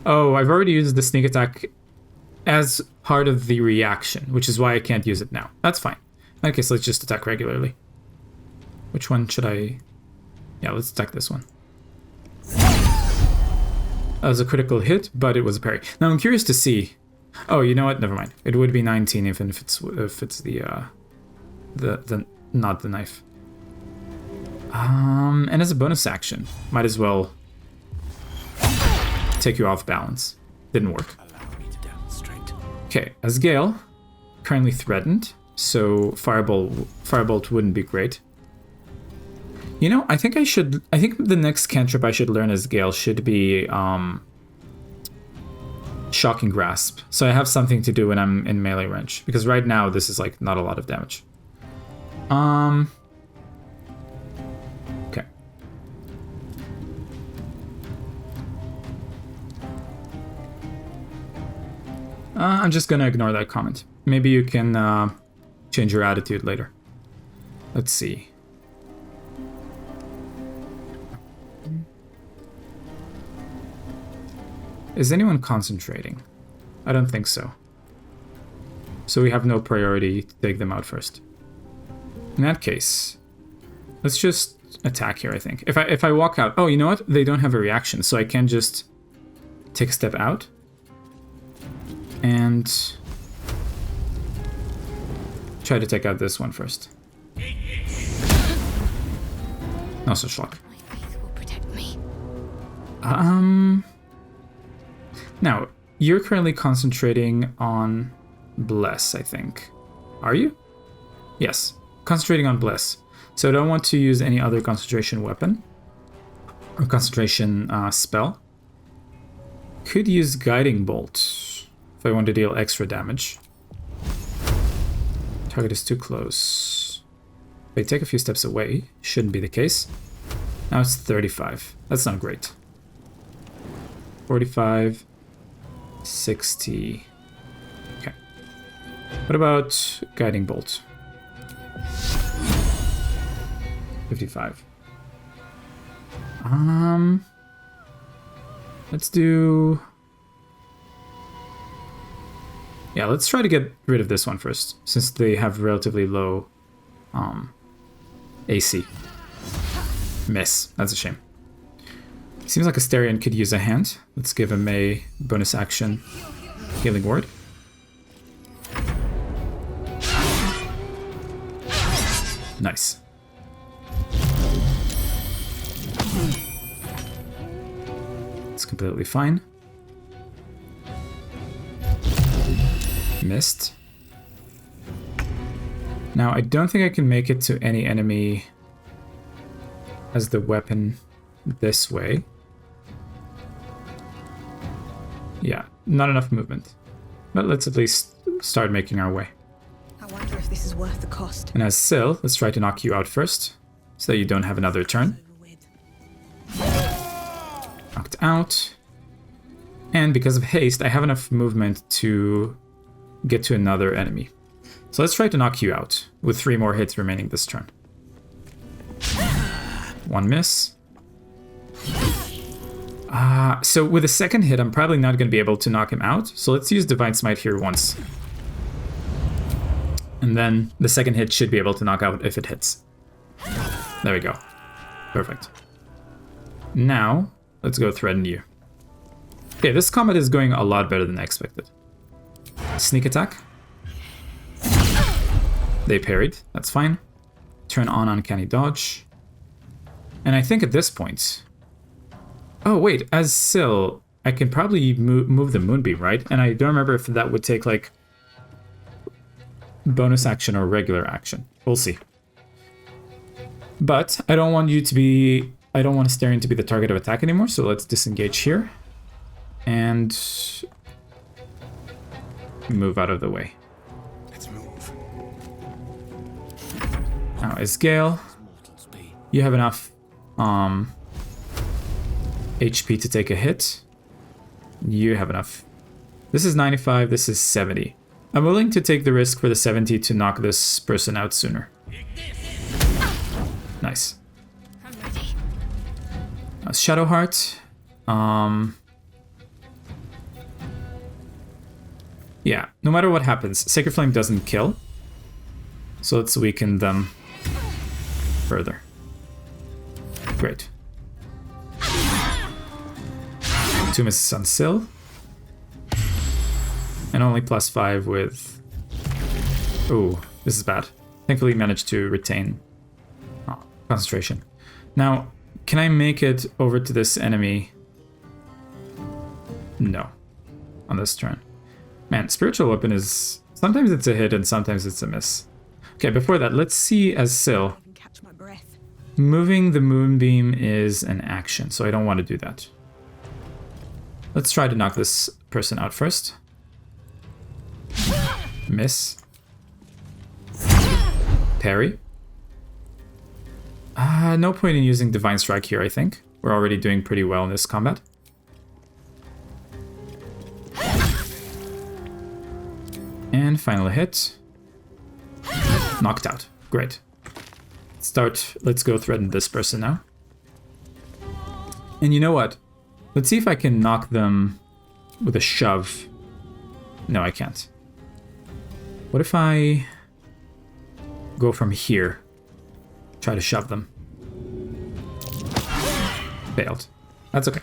Oh, I've already used the sneak attack as part of the reaction, which is why I can't use it now. That's fine. Okay, so let's just attack regularly. Which one should I... Yeah, let's attack this one. That was a critical hit, but it was a parry. Now I'm curious to see... Oh, you know what? Never mind. It would be 19 even if it's the not the knife. And as a bonus action, might as well take you off balance. Didn't work. Okay, as Gale, currently threatened, so Firebolt wouldn't be great. You know, I think the next cantrip I should learn as Gale should be Shocking Grasp, so I have something to do when I'm in melee range, because right now this is like not a lot of damage. Okay. I'm just gonna ignore that comment. Maybe you can change your attitude later. Let's see. Is anyone concentrating? I don't think so. So we have no priority to take them out first. In that case, let's just attack here, I think. If I walk out... Oh, you know what? They don't have a reaction, so I can just take a step out. And try to take out this one first. Also shock. My faith will protect me. Now, you're currently concentrating on Bless, I think. Are you? Yes, concentrating on Bless. So I don't want to use any other concentration weapon or concentration spell. Could use Guiding Bolt if I want to deal extra damage. Target is too close. If I take a few steps away, shouldn't be the case. Now it's 35. That's not great. 45. 60. Okay. What about Guiding Bolt? 55. Let's do... Yeah, let's try to get rid of this one first, since they have relatively low AC. Miss. That's a shame. Seems like Asterion could use a hand. Let's give him a bonus action healing word. Nice. It's completely fine. Missed. Now, I don't think I can make it to any enemy as the weapon this way. Yeah, not enough movement. But let's at least start making our way. I wonder if this is worth the cost. And as Syl, let's try to knock you out first, so that you don't have another turn. Knocked out. And because of haste, I have enough movement to get to another enemy. So let's try to knock you out, with 3 more hits remaining this turn. 1 miss. So with a second hit, I'm probably not going to be able to knock him out. So let's use Divine Smite here once. And then the second hit should be able to knock out if it hits. There we go. Perfect. Now, let's go threaten you. Okay, this combat is going a lot better than I expected. Sneak attack. They parried. That's fine. Turn on Uncanny Dodge. And I think at this point... Oh, wait, as Syl, I can probably move the Moonbeam, right? And I don't remember if that would take, like, bonus action or regular action. We'll see. But I don't want you to be... I don't want Asterion to be the target of attack anymore, so let's disengage here. And... move out of the way. Let's move. Now, as Gale, you have enough... HP to take a hit. You have enough. This is 95, this is 70. I'm willing to take the risk for the 70 to knock this person out sooner. Nice. Shadowheart. Yeah, no matter what happens, Sacred Flame doesn't kill. So let's weaken them further. Great. 2 misses on Syl. And only +5 with... Ooh, this is bad. Thankfully managed to retain concentration. Now, can I make it over to this enemy? No. On this turn. Man, Spiritual Weapon is... Sometimes it's a hit and sometimes it's a miss. Okay, before that, let's see as Syl. Moving the Moonbeam is an action, so I don't want to do that. Let's try to knock this person out first. Miss. Parry. No point in using Divine Strike here, I think. We're already doing pretty well in this combat. And final hit. Knocked out. Great. Let's go threaten this person now. And you know what? Let's see if I can knock them with a shove. No, I can't. What if I go from here? Try to shove them. Failed. That's okay.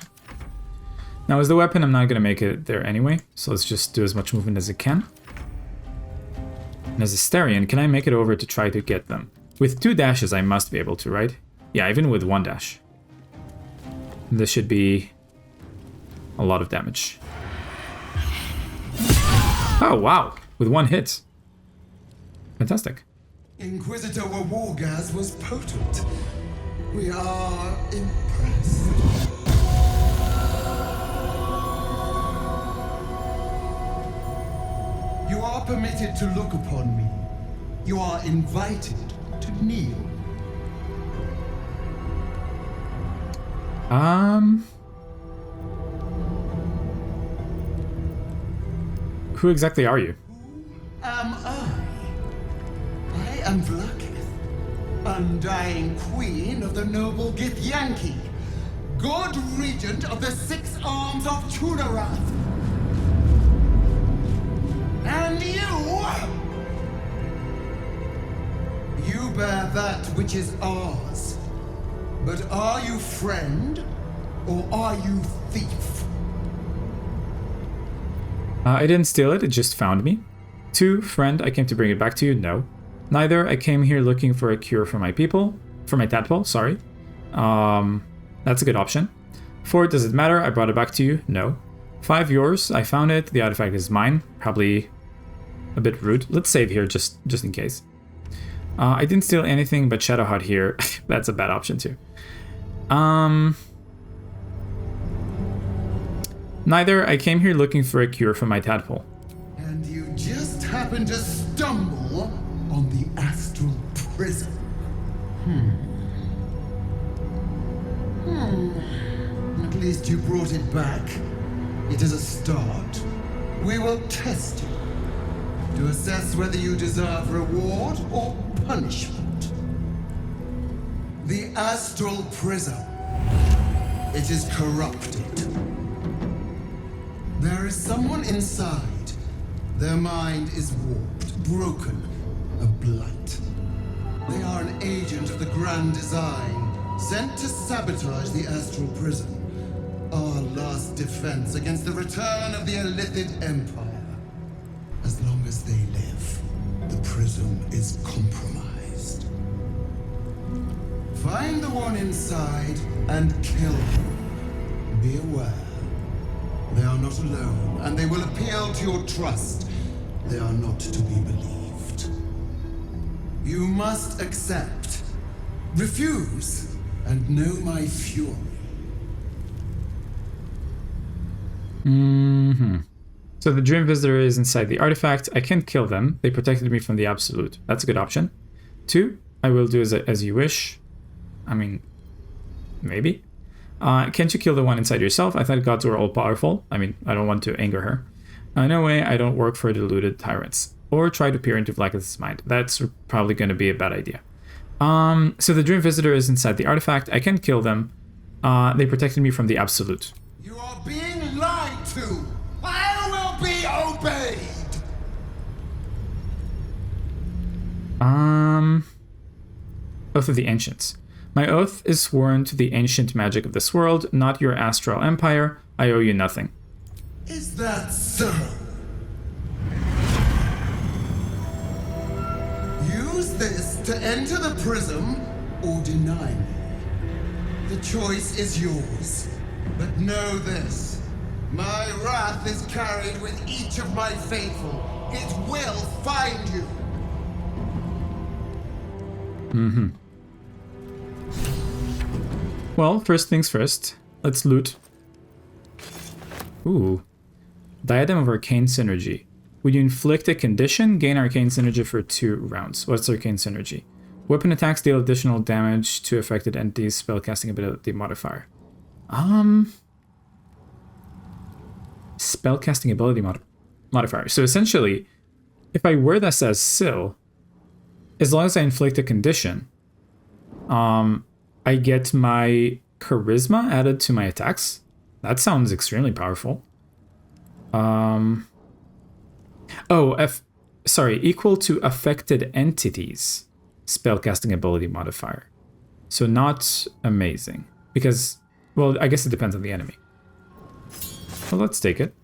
Now, as the weapon, I'm not going to make it there anyway, so let's just do as much movement as it can. And as a Starion, can I make it over to try to get them? With 2 dashes, I must be able to, right? Yeah, even with 1 dash. This should be a lot of damage. Oh, wow. With 1 hit. Fantastic. Inquisitor Wargaz was potent. We are impressed. You are permitted to look upon me. You are invited to kneel. Who exactly are you? Am I? I am Vlakith, undying queen of the noble Githyanki, god regent of the 6 arms of Tunarath. And you bear that which is ours. But are you friend, or are you thief? I didn't steal it, it just found me. 2, friend, I came to bring it back to you. No. Neither, I came here looking for a cure for my people. For my tadpole, sorry. That's a good option. 4, does it matter? I brought it back to you. No. 5, yours. I found it. The artifact is mine. Probably a bit rude. Let's save here just in case. I didn't steal anything but Shadowheart here. That's a bad option too. Neither. I came here looking for a cure for my tadpole. And you just happened to stumble on the astral prison. At least you brought it back. It is a start. We will test you to assess whether you deserve reward or punishment. The astral prism. It is corrupted. There is someone inside. Their mind is warped, broken, a blight. They are an agent of the Grand Design, sent to sabotage the astral prison. Our last defense against the return of the Illithid Empire. As long as they live, the prism is compromised. Find the one inside and kill them. Be aware. They are not alone, and they will appeal to your trust. They are not to be believed. You must accept, refuse, and know my fury. So the Dream Visitor is inside the artifact. I can't kill them. They protected me from the Absolute. That's a good option. 2, I will do as you wish. I mean, maybe. Can't you kill the one inside yourself? I thought gods were all powerful. I mean, I don't want to anger her. No way, I don't work for deluded tyrants. Or try to peer into Vlakith's mind. That's probably going to be a bad idea. So the Dream Visitor is inside the artifact. I can kill them. they protected me from the absolute. You are being lied to. I will be obeyed. Oath of the Ancients. My oath is sworn to the ancient magic of this world, not your astral empire. I owe you nothing. Is that so? Use this to enter the prism or deny me. The choice is yours. But know this. My wrath is carried with each of my faithful. It will find you. Mm-hmm. Well, first things first. Let's loot. Ooh. Diadem of Arcane Synergy. When you inflict a condition, gain Arcane Synergy for 2 rounds. What's Arcane Synergy? Weapon attacks deal additional damage to affected entities, spellcasting ability modifier. Spellcasting ability modifier. So essentially, if I wear this as Syl, as long as I inflict a condition, I get my charisma added to my attacks. That sounds extremely powerful. Equal to affected entities. Spellcasting ability modifier. So not amazing. Because, well, I guess it depends on the enemy. Well, let's take it.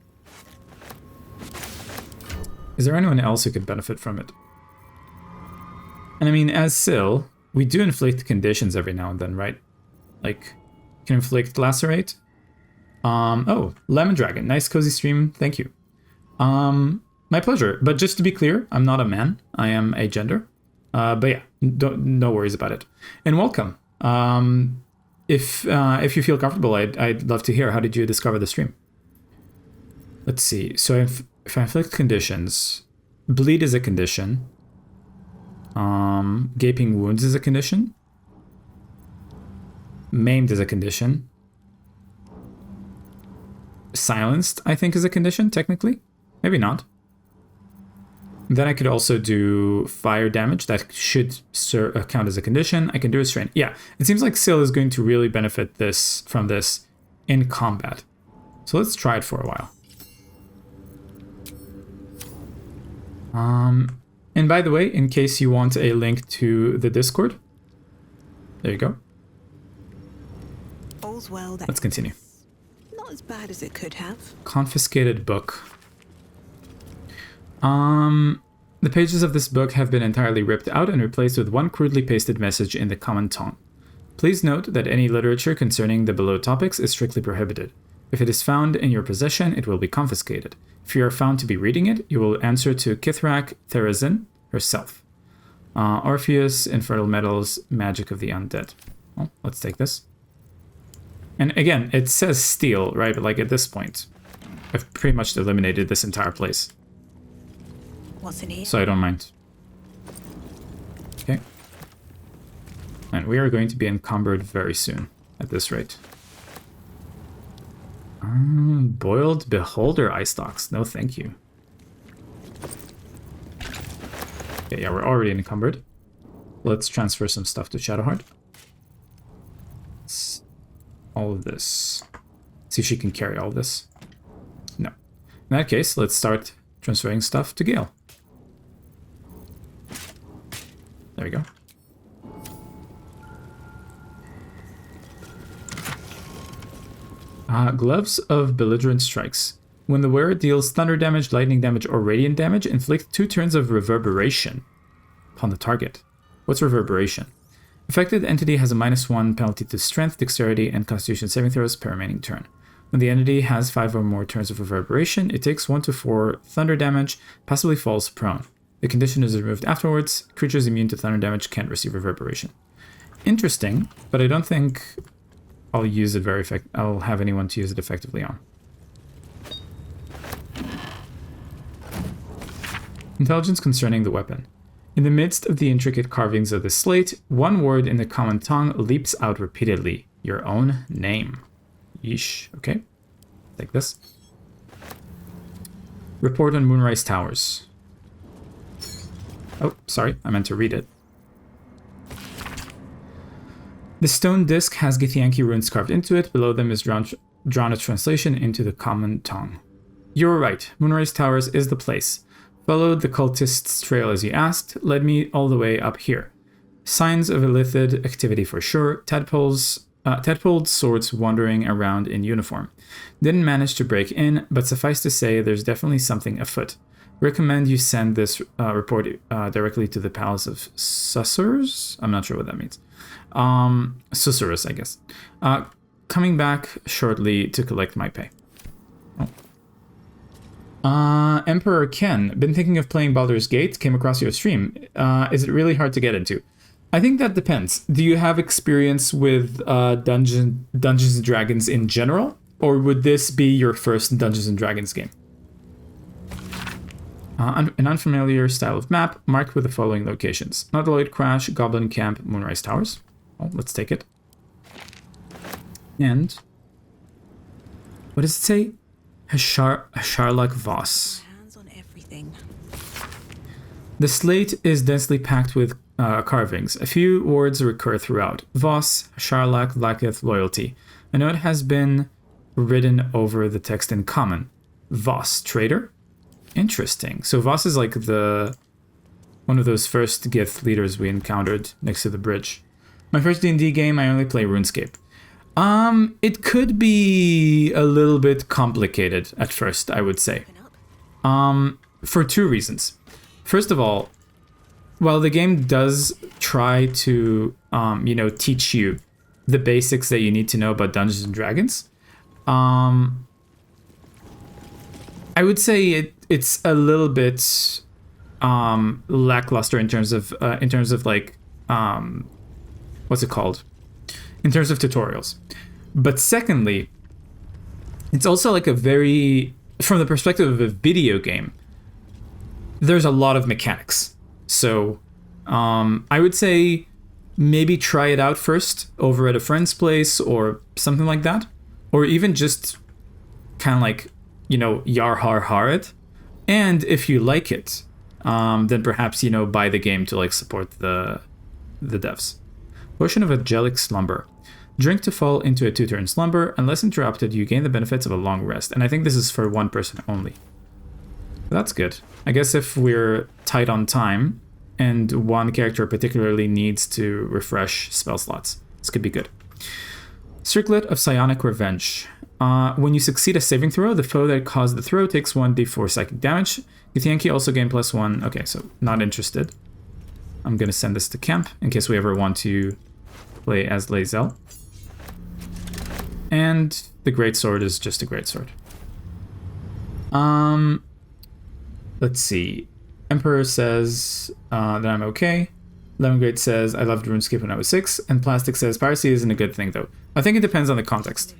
Is there anyone else who could benefit from it? And I mean, as Syl, we do inflict conditions every now and then, right? Like, can inflict lacerate. Oh, Lemon Dragon. Nice cozy stream. Thank you. My pleasure. But just to be clear, I'm not a man. I am a gender. But yeah, no worries about it. And welcome. If you feel comfortable, I'd love to hear. How did you discover the stream? Let's see. So if I inflict conditions, bleed is a condition. Gaping wounds is a condition. Maimed is a condition. Silenced, I think, is a condition, technically. Maybe not. Then I could also do fire damage. That should count as a condition. I can do restraint. Yeah, it seems like Syl is going to really benefit from this in combat. So let's try it for a while. And by the way, in case you want a link to the Discord, there you go. All's well that Let's continue. not as bad as it could have. Confiscated book. The pages of this book have been entirely ripped out and replaced with one crudely pasted message in the common tongue. Please note that any literature concerning the below topics is strictly prohibited. If it is found in your possession, it will be confiscated. If you are found to be reading it, you will answer to Kithrak Therazin herself. Orpheus, Infernal Metals, Magic of the Undead. Well, let's take this. And again, it says steal, right? But like at this point, I've pretty much eliminated this entire place. What's in here? So I don't mind. Okay. And we are going to be encumbered very soon at this rate. Boiled Beholder eye stalks. No, thank you. Okay, yeah, we're already encumbered. Let's transfer some stuff to Shadowheart. All of this. See if she can carry all this. No. In that case, let's start transferring stuff to Gale. There we go. Gloves of Belligerent Strikes. When the wearer deals thunder damage, lightning damage, or radiant damage, inflict 2 turns of reverberation upon the target. What's reverberation? Affected entity has a -1 penalty to strength, dexterity, and constitution saving throws per remaining turn. When the entity has 5 or more turns of reverberation, it takes 1 to 4 thunder damage, passively falls prone. The condition is removed afterwards. Creatures immune to thunder damage can't receive reverberation. Interesting, but I don't think I'll use it I'll have anyone to use it effectively on. Intelligence concerning the weapon. In the midst of the intricate carvings of the slate, one word in the common tongue leaps out repeatedly. Your own name. Yeesh. Okay. Take this. Report on Moonrise Towers. Oh, sorry. I meant to read it. The stone disc has Githyanki runes carved into it. Below them is drawn a translation into the common tongue. You're right. Moonrise Towers is the place. Followed the cultist's trail as you asked. Led me all the way up here. Signs of illithid activity for sure. Tadpoled swords wandering around in uniform. Didn't manage to break in, but suffice to say there's definitely something afoot. Recommend you send this report directly to the Palace of Susurrus? I'm not sure what that means. Susurrus, I guess. Coming back shortly to collect my pay. Oh. Emperor Ken, been thinking of playing Baldur's Gate, came across your stream. Is it really hard to get into? I think that depends. Do you have experience with Dungeons & Dragons in general? Or would this be your first Dungeons & Dragons game? An unfamiliar style of map, marked with the following locations. Nautiloid Crash, Goblin Camp, Moonrise Towers. Oh, let's take it. And... what does it say? Sharlak Voss. Hands on everything. The slate is densely packed with carvings. A few words recur throughout. Voss, Sharlak lacketh loyalty. A note has been written over the text in common. Voss, traitor? Interesting. So Voss is like one of those first Gith leaders we encountered next to the bridge. My first D&D game, I only play RuneScape. It could be a little bit complicated at first, I would say. For two reasons. First of all, while the game does try to, teach you the basics that you need to know about Dungeons and Dragons, I would say it's a little bit lackluster in terms of like what's it called? In terms of tutorials. But secondly, it's also like from the perspective of a video game, there's a lot of mechanics. So I would say maybe try it out first over at a friend's place or something like that. Or even just kind of like, yar har har it. And if you like it, then perhaps, buy the game to like support the devs. Potion of Angelic Slumber. Drink to fall into a 2-turn slumber. Unless interrupted, you gain the benefits of a long rest. And I think this is for one person only. That's good. I guess if we're tight on time and one character particularly needs to refresh spell slots, this could be good. Circlet of Psionic Revenge. When you succeed a saving throw, the foe that caused the throw takes 1d4 psychic damage. Githyanki also gain +1. Okay, so not interested. I'm going to send this to camp in case we ever want to play as Lae'zel. And the greatsword is just a greatsword. Let's see. Emperor says that I'm okay. Lemongrade says I loved RuneScape when I was 6. And Plastic says piracy isn't a good thing though. I think it depends on the context.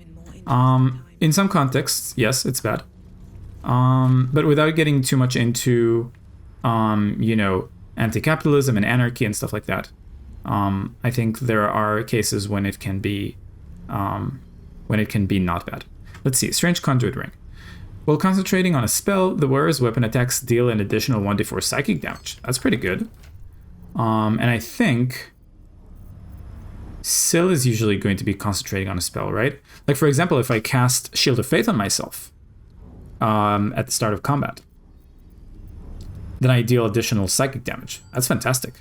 In some contexts, yes, it's bad. But without getting too much into, anti-capitalism and anarchy and stuff like that, I think there are cases when it can be not bad. Let's see. Strange Conduit Ring. While concentrating on a spell, the wearer's weapon attacks deal an additional 1d4 psychic damage. That's pretty good. And I think Syl is usually going to be concentrating on a spell, right? Like, for example, if I cast Shield of Faith on myself at the start of combat, then I deal additional psychic damage. That's fantastic.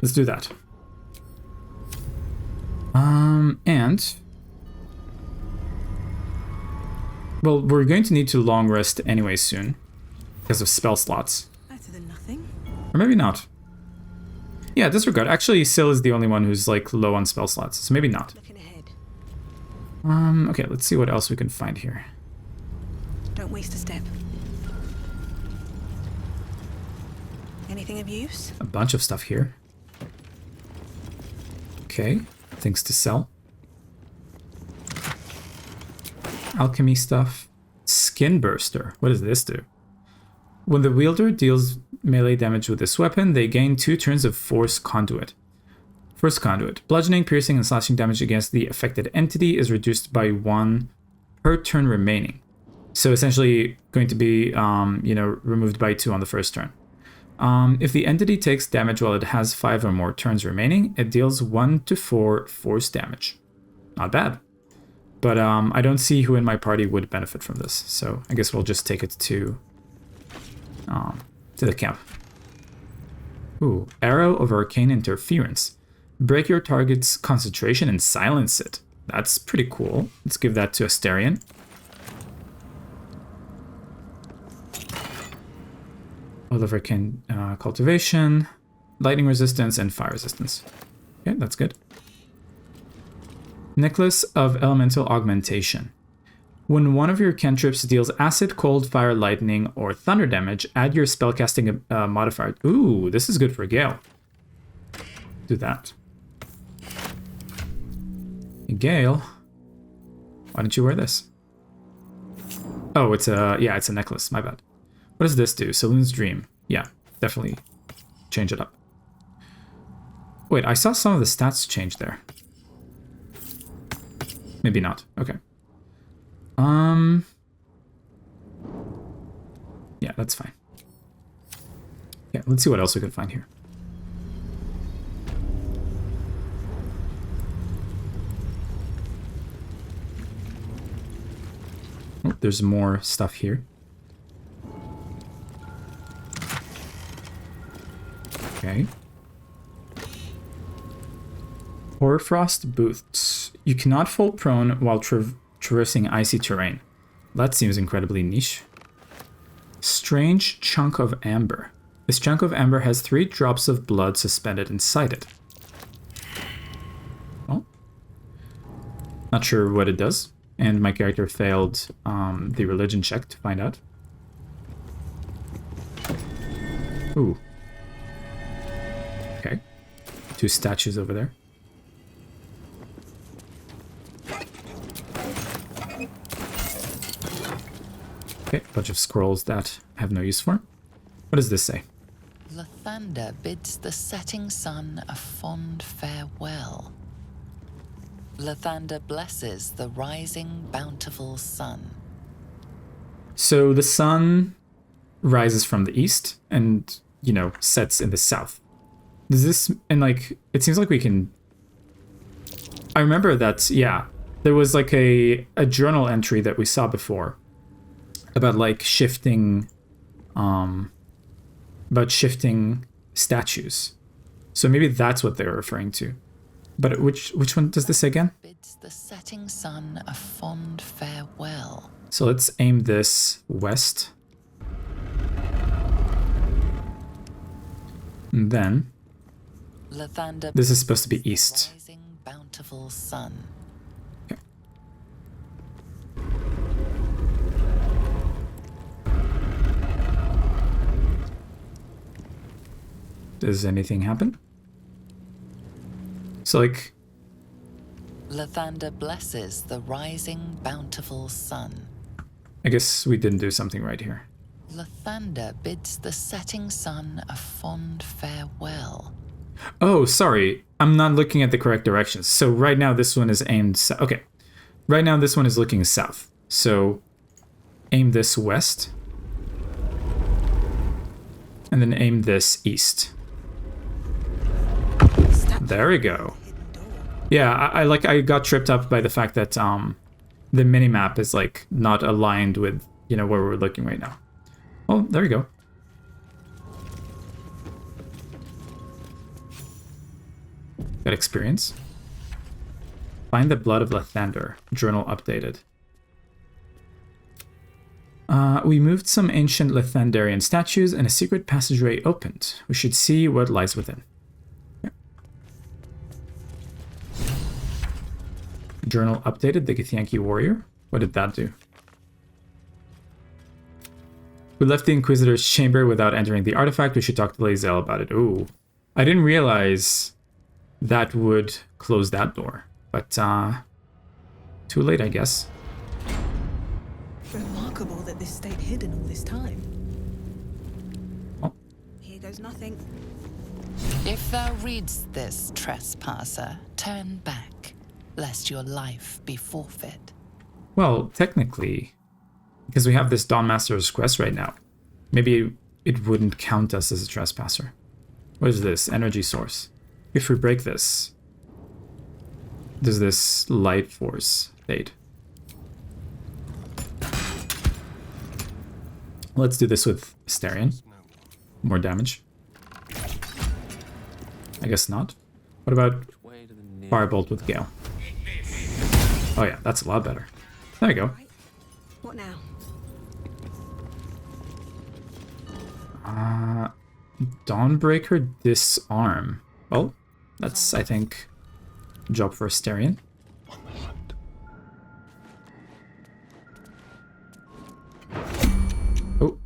Let's do that. And... well, we're going to need to long rest anyway soon because of spell slots. Better than nothing. Or maybe not. Yeah, disregard. Actually, Syl is the only one who's like low on spell slots, so maybe not. Looking ahead. Okay, let's see what else we can find here. Don't waste a step. Anything of use? A bunch of stuff here. Okay, things to sell. Alchemy stuff. Skin Burster. What does this do? When the wielder deals melee damage with this weapon, they gain 2 turns of Force Conduit. Force Conduit. Bludgeoning, piercing, and slashing damage against the affected entity is reduced by 1 per turn remaining. So essentially going to be, removed by 2 on the first turn. If the entity takes damage while it has 5 or more turns remaining, it deals 1 to 4 force damage. Not bad. But I don't see who in my party would benefit from this, so I guess we'll just take it to the camp. Ooh, Arrow of Arcane Interference. Break your target's concentration and silence it. That's pretty cool. Let's give that to Asterion. All of Arcane Cultivation, Lightning Resistance, and Fire Resistance. Okay, that's good. Necklace of Elemental Augmentation. When one of your cantrips deals acid, cold, fire, lightning, or thunder damage, add your spellcasting modifier. Ooh, this is good for Gale. Do that. Gale, why don't you wear this? Oh, it's a necklace. My bad. What does this do? Saloon's Dream. Yeah, definitely change it up. Wait, I saw some of the stats change there. Maybe not. Okay. Yeah, that's fine. Yeah, let's see what else we can find here. Oh, there's more stuff here. Okay. Hoarfrost boots. You cannot fall prone while traversing icy terrain. That seems incredibly niche. Strange Chunk of Amber. This chunk of amber has 3 drops of blood suspended inside it. Well, not sure what it does. And my character failed the religion check to find out. Ooh. Okay. 2 statues over there. Okay, a bunch of scrolls that I have no use for. What does this say? Lathander bids the setting sun a fond farewell. Lathander blesses the rising bountiful sun. So the sun rises from the east and, you know, sets in the south. Does this, and like, it seems like we can, I remember that, yeah, there was like a journal entry that we saw before about like shifting, statues. So maybe that's what they're referring to. But which one does this say again? Bids the setting sun a fond farewell. So let's aim this west. And then Lathander this is supposed to be east. Rising bountiful sun. Okay. Does anything happen? So like Lathander blesses the rising bountiful sun. I guess we didn't do something right here. Lathander bids the setting sun a fond farewell. Oh, sorry. I'm not looking at the correct directions. So right now this one is aimed south. Okay. Right now this one is looking south. So aim this west. And then aim this east. There we go. Yeah, I got tripped up by the fact that the minimap is like not aligned with, you know, where we're looking right now. Oh, there we go. Got experience. Find the blood of Lathander. Journal updated. We moved some ancient Lathanderian statues and a secret passageway opened. We should see what lies within. Okay. Journal updated. The Githyanki warrior. What did that do? We left the Inquisitor's chamber without entering the artifact. We should talk to Lae'zel about it. Ooh. I didn't realize that would close that door. But, too late, I guess. Remarkable that this stayed hidden all this time. Oh. Here goes nothing. If thou readst this, trespasser, turn back, lest your life be forfeit. Well, technically, because we have this Dawnmaster's quest right now, maybe it wouldn't count us as a trespasser. What is this? Energy source. If we break this, does this light force fade? Let's do this with Asterion. More damage. I guess not. What about Firebolt with Gale? Oh yeah, that's a lot better. There you go. What now? Dawnbreaker Disarm. Well, that's, I think, a job for Asterion. Oh.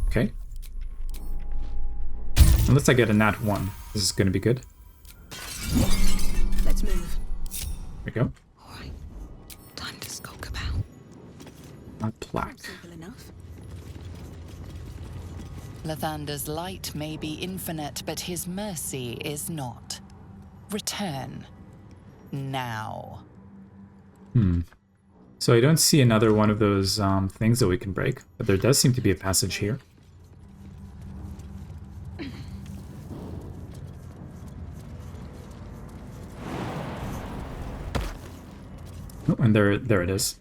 Okay. Unless I get a nat 1. This is going to be good. Let's move. There we go. Alright. Time to skulk about. A plaque. Simple enough. Lathander's light may be infinite, but his mercy is not. Return. Now. So I don't see another one of those things that we can break, but there does seem to be a passage here. Oh, and there it is.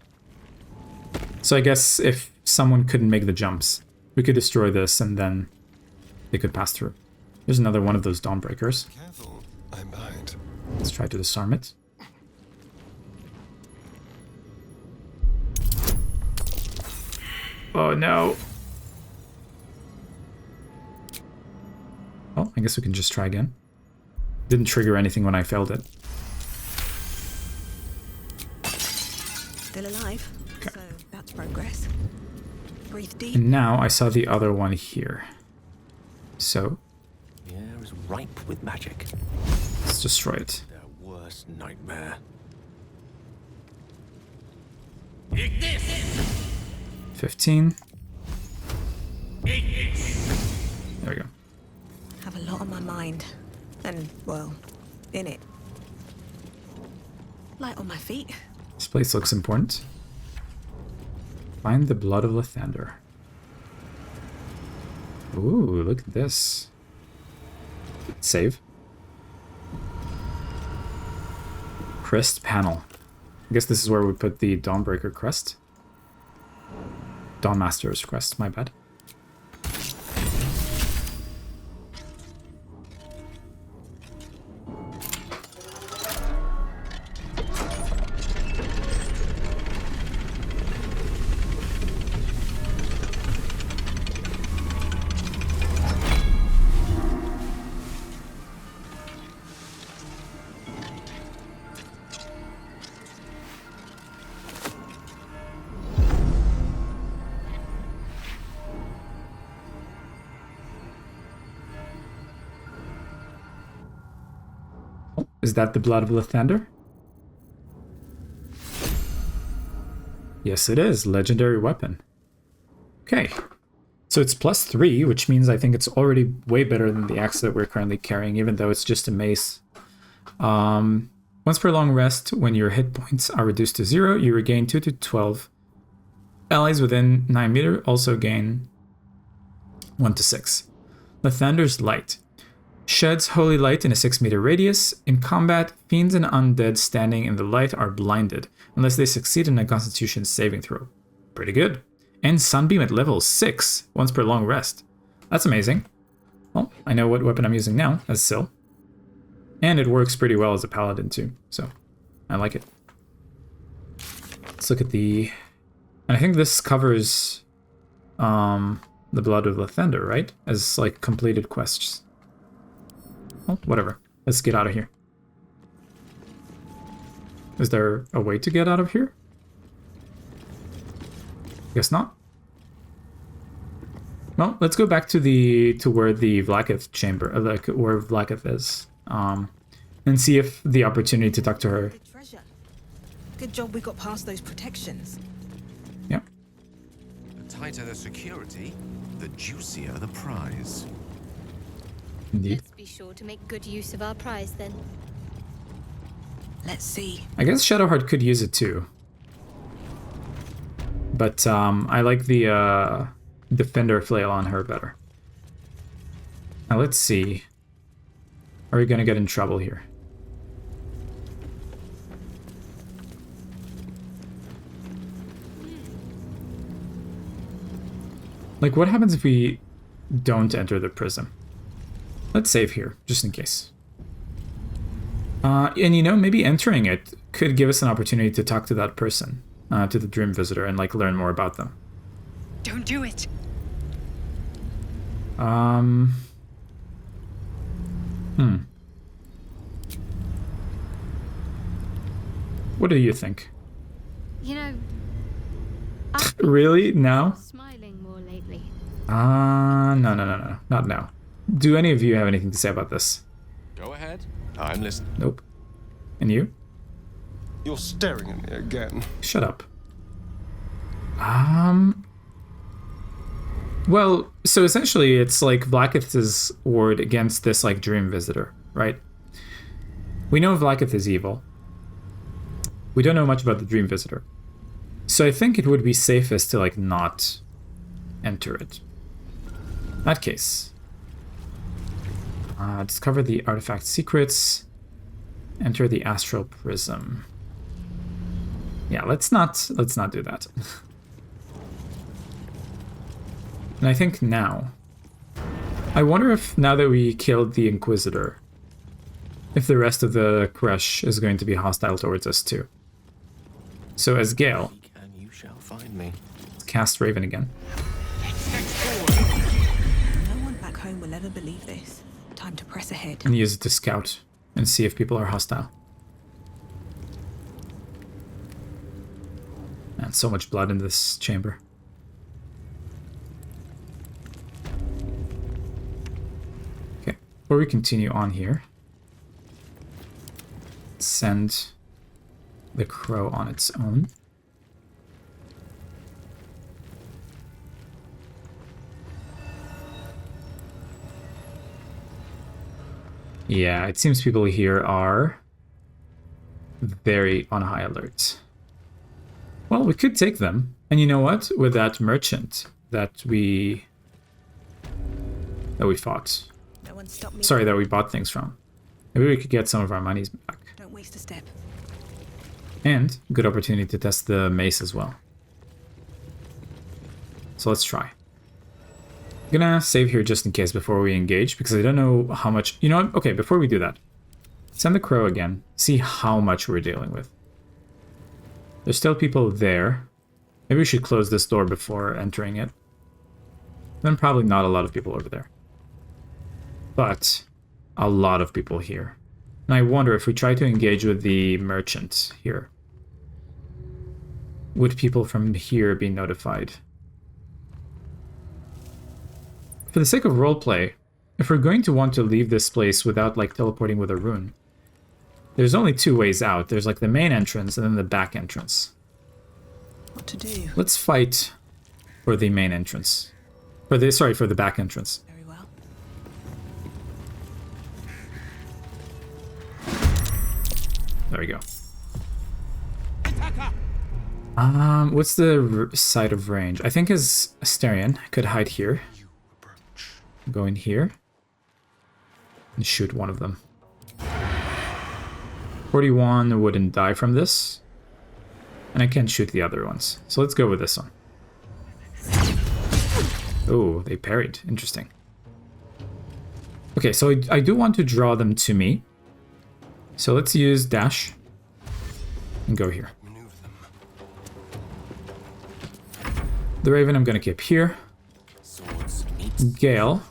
So I guess if someone couldn't make the jumps, we could destroy this and then they could pass through. There's another one of those Dawnbreakers. Careful, I'm behind. Let's try to disarm it. Oh no. Well, I guess we can just try again. Didn't trigger anything when I failed it. Still alive. Okay. So that's progress. Breathe deep. And now I saw the other one here. So The air is ripe with magic. let's destroy it. Their worst nightmare. 15. There we go. Have a lot on my mind. And, well, in it. Light on my feet. This place looks important. Find the blood of Lathander. Ooh, look at this. Save. Crest panel. I guess this is where we put the Dawnbreaker crest. Dawnmaster's crest, my bad. Is that the blood of Lathander? Yes, it is. Legendary weapon. Okay. So it's +3, which means I think it's already way better than the axe that we're currently carrying, even though it's just a mace. Once per long rest, when your hit points are reduced to 0, you regain 2 to 12. Allies within 9 meters also gain 1 to 6. Lathander's Light. Sheds holy light in a 6-meter radius. In combat, fiends and undead standing in the light are blinded, unless they succeed in a constitution saving throw. Pretty good. And Sunbeam at level 6, once per long rest. That's amazing. Well, I know what weapon I'm using now, as Syl. And it works pretty well as a paladin too, so I like it. Let's look at the... And I think this covers the Blood of Lathander, right? As like completed quests. Well, whatever. Let's get out of here. Is there a way to get out of here? Guess not. Well, let's go back to where the Vlaakith chamber, like where Vlaakith is, and see if the opportunity to talk to her. Treasure. Good job we got past those protections. Yeah. The tighter the security, the juicier the prize. Indeed. Let's be sure to make good use of our prize then. Let's see. I guess Shadowheart could use it too. But I like the Defender flail on her better. Now let's see. Are we gonna get in trouble here? Like, what happens if we don't enter the prison? Let's save here, just in case. And you know, maybe entering it could give us an opportunity to talk to that person, to the Dream Visitor, and like learn more about them. Don't do it. What do you think? You know, Really? Now? smiling more lately. No. Not now. Do any of you have anything to say about this? Go ahead. I'm listening. Nope. And you? You're staring at me again. Shut up. Well, so essentially it's like Vlaakith's ward against this like Dream Visitor, right? We know Vlaakith is evil. We don't know much about the Dream Visitor. So I think it would be safest to like not enter it. In that case. Discover the artifact secrets. Enter the astral prism. Yeah, let's not do that. And I think now, I wonder if now that we killed the Inquisitor, if the rest of the Kresh is going to be hostile towards us too. So as Gale, And you shall find me. cast Raven again. No one back home will ever believe this. Time to press ahead. And use it to scout and see if people are hostile. And so much blood in this chamber. Okay, before we continue on here, send the crow on its own. Yeah, it seems people here are very on high alert. Well, we could take them. And you know what? With that merchant that we fought. No one stop me. Sorry, that we bought things from. Maybe we could get some of our monies back. Don't waste a step. And good opportunity to test the mace as well. So let's try. I'm gonna save here just in case before we engage, because I don't know how much... You know what? Okay, before we do that, send the crow again. See how much we're dealing with. There's still people there. Maybe we should close this door before entering it. Then probably not a lot of people over there. But a lot of people here. And I wonder if we try to engage with the merchant here, would people from here be notified? For the sake of roleplay, if we're going to want to leave this place without like teleporting with a rune, there's only two ways out. There's like the main entrance and then the back entrance. What to do? Let's fight for the main entrance. For the back entrance. Very well. There we go. What's the side of range? I think his Asterion could hide here. Go in here. And shoot one of them. 41 wouldn't die from this. And I can't shoot the other ones. So let's go with this one. Oh, they parried. Interesting. Okay, so I do want to draw them to me. So let's use dash. And go here. The Raven I'm going to keep here. Gale.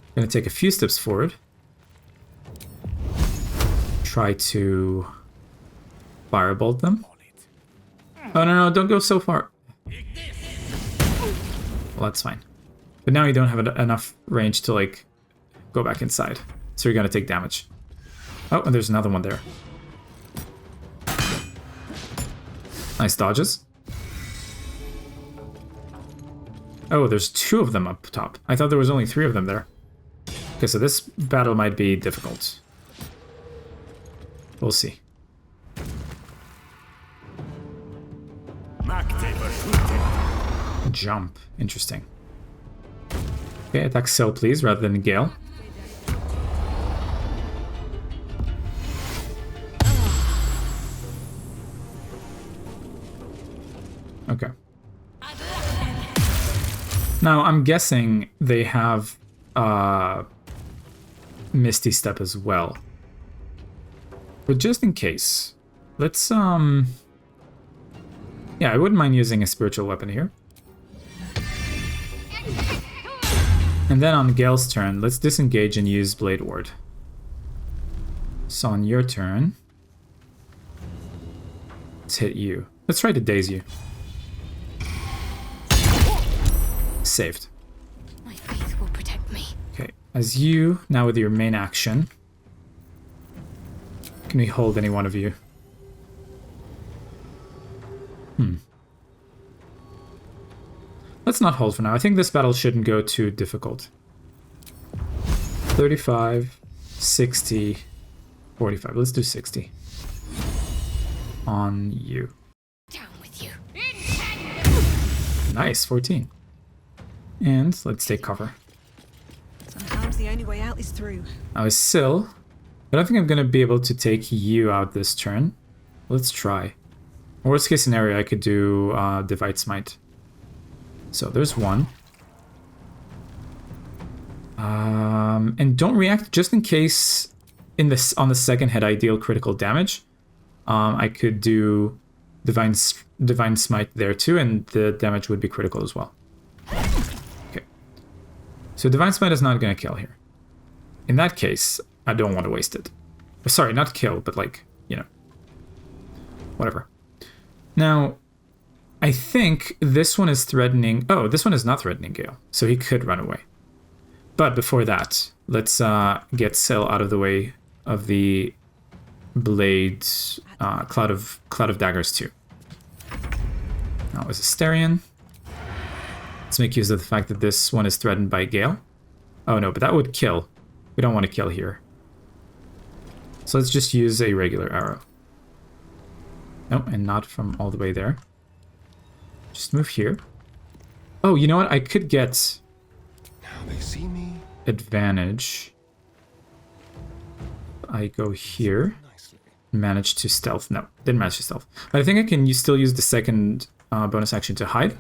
I'm going to take a few steps forward. Try to firebolt them. Oh, no, don't go so far. Well, that's fine. But now you don't have enough range to, like, go back inside. So you're going to take damage. Oh, and there's another one there. Nice dodges. Oh, there's two of them up top. I thought there was only 3 of them there. Okay, so this battle might be difficult. We'll see. Jump. Interesting. Okay, attack Cell, please, rather than Gale. Okay. Now, I'm guessing they have Misty Step as well. But just in case, let's, yeah, I wouldn't mind using a spiritual weapon here. And then on Gale's turn, let's disengage and use Blade Ward. So on your turn, let's hit you. Let's try to daze you. Saved. My faith will protect me. Okay, as you, now with your main action, can we hold any one of you? Let's not hold for now. I think this battle shouldn't go too difficult. 35, 60, 45. Let's do 60. On you. Down with you. Nice, 14. And let's take cover. Sometimes the only way out is through. Now is Syl. I don't think I'm going to be able to take you out this turn. Let's try. Worst case scenario, I could do Divide Smite. So there's one. And don't react just in case on the second head I deal critical damage. I could do Divine Smite there too, and the damage would be critical as well. Okay. So Divine Smite is not going to kill here. In that case, I don't want to waste it. Sorry, not kill, but like, you know, whatever. Now, I think this one is threatening... Oh, this one is not threatening Gale, so he could run away. But before that, let's get Syl out of the way of the blade cloud of daggers too. Now as Asterion, let's make use of the fact that this one is threatened by Gale. Oh no, but that would kill. We don't want to kill here. So let's just use a regular arrow. No, and not from all the way there. Just move here. Oh, you know what? I could get Now they see me. Advantage. I go here. Manage to stealth. No, didn't manage to stealth. But I think I can still use the second bonus action to hide.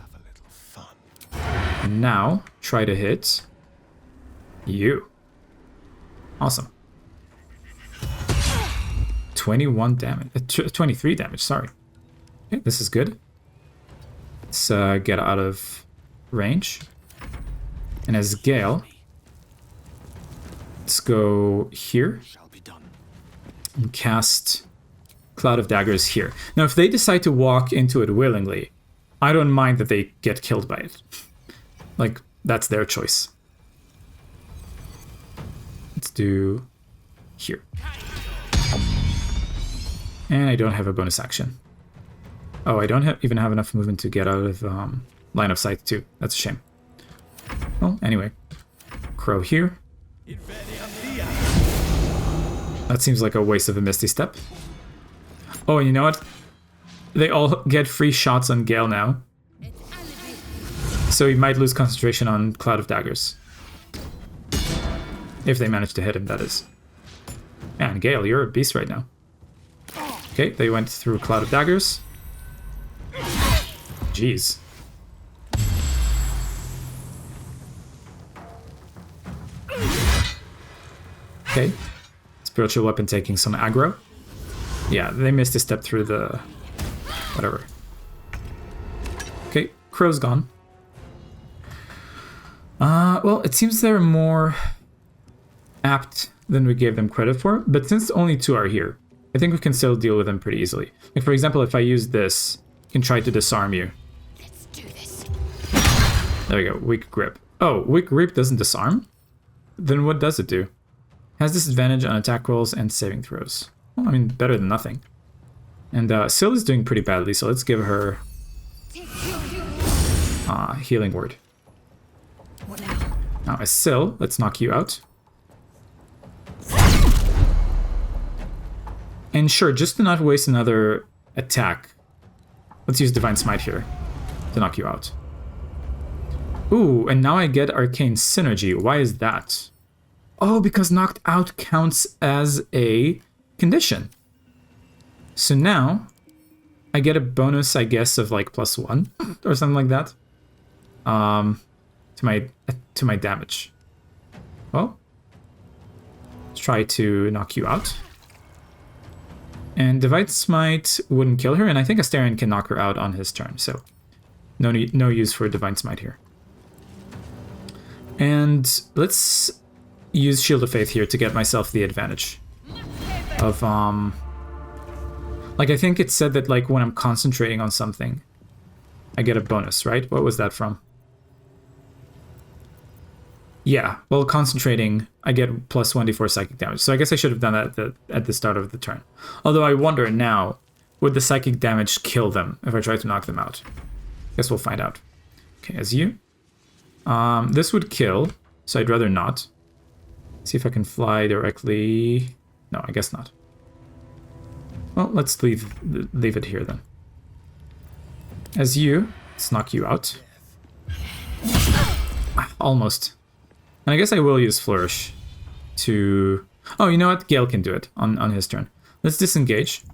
And now, try to hit you. Awesome. 21 damage. 23 damage, sorry. Okay, this is good. Let's get out of range. And as Gale, let's go here and cast Cloud of Daggers here. Now, if they decide to walk into it willingly, I don't mind that they get killed by it. Like, that's their choice. Let's do here. And I don't have a bonus action. Oh, I don't even have enough movement to get out of line of sight too. That's a shame. Well, anyway. Crow here. That seems like a waste of a Misty Step. Oh, and you know what? They all get free shots on Gale now. So he might lose concentration on Cloud of Daggers. If they manage to hit him, that is. Man, Gale, you're a beast right now. Okay, they went through Cloud of Daggers. Jeez. Okay. Spiritual weapon taking some aggro. Yeah, they missed a step through the... whatever. Okay, Crow's gone. Well, it seems they're more apt than we gave them credit for, but since only two are here, I think we can still deal with them pretty easily. Like, for example, if I use this, I can try to disarm you. Let's do this. There we go, weak grip. Oh, weak grip doesn't disarm? Then what does it do? Has disadvantage on attack rolls and saving throws. Well, I mean, better than nothing. And Syl is doing pretty badly, so let's give her healing word. What now? Now, as Syl, let's knock you out. And sure, just to not waste another attack, let's use Divine Smite here to knock you out. Ooh, and now I get Arcane Synergy. Why is that? Oh, because knocked out counts as a condition. So now, I get a bonus, I guess, of like +1 or something like that. To my damage. Well, let's try to knock you out. And Divine Smite wouldn't kill her, and I think Astarion can knock her out on his turn, so no use for Divine Smite here. And let's use Shield of Faith here to get myself the advantage of like I think it said that like when I'm concentrating on something, I get a bonus, right? What was that from? Yeah, well, concentrating, I get plus 1d4 psychic damage. So I guess I should have done that at the start of the turn. Although I wonder now, would the psychic damage kill them if I try to knock them out? Guess we'll find out. Okay, as you. This would kill, so I'd rather not. See if I can fly directly. No, I guess not. Well, let's leave it here then. As you, let's knock you out. Almost. And I guess I will use Flourish to... Oh, you know what? Gale can do it on his turn. Let's disengage.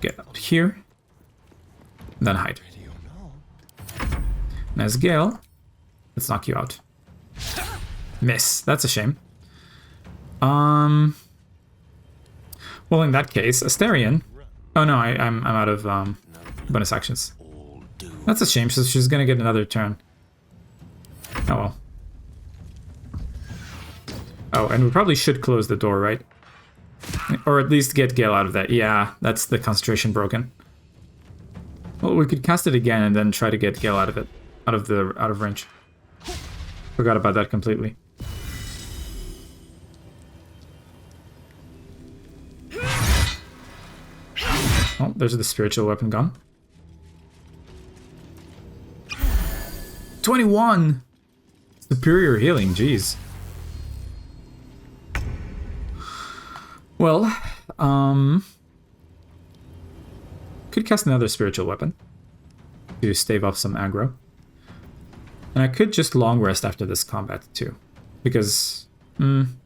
Get out here. Then hide. And as Gale, let's knock you out. Miss. That's a shame. Well, in that case, Astarion... Oh no, I'm out of bonus actions. That's a shame, so she's gonna get another turn. Oh well. Oh, and we probably should close the door, right? Or at least get Gale out of that. Yeah, that's the concentration broken. Well, we could cast it again and then try to get Gale out of it. Out of range. Forgot about that completely. Oh, there's the spiritual weapon gone. 21! Superior healing, jeez. Well, could cast another spiritual weapon to stave off some aggro. And I could just long rest after this combat too. Because,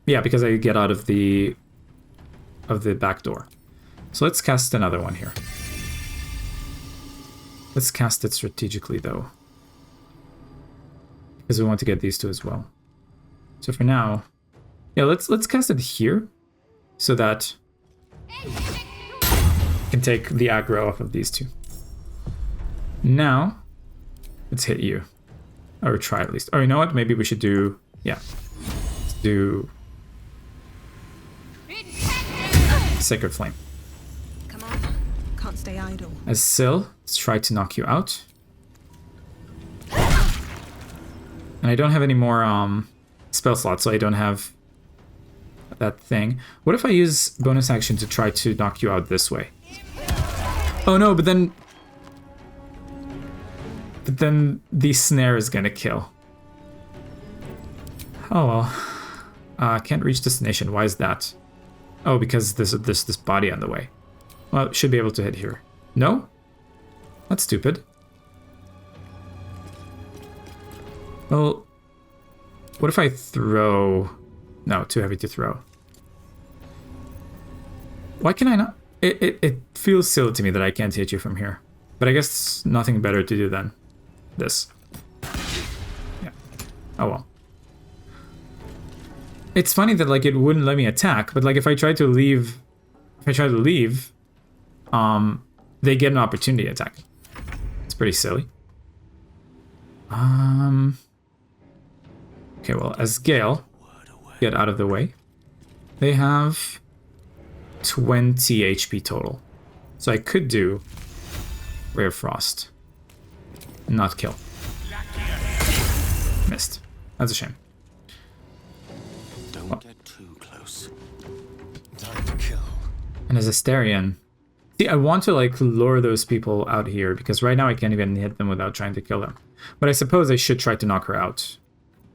yeah, because I get out of the back door. So let's cast another one here. Let's cast it strategically though. Because we want to get these two as well. So for now, yeah, let's cast it here. So that I can take the aggro off of these two. Now, let's hit you. Or try at least. Or you know what? Maybe we should do... Yeah. Let's do... Sacred Flame. Come on. Can't stay idle. As Syl, let's try to knock you out. And I don't have any more spell slots, so I don't have that thing. What if I use bonus action to try to knock you out this way? Oh no, but then the snare is gonna kill. Oh well. Can't reach destination. Why is that? Oh, because there's this body on the way. Well, it should be able to hit here. No? That's stupid. Well, what if I throw... No, too heavy to throw. Why can I not? It feels silly to me that I can't hit you from here. But I guess nothing better to do than this. Yeah. Oh well. It's funny that like it wouldn't let me attack, but like if I try to leave, they get an opportunity attack. It's pretty silly. Okay, well, as Gale, get out of the way. They have 20 HP total. So I could do Ray of Frost. Not kill. Missed. That's a shame. Don't get too close. Time to kill. And as Astarion... See, I want to like lure those people out here because right now I can't even hit them without trying to kill them. But I suppose I should try to knock her out.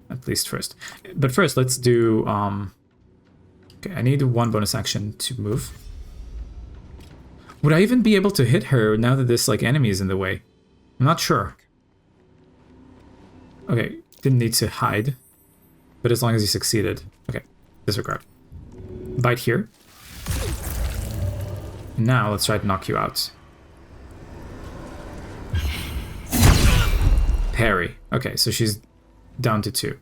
At least first. But first, let's do... Okay, I need one bonus action to move. Would I even be able to hit her now that this like enemy is in the way? I'm not sure. Okay, didn't need to hide. But as long as you succeeded. Okay, disregard. Bite here. Now let's try to knock you out. Parry. Okay, so she's down to 2.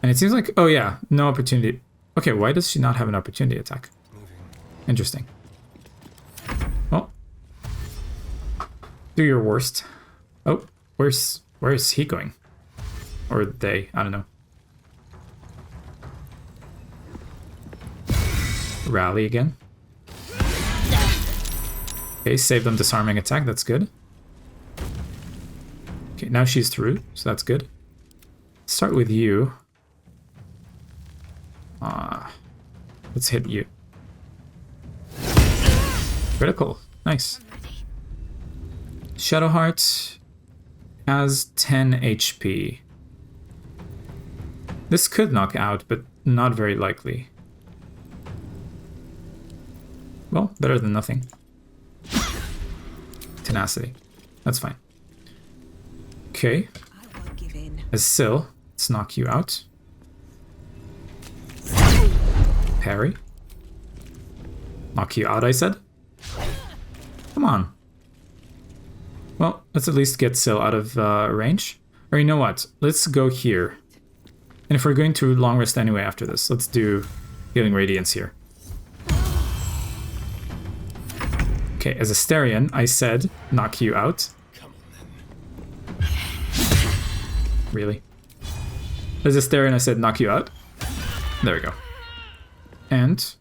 And it seems like, oh yeah, no opportunity. Okay, why does she not have an opportunity attack? Interesting. Well, do your worst. Oh, where is he going? Or they, I don't know. Rally again. Okay, save them disarming attack, that's good. Okay, now she's through, so that's good. Start with you. Let's hit you. Critical, nice. Shadowheart has 10 HP. This could knock out, but not very likely. Well, better than nothing. Tenacity. That's fine. Okay. As Syl, let's knock you out. Parry. Knock you out, I said. Come on. Well, let's at least get Syl out of range. Or you know what? Let's go here. And if we're going to long rest anyway after this, let's do Healing Radiance here. Okay, as Asterion, I said knock you out. Really? As Asterion, I said knock you out. There we go. And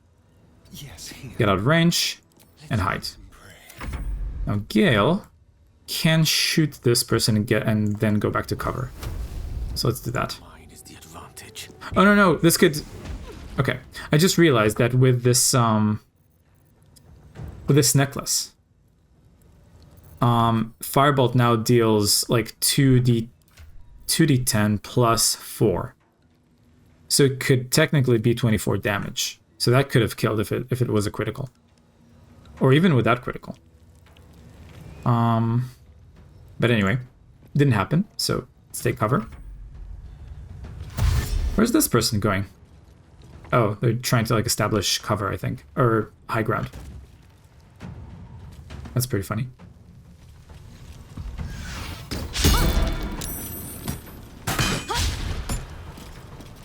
get out of range and hide. Now Gale can shoot this person and then go back to cover. So let's do that. Oh no, this could... Okay, I just realized that with this necklace, Firebolt now deals like 2d10 plus 4. So it could technically be 24 damage. So that could have killed if it was a critical. Or even without critical. But anyway, didn't happen, so let's take cover. Where's this person going? Oh, they're trying to like establish cover, I think. Or high ground. That's pretty funny.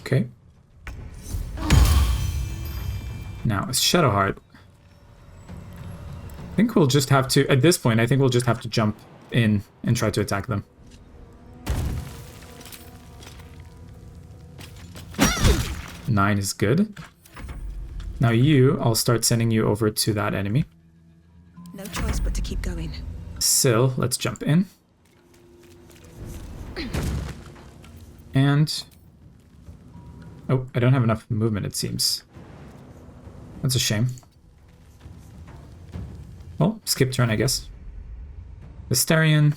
Okay. Now, as Shadowheart, I think we'll just have to, at this point, I think we'll just have to jump in and try to attack them. Nine is good. Now you, I'll start sending you over to that enemy. No choice but to keep going. Syl, let's jump in. And... oh, I don't have enough movement, it seems. That's a shame. Well, skip turn, I guess. Asterion,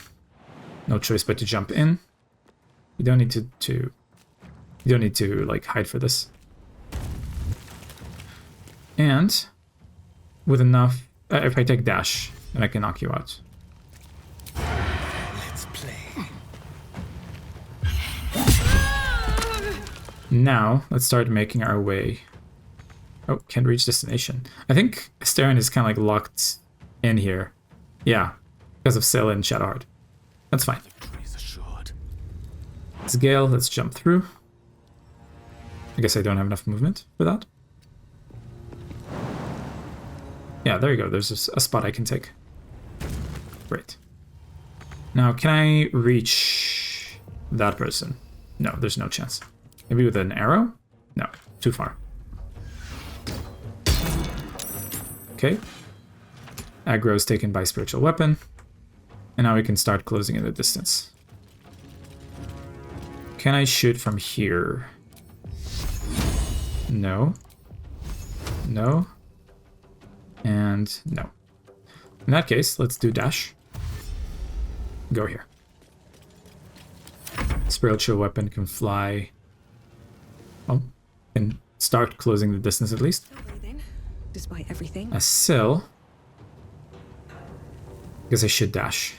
no choice but to jump in. You don't need to you don't need to like hide for this. And with enough, if I take dash, then I can knock you out. Let's play. Now let's start making our way. Oh, can't reach destination. I think Asterion is kind of like locked in here. Yeah, because of Syl and Shadowheart. That's fine. It's Gale, let's jump through. I guess I don't have enough movement for that. Yeah, there you go. There's a spot I can take. Great. Now, can I reach that person? No, there's no chance. Maybe with an arrow? No, too far. Okay. Aggro is taken by Spiritual Weapon. And now we can start closing in the distance. Can I shoot from here? No. No. And no. In that case, let's do dash. Go here. Spiritual Weapon can fly. Oh, and start closing the distance at least. Despite everything. A Syl. Guess I should dash.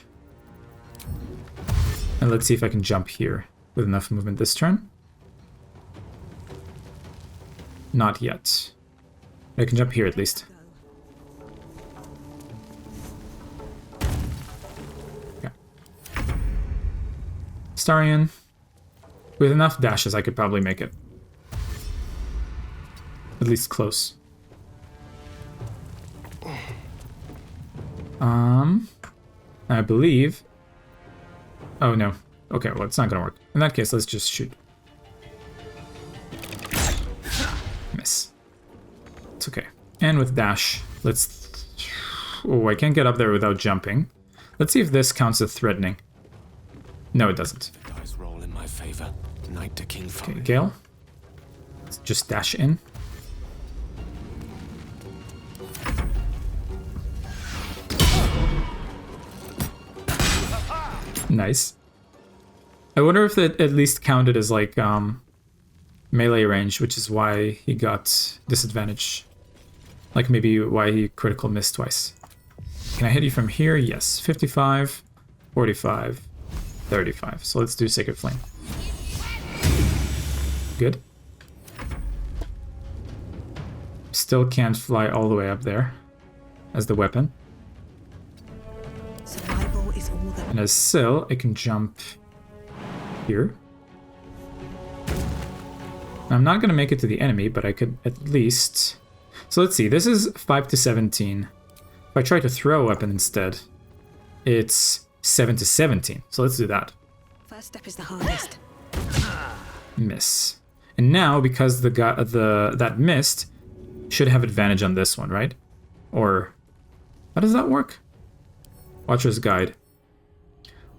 And let's see if I can jump here with enough movement this turn. . Not yet. I can jump here at least. Astarion. With enough dashes, I could probably make it. At least close. I believe... Oh, no. Okay, well, it's not gonna work. In that case, let's just shoot. Miss. It's okay. And with dash, let's... Oh, I can't get up there without jumping. Let's see if this counts as threatening. No, it doesn't. Dice roll in my favor. Knight to King Okay, Gale. Let's just dash in. Nice. I wonder if it at least counted as like melee range, which is why he got disadvantage. Like maybe why he critical missed twice. Can I hit you from here? Yes. 55, 45, 35. So let's do Sacred Flame. Good. Still can't fly all the way up there as the weapon. Survival is all that. And as Syl, I can jump here. I'm not going to make it to the enemy, but I could at least... So let's see, this is 5 to 17. If I try to throw a weapon instead, it's 7 to 17. So let's do that. First step is the hardest. Miss. And now, because that missed, should have advantage on this one, right? Or how does that work? Watcher's Guide.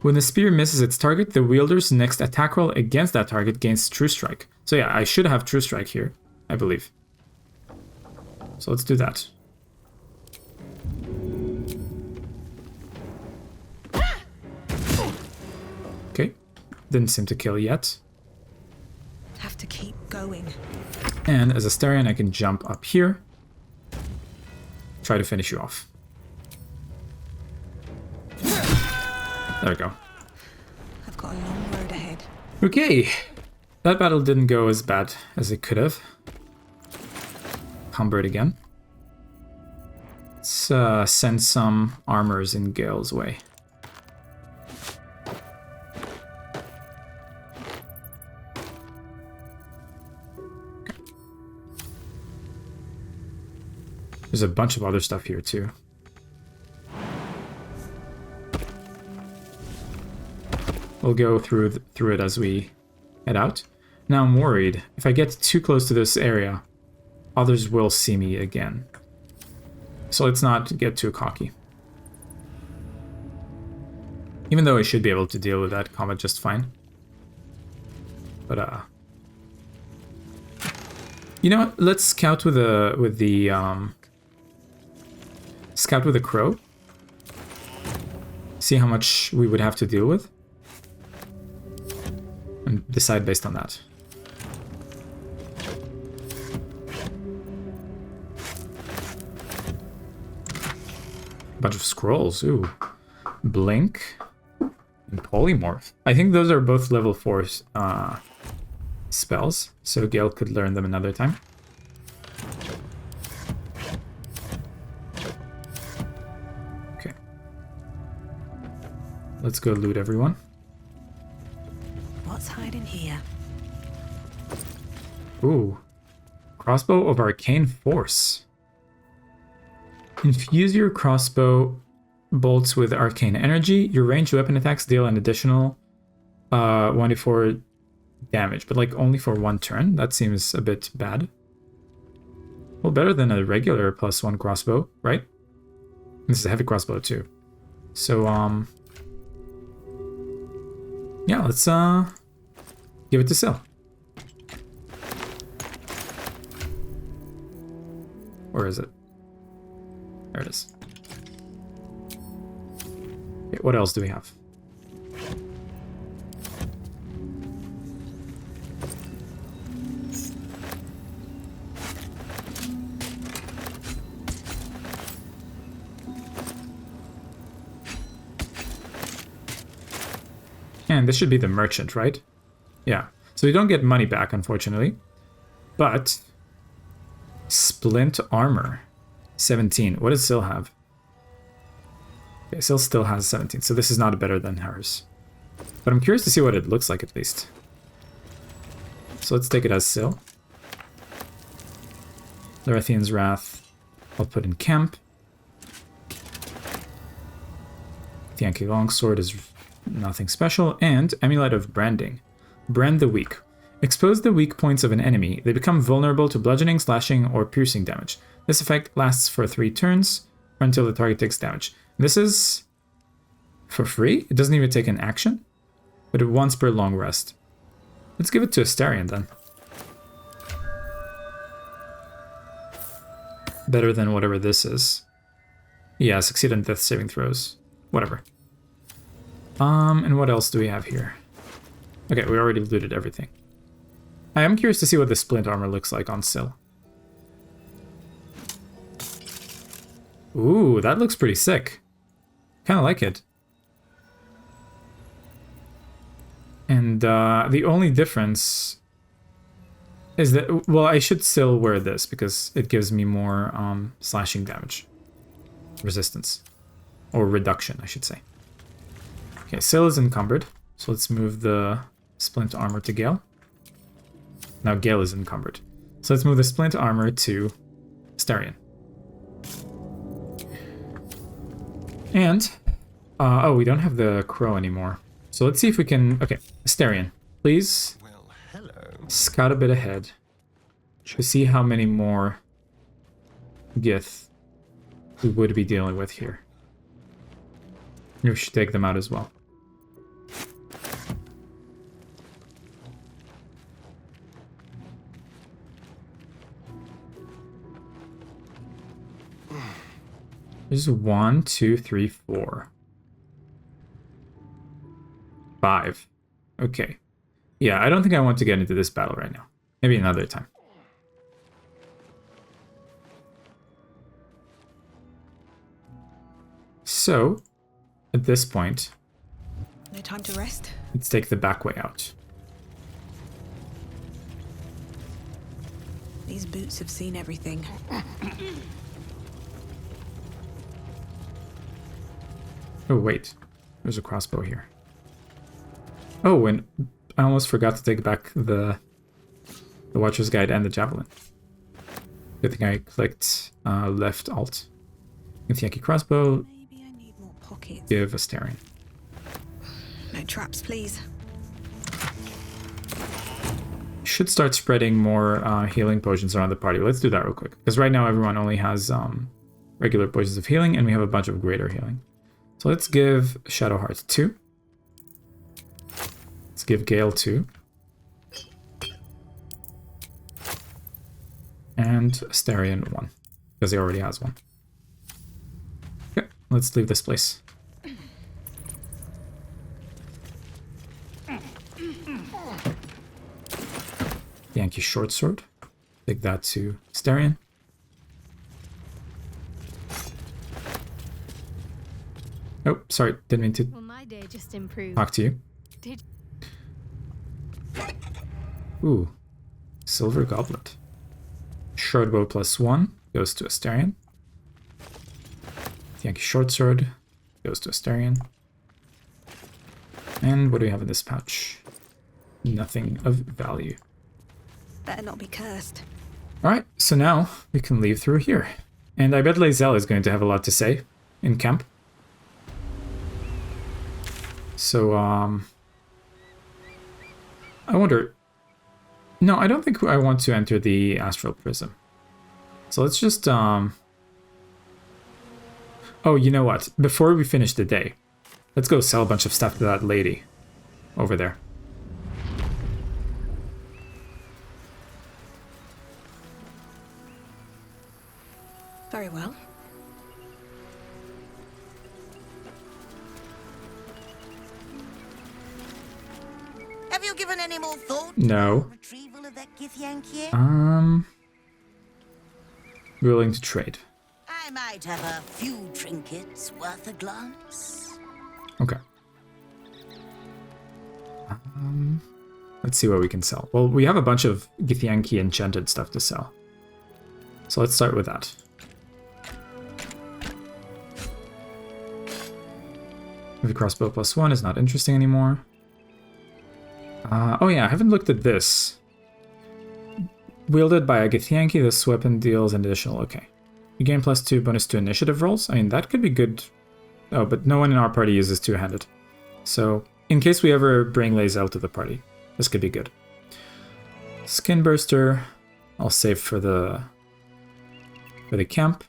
When the spear misses its target, the wielder's next attack roll against that target gains True Strike. So yeah, I should have True Strike here, I believe. So let's do that. Okay, didn't seem to kill yet. Have to keep going. And as Astarion, I can jump up here. Try to finish you off. There we go. I've got a long road ahead. Okay. That battle didn't go as bad as it could have. Humber it again. Let's send some armors in Gale's way. There's a bunch of other stuff here too. We'll go through it as we head out. Now I'm worried. If I get too close to this area, others will see me again. So let's not get too cocky. Even though I should be able to deal with that combat just fine. But you know what? Let's scout with the scout with a crow. See how much we would have to deal with. And decide based on that. Bunch of scrolls, ooh. Blink and Polymorph. I think those are both level 4 spells, so Gale could learn them another time. Okay. Let's go loot everyone. What's hiding here? Ooh. Crossbow of Arcane Force. Infuse your crossbow bolts with arcane energy. Your ranged weapon attacks deal an additional 1d4 damage, but like only for one turn. That seems a bit bad. Well, better than a regular +1 crossbow, right? This is a heavy crossbow too. So yeah, let's give it to Syl. Where is it? There it is. Okay, what else do we have? And this should be the merchant, right? Yeah. So we don't get money back, unfortunately. But splint armor. 17. What does Syl have? Okay, Syl still has 17, so this is not better than hers. But I'm curious to see what it looks like, at least. So let's take it as Syl. Lerathian's Wrath, I'll put in camp. The Yankee Longsword is nothing special. And Amulet of Branding. Brand the weak. Expose the weak points of an enemy. They become vulnerable to bludgeoning, slashing, or piercing damage. This effect lasts for 3 turns or until the target takes damage. This is for free? It doesn't even take an action, but once per long rest. Let's give it to Astarion then. Better than whatever this is. Yeah, succeed on death saving throws. Whatever. And what else do we have here? Okay, we already looted everything. I am curious to see what the splint armor looks like on Syl. Ooh, that looks pretty sick. Kind of like it. And the only difference is that, well, I should still wear this because it gives me more slashing damage. Resistance. Or reduction, I should say. Okay, Syl is encumbered. So let's move the splint armor to Gale. Now Gale is encumbered. So let's move the splint armor to Astarion. And, oh, we don't have the crow anymore. So let's see if we can, okay, Astarion, please scout a bit ahead to see how many more Gith we would be dealing with here. We should take them out as well. There's 1, 2, 3, 4. 5. Okay. Yeah, I don't think I want to get into this battle right now. Maybe another time. So, at this point... No time to rest? Let's take the back way out. These boots have seen everything. Oh, wait. There's a crossbow here. Oh, and I almost forgot to take back the Watcher's Guide and the Javelin. Good thing I clicked left alt. With Yankee crossbow, Maybe I need more pockets. give Astarion. No traps, please. Should start spreading more healing potions around the party. Let's do that real quick. Because right now everyone only has regular potions of healing, and we have a bunch of greater healing. So let's give Shadowheart 2. Let's give Gale 2. And Astarion 1. Because he already has one. Okay, let's leave this place. Yankee short sword. Take that to Astarion. Oh, sorry, didn't mean to Well, my day just improved. talk to you. Did Ooh, silver goblet. Shroudbow +1 goes to Astarion. Yankee short sword goes to Astarion. And what do we have in this pouch? Nothing of value. Better not be cursed. Alright, so now we can leave through here. And I bet Lae'zel is going to have a lot to say in camp. So, I wonder... No, I don't think I want to enter the Astral Prism. So let's just, Oh, you know what? Before we finish the day, let's go sell a bunch of stuff to that lady over there. Very well. Have you given any more thought No. to the retrieval of that Githyanki? Willing to trade. I might have a few trinkets worth a glance. Okay. Let's see what we can sell. Well, we have a bunch of Githyanki enchanted stuff to sell. So let's start with that. The crossbow +1 is not interesting anymore. Oh yeah, I haven't looked at this. Wielded by a Githyanki, this weapon deals an additional... Okay. You gain +2 bonus to initiative rolls. I mean, that could be good. Oh, but no one in our party uses two-handed. So, in case we ever bring Lae'zel to the party, this could be good. Skin Burster. I'll save for the camp.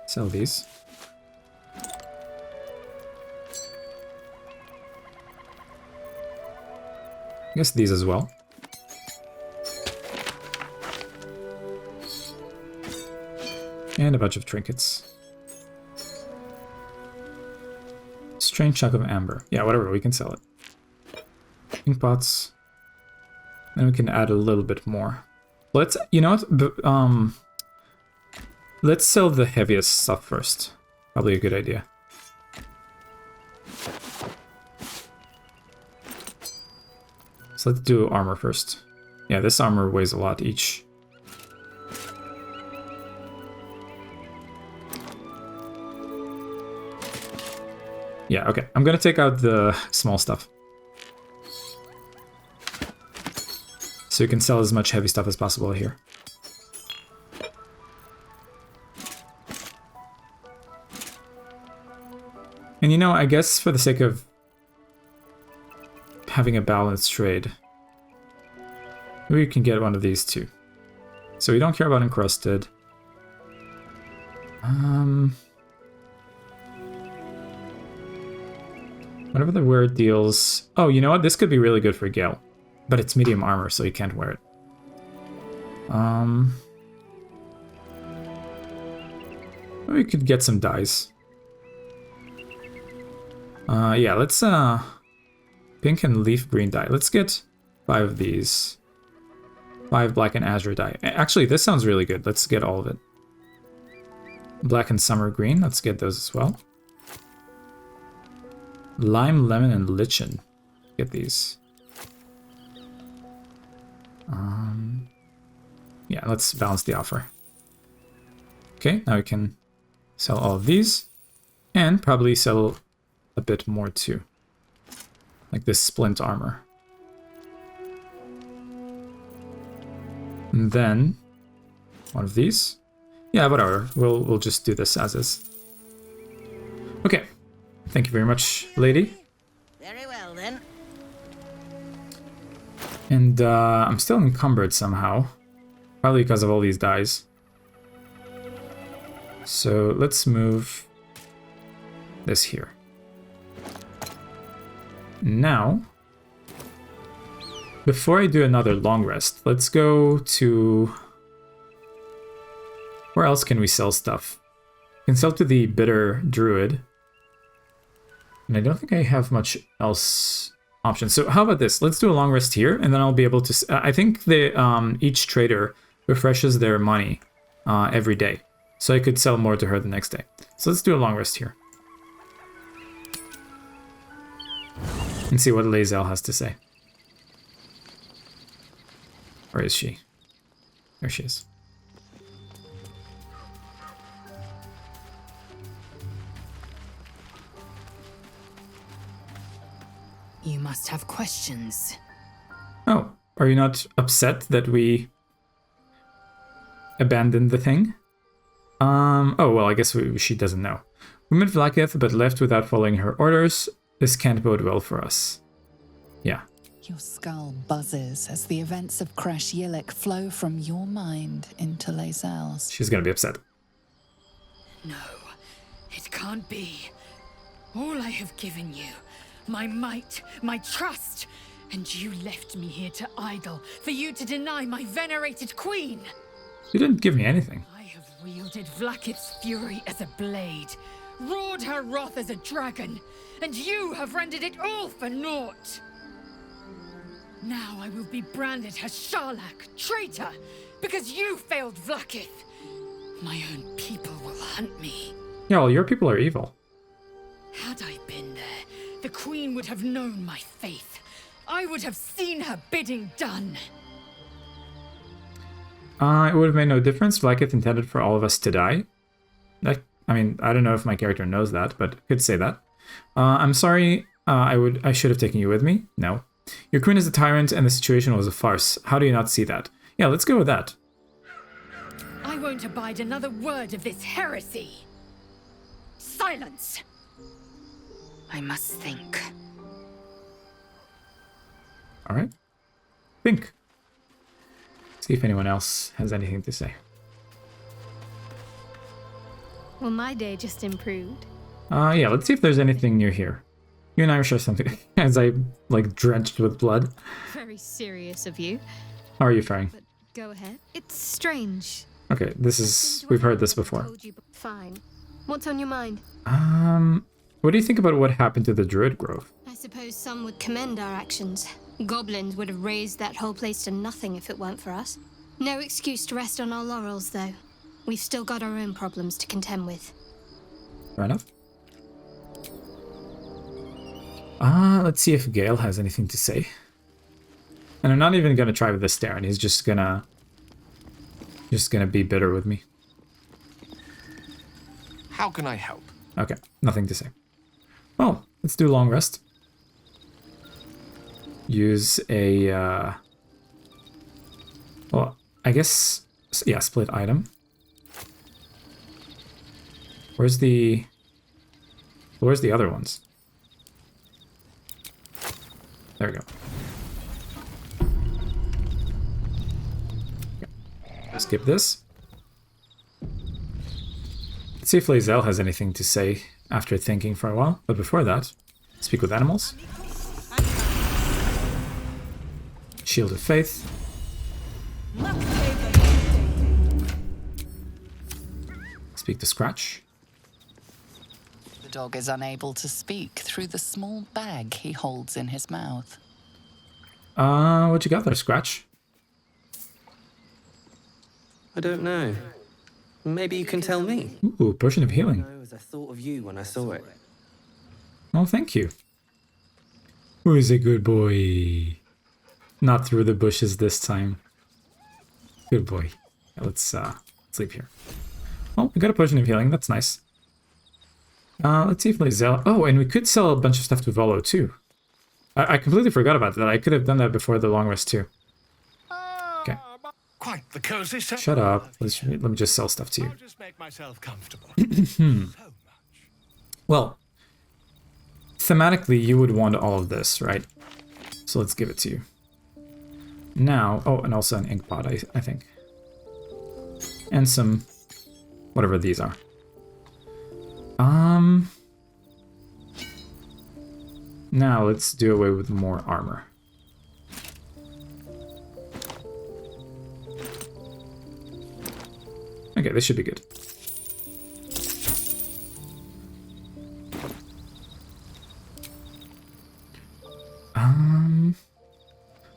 Sell these. I guess these as well. And a bunch of trinkets. Strange chunk of amber. Yeah, whatever, we can sell it. Ink pots. Then we can add a little bit more. Let's, you know what? Let's sell the heaviest stuff first. Probably a good idea. So let's do armor first. Yeah, this armor weighs a lot each. Yeah, okay. I'm gonna take out the small stuff. So you can sell as much heavy stuff as possible here. And you know, I guess for the sake of having a balanced trade, we can get one of these too. So we don't care about encrusted. Whatever the wear deals... Oh, you know what? This could be really good for Gale. But it's medium armor, so you can't wear it. We could get some dyes. Yeah, let's... Pink and leaf green dye. Let's get 5 of these. 5 black and azure dye. Actually, this sounds really good. Let's get all of it. Black and summer green. Let's get those as well. Lime, lemon, and lichen. Get these. Yeah, let's balance the offer. Okay, now we can sell all of these. And probably sell a bit more too. Like this splint armor. And then one of these. Yeah, whatever. We'll just do this as is. Okay. Thank you very much, lady. Very well, then. And I'm still encumbered somehow. Probably because of all these dyes. So let's move this here. Now, before I do another long rest, let's go to... Where else can we sell stuff? We can sell to the Bitter Druid. And I don't think I have much else options. So how about this? Let's do a long rest here, and then I'll be able to... I think the each trader refreshes their money every day. So I could sell more to her the next day. So let's do a long rest here. And see what Lae'zel has to say. Where is she? There she is. You must have questions. Oh, are you not upset that we abandoned the thing? Oh, well, I guess she doesn't know. We met Vlaakith, but left without following her orders. This can't bode well for us. Yeah. Your skull buzzes as the events of Crash Yillik flow from your mind into Lae'zel's. She's gonna be upset. No, it can't be. All I have given you, my might, my trust, and you left me here to idle, for you to deny my venerated queen. You didn't give me anything. I have wielded Vlaakith's fury as a blade, roared her wrath as a dragon, and you have rendered it all for naught. Now I will be branded as Sharlak, traitor, because you failed Vlaakith. My own people will hunt me. Yeah, well, your people are evil. Had I been there, the queen would have known my faith. I would have seen her bidding done. It would have made no difference. Vlaakith intended for all of us to die. I I mean, I don't know if my character knows that, but could say that. I'm sorry, I should have taken you with me. No. Your queen is a tyrant and the situation was a farce. How do you not see that? Yeah, let's go with that. I won't abide another word of this heresy. Silence! I must think. Alright. Think. See if anyone else has anything to say. Well, my day just improved. Yeah, let's see if there's anything new here. You and I will share something as I, like, drenched with blood. Very serious of you. How are you faring? But go ahead. It's strange. Okay, this is... we've heard this before. Fine. What's on your mind? What do you think about what happened to the Druid Grove? I suppose some would commend our actions. Goblins would have razed that whole place to nothing if it weren't for us. No excuse to rest on our laurels, though. We've still got our own problems to contend with. Fair enough. Let's see if Gale has anything to say. And I'm not even gonna try with this Darren. He's just gonna be bitter with me. How can I help? Okay, nothing to say. Well, let's do long rest. Use a well, I guess, yeah, split item. Where's the other ones? There we go. Okay. Skip this. Let's see if Lae'zel has anything to say after thinking for a while. But before that, speak with animals. Shield of Faith. Speak to Scratch. The dog is unable to speak through the small bag he holds in his mouth. What you got there, Scratch? I don't know. Maybe you can tell me. Ooh, Potion of Healing. I thought of you when I saw it. Oh, thank you. Who is a good boy? Not through the bushes this time. Good boy. Let's leave here. Oh, we got a Potion of Healing. That's nice. Let's see if Lae'zel... Oh, and we could sell a bunch of stuff to Volo, too. I completely forgot about that. I could have done that before the long rest, too. Okay. Quite the cozy set. Shut up. Let me just sell stuff to you. I'll just make myself comfortable. Well, thematically, you would want all of this, right? So let's give it to you. Now... Oh, and also an ink pot, I think. And some... whatever these are. Now let's do away with more armor. Okay, this should be good.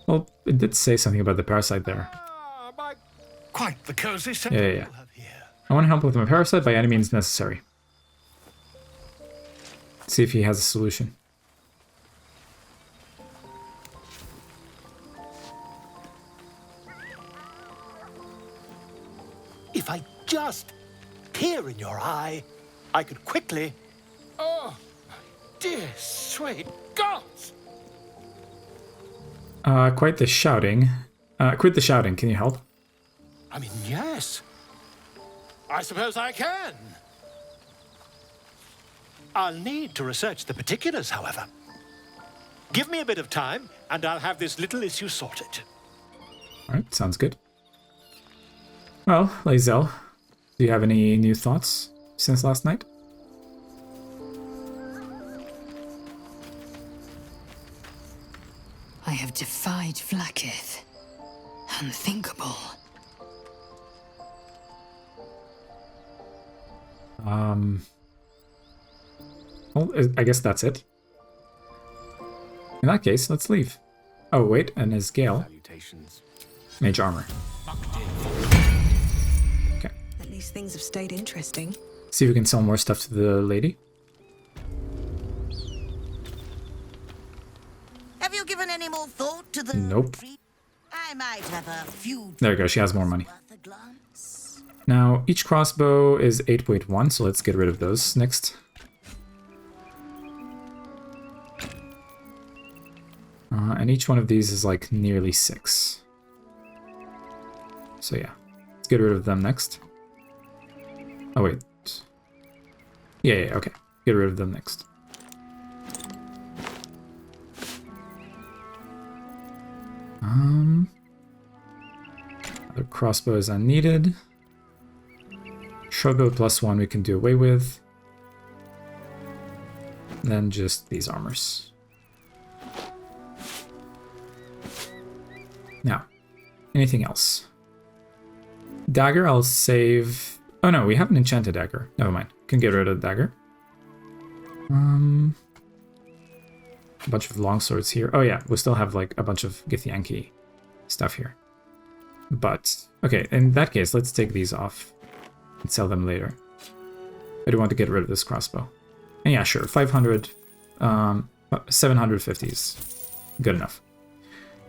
Well, it did say something about the parasite there. Quite the cozy set. Yeah. I want to help with my parasite by any means necessary. See if he has a solution. If I just peer in your eye, I could quickly... Oh, dear sweet gods! Quite the shouting. Quit the shouting, can you help? I mean, yes. I suppose I can. I'll need to research the particulars, however. Give me a bit of time, and I'll have this little issue sorted. Alright, sounds good. Well, Lae'zel, do you have any new thoughts since last night? I have defied Vlaakith. Unthinkable. Well, I guess that's it. In that case, let's leave. Oh, wait, and his Gale. Mage armor. Okay. At least things have stayed interesting. See if we can sell more stuff to the lady. Have you given any more thought to the... Nope. I might have a few... There we go, she has more money. Now, each crossbow is 8.1, so let's get rid of those next. And each one of these is like nearly 6. So yeah, let's get rid of them next. Oh wait. Yeah, okay. Get rid of them next. Other crossbow is unneeded. Shortbow +1 we can do away with. Then just these armors. Now, anything else? Dagger, I'll save... Oh no, we have an enchanted dagger. Never mind. Can get rid of the dagger. A bunch of longswords here. Oh yeah, we still have like a bunch of Githyanki stuff here. But, okay, in that case, let's take these off and sell them later. I do want to get rid of this crossbow. And yeah, sure, 500, 750 is good enough.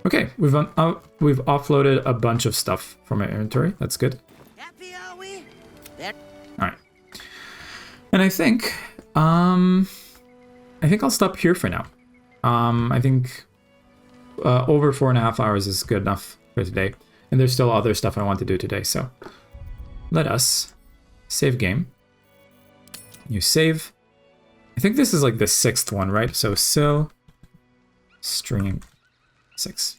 Okay, we've offloaded a bunch of stuff from our inventory. That's good. Happy are we? Alright. And I think I'll stop here for now. I think over 4.5 hours is good enough for today. And there's still other stuff I want to do today, so let us save game. New save. I think this is like the 6th one, right? So stream 6.